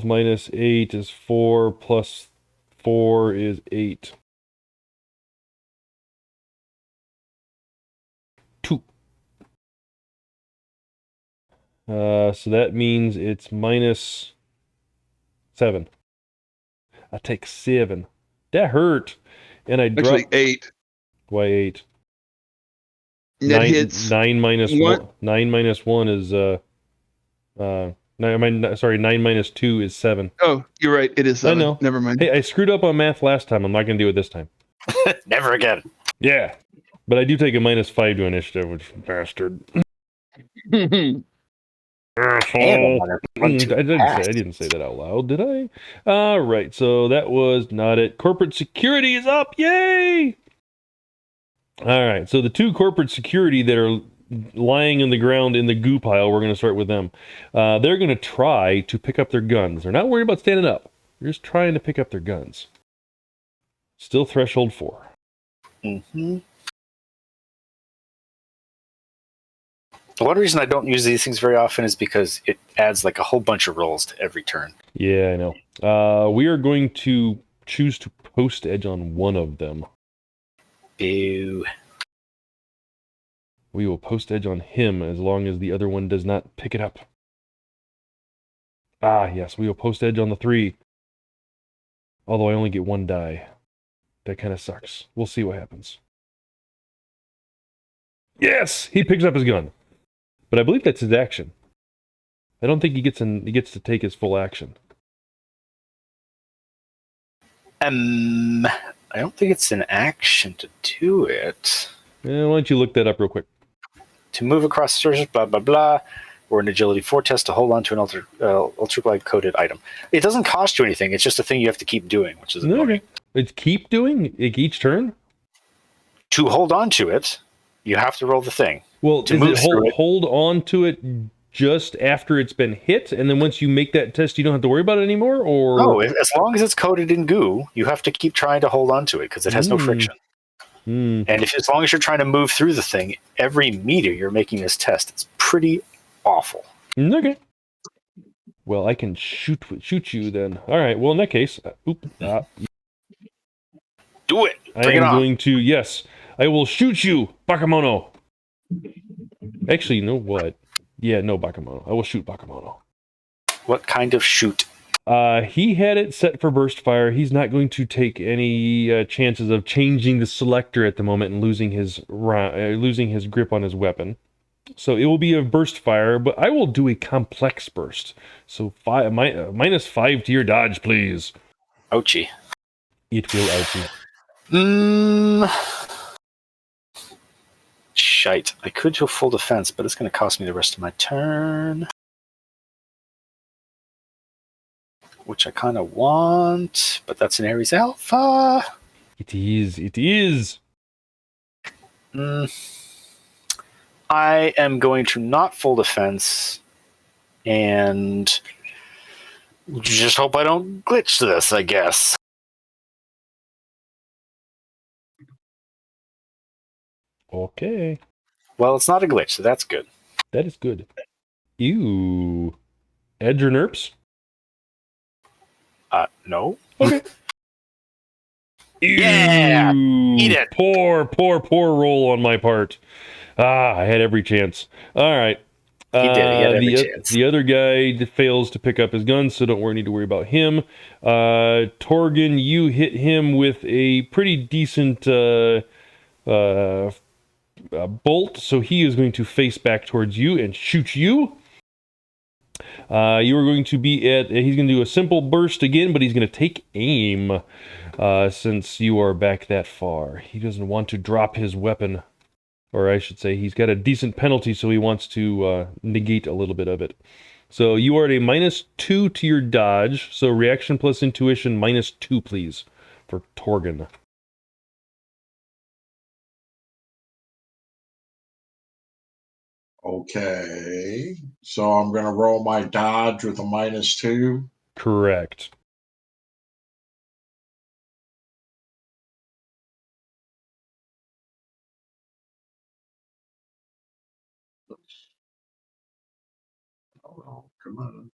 minus 8 is 4, plus 4 is 8. 2. So that means it's minus 7. I take 7. That hurt. And I Actually, 8. Why 8? Net hits. 9 minus 1. 9 minus 1 is 9 minus 2 is 7. Oh, you're right. It is 7. I know. Never mind. Hey, I screwed up on math last time. I'm not going to do it this time. Never again. Yeah. But I do take a minus 5 to initiative, which bastard. Asshole. I didn't say that out loud, did I? All right, so that was not it. Corporate security is up. Yay! All right, so the 2 corporate security that are lying in the ground in the goo pile, we're going to start with them. They're going to try to pick up their guns. They're not worried about standing up. They're just trying to pick up their guns. Still threshold 4. Mm-hmm. One reason I don't use these things very often is because it adds like a whole bunch of rolls to every turn. Yeah, I know. We are going to choose to post edge on one of them. Boo. We will post edge on him as long as the other one does not pick it up. Ah, yes, we will post edge on the 3. Although I only get 1 die. That kind of sucks. We'll see what happens. Yes! He picks up his gun. But I believe that's his action. I don't think he gets to take his full action. I don't think it's an action to do it. Why don't you look that up real quick? To move across the surface, blah, blah, blah, or an agility 4 test to hold on to an ultra-glide coded item. It doesn't cost you anything. It's just a thing you have to keep doing, which is annoying. Okay. It's keep doing like each turn? To hold on to it, you have to roll the thing. Well, to is it hold on to it just after it's been hit, and then once you make that test, you don't have to worry about it anymore? Or no, as long as it's coated in goo, you have to keep trying to hold on to it because it has no friction. And as long as you're trying to move through the thing, every meter you're making this test, it's pretty awful. Okay. Well, I can shoot you then. All right. Well, in that case, do it. I am going to. Yes, I will shoot you, Bakemono. Actually, you know what? Yeah, no Bakemono. I will shoot Bakemono. What kind of shoot? He had it set for burst fire. He's not going to take any chances of changing the selector at the moment and losing his grip on his weapon. So it will be a burst fire, but I will do a complex burst. So minus 5 to your dodge, please. Ouchie. It will ouchie. Shite. I could do a full defense, but it's going to cost me the rest of my turn. Which I kind of want, but that's an Ares Alpha. It is. I am going to not full defense and just hope I don't glitch this, I guess. Okay. Well, it's not a glitch, so that's good. That is good. Ew. Edge or nerps? No. Okay. Yeah! Eat it! Poor roll on my part. I had every chance. All right. He did. He had every chance. The other guy fails to pick up his gun, so don't need to worry about him. Torgan, you hit him with a pretty decent bolt, so he is going to face back towards you and shoot you. You are going to be he's going to do a simple burst again, but he's going to take aim since you are back that far. He doesn't want to drop his weapon, or I should say he's got a decent penalty, so he wants to negate a little bit of it. So you are at a -2 to your dodge. So reaction plus intuition -2, please, for Torgon. Okay. So I'm going to roll my dodge with a -2. Correct. Oh, come on.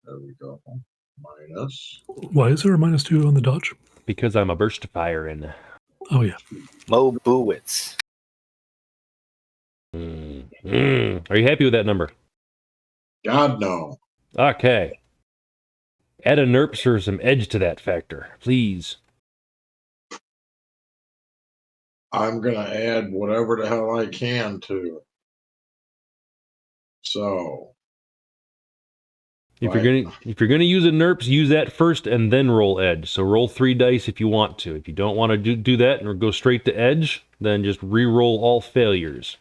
There we go. Minus. Why is there a -2 on the dodge? Because I'm a burst firing. Oh yeah. Mo Buwitz. Are you happy with that number? God, no. Okay. Add a NERPS or some edge to that factor, please. I'm going to add whatever the hell I can to it. So. If you're gonna use a NERPS, use that first and then roll edge. So roll 3 dice if you want to. If you don't want to do that or go straight to edge, then just re-roll all failures.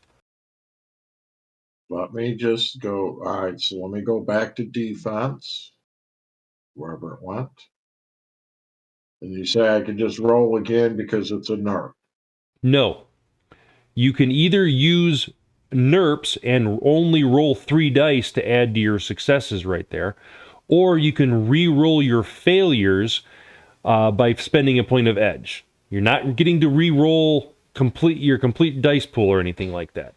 Let me just go. All right, so let me go back to defense, wherever it went. And you say I can just roll again because it's a NERP. No. You can either use NERPs and only roll 3 dice to add to your successes right there, or you can re-roll your failures by spending a point of edge. You're not getting to re-roll your complete dice pool or anything like that.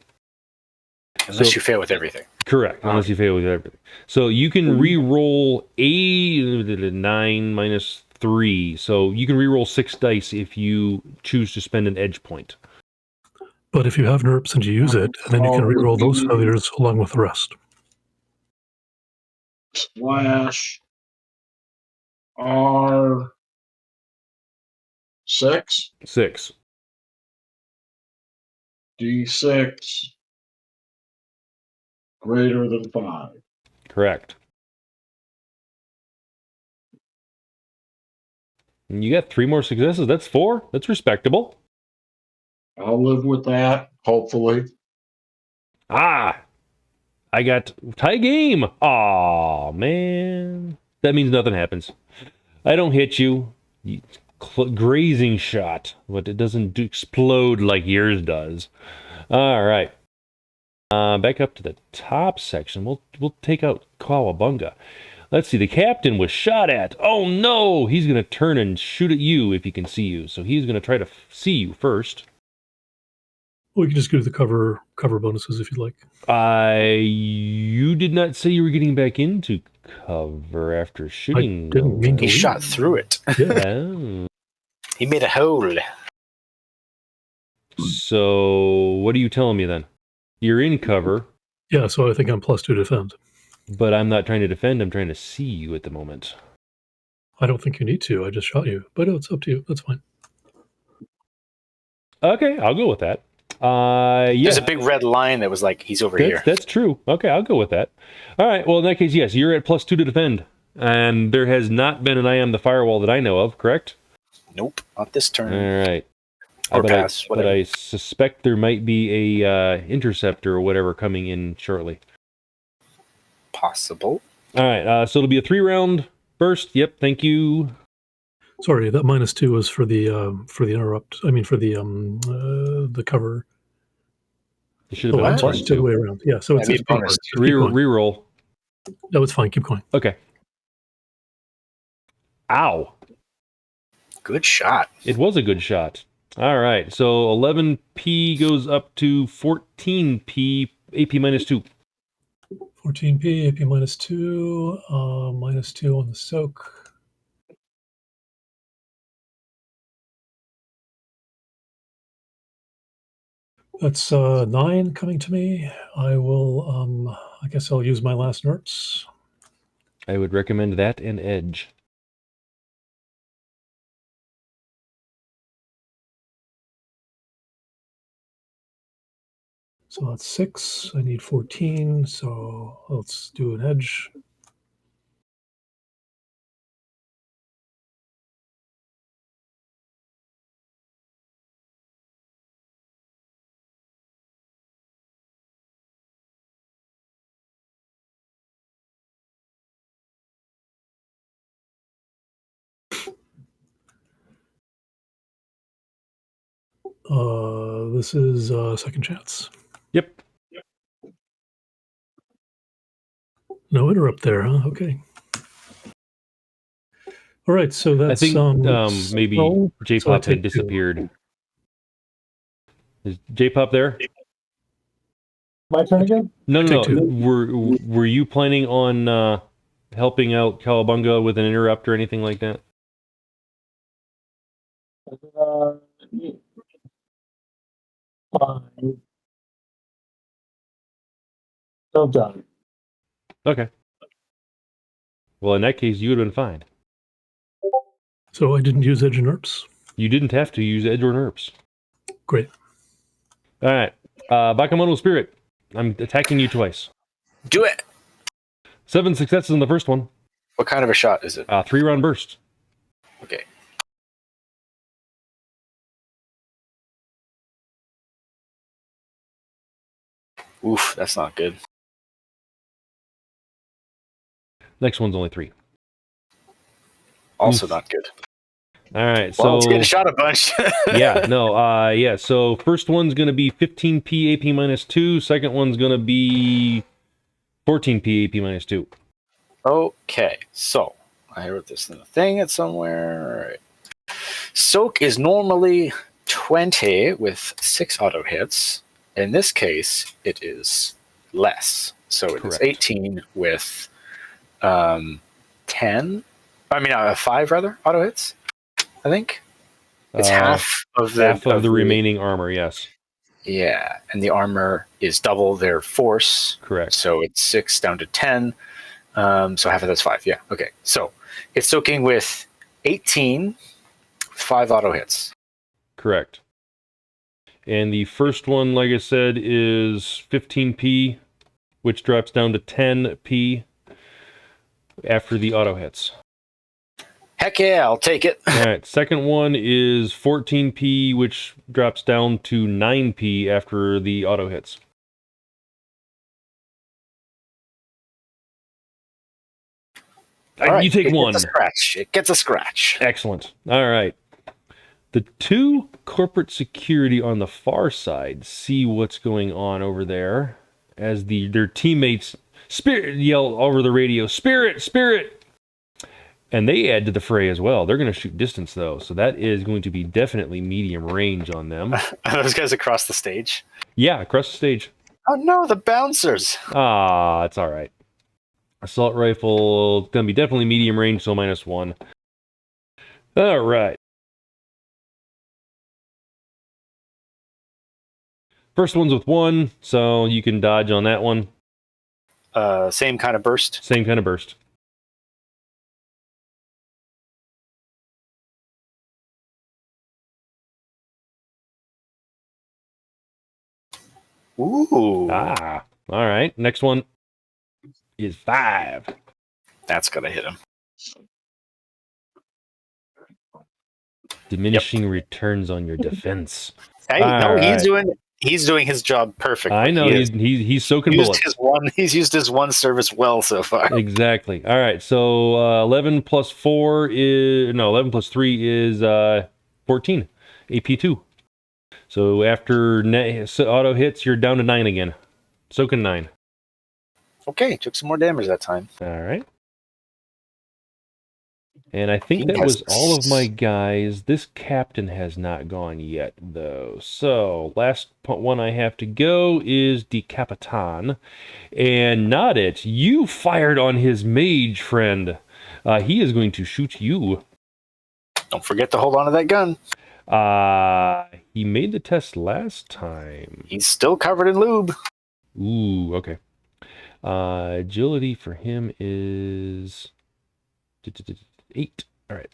Unless you fail with everything. Correct, unless you fail with everything. So you can re-roll 9 minus 3. So you can re-roll 6 dice if you choose to spend an edge point. But if you have NERPs and you use it, then you can re-roll those failures along with the rest. Slash R6. 6. D6 greater than 5. Correct. And you got 3 more successes. That's 4. That's respectable. I'll live with that, hopefully. Ah! I got tie game. Aw, man. That means nothing happens. I don't hit you. Grazing shot, but it doesn't explode like yours does. All right. Back up to the top section. We'll take out Cowabunga. Let's see. The captain was shot at. Oh no! He's gonna turn and shoot at you if he can see you. So he's gonna try to see you first. We can just go to the cover bonuses if you'd like. You did not say you were getting back into cover after shooting. I didn't mean to. He leave. shot through it. Yeah. Oh. He made a hole. So what are you telling me then? You're in cover. Yeah, so I think I'm +2 to defend. But I'm not trying to defend. I'm trying to see you at the moment. I don't think you need to. I just shot you. But it's up to you. That's fine. Okay, I'll go with that. Yeah. There's a big red line that was like, he's over here. That's true. Okay, I'll go with that. All right, well, in that case, yes, you're at +2 to defend. And there has not been an I am the firewall that I know of, correct? Nope, not this turn. All right. Or pass, but whatever. I suspect there might be a interceptor or whatever coming in shortly. Possible. All right, so it'll be a 3-round burst. Yep, thank you. Sorry, that -2 was for the interrupt. I mean, for the cover. It should have been What? a The other way around. Yeah, so it's That'd be a bonus. Reroll. No, it's fine. Keep going. Okay. Ow. Good shot. It was a good shot. All right, so 11p goes up to 14p, AP -2. 14p, AP -2, -2 on the soak. That's 9 coming to me. I will, I guess I'll use my last NERPs. I would recommend that and Edge. So that's 6. I need 14. So let's do an Edge. This is second chance. Yep. No interrupt there, huh? Okay. All right, so that's I think maybe so J-Pop take had disappeared. Is J-Pop there? My turn again? No. Take two. Were you planning on helping out Cowabunga with an interrupt or anything like that? Fine. Don't die. Okay. Well, in that case, you would have been fine. So I didn't use edge and nerps. You didn't have to use edge or nerps. Great. All right. Bakemono Spirit. I'm attacking you twice. Do it. 7 successes on the first one. What kind of a shot is it? 3-round burst. Okay. Oof, that's not good. Next one's only 3. Also Oof. not good. All right, Well, let's so get a shot a bunch. yeah. So first one's gonna be 15p AP -2. Second one's gonna be 14p AP -2. Okay, so I wrote this in the thing. It's somewhere. All right. Soak is normally 20 with 6 auto hits. In this case, it is less. So it is Correct. 18 with 10. 5 rather auto hits. I think it's half of the remaining armor. Yes, yeah, and the armor is double their force. correct. So it's 6 down to 10. So half of that's 5. Yeah. Okay. So it's soaking with 18 with 5 auto hits. Correct. And the first one, like I said, is 15p, which drops down to 10p after the auto hits. Heck yeah, I'll take it. All right. Second one is 14p, which drops down to 9p after the auto hits. All right, you take it one. Gets a scratch. It gets a scratch. Excellent. All right. The 2 corporate security on the far side see what's going on over there as their teammates Spirit yell over the radio, Spirit, Spirit! And they add to the fray as well. They're going to shoot distance, though, so that is going to be definitely medium range on them. Are those guys across the stage? Yeah, across the stage. Oh no, the bouncers. It's all right. Assault rifle, going to be definitely medium range, so -1. All right. First one's with 1, so you can dodge on that one. Same kind of burst. Same kind of burst. Ooh. All right. Next one is 5. That's gonna hit him. Diminishing returns on your defense. Hey, All no, right. he's doing his job perfectly. I know he's soaking bullets. He's used his one service well so far. Exactly. All right. So 11 plus 3 is 14. AP2. So after auto hits, you're down to 9 again. Soaking 9. Okay, took some more damage that time. All right. And I think that was all of my guys. This captain has not gone yet, though. So last one I have to go is the Capitan. And Nautit, you fired on his mage friend. He is going to shoot you. Don't forget to hold on to that gun. He made the test last time. He's still covered in lube. Ooh, okay. Agility for him is 8. All right.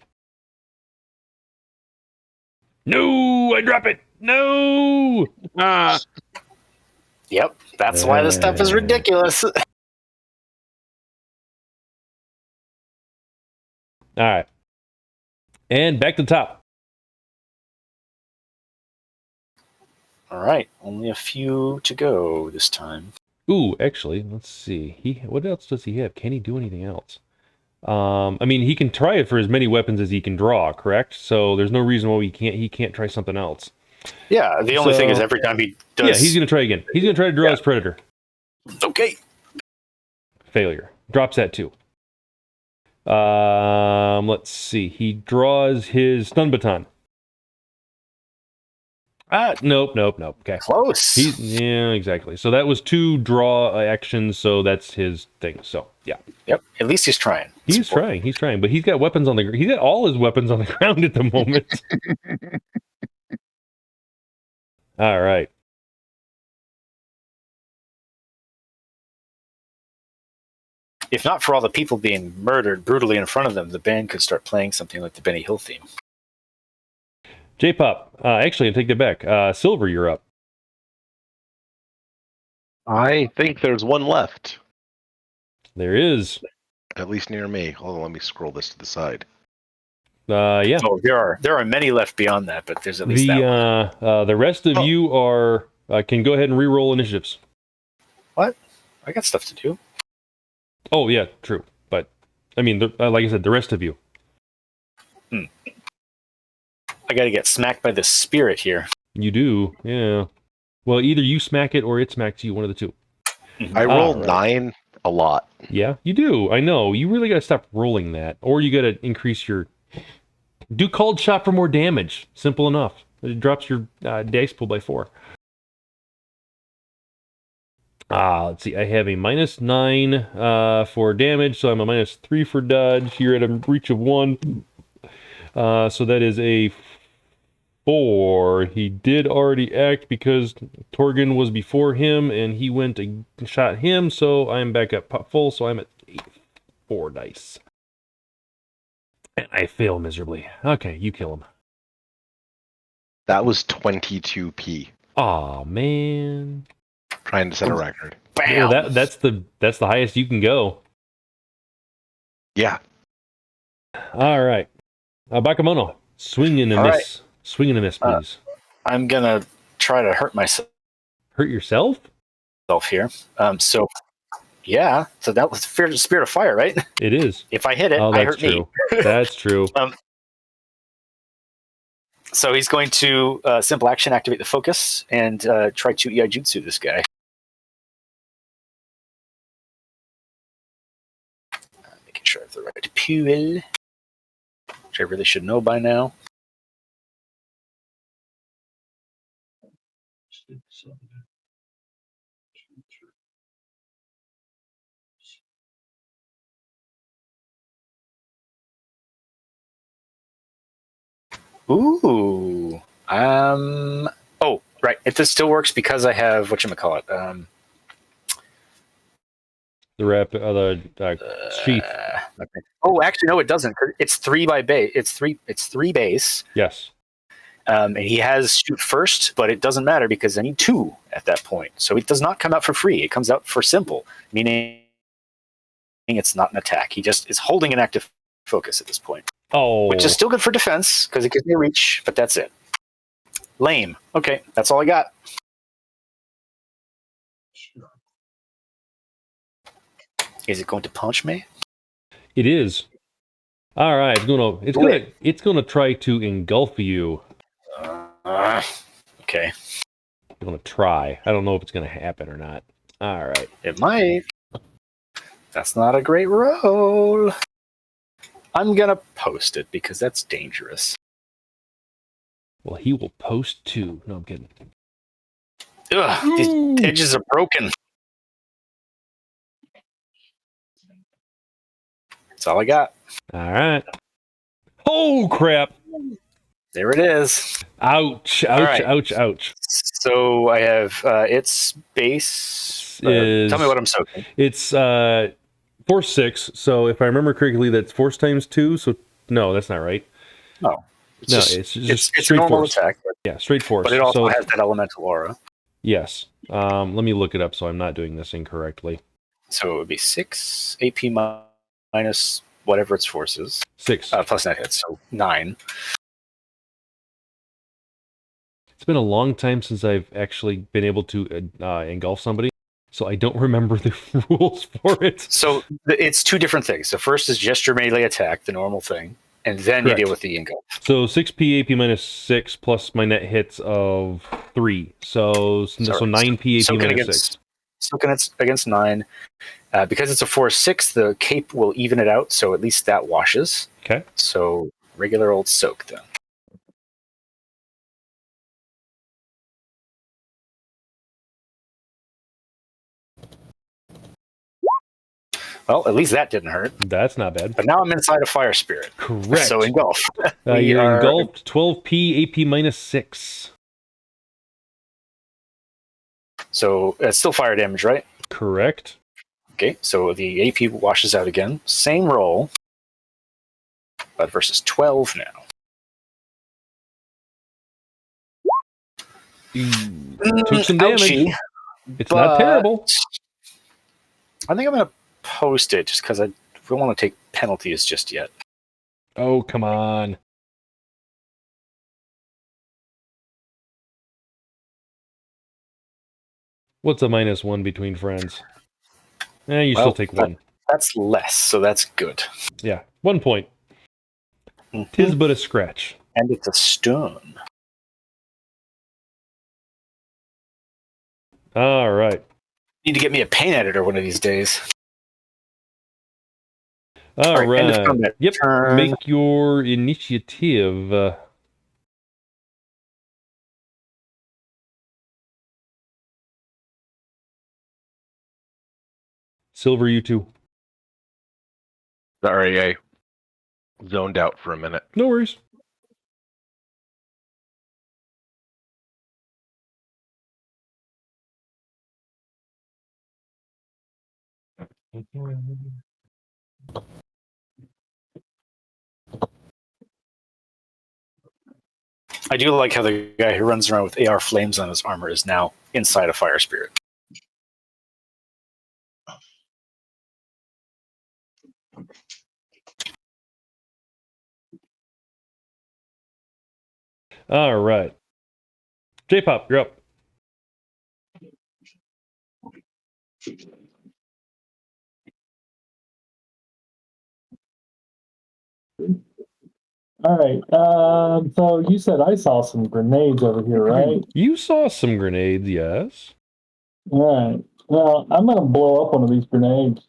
No, I drop it. No. Yep, that's why this stuff is ridiculous. All right. And back to the top. All right, only a few to go this time. Ooh, actually, let's see. What else does he have? Can he do anything else? He can try it for as many weapons as he can draw, correct? So there's no reason why he can't try something else. Yeah, the only thing is So- every time he does... Yeah, he's going to try again. He's going to try to draw his predator. Okay. Failure. Drops that too. Let's see. He draws his stun baton. Nope. Okay. Close. Yeah, exactly. So that was 2 draw actions, so that's his thing. So, yeah. Yep. At least he's trying. He's trying, but he's got weapons on the ground. He's got all his weapons on the ground at the moment. All right. If not for all the people being murdered brutally in front of them, the band could start playing something like the Benny Hill theme. J-Pop. Actually, I take that back. Silver, you're up. I think there's one left, There is. at least near me. Hold on, let me scroll this to the side. Yeah. Oh, there are many left beyond that, but there's at least that one. The rest of you are can go ahead and re-roll initiatives. What? I got stuff to do. Oh yeah, true. But I mean, like I said, the rest of you. I got to get smacked by the spirit here. You do, yeah. Well, either you smack it or it smacks you. One of the two. I rolled right. 9 a lot. Yeah, you do. I know. You really got to stop rolling that, or you got to increase your. Do cold shot for more damage. Simple enough. It drops your dice pool by 4. Let's see. I have a -9 for damage, so I'm a -3 for dodge. You're at a reach of 1. So that is a 4. He did already act because Torgan was before him, and he went and shot him, so I'm back up full, so I'm at 4 dice. And I fail miserably. Okay, you kill him. That was 22p. Aw, man. Trying to set a record. Bam! Yeah, that's the highest you can go. Yeah. All right. Bakemono, swing and a All miss. right. Swing and a miss, please. I'm going to try to hurt myself Hurt yourself? here. So that was Spirit of Fire, right? It is. If I hit it, Oh, I that's hurt true. me. That's true. So he's going to simple action activate the focus and try to Iaijutsu this guy. Making sure I have the right pool, which I really should know by now. Ooh. Oh, right. If this still works because I have whatchamacallit. The sheath. Oh, actually, no, it doesn't. It's 3 by base. It's three base. Yes. And he has shoot first, but it doesn't matter because I need 2 at that point. So it does not come out for free. It comes out for simple, meaning it's not an attack. He just is holding an active focus at this point. Oh. Which is still good for defense because it gives me a reach, but that's it. Lame. Okay, that's all I got. Is it going to punch me? It is. All right. It's gonna try to engulf you. Okay. I'm gonna try. I don't know if it's gonna happen or not. All right. It might. That's not a great roll. I'm gonna post it because that's dangerous. Well, he will post 2. No, I'm kidding. Ugh, these edges are broken. That's all I got. All right. Oh crap! There it is. Ouch! All Ouch! right. Ouch! Ouch! So I have its base. Tell me what I'm soaking. It's force 6. So if I remember correctly, that's force times 2. So no, that's not right. No. It's just It's a straight normal force. attack, Yeah, straight force. but it also So- has that elemental aura. Yes. Let me look it up so I'm not doing this incorrectly. So it would be 6 AP minus whatever its force is. 6. Plus net hits, so 9. It's been a long time since I've actually been able to engulf somebody, so I don't remember the rules for it. So it's 2 different things. The first is just your melee attack, the normal thing. and then Correct. you deal with the engulf. So 6p AP minus 6 plus my net hits of 3. So 9p AP Soaking minus against, 6. Soaking against 9. Because it's a 4/6, the cape will even it out, so at least that washes. Okay. So regular old soak then. Well, at least that didn't hurt. That's not bad. But now I'm inside a fire spirit. Correct. So engulf. You're engulfed 12p AP minus 6. So it's still fire damage, right? Correct. Okay, so the AP washes out again. Same roll, but versus 12 now. Took some damage. Ouchie, It's not terrible. I think I'm going to post it just because I don't want to take penalties just yet. Oh, come on. What's a -1 between friends? You still take 1. That's less, so that's good. Yeah, 1 point. Mm-hmm. 'Tis but a scratch. And it's a stone. All right. Need to get me a paint editor one of these days. All right. End of combat. Yep. Turn. Make your initiative. Silver, you too. Sorry, I zoned out for a minute. No worries. I do like how the guy who runs around with AR flames on his armor is now inside a fire spirit. All right. J-Pop, you're up. All right. So you said I saw some grenades over here, right? You saw some grenades, yes. All right. Well, I'm gonna blow up one of these grenades.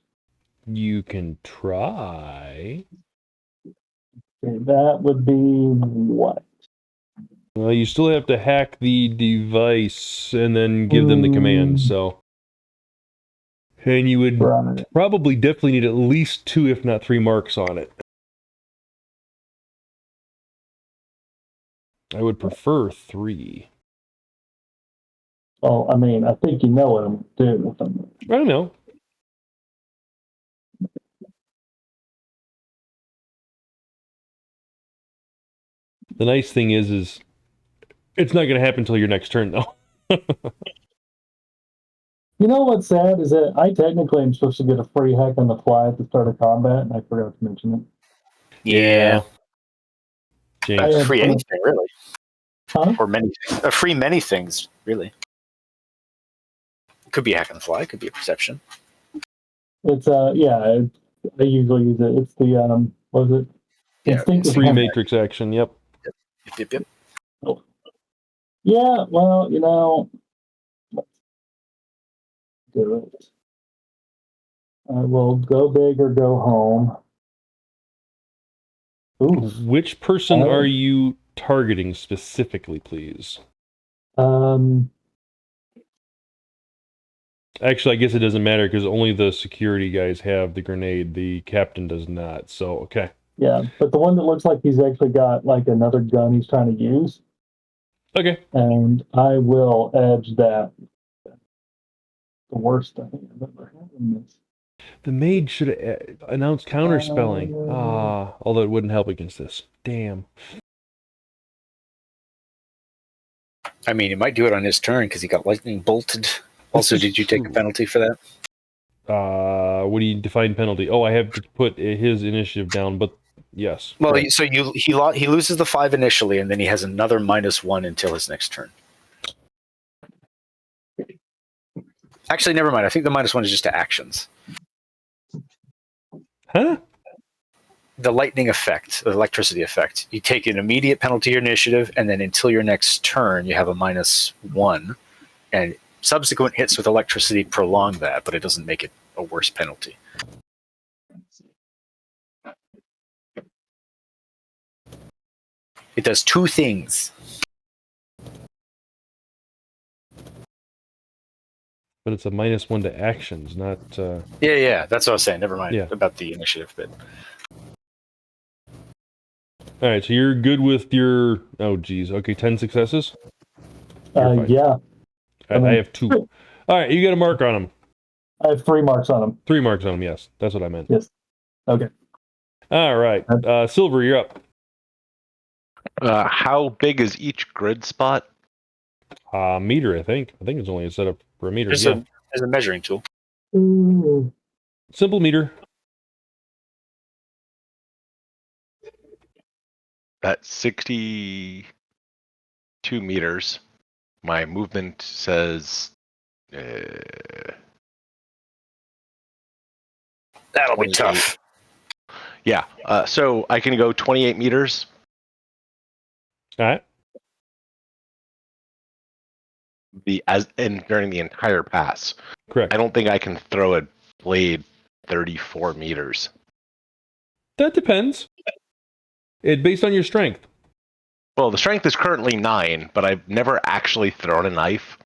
You can try. Okay, that would be what? Well, you still have to hack the device and then give them the command, so. And you would probably definitely need at least 2, if not 3 marks on it. I would prefer 3. Well, I mean, I think you know what I'm doing with them. I don't know. The nice thing is it's not going to happen until your next turn, though. You know what's sad is that I technically am supposed to get a free hack on the fly at the start of combat, and I forgot to mention it. Yeah. Free anything, really. Huh? Or many things. A free many things, really. It could be hack on the fly. It could be a perception. It's I usually use it. It's the what is it? Instinctive free hammer. matrix action. Yep. Yep. Oh. Yeah. Well, you know, let's do it. I will go big or go home. Ooh. Which person are you targeting specifically, please? Actually, I guess it doesn't matter because only the security guys have the grenade. The captain does not. So, okay. Yeah, but the one that looks like he's actually got like another gun he's trying to use. Okay. And I will edge that. The worst thing I've ever had in this. The mage should have announced counterspelling. Although it wouldn't help against this. Damn. I mean, he might do it on his turn because he got lightning bolted. Also, did you take a penalty for that? What do you define penalty? Oh, I have to put his initiative down, but yes. Well, right. so he loses the 5 initially, and then he has another -1 until his next turn. Actually, never mind. I think the -1 is just to actions. Huh? the lightning effect, the electricity effect. You take an immediate penalty to initiative, and then until your next turn, you have a -1. And subsequent hits with electricity prolong that, but it doesn't make it a worse penalty. It does two things. But it's a -1 to actions, not. Yeah, that's what I was saying. Never mind Yeah. about the initiative bit. All right, so you're good with your. Oh, geez. Okay, 10 successes. You're fine. Yeah. I have 2. All right, you got a mark on them. I have 3 marks on them. 3 marks on them. Yes, that's what I meant. Yes. Okay. All right, Silver, you're up. How big is each grid spot? Meter, I think. I think it's only set up for a meter. There's a measuring tool. Ooh. Simple meter. That's 62 meters. My movement says That'll be 28. tough. Yeah. So I can go 28 meters. All right. During the entire pass. Correct. I don't think I can throw a blade 34 meters. That depends. It based on your strength. Well, the strength is currently 9, but I've never actually thrown a knife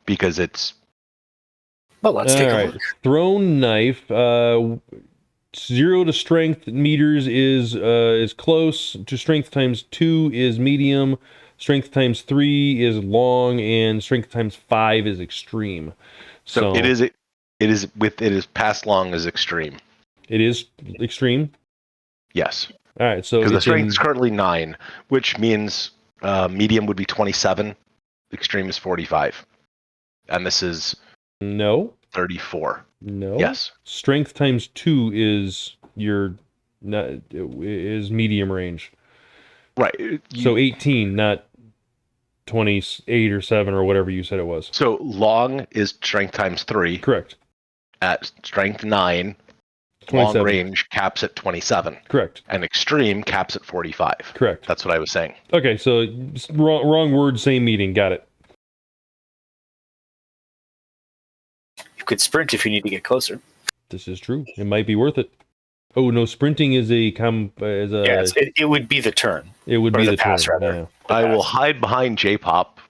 because it's. Well, let's take a look. Thrown knife. 0 to strength meters is close. To strength times 2 is medium. Strength times 3 is long, and strength times 5 is extreme. So it is past long is extreme. It is extreme. Yes. All right. So because the strength is currently 9, which means medium would be 27, extreme is 45, and this is no 34. No. Yes. Strength times 2 is is medium range. Right. So 18, not 28 or 7 or whatever you said it was. So long is strength times 3. Correct. At strength 9, 27. long range caps at 27. Correct. And extreme caps at 45. Correct. That's what I was saying. Okay, so wrong word, same meaning. Got it. You could sprint if you need to get closer. This is true. It might be worth it. Oh no, sprinting is a it would be the turn. It would Or be the the pass, turn. rather. Yeah. I will hide behind J-Pop,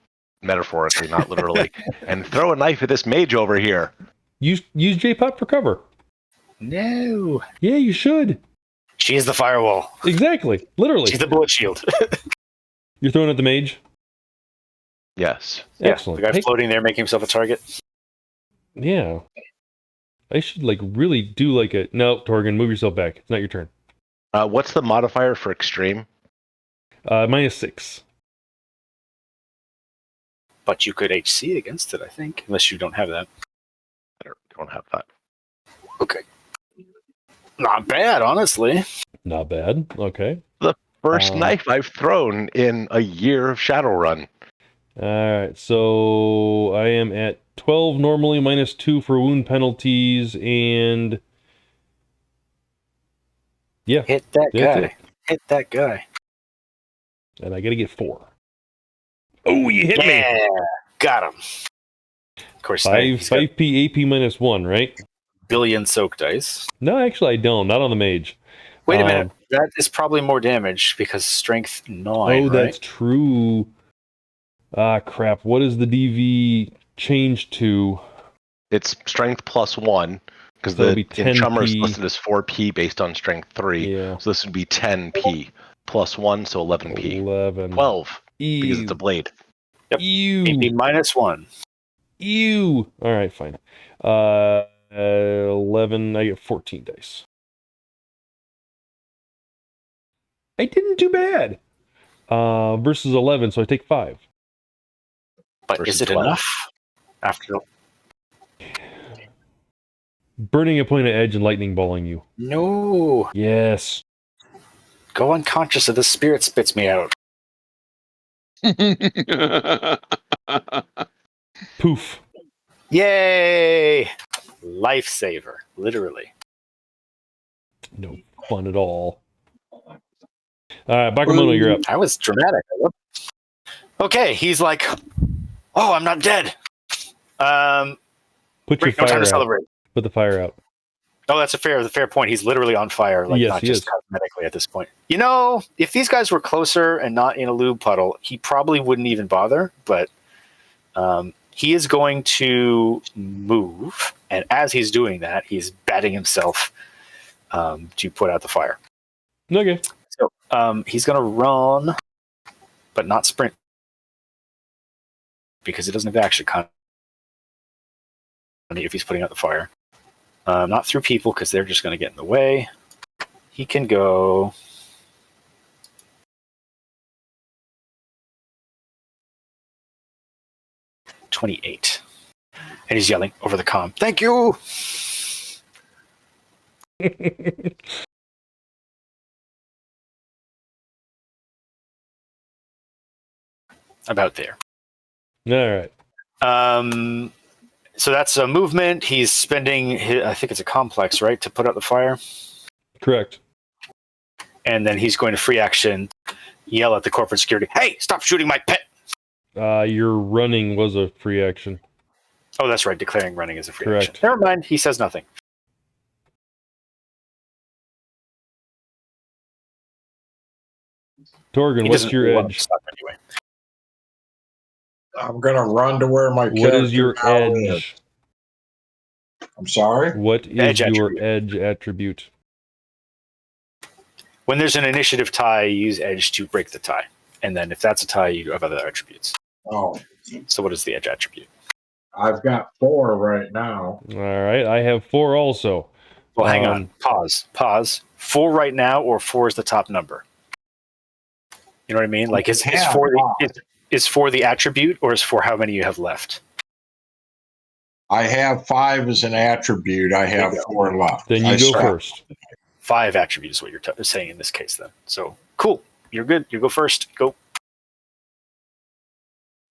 metaphorically, not literally, and throw a knife at this mage over here. Use J-Pop for cover. No. Yeah, you should. She is the firewall. Exactly. Literally. She's the bullet shield. You're throwing at the mage? Yes. Excellent. The guy floating there making himself a target. Yeah. I should really do a... No, Torgan, move yourself back. It's not your turn. What's the modifier for extreme? -6. But you could HC against it, I think, unless you don't have that. I don't have that. Okay. Not bad, honestly. Not bad. Okay. The first knife I've thrown in a year of Shadowrun. All right, so I am at 12 normally, -2 for wound penalties, and yeah, Hit that that's guy. it. Hit that guy. And I gotta get 4. Oh, you hit me! Yeah, got him. Of course, 5p AP -1, right? billion soak dice. No, actually, I don't. Not on the mage. Wait a minute. That is probably more damage because strength 9. That's true. Ah, crap. What is the DV change to? It's strength +1, because So it'll the be 10p. Chummer is listed as 4p based on strength 3. Yeah. So this would be 10p +1, so 11p. 11. 12, because Ew. it's a blade. Yep. Ew. AP -1. Ew. All right, fine. 11. I get 14 dice. I didn't do bad. Versus 11, so I take 5. But Versus is it 12. enough? After Burning a point of edge and lightning balling you. No. Yes. Go unconscious or the spirit spits me out. Poof. Yay! Lifesaver. Literally. No fun at all. Bakemono, you're up. I was dramatic. Okay, he's like, oh, I'm not dead. Put your Great, no time fire to out. celebrate. Put the fire out. Oh, that's a fair point. He's literally on fire, like Yes, not he just is. cosmetically at this point. You know, if these guys were closer and not in a lube puddle, he probably wouldn't even bother. But he is going to move, and as he's doing that, he's batting himself to put out the fire. Okay. So he's going to run, but not sprint, because it doesn't have action con if he's putting out the fire. Not through people, because they're just going to get in the way. He can go 28. And he's yelling over the comm, "Thank you!" About there. All right. So that's a movement. He's spending, I think it's a complex, right, to put out the fire? Correct. And then he's going to free action, yell at the corporate security, "Hey, stop shooting my pet!" Your running was a free action. Oh, that's right. Declaring running is a free Correct. action. Never mind. He says nothing. Torgan, He what's doesn't your really want edge? to stop anyway. I'm gonna run to where my What character is your now is. edge? I'm sorry. What is Edge your attribute. edge attribute? When there's an initiative tie, you use edge to break the tie. And then if that's a tie, you have other attributes. Oh, So what is the edge attribute? I've got 4 right now. All right, I have 4 also. Well, hang on. Pause. 4 right now, or 4 is the top number? You know what I mean? Like, is 4 the attribute, or is 4 how many you have left? I have 5 as an attribute. I have 4 left. Then you I go scrapped. first. 5 attributes is what you're saying in this case, then. So, cool. You're good. You go first. Go.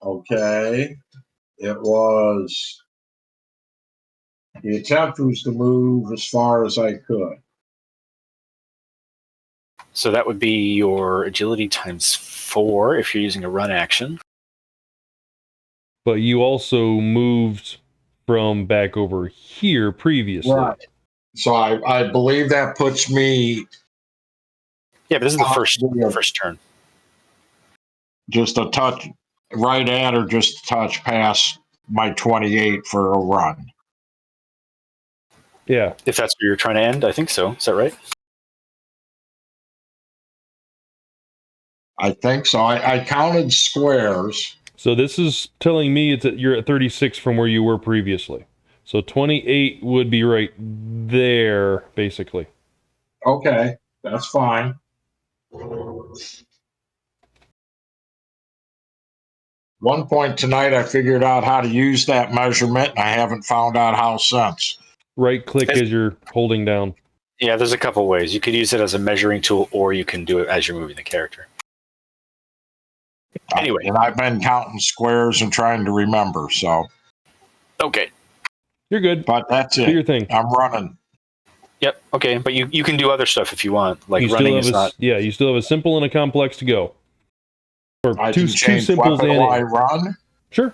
Okay. It was. The attempt was to move as far as I could. So that would be your agility times 4 if you're using a run action. But you also moved from back over here previously. Right. So I believe that puts me Yeah, but this is the first turn. just a touch right at or just a touch past my 28 for a run. Yeah. If that's where you're trying to end, I think so. Is that right? I think so. I counted squares. So this is telling me you're at 36 from where you were previously. So 28 would be right there, basically. Okay, that's fine. One point tonight, I figured out how to use that measurement, and I haven't found out how since. Right click as you're holding down. Yeah, there's a couple ways. You could use it as a measuring tool, or you can do it as you're moving the character. Anyway. And I've been counting squares and trying to remember, so. Okay. You're good. But that's it. Do your thing. I'm running. Yep. Okay, but you can do other stuff if you want. Like you running is not. Yeah, you still have a simple and a complex to go. Or I two can change simples weapon and while I run. Sure.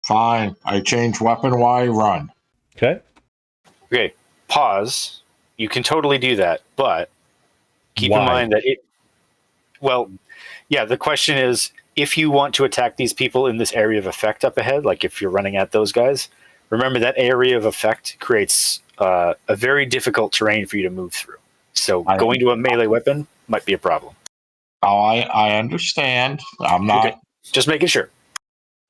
Fine. I change weapon while I run. Okay. Okay. Pause. You can totally do that, but keep in mind that it. Well, yeah. The question is, if you want to attack these people in this area of effect up ahead, like if you're running at those guys, remember that area of effect creates a very difficult terrain for you to move through. So going to a melee weapon might be a problem. Oh, I understand. I'm not. Okay. Just making sure.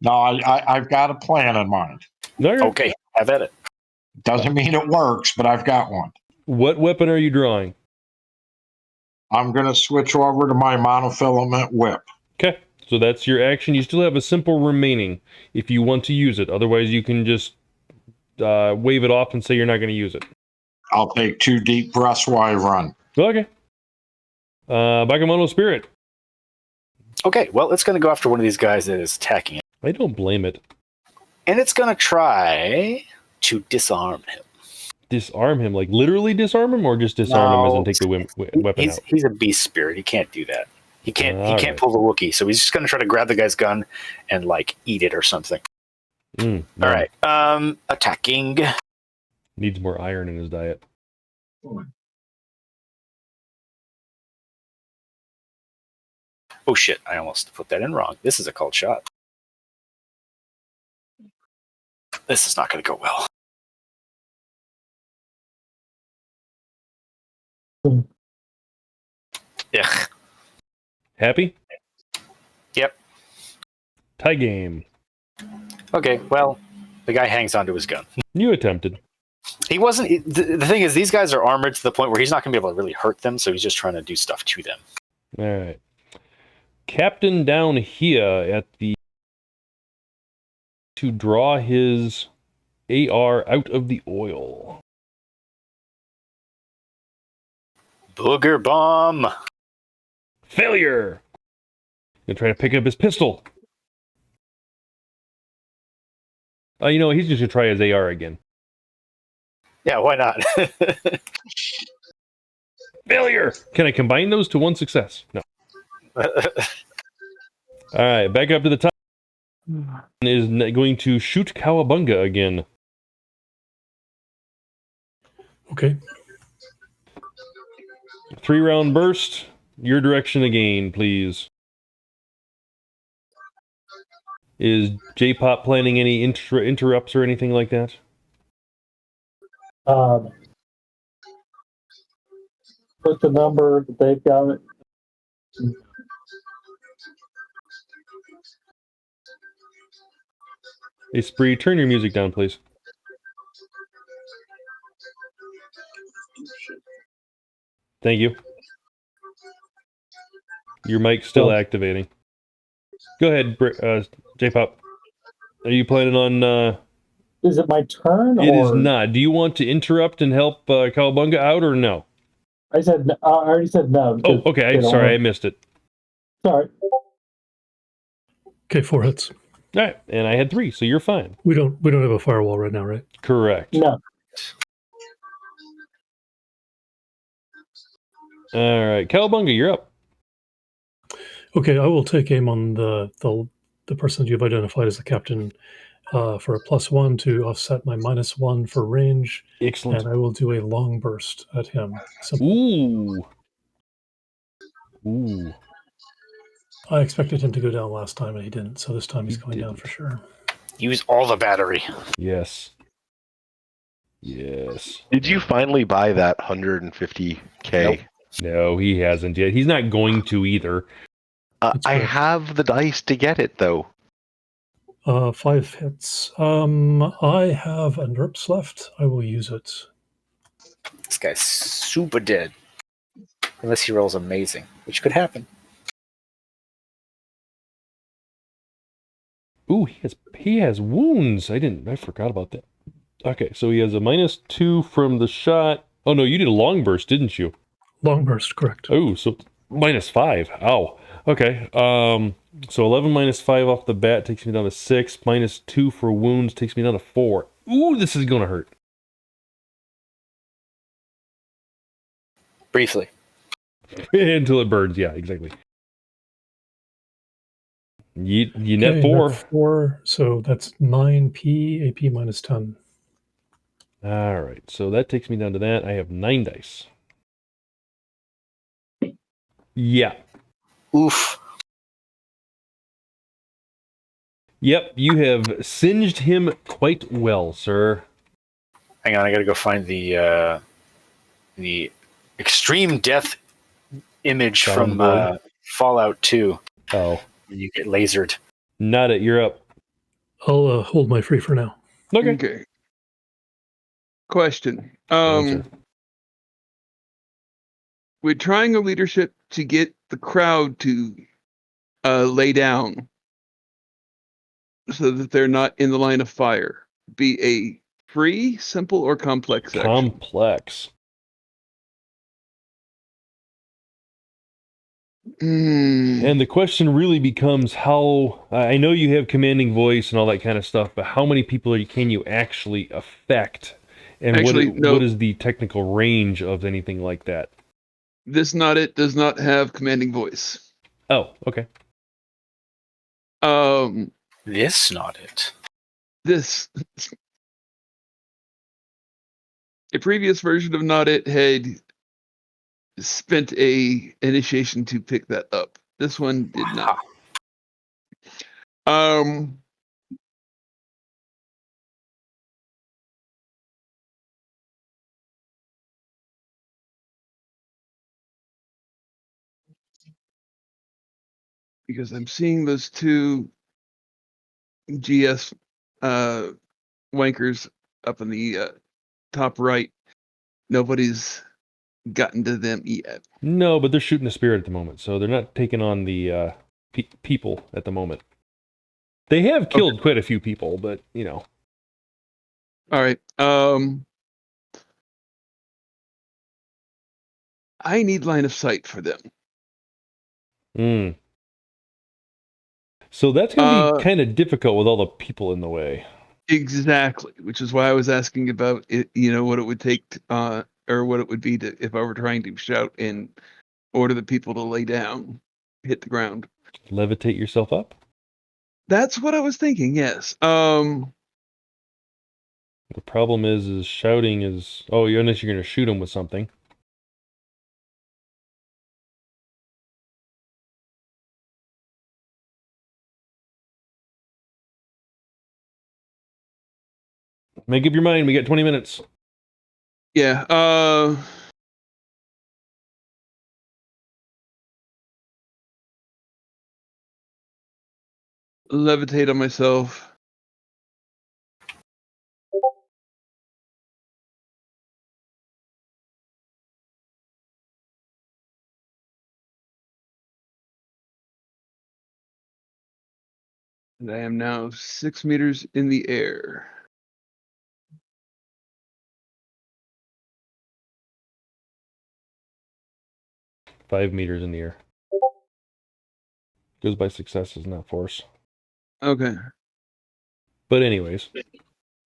No, I've got a plan in mind. Okay, have at it. Doesn't mean it works, but I've got one. What weapon are you drawing? I'm going to switch over to my monofilament whip. Okay, so that's your action. You still have a simple remaining if you want to use it. Otherwise, you can just wave it off and say you're not going to use it. I'll take 2 deep breaths while I run. Okay. Bakemono Spirit. Okay, well, it's going to go after one of these guys that is attacking it. I don't blame it. And it's going to try to disarm him. disarm him? Like literally disarm him, or just disarm him as in No. take the weapon out? He's a beast spirit. He can't do that. He can't Alright. pull the Wookiee. So he's just going to try to grab the guy's gun and like eat it or something. No. All right. Attacking. Needs more iron in his diet. Oh shit! I almost put that in wrong. This is a called shot. This is not going to go well. Yeah. Happy? Yep. Tie game. Okay. Well, the guy hangs onto his gun. You attempted. He wasn't. The thing is, these guys are armored to the point where he's not going to be able to really hurt them. So he's just trying to do stuff to them. All right. Captain down here at the to draw his AR out of the oil. Booger bomb. Failure. Gonna try to pick up his pistol. You know, he's just gonna try his AR again. Yeah, why not? Failure. Can I combine those to one success? No. All right, back up to the top. Is going to shoot Cowabunga again. Okay. 3-round burst. Your direction again, please. Is J-Pop planning any interrupts or anything like that? Put the number that they've got it. Hey, Spree, turn your music down, please. Thank you. Your mic's still activating. Go ahead, J-Pop. Are you planning on... Is it my turn? It is not. Do you want to interrupt and help Cowabunga out, or no? I already said no. Oh, okay. Sorry, I missed it. Sorry. Okay, 4 hits. All right, and I had 3, so you're fine. We don't have a firewall right now, right? Correct. No. All right, Cowabunga, you're up. Okay, I will take aim on the person you've identified as the captain for a +1 to offset my -1 for range. Excellent. And I will do a long burst at him. Ooh. Ooh. I expected him to go down last time, and he didn't. So this time he's going down for sure. Use all the battery. Yes. Yes. Did you finally buy that 150K? Nope. No, he hasn't yet. He's not going to either. I have the dice to get it, though. 5 hits. I have a NERPS left. I will use it. This guy's super dead. Unless he rolls amazing, which could happen. Ooh, he has wounds. I forgot about that. Okay, so he has a -2 from the shot. Oh no, you did a long burst, didn't you? Long burst, correct. Oh, so -5. Ow. Okay. So 11 -5 off the bat takes me down to 6. -2 for wounds takes me down to 4. Ooh, this is gonna hurt. Briefly. Until it burns. Yeah, exactly. You net 4. Net 4, so that's 9p, AP -10. All right, so that takes me down to that. I have 9 dice. Yeah. Oof. Yep, you have singed him quite well, sir. Hang on, I gotta go find the extreme death image from Fallout 2. Oh. You get lasered. Not it, you're up. I'll hold my free for now. Okay. Question. Answer. We're trying a leadership to get the crowd to lay down so that they're not in the line of fire. Be a free, simple, or complex action. Complex. And the question really becomes how, I know you have commanding voice and all that kind of stuff, but how many people can you actually affect And Actually, no. what is the technical range of anything like that? This Nautit does not have commanding voice. Oh, okay. This not it. This a previous version of Nautit had spent a initiation to pick that up. This one did not. Because I'm seeing those two GS wankers up in the top right. Nobody's gotten to them yet. No, but they're shooting the spirit at the moment, so they're not taking on the people at the moment. They have killed quite a few people, but you know. All right. I need line of sight for them. So that's going to be kind of difficult with all the people in the way. Exactly, which is why I was asking about it. You know what it would take, or what it would be to if I were trying to shout and order the people to lay down, hit the ground, levitate yourself up. That's what I was thinking. Yes. The problem is shouting is unless you're going to shoot them with something. Make up your mind. We got 20 minutes. Yeah. Levitate on myself. And I am now 6 meters in the air. $5 meters in the air. Goes by successes, not force. Okay. But anyways.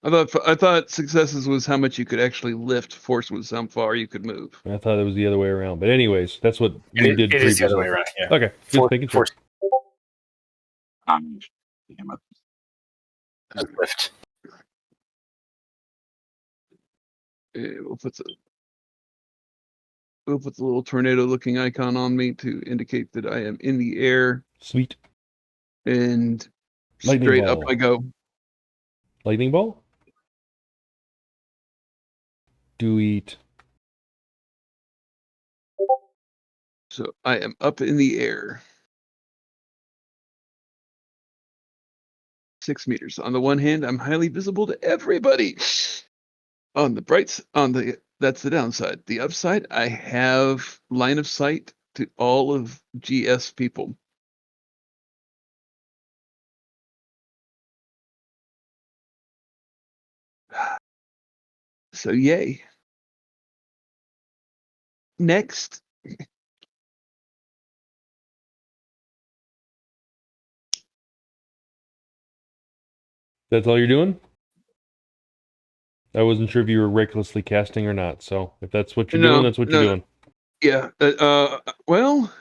I thought successes was how much you could actually lift. Force was how far you could move. I thought it was the other way around. But anyways, that's what we did. It is the other way around. Yeah. Okay. Just making sure. Lift. We'll put the little tornado-looking icon on me to indicate that I am in the air. Sweet. And Lightning straight ball. up I go. Lightning ball? Do eat. So I am up in the air. 6 meters. On the one hand, I'm highly visible to everybody. That's the downside. The upside, I have line of sight to all of GS people. So yay. Next. That's all you're doing? I wasn't sure if you were recklessly casting or not. So if that's what you're doing, that's what you're doing. Yeah. Well.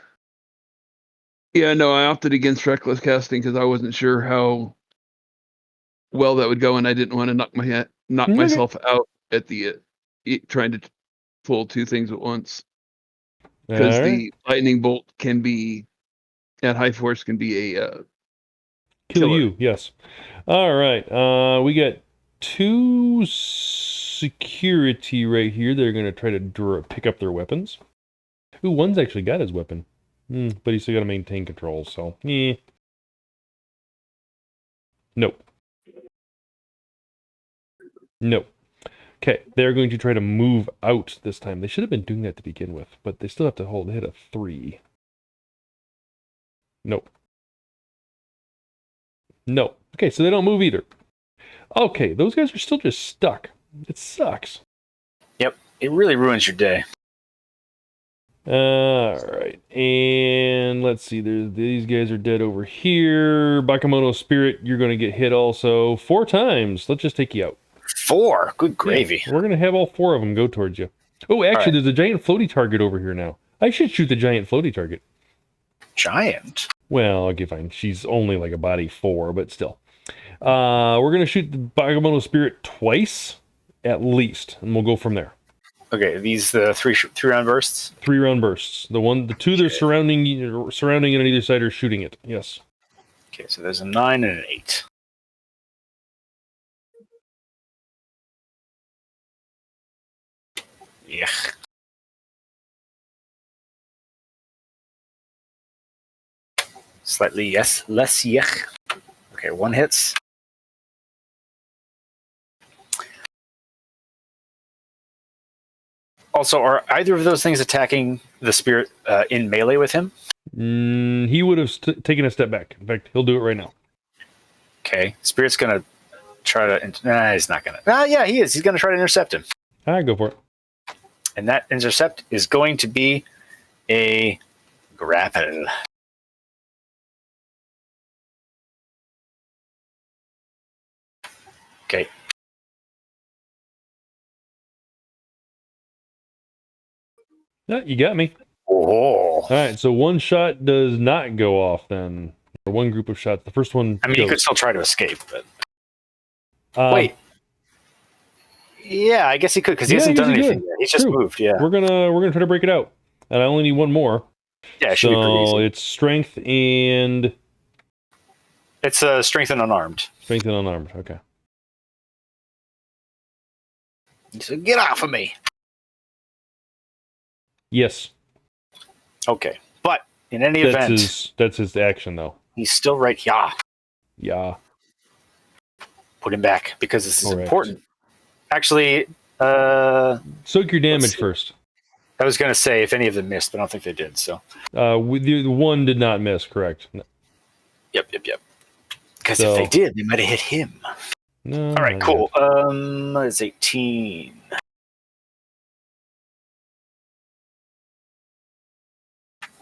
Yeah. No, I opted against reckless casting because I wasn't sure how well that would go, and I didn't want to knock myself out at the trying to pull two things at once. Because the lightning bolt can be at high force can be a kill you. Yes. All right. We got 2 security right here. They're going to try to pick up their weapons. Ooh, one's actually got his weapon. But he's still got to maintain control, so Nope. Nope. Okay, they're going to try to move out this time. They should have been doing that to begin with, but they still have to hit a 3. Nope. No. Okay, so they don't move either. Okay, those guys are still just stuck. It sucks. Yep, it really ruins your day. All right, and let's see. These guys are dead over here. Bakemono Spirit, you're going to get hit also 4 times. Let's just take you out. 4. Good Yeah, gravy. we're gonna have all 4 of them go towards you. Oh, actually, Alright. there's a giant floaty target over here now. I should shoot the giant floaty target. Giant. Well, okay, fine. She's only like a body 4, but still. We're gonna shoot the Bakemono spirit twice, at least, and we'll go from there. Okay, these the 3-round bursts. 3-round bursts. The 2 that are surrounding it on either side are shooting it. Yes. Okay, so there's a 9 and an 8. Yeah. Slightly yes, less yuck. Okay, 1 hits. Also, are either of those things attacking the spirit in melee with him? He would have taken a step back. In fact, he'll do it right now. Okay, spirit's gonna try to. Nah, he's not gonna. Yeah, he is. He's gonna try to intercept him, Go for it. and that intercept is going to be a grapple. Okay. You got me. Oh. All right, so 1 shot does not go off then. Or 1 group of shots. The first one. I mean, goes. you could still try to escape, but Wait. Yeah, I guess he could because he hasn't done anything yet. He's just moved. Yeah, we're gonna try to break it out, and I only need 1 more. Yeah, it should be pretty easy. It's strength and it's strength and unarmed. Strength and unarmed. Okay. So get off of me. Yes. Okay, but in any event, that's his action though. He's still right here. Yeah. Put him back because this is important. Actually, soak your damage first. I was going to say if any of them missed, but I don't think they did. So, the 1 did not miss. Correct. Yep. Because if they did, they might have hit him. No. All right, cool. It's 18.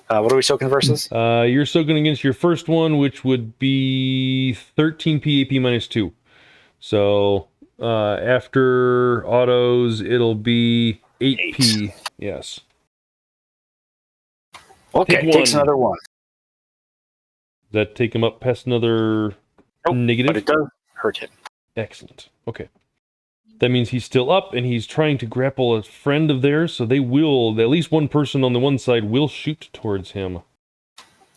What are we soaking versus? You're soaking against your first one, which would be 13 PAP minus 2. So after autos, it'll be 8P. Yes. Okay, takes another 1. Does that take him up past another negative? But it does hurt him. Excellent. Okay. That means he's still up, and he's trying to grapple a friend of theirs, so they will, at least 1 person on the one side will shoot towards him.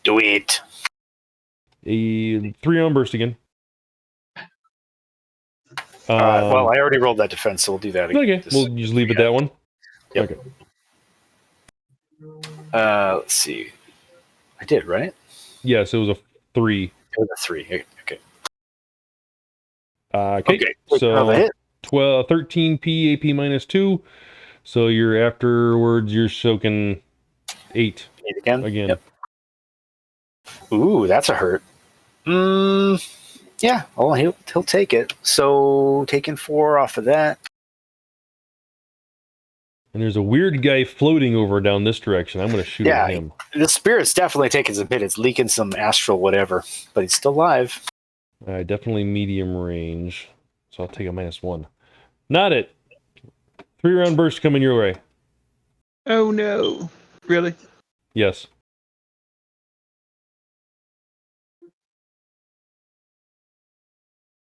Do it. A 3-round burst again. Well, I already rolled that defense, so we'll do that again. Okay, we'll just leave it that one. Yep. Okay. Let's see. I did, right? Yes, it was a 3. It was a 3. Okay. Okay. So 13 PAP minus 2. So you're afterwards. You're soaking 8 again. Yep. Ooh, that's a hurt. Yeah. Oh, he'll take it. So taking 4 off of that. And there's a weird guy floating over down this direction. I'm going to shoot at him. The spirit's definitely taking some hit. It's leaking some astral whatever, but he's still alive. Definitely medium range. So I'll take a -1. Not it. 3-round burst coming your way. Oh no. Really? Yes.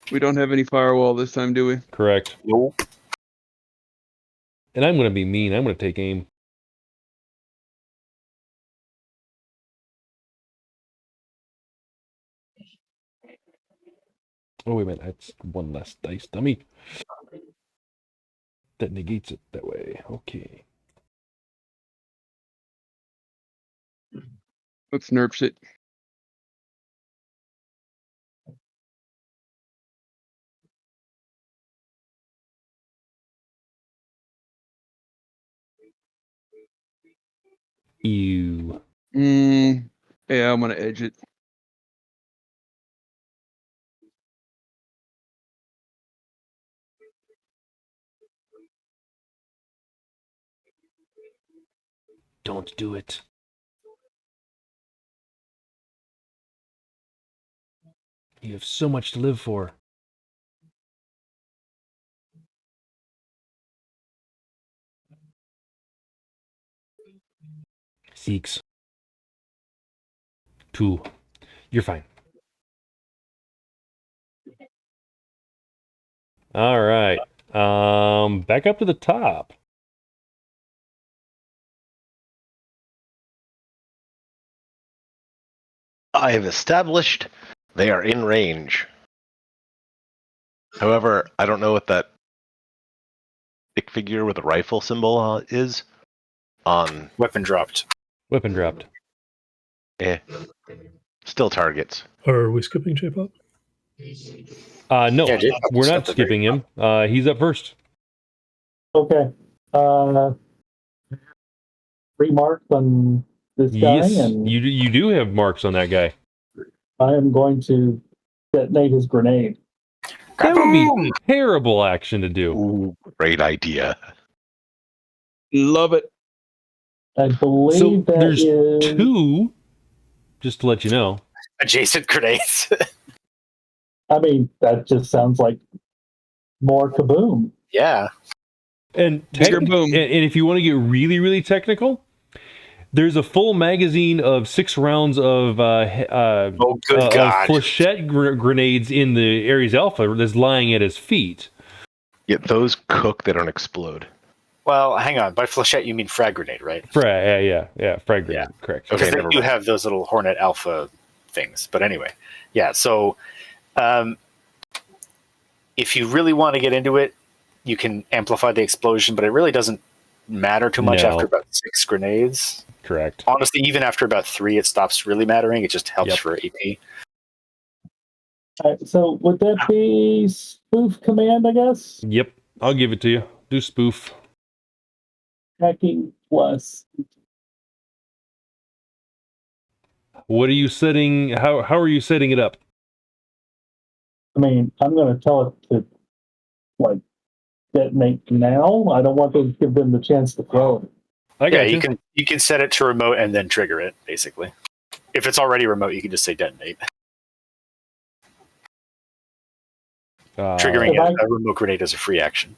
We don't have any firewall this time, do we? Correct. Nope. And I'm going to be mean. I'm going to take aim. Oh, wait a minute. That's 1 less dice dummy. That negates it that way. Okay. Let's nerfs it. Ew. Yeah, I'm gonna edge it. Don't do it. You have so much to live for. 6. 2. You're fine. All right. Back up to the top. I have established they are in range. However, I don't know what that stick figure with a rifle symbol is on. Weapon dropped. Weapon dropped. Still targets. Are we skipping J-Pop? No, Yeah, J-Pop we're is not at the very skipping him. He's up first. Okay. Remarks on this guy, Yes, and you do have marks on that guy. I am going to detonate his grenade. That would Kaboom! be terrible action to do. Ooh, great idea. Love it. I believe So that there's is 2, just to let you know. Adjacent grenades. I mean, that just sounds like more kaboom. Yeah. And, Bigger boom. and if you want to get really, really technical, there's a full magazine of 6 rounds of Oh, good God. flechette grenades in the Ares Alpha that's lying at his feet. Yet those cook, they don't explode. Well, hang on. By flechette, you mean frag grenade, right? Yeah, frag grenade, correct. Because they never do mind. have those little Hornet Alpha things. But anyway, yeah. So, if you really want to get into it, you can amplify the explosion, but it really doesn't matter too much No. after about 6 grenades. Correct. Honestly, even after about 3, it stops really mattering. It just helps Yep. for AP. All right, so would that be spoof command, I guess? Yep, I'll give it to you. Do spoof. Hacking plus. What are you setting? How are you setting it up? I mean, I'm going to tell it to, like, detonate now. I don't want to give them the chance to throw it. I got You can set it to remote and then trigger it, basically. If it's already remote, you can just say detonate. Triggering a remote grenade is a free action.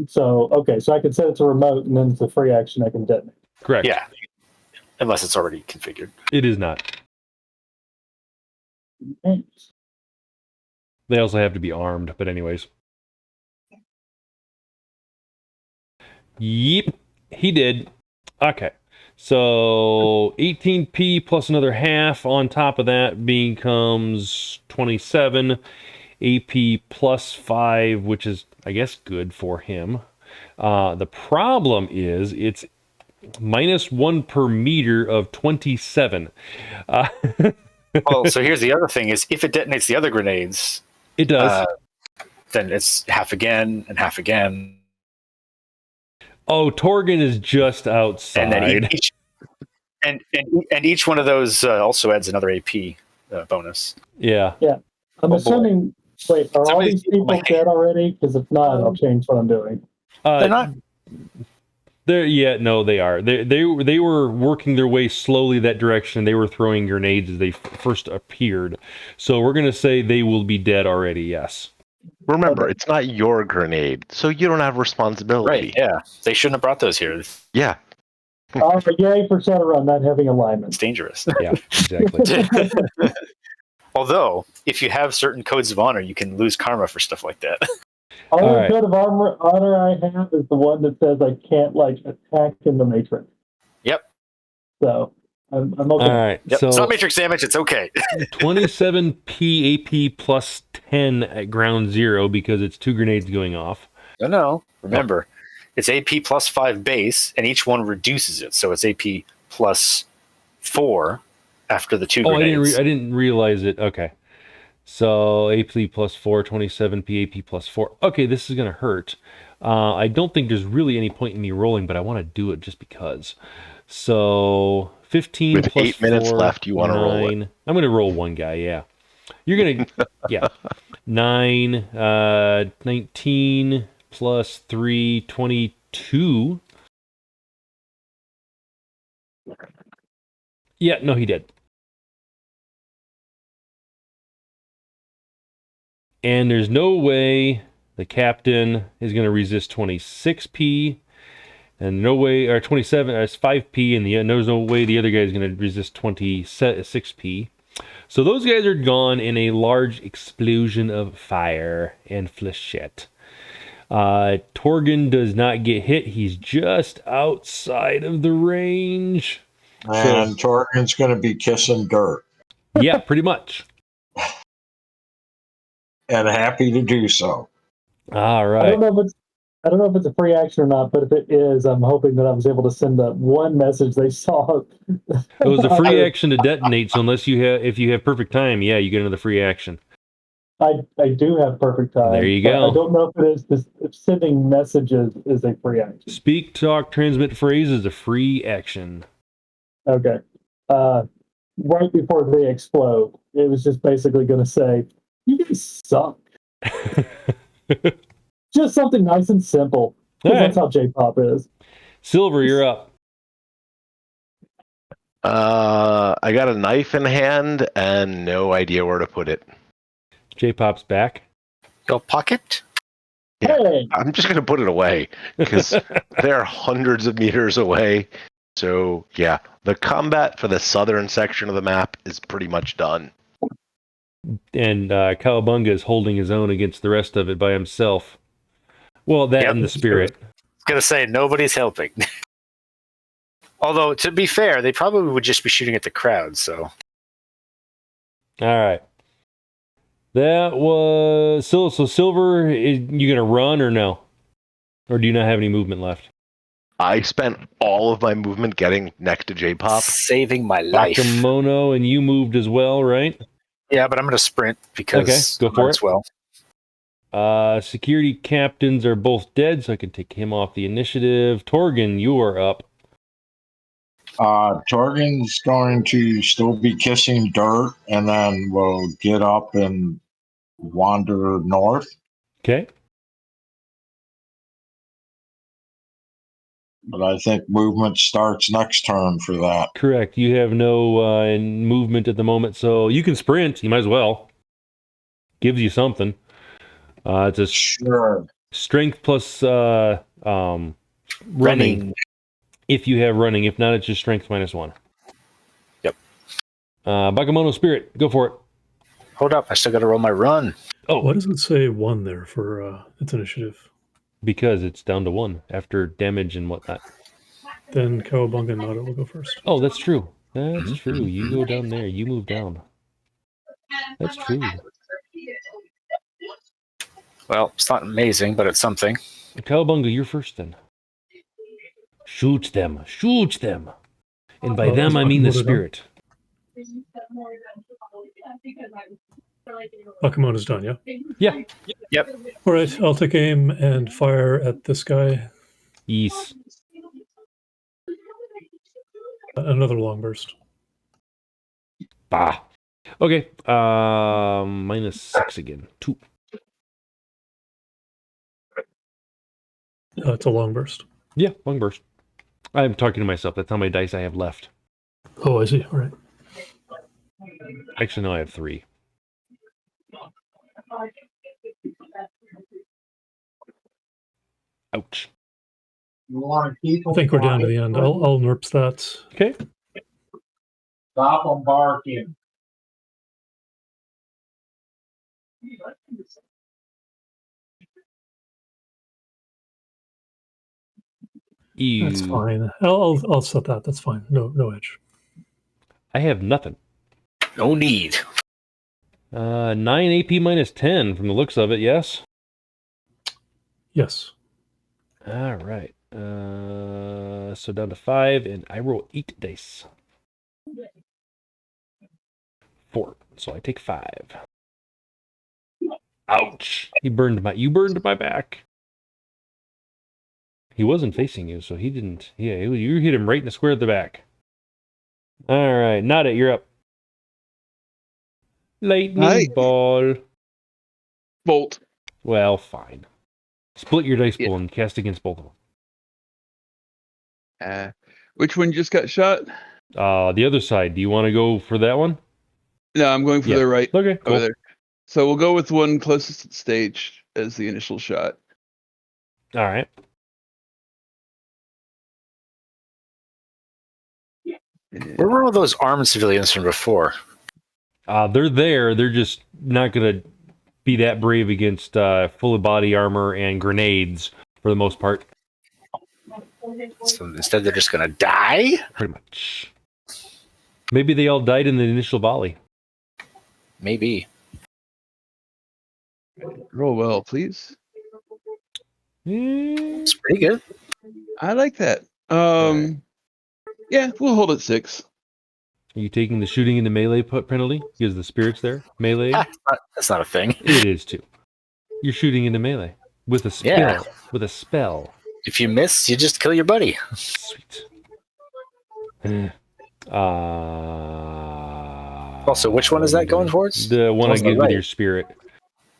So I can set it to remote, and then it's a free action I can detonate. Correct. Yeah. Unless it's already configured. It is not. Thanks. They also have to be armed, but anyways. Yep, he did. Okay. So 18p plus another half on top of that becomes 27. AP plus 5, which is, I guess, good for him. The problem is it's -1 per meter of 27. Well, so here's the other thing: is if it detonates the other grenades, It does. then it's half again and half again. Oh, Torgan is just outside. And then each one of those also adds another AP bonus. Yeah. I'm boy. assuming. Wait, are all Somebody's these people my- dead already? Because if not, I'll change what I'm doing. They're not. No, they are. They were working their way slowly that direction. They were throwing grenades as they first appeared. So we're going to say they will be dead already, yes. Remember, it's not your grenade, so you don't have responsibility. Right, yeah. They shouldn't have brought those here. It's Yeah. Yay for Shadowrun not having alignment. dangerous. Yeah, exactly. Although, if you have certain codes of honor, you can lose karma for stuff like that. Only All right. code of honor I have is the one that says I can't attack in the matrix. Yep. So I'm okay. All right. Yep. So It's not matrix damage, it's okay. 27p AP plus 10 at ground zero because it's 2 grenades going off. No. Remember, it's AP plus 5 base, and each one reduces it. So it's AP plus 4 after the 2 grenades. I didn't realize it. Okay. So AP plus 4, 27p AP plus 4. Okay, this is going to hurt. I don't think there's really any point in me rolling, but I want to do it just because. So 15 With plus 8 minutes 4, left, you want to roll it. 9. I'm going to roll one guy, yeah. You're going to, yeah. 9, 19 plus 3, 22. Yeah, no, he did. And there's no way the captain is going to resist 26p. And no way, or 27, it's 5p, and there's no way the other guy is going to resist 26p. So those guys are gone in a large explosion of fire and flechette. Torgen does not get hit. He's just outside of the range. And Torgen's going to be kissing dirt. Yeah, pretty much. And happy to do so. All right. I don't know if it's a free action or not, but if it is, I'm hoping that I was able to send that one message they saw. It was a free action to detonate, so if you have perfect time, yeah, you get another free action. I do have perfect time. There you go. I don't know if it is. If sending messages is a free action. Speak, talk, transmit phrase is a free action. Okay. Right before they explode, it was just basically going to say, "You guys suck." Just something nice and simple. Because that's how J-pop is. Silver, you're up. I got a knife in hand and no idea where to put it. J-pop's back. Your pocket? Yeah, Hey! I'm just going to put it away because they're hundreds of meters away. So, yeah, the combat for the southern section of the map is pretty much done. And Cowabunga is holding his own against the rest of it by himself. Well, that and the spirit. I was going to say, nobody's helping. Although, to be fair, they probably would just be shooting at the crowd, so. All right. That was... So Silver, you going to run or no? Or do you not have any movement left? I spent all of my movement getting next to J-pop. Saving my life. Bakemono, and you moved as well, right? Yeah, but I'm going to sprint because go for it. As well. Security captains are both dead, so I can take him off the initiative. Torgen, you are up. Torgen's going to still be kissing dirt, and then we'll get up and wander north. Okay. But I think movement starts next turn for that. Correct. You have no movement at the moment, so you can sprint. You might as well. Gives you something. It's a strength plus running. If you have running. If not, it's just strength -1. Yep. Bakemono Spirit, go for it. Hold up, I still got to roll my run. Oh, Why does it say 1 there for its initiative? Because it's down to 1 after damage and whatnot. Then Cowabunga and Nautit will go first. Oh, that's true. That's true. You go down there. You move down. That's true. Well, it's not amazing, but it's something. Cowabunga, you're first then. Shoot them. Shoot them. And by them, I mean the spirit. Bakemono's done, yeah? Yeah. Yep. All right, I'll take aim and fire at this guy. Yes. Another long burst. Bah. Okay. -6 again. 2. It's a long burst. Yeah, long burst. I'm talking to myself. That's how many dice I have left. Oh, I see. All right. Actually, no, I have 3. Ouch. I think we're down to the end. I'll nerps that. Okay. Stop them barking. Ew. That's fine. I'll set that. That's fine. No edge. I have nothing. No need. 9 AP -10 from the looks of it, yes? Yes. All right. So down to 5, and I roll 8 dice. 4. So I take 5. Ouch! You burned my back. He wasn't facing you, so he didn't. Yeah, you hit him right in the square of the back. All right, Nautit, you're up. Lightning ball. Bolt. Well, fine. Split your dice pool and cast against both of them. Which one just got shot? The other side. Do you want to go for that one? No, I'm going for the right. Okay, cool. Over there. So we'll go with one closest to the stage as the initial shot. All right. Where were all those armed civilians from before? They're there. They're just not going to be that brave against full body armor and grenades for the most part. So instead, they're just going to die? Pretty much. Maybe they all died in the initial volley. Maybe. Roll well, please. It's pretty good. I like that. Yeah, we'll hold it 6. Are you taking the shooting into melee penalty? Because the spirit's there? Melee? That's not a thing. It is too. You're shooting into melee. With a spell. Yeah. With a spell. If you miss, you just kill your buddy. Sweet. Also, which one is that going towards? The one I On the get with right. your spirit.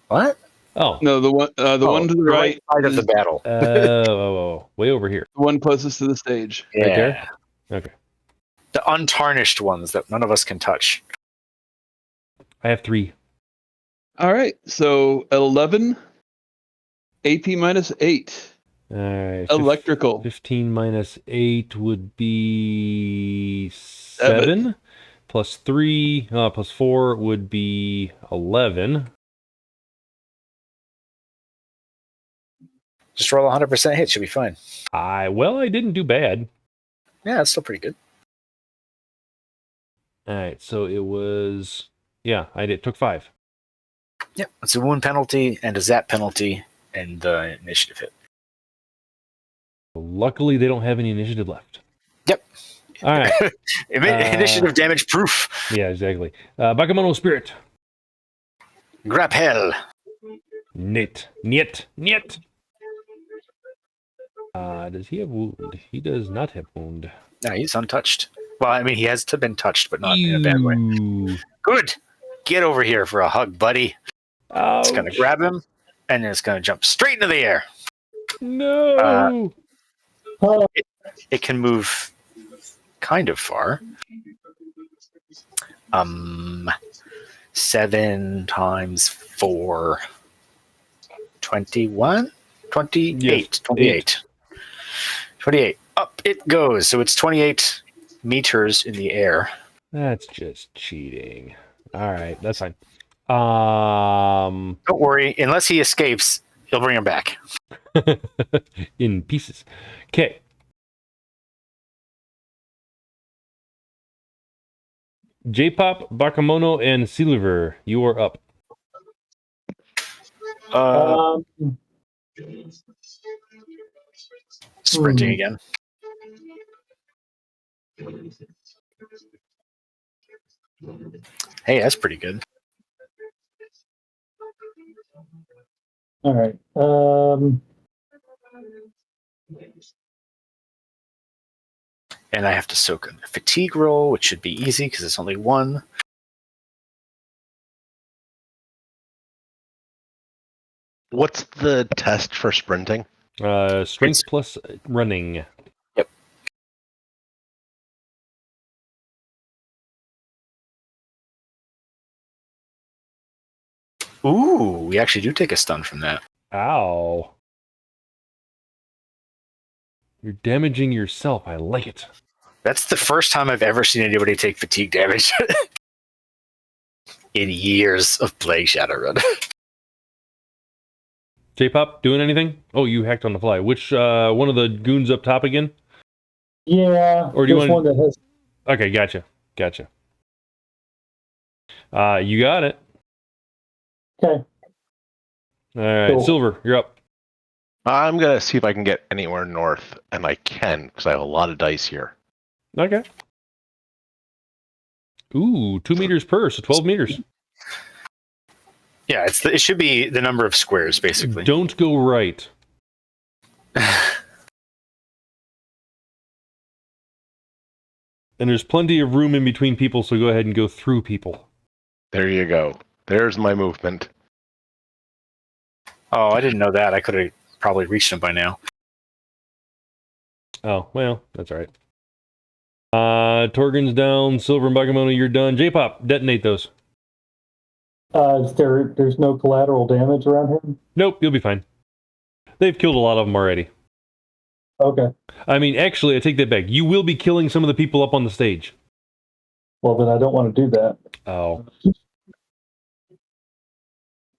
What? Oh. No, the one to the right side of the is battle. Way over here. the one closest to the stage. Yeah. Right there? Okay. The untarnished ones that none of us can touch. I have 3. All right, so 11, AP minus 8, All right. electrical. 15 minus 8 would be 7. Plus 3, plus 4 would be 11. Just roll 100% hit, should be fine. I didn't do bad. Yeah, that's still pretty good. All right, so it was, took 5. Yep, it's a wound penalty and a zap penalty and the initiative hit. Luckily, they don't have any initiative left. Yep. All right. Initiative damage proof. Yeah, exactly. Bakemono spirit. Grapel. Niet. Does he have wound? He does not have wound. No, he's untouched. Well, I mean, he has been touched, but not in a bad way. Ooh. Good. Get over here for a hug, buddy. Ouch. It's going to grab him, and then it's going to jump straight into the air. No. It can move kind of far. 7 times 4. 21? 28. Yes, 28. 28. Up it goes. So it's 28 meters in the air. That's just cheating. All right, that's fine. Don't worry. Unless he escapes, he'll bring him back. In pieces. Okay. J-Pop, Bakemono, and Silver, you are up. Sprinting again. Hey, that's pretty good. All right. And I have to soak a fatigue roll, which should be easy because it's only 1. What's the test for sprinting? Strength plus running. Yep. Ooh, we actually do take a stun from that. Ow. You're damaging yourself. I like it. That's the first time I've ever seen anybody take fatigue damage in years of playing Shadowrun. J-Pop, doing anything? Oh, you hacked on the fly. Which one of the goons up top again? Yeah. Or do you want one that has? Okay, gotcha. You got it. Okay. All right, Cool. Silver, you're up. I'm going to see if I can get anywhere north, and I can, because I have a lot of dice here. Okay. Ooh, 2 meters per, so 12 meters. Yeah, it should be the number of squares, basically. Don't go right. And there's plenty of room in between people, so go ahead and go through people. There you go. There's my movement. Oh, I didn't know that. I could have probably reached him by now. Oh, well, that's all right. Torgen's down. Silver and Bakemono, you're done. J-Pop, detonate those. There's no collateral damage around him? Nope, you'll be fine. They've killed a lot of them already. Okay. I mean, actually, I take that back. You will be killing some of the people up on the stage. Well, then I don't want to do that. Oh.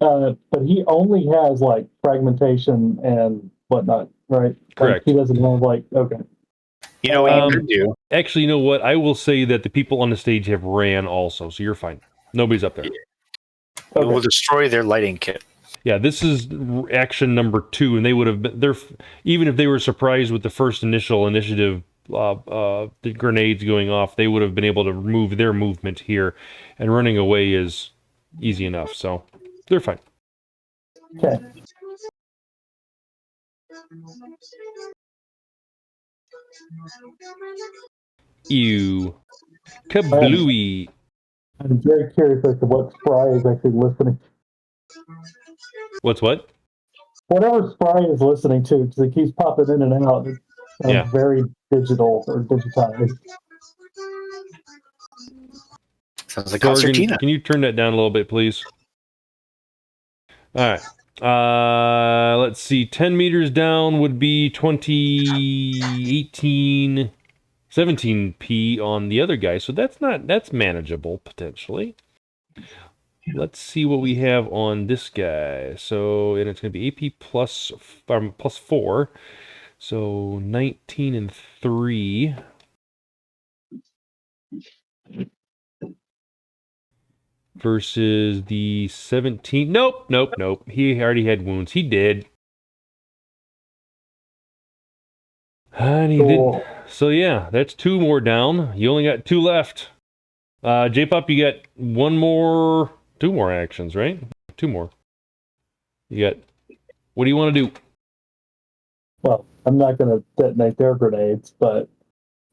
But he only has like fragmentation and whatnot, right? Correct. Like, he doesn't have like, okay. You know what you could do? Actually, you know what? I will say that the people on the stage have ran also, so you're fine. Nobody's up there. You will destroy their lighting kit. Yeah, this is action number 2, and they would have been even if they were surprised with the first initial initiative, the grenades going off, they would have been able to remove their movement here, and running away is easy enough. So they're fine. Okay. Ew. Kablooey. I'm very curious as to what Spry is actually listening. What's what? Whatever Spry is listening to, because it keeps popping in and out. It sounds Yeah. very digital or digitized. Sounds like Sorgan, concertina. can you turn that down a little bit, please? All right. Let's see. 10 meters down would be 2018, 17p on the other guy. So that's manageable potentially. Let's see what we have on this guy. So, and it's going to be AP plus 4. So 19 and 3. Versus the 17. Nope. He already had wounds. He did. And he did. So yeah, that's 2 more down. You only got 2 left. J-Pop, you got 2 more actions, right? 2 more. You got. What do you want to do? Well, I'm not going to detonate their grenades, but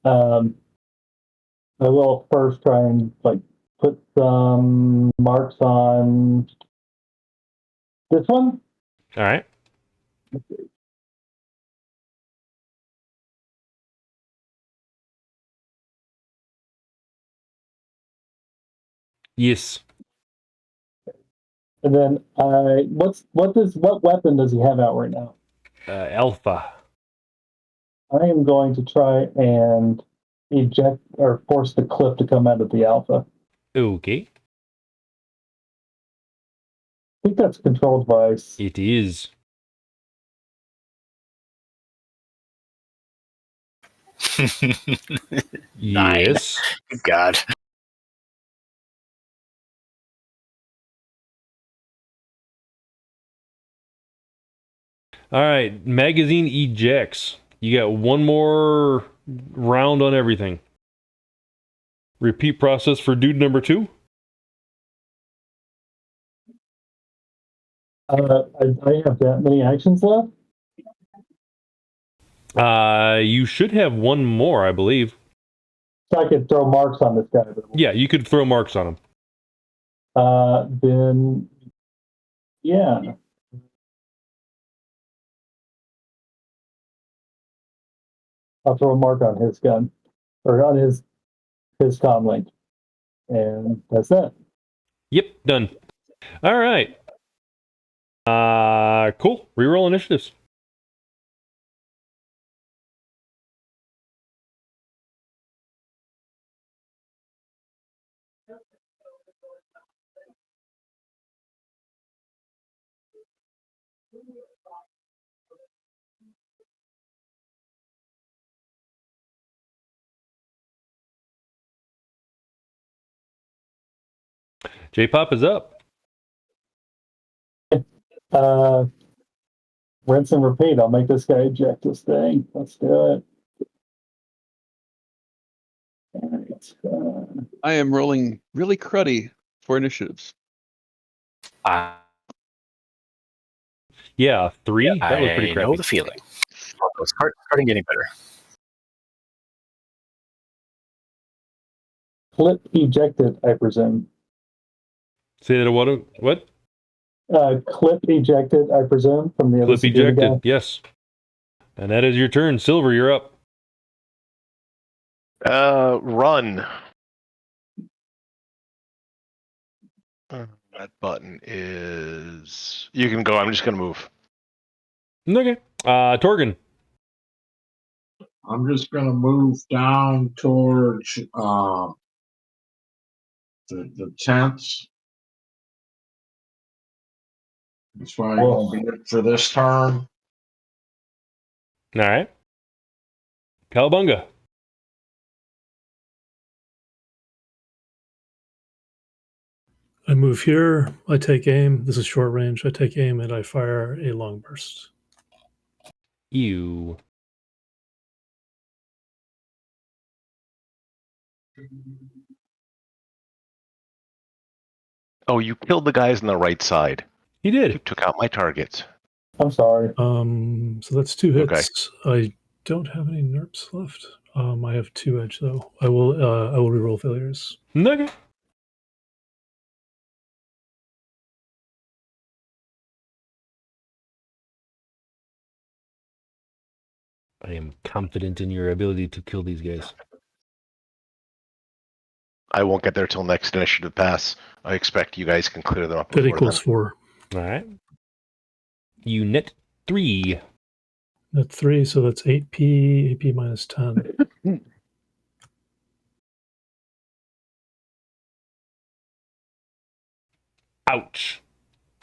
I will first try and like put some marks on this one. All right. Yes. And then what weapon does he have out right now? Alpha. I am going to try and eject or force the clip to come out of the alpha. Okay. I think that's a control device. It is. Yes. God. All right. Magazine ejects. You got 1 more round on everything. Repeat process for dude number 2. I have that many actions left. You should have 1 more, I believe. So I could throw marks on this guy. Yeah, you could throw marks on him. Then, yeah. I'll throw a mark on his gun, or on his comm link. And that's that. Yep, done. All right. Cool. Reroll initiatives. J-Pop is up. Rinse and repeat. I'll make this guy eject this thing. Let's do it. All right. I am rolling really cruddy for initiatives. Yeah, 3. That was pretty I crappy. know the feeling. It's starting getting better. Clip ejected, I presume. Say that what? Clip ejected, I presume, from the other Clip ejected, guy. yes. And that is your turn. Silver, you're up. Run. That button is. You can go. I'm just going to move. Okay. Torgan. I'm just going to move down towards the tents. That's why I won't be it for this turn. All right. Cowabunga. I move here. I take aim. This is short range. I take aim and I fire a long burst. You. Oh, you killed the guys on the right side. He You did. took out my targets. I'm sorry. So that's 2 hits. Okay. I don't have any nerps left. I have 2 edge though. I will reroll failures. Okay. I am confident in your ability to kill these guys. I won't get there till next initiative pass. I expect you guys can clear them up. That before equals then. 4. All right. You net 3. Net 3, so that's 8p. 8p minus 10. Ouch.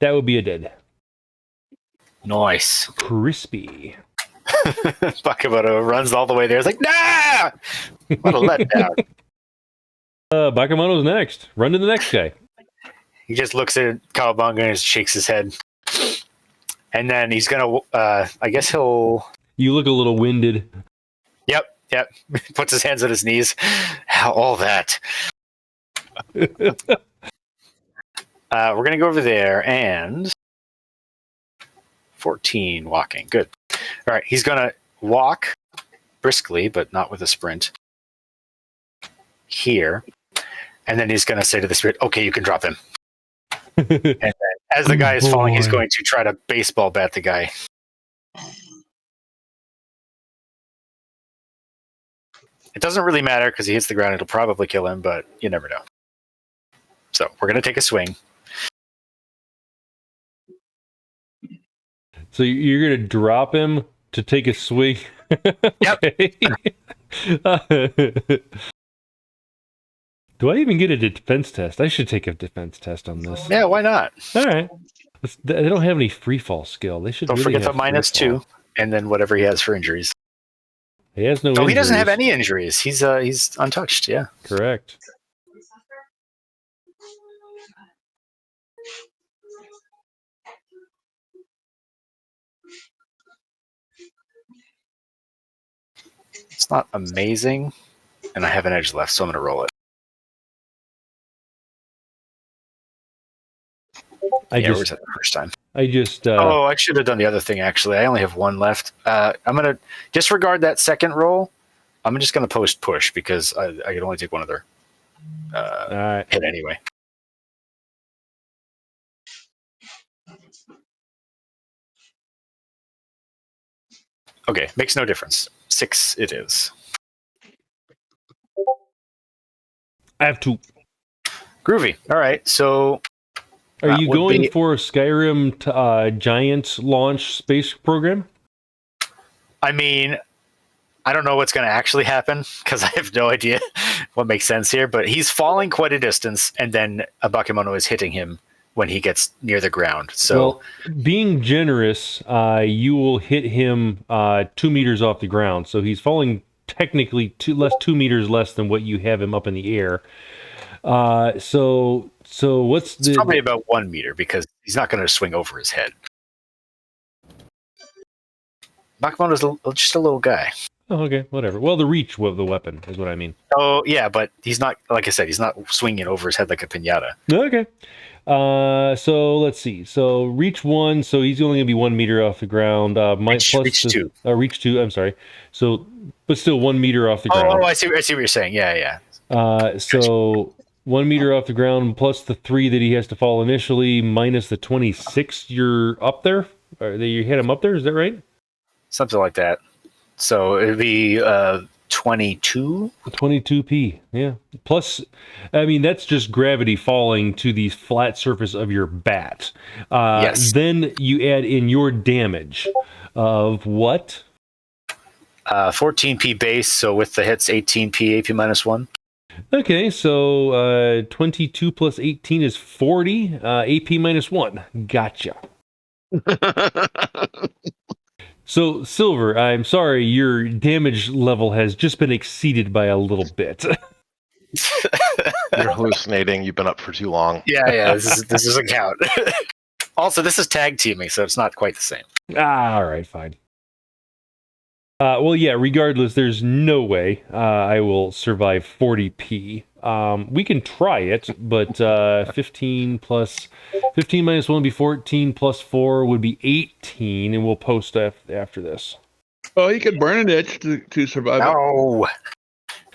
That would be a dead. Nice. Crispy. Bakemono runs all the way there. It's like, nah! What a letdown. Bakemono's next. Run to the next guy. He just looks at Cowabunga and shakes his head. And then he's going to, I guess he'll... You look a little winded. Yep. Puts his hands on his knees. All that. We're going to go over there and... 14 walking. Good. All right. He's going to walk briskly, but not with a sprint. Here. And then he's going to say to the spirit, okay, you can drop him. And then as the guy is falling, he's going to try to baseball bat the guy. It doesn't really matter because he hits the ground. It'll probably kill him, but you never know. So we're going to take a swing. So you're going to drop him to take a swing? Yep. Do I even get a defense test? I should take a defense test on this. Yeah, why not? All right. They don't have any free fall skill. They should. Don't really forget the have minus free fall. 2, and then whatever he has for injuries. He has no. Oh, he doesn't have injuries. any injuries. He's untouched. Yeah. Correct. It's not amazing, and I have an edge left, so I'm going to roll it. I where's just. that the first time? I just. Oh, I should have done the other thing, actually. I only have 1 left. I'm going to disregard that second roll. I'm just going to post push because I can only take 1 other all right. hit anyway. Okay, makes no difference. 6 it is. I have 2. Groovy. All right, so... Are you would going be- for a Skyrim Giant launch space program? I mean, I don't know what's going to actually happen because I have no idea what makes sense here, but he's falling quite a distance, and then a Bakemono is hitting him when he gets near the ground. So, well, being generous, you will hit him 2 meters off the ground. So he's falling technically 2 meters less than what you have him up in the air. So what's it's probably about 1 meter because he's not going to swing over his head. Bakemono's just a little guy. Oh, okay, whatever. Well, the reach of the weapon is what I mean. Oh, yeah, but he's not, like I said, he's not swinging over his head like a piñata. Okay. So let's see. So reach 1, so he's only going to be 1 meter off the ground. Reach 2. Reach 2, I'm sorry. So, but still 1 meter off the ground. Oh, I see what you're saying. Yeah. So 1 meter off the ground plus the 3 that he has to fall initially minus the 26 you're up there. Or that you hit him up there, is that right? Something like that. So it'd be 22? 22p, yeah. Plus, I mean, that's just gravity falling to the flat surface of your bat. Yes. Then you add in your damage of what? 14p base, so with the hits, 18p, AP minus 1. Okay, so 22 plus 18 is 40. AP minus 1. Gotcha. So, Silver, I'm sorry, your damage level has just been exceeded by a little bit. You're hallucinating. You've been up for too long. Yeah. This doesn't count. Also, this is tag teaming, so it's not quite the same. All right, fine. Well, yeah, regardless, there's no way I will survive 40p. We can try it, but 15 minus 1 would be 14, plus 4 would be 18, and we'll post after this. Oh, you could burn an itch to survive. No.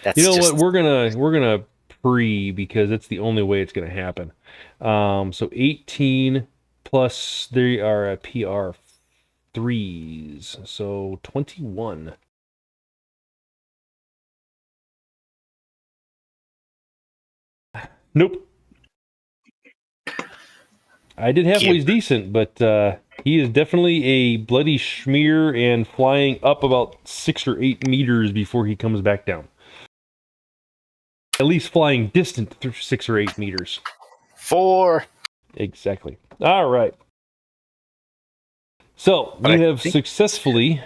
That's You know just... what? We're gonna pre, because it's the only way it's gonna happen. So 18 plus they are PR 3s, so 21. Nope. I did halfway's decent, but he is definitely a bloody schmear and flying up about 6 or 8 meters before he comes back down. At least flying distant through 6 or 8 meters. 4. Exactly. All right. So, you have successfully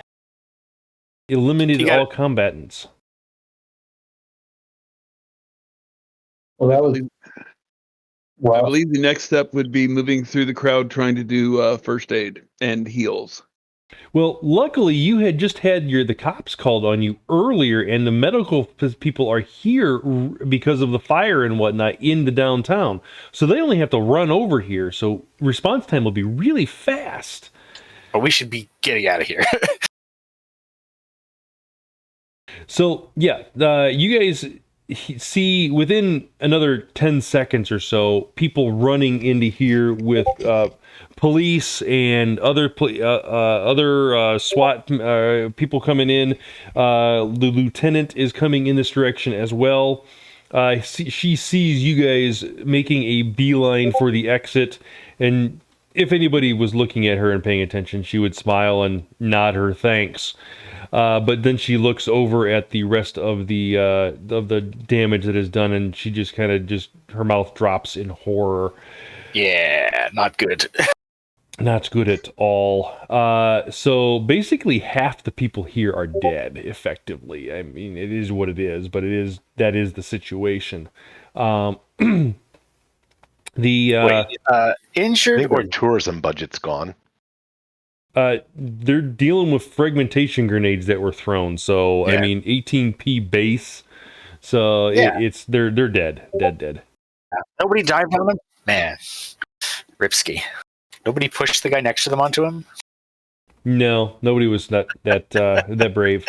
eliminated all combatants. Well, that was. I Well, believe the next step would be moving through the crowd trying to do first aid and heals. Well, luckily you had just had the cops called on you earlier, and the medical people are here because of the fire and whatnot in the downtown. So they only have to run over here. So response time will be really fast. But we should be getting out of here. So yeah, you guys see within another 10 seconds or so, people running into here with police and other SWAT people coming in. The lieutenant is coming in this direction as well. She sees you guys making a beeline for the exit, and if anybody was looking at her and paying attention, she would smile and nod her thanks. But then she looks over at the rest of the damage that is done, and she just kind of her mouth drops in horror. Yeah, not good. Not good at all. So basically half the people here are dead, effectively. I mean, it is what it is, but that is the situation. Injured or tourism budget's gone. They're dealing with fragmentation grenades that were thrown. So yeah. I mean, 18p base. So yeah. They're dead. Nobody dived on them, man. Ripsky. Nobody pushed the guy next to them onto him. No, nobody was that brave.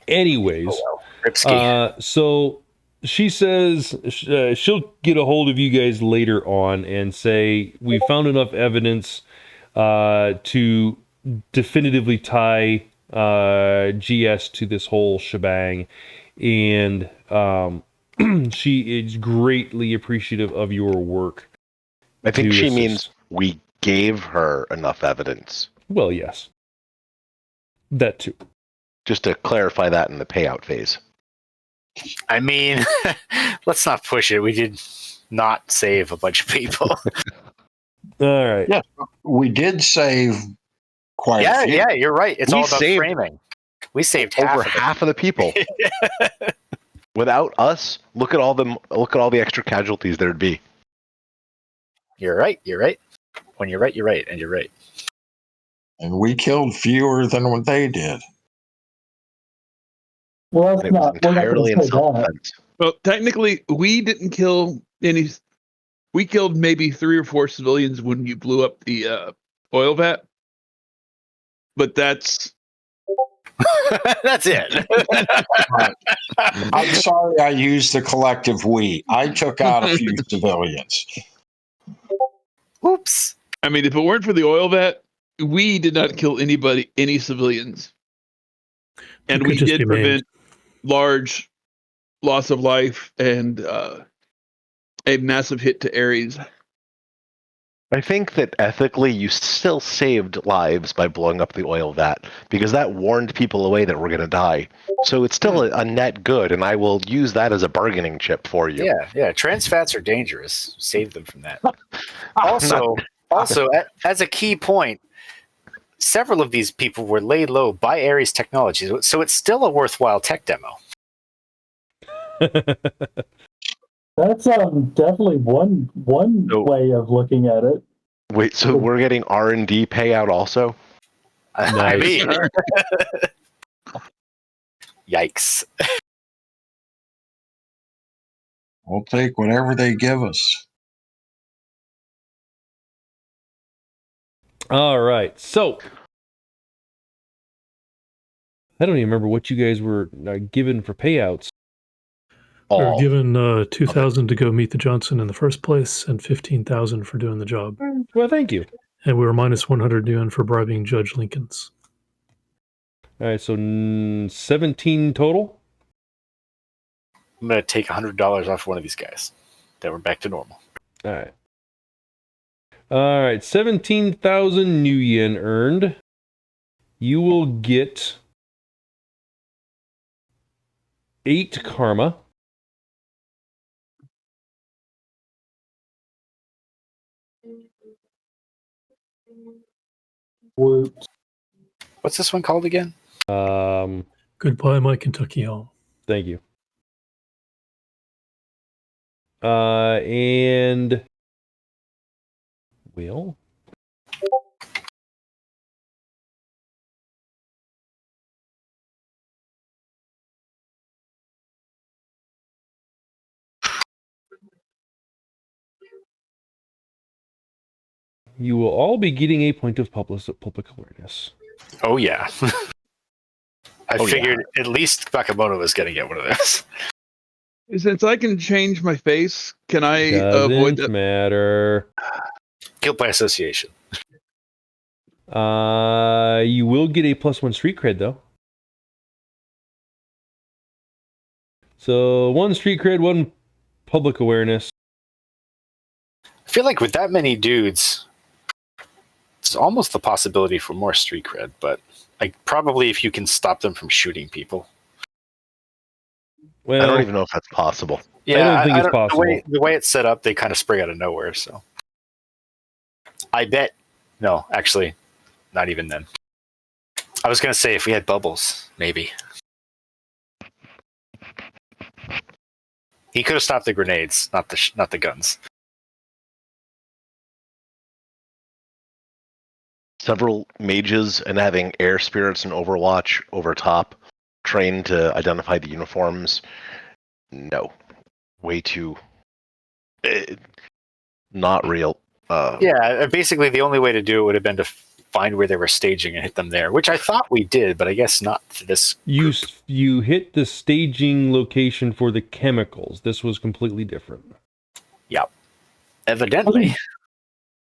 Anyways, Ripsky. So she says she'll get a hold of you guys later on and say we found enough evidence to definitively tie GS to this whole shebang, and she is greatly appreciative of your work. I think she means we gave her enough evidence. Well, yes. That too. Just to clarify that in the payout phase. I mean, let's not push it. We did not save a bunch of people. All right. Yeah, we did save quite a few. Yeah, you're right. It's all about framing. We saved half of the people. Without us, look at all the extra casualties there'd be. You're right. When you're right, you're right, and you're right. And we killed fewer than what they did. Well, that's not entirely in self-defense. Well, technically, we didn't kill any. We killed maybe 3 or 4 civilians when you blew up the oil vat. But that's that's it. I'm sorry I used the collective we. I took out a few civilians. Oops. I mean, if it weren't for the oil vat, we did not kill any civilians. And we did prevent large loss of life and a massive hit to Ares. I think that ethically you still saved lives by blowing up the oil vat, because that warned people away that we're going to die. So it's still a net good, and I will use that as a bargaining chip for you. Yeah. Trans fats are dangerous. Save them from that. Also, as a key point, several of these people were laid low by Ares Technologies, so it's still a worthwhile tech demo. That's definitely one way of looking at it. Wait, so we're getting R&D payout also? I mean, yikes. We'll take whatever they give us. All right, so I don't even remember what you guys were given for payouts. We were given 2,000 to go meet the Johnson in the first place, and 15,000 for doing the job. Well, thank you. And we were minus 100 yuan for bribing Judge Lincolns. All right, so 17 total. I'm going to take $100 off one of these guys. Then we're back to normal. All right, 17,000 new yen earned. You will get 8 karma. What's this one called again? Goodbye, my Kentucky home. Thank you. And Will. You will all be getting a point of public awareness. Oh, yeah. I figured at least Bakemono was going to get one of those. Since I can change my face, can I Doesn't avoid that? matter. Guilt by association. You will get a +1 street cred, though. So 1 street cred, 1 public awareness. I feel like with that many dudes, it's almost the possibility for more street cred, but like probably if you can stop them from shooting people. Well, I don't even know if that's possible. Yeah, I don't think it's possible. The way it's set up, they kind of spring out of nowhere. So I bet. No, actually, not even then. I was going to say if we had bubbles, maybe. He could have stopped the grenades, not the guns. Several mages and having air spirits and Overwatch over top, trained to identify the uniforms. No. Way too... not real. Yeah, basically the only way to do it would have been to find where they were staging and hit them there, which I thought we did, but I guess not for this group. You hit the staging location for the chemicals. This was completely different. Yep. Evidently.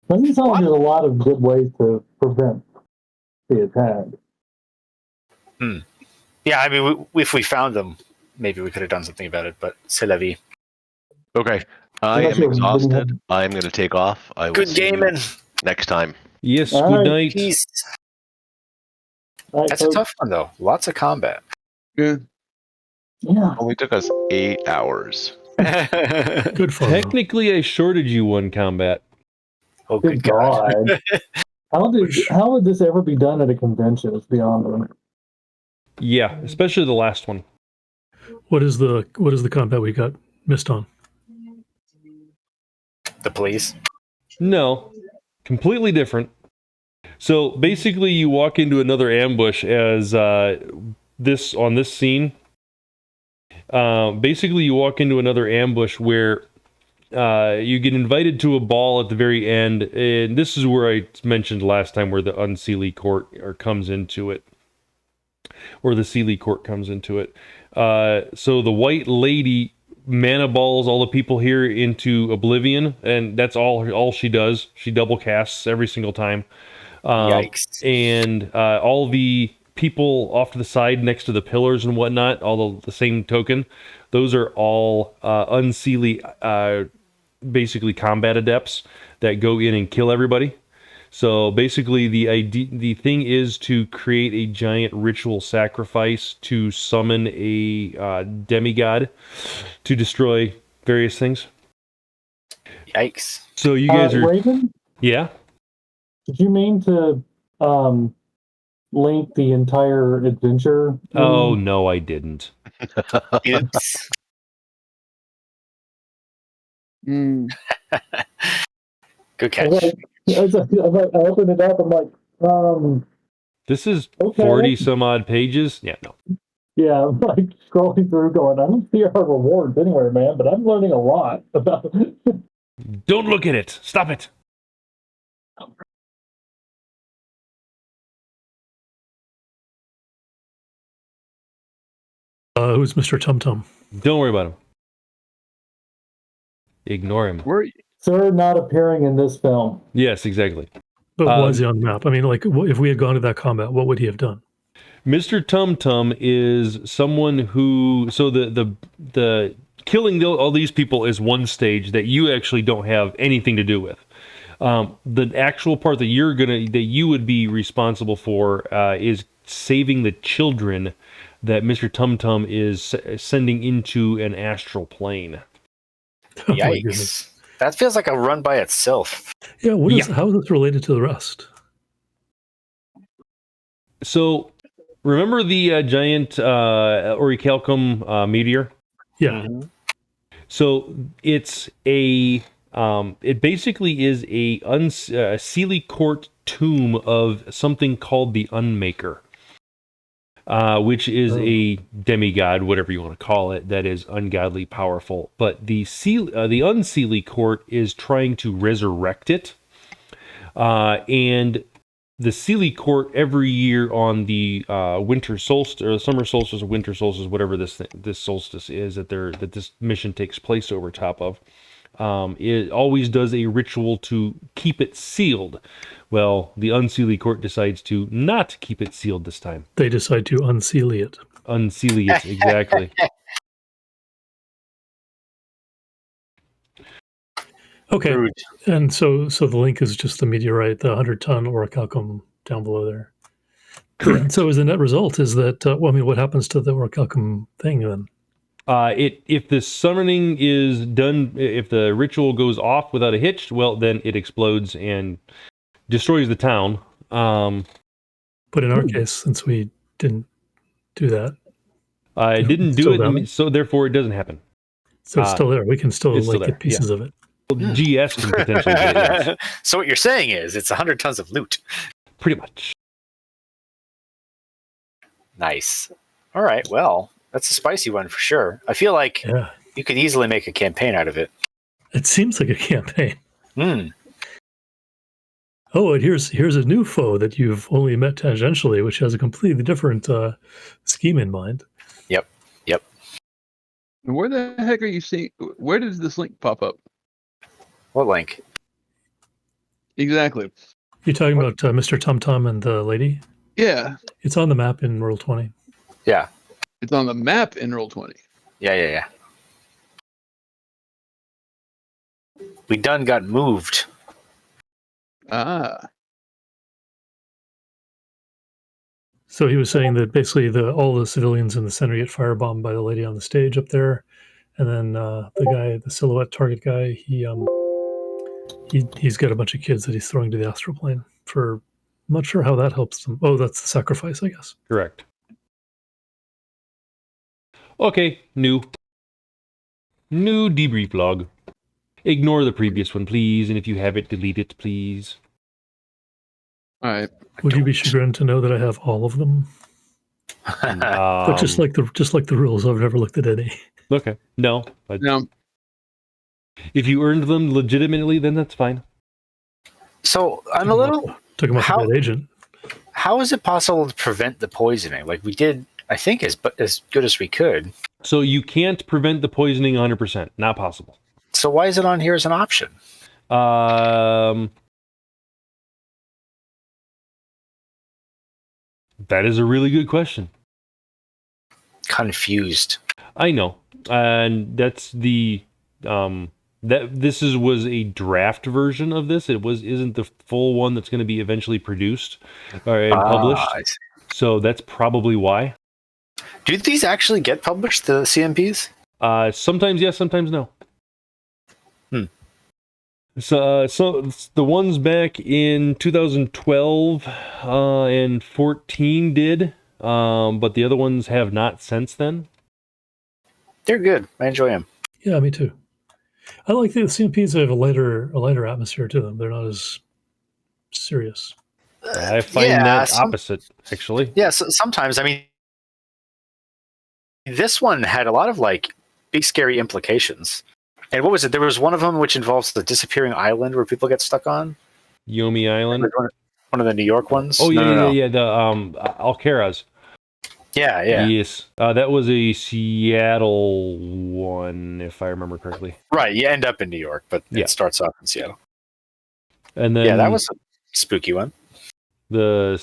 Doesn't sound like there's a lot of good ways to prevent the attack. Yeah, I mean, if we found them, maybe we could have done something about it, but c'est la vie. Okay. I am exhausted. I'm going to take off. I will Good see gaming. you next time. Yes, All good right. night. Peace. Right, That's a tough one, though. Lots of combat. Yeah. Yeah. Only took us 8 hours. Good fun. Technically, I shorted you 1 combat. Oh, Good good God. God. How would this ever be done at a convention? It's beyond me. Yeah, especially the last one. What is the combat we got missed on? The police. No, completely different. So basically, you walk into another ambush as this scene. Basically, you walk into another ambush where you get invited to a ball at the very end, and this is where I mentioned last time where the Unseelie Court comes into it, or the Seelie Court comes into it. So the White Lady mana balls all the people here into oblivion, and that's all she does. She double casts every single time. Yikes. And all the people off to the side next to the pillars and whatnot, all the same token, those are all Unseelie basically combat adepts that go in and kill everybody. So basically, the thing is to create a giant ritual sacrifice to summon a demigod to destroy various things. Yikes! So you guys are, Raven, yeah. did you mean to link the entire adventure? Oh no, I didn't. Oops. Mm. Good catch. Okay. As I opened it up, I'm like, This is okay. 40 some odd pages. Yeah, no. Yeah, I'm like scrolling through going, I don't see our rewards anywhere, man, but I'm learning a lot about Don't look at it. Stop it. Who's Mr. Tum Tum? Don't worry about him. Ignore him. Sir not appearing in this film. Yes, exactly. But why is he on the map? I mean, like, if we had gone to that combat, what would he have done? Mr. Tum Tum is someone who. So the killing all these people is one stage that you actually don't have anything to do with. The actual part that you would be responsible for is saving the children that Mr. Tum Tum is sending into an astral plane. Oh, my goodness. Yikes! That feels like a run by itself. Yeah, how is this related to the rest? So, remember the giant orichalcum meteor? Yeah. Mhm. So it's it basically is a Sealy Court tomb of something called the Unmaker, which is a demigod, whatever you want to call it, that is ungodly powerful. But the Unsealy Court is trying to resurrect it, and the Sealy Court every year on the winter solstice or summer solstice or winter solstice, whatever this solstice is that this mission takes place over top of, it always does a ritual to keep it sealed. Well, the Unsealy Court decides to not keep it sealed this time. They decide to unseal it. Unseal it, exactly. Okay. Rude. And so the link is just the meteorite, the 100-ton orichalcum down below there. Correct. So as the net result is that, what happens to the orichalcum thing then? If the summoning is done, if the ritual goes off without a hitch, well, then it explodes and destroys the town. But in our case, since we didn't do that, I didn't do still it, so therefore it doesn't happen. so it's still there. We can still it's still get pieces of it. Well, GS can potentially get it, yes. So what you're saying is it's 100 tons of loot. Pretty much. Nice. All right. Well, that's a spicy one for sure. I feel like you could easily make a campaign out of it. It seems like a campaign. Hmm. Oh, and here's a new foe that you've only met tangentially, which has a completely different scheme in mind. Yep. And where the heck are you seeing? Where does this link pop up? What link? Exactly. You're talking about Mr. Tum Tum and the lady? Yeah. It's on the map in Roll 20. Yeah. It's on the map in Roll20. Yeah. We done got moved. Ah. So he was saying that basically all the civilians in the center get firebombed by the lady on the stage up there, and then the silhouette target guy, he's got a bunch of kids that he's throwing to the astral plane for. I'm not sure how that helps them. Oh, that's the sacrifice, I guess. Correct. Okay, new debrief log. Ignore the previous one, please, and if you have it, delete it, please. All right. Would you be chagrined to know that I have all of them? But just like the rules, I've never looked at any. Okay, no. No. If you earned them legitimately, then that's fine. So I'm a little. Took him off a bad agent. How is it possible to prevent the poisoning? Like we did, I think, as good as we could. So you can't prevent the poisoning 100%. Not possible. So why is it on here as an option? That is a really good question. Confused. I know. And that's the was a draft version of this. Isn't the full one that's going to be eventually produced and published. I see. So that's probably why. Do these actually get published, the CMPs? Sometimes yes, sometimes no. So the ones back in 2012 and 14 did, but the other ones have not since then. They're good. I enjoy them. Yeah, me too. I like the CMPs have a lighter atmosphere to them. They're not as serious. I find that opposite, actually. Yeah, so sometimes, I mean, this one had a lot of like big scary implications. And what was it? There was one of them which involves the disappearing island where people get stuck on. Yomi Island. One of the New York ones. Oh yeah. The Alcaraz. Yeah. Yes, that was a Seattle one, if I remember correctly. Right, you end up in New York, but it starts off in Seattle. And then that was a spooky one. The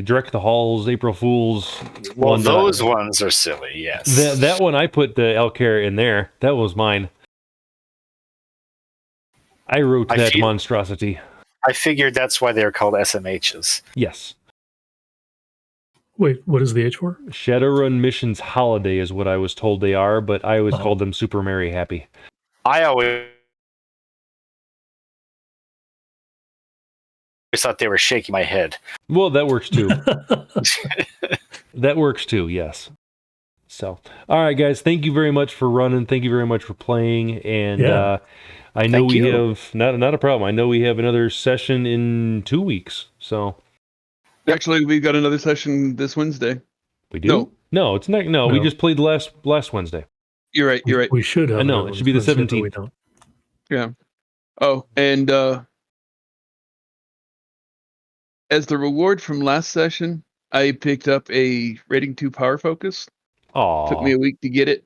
Direct the Halls April Fools. Well, those ones are silly. Yes. That one I put the Alcaraz in there. That was mine. I wrote that monstrosity. I figured that's why they're called SMHs. Yes. Wait, what is the H for? Shadowrun Missions Holiday is what I was told they are, but I always called them Super Merry Happy. I always thought they were shaking my head. Well, that works too. That works too, yes. So, all right, guys, thank you very much for running. Thank you very much for playing. And I know we have, not a problem. I know we have another session in 2 weeks. So, actually, we've got another session this Wednesday. We do? No, it's not. No, we just played last Wednesday. You're right. We should have. I know, it should be the 17th. We don't. Yeah. Oh, and as the reward from last session, I picked up a Rating 2 Power Focus. Aww. Took me a week to get it.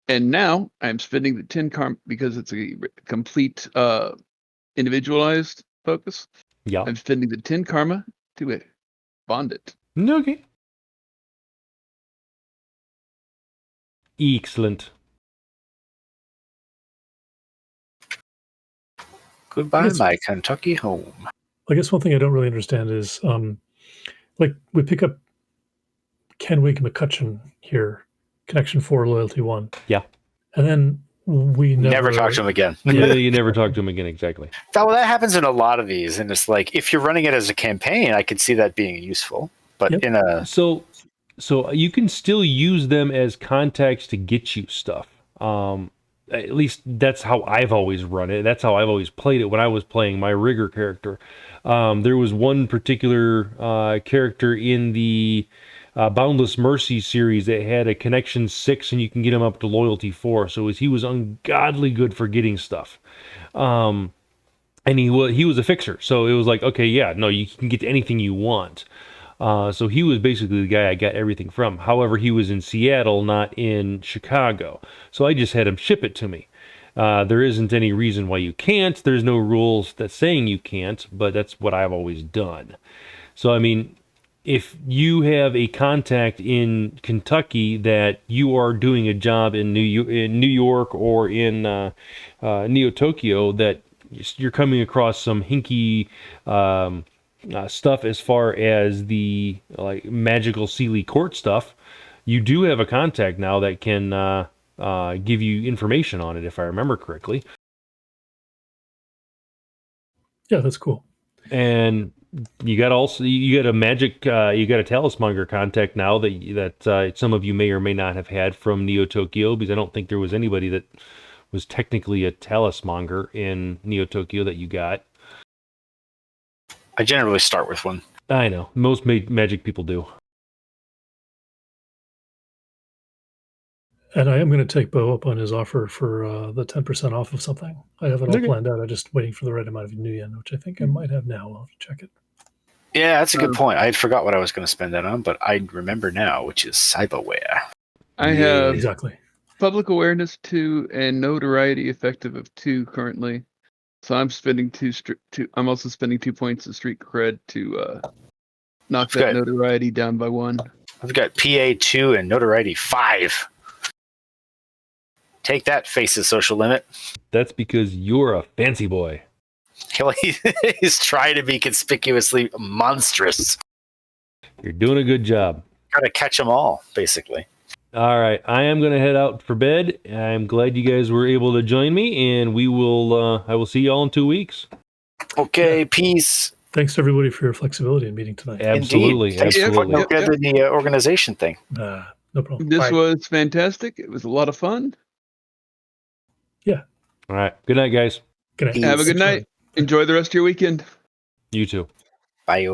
And now I'm spending the 10 karma because it's a complete individualized focus. Yeah. I'm spending the 10 karma to bond it. Okay. Excellent. Goodbye, my Kentucky home. I guess one thing I don't really understand is, like, we pick up Kenwick McCutcheon here, Connection 4, Loyalty 1. Yeah. And then we never talk to him again. Yeah, you never talk to him again, exactly. Well, that happens in a lot of these, and it's like, if you're running it as a campaign, I could see that being useful. But in a... So you can still use them as contacts to get you stuff. At least that's how I've always run it. That's how I've always played it when I was playing my rigger character. There was one particular character in the Boundless Mercy series that had a connection 6, and you can get him up to loyalty 4. So he was ungodly good for getting stuff. And he was a fixer. So it was like, okay, you can get anything you want. So he was basically the guy I got everything from. However, he was in Seattle, not in Chicago. So I just had him ship it to me. There isn't any reason why you can't. There's no rules that's saying you can't, but that's what I've always done. So, I mean, if you have a contact in Kentucky that you are doing a job in New York or in Neo Tokyo, that you're coming across some hinky stuff as far as the magical Sealy Court stuff, you do have a contact now that can give you information on it, if I remember correctly. Yeah, that's cool. And you got a magic, you got a Talismonger contact now that some of you may or may not have had from Neo Tokyo, because I don't think there was anybody that was technically a Talismonger in Neo Tokyo that you got. I generally start with one. I know. Most magic people do. And I am going to take Bo up on his offer for the 10% off of something. I have it all planned out. I'm just waiting for the right amount of New Yen, which I think I might have now. I'll have to check it. Yeah, that's a good point. I forgot what I was going to spend that on, but I remember now, which is cyberware. I have exactly public awareness 2 and notoriety effective of 2 currently. So I'm spending two. I'm also spending 2 points of street cred to knock that notoriety down by 1. I've got PA 2 and notoriety 5. Take that, Face's social limit. That's because you're a fancy boy. Well, he's trying to be conspicuously monstrous. You're doing a good job. Gotta catch them all, basically. All right, I am going to head out for bed. I'm glad you guys were able to join me, and we will. I will see you all in 2 weeks. Okay, peace. Thanks to everybody for your flexibility in meeting tonight. Absolutely, Indeed. Thanks for absolutely. putting together the organization thing. No problem. This Right. was fantastic. It was a lot of fun. All right, good night, guys. Good night. Have a good night. Enjoy the rest of your weekend. You too. Bye.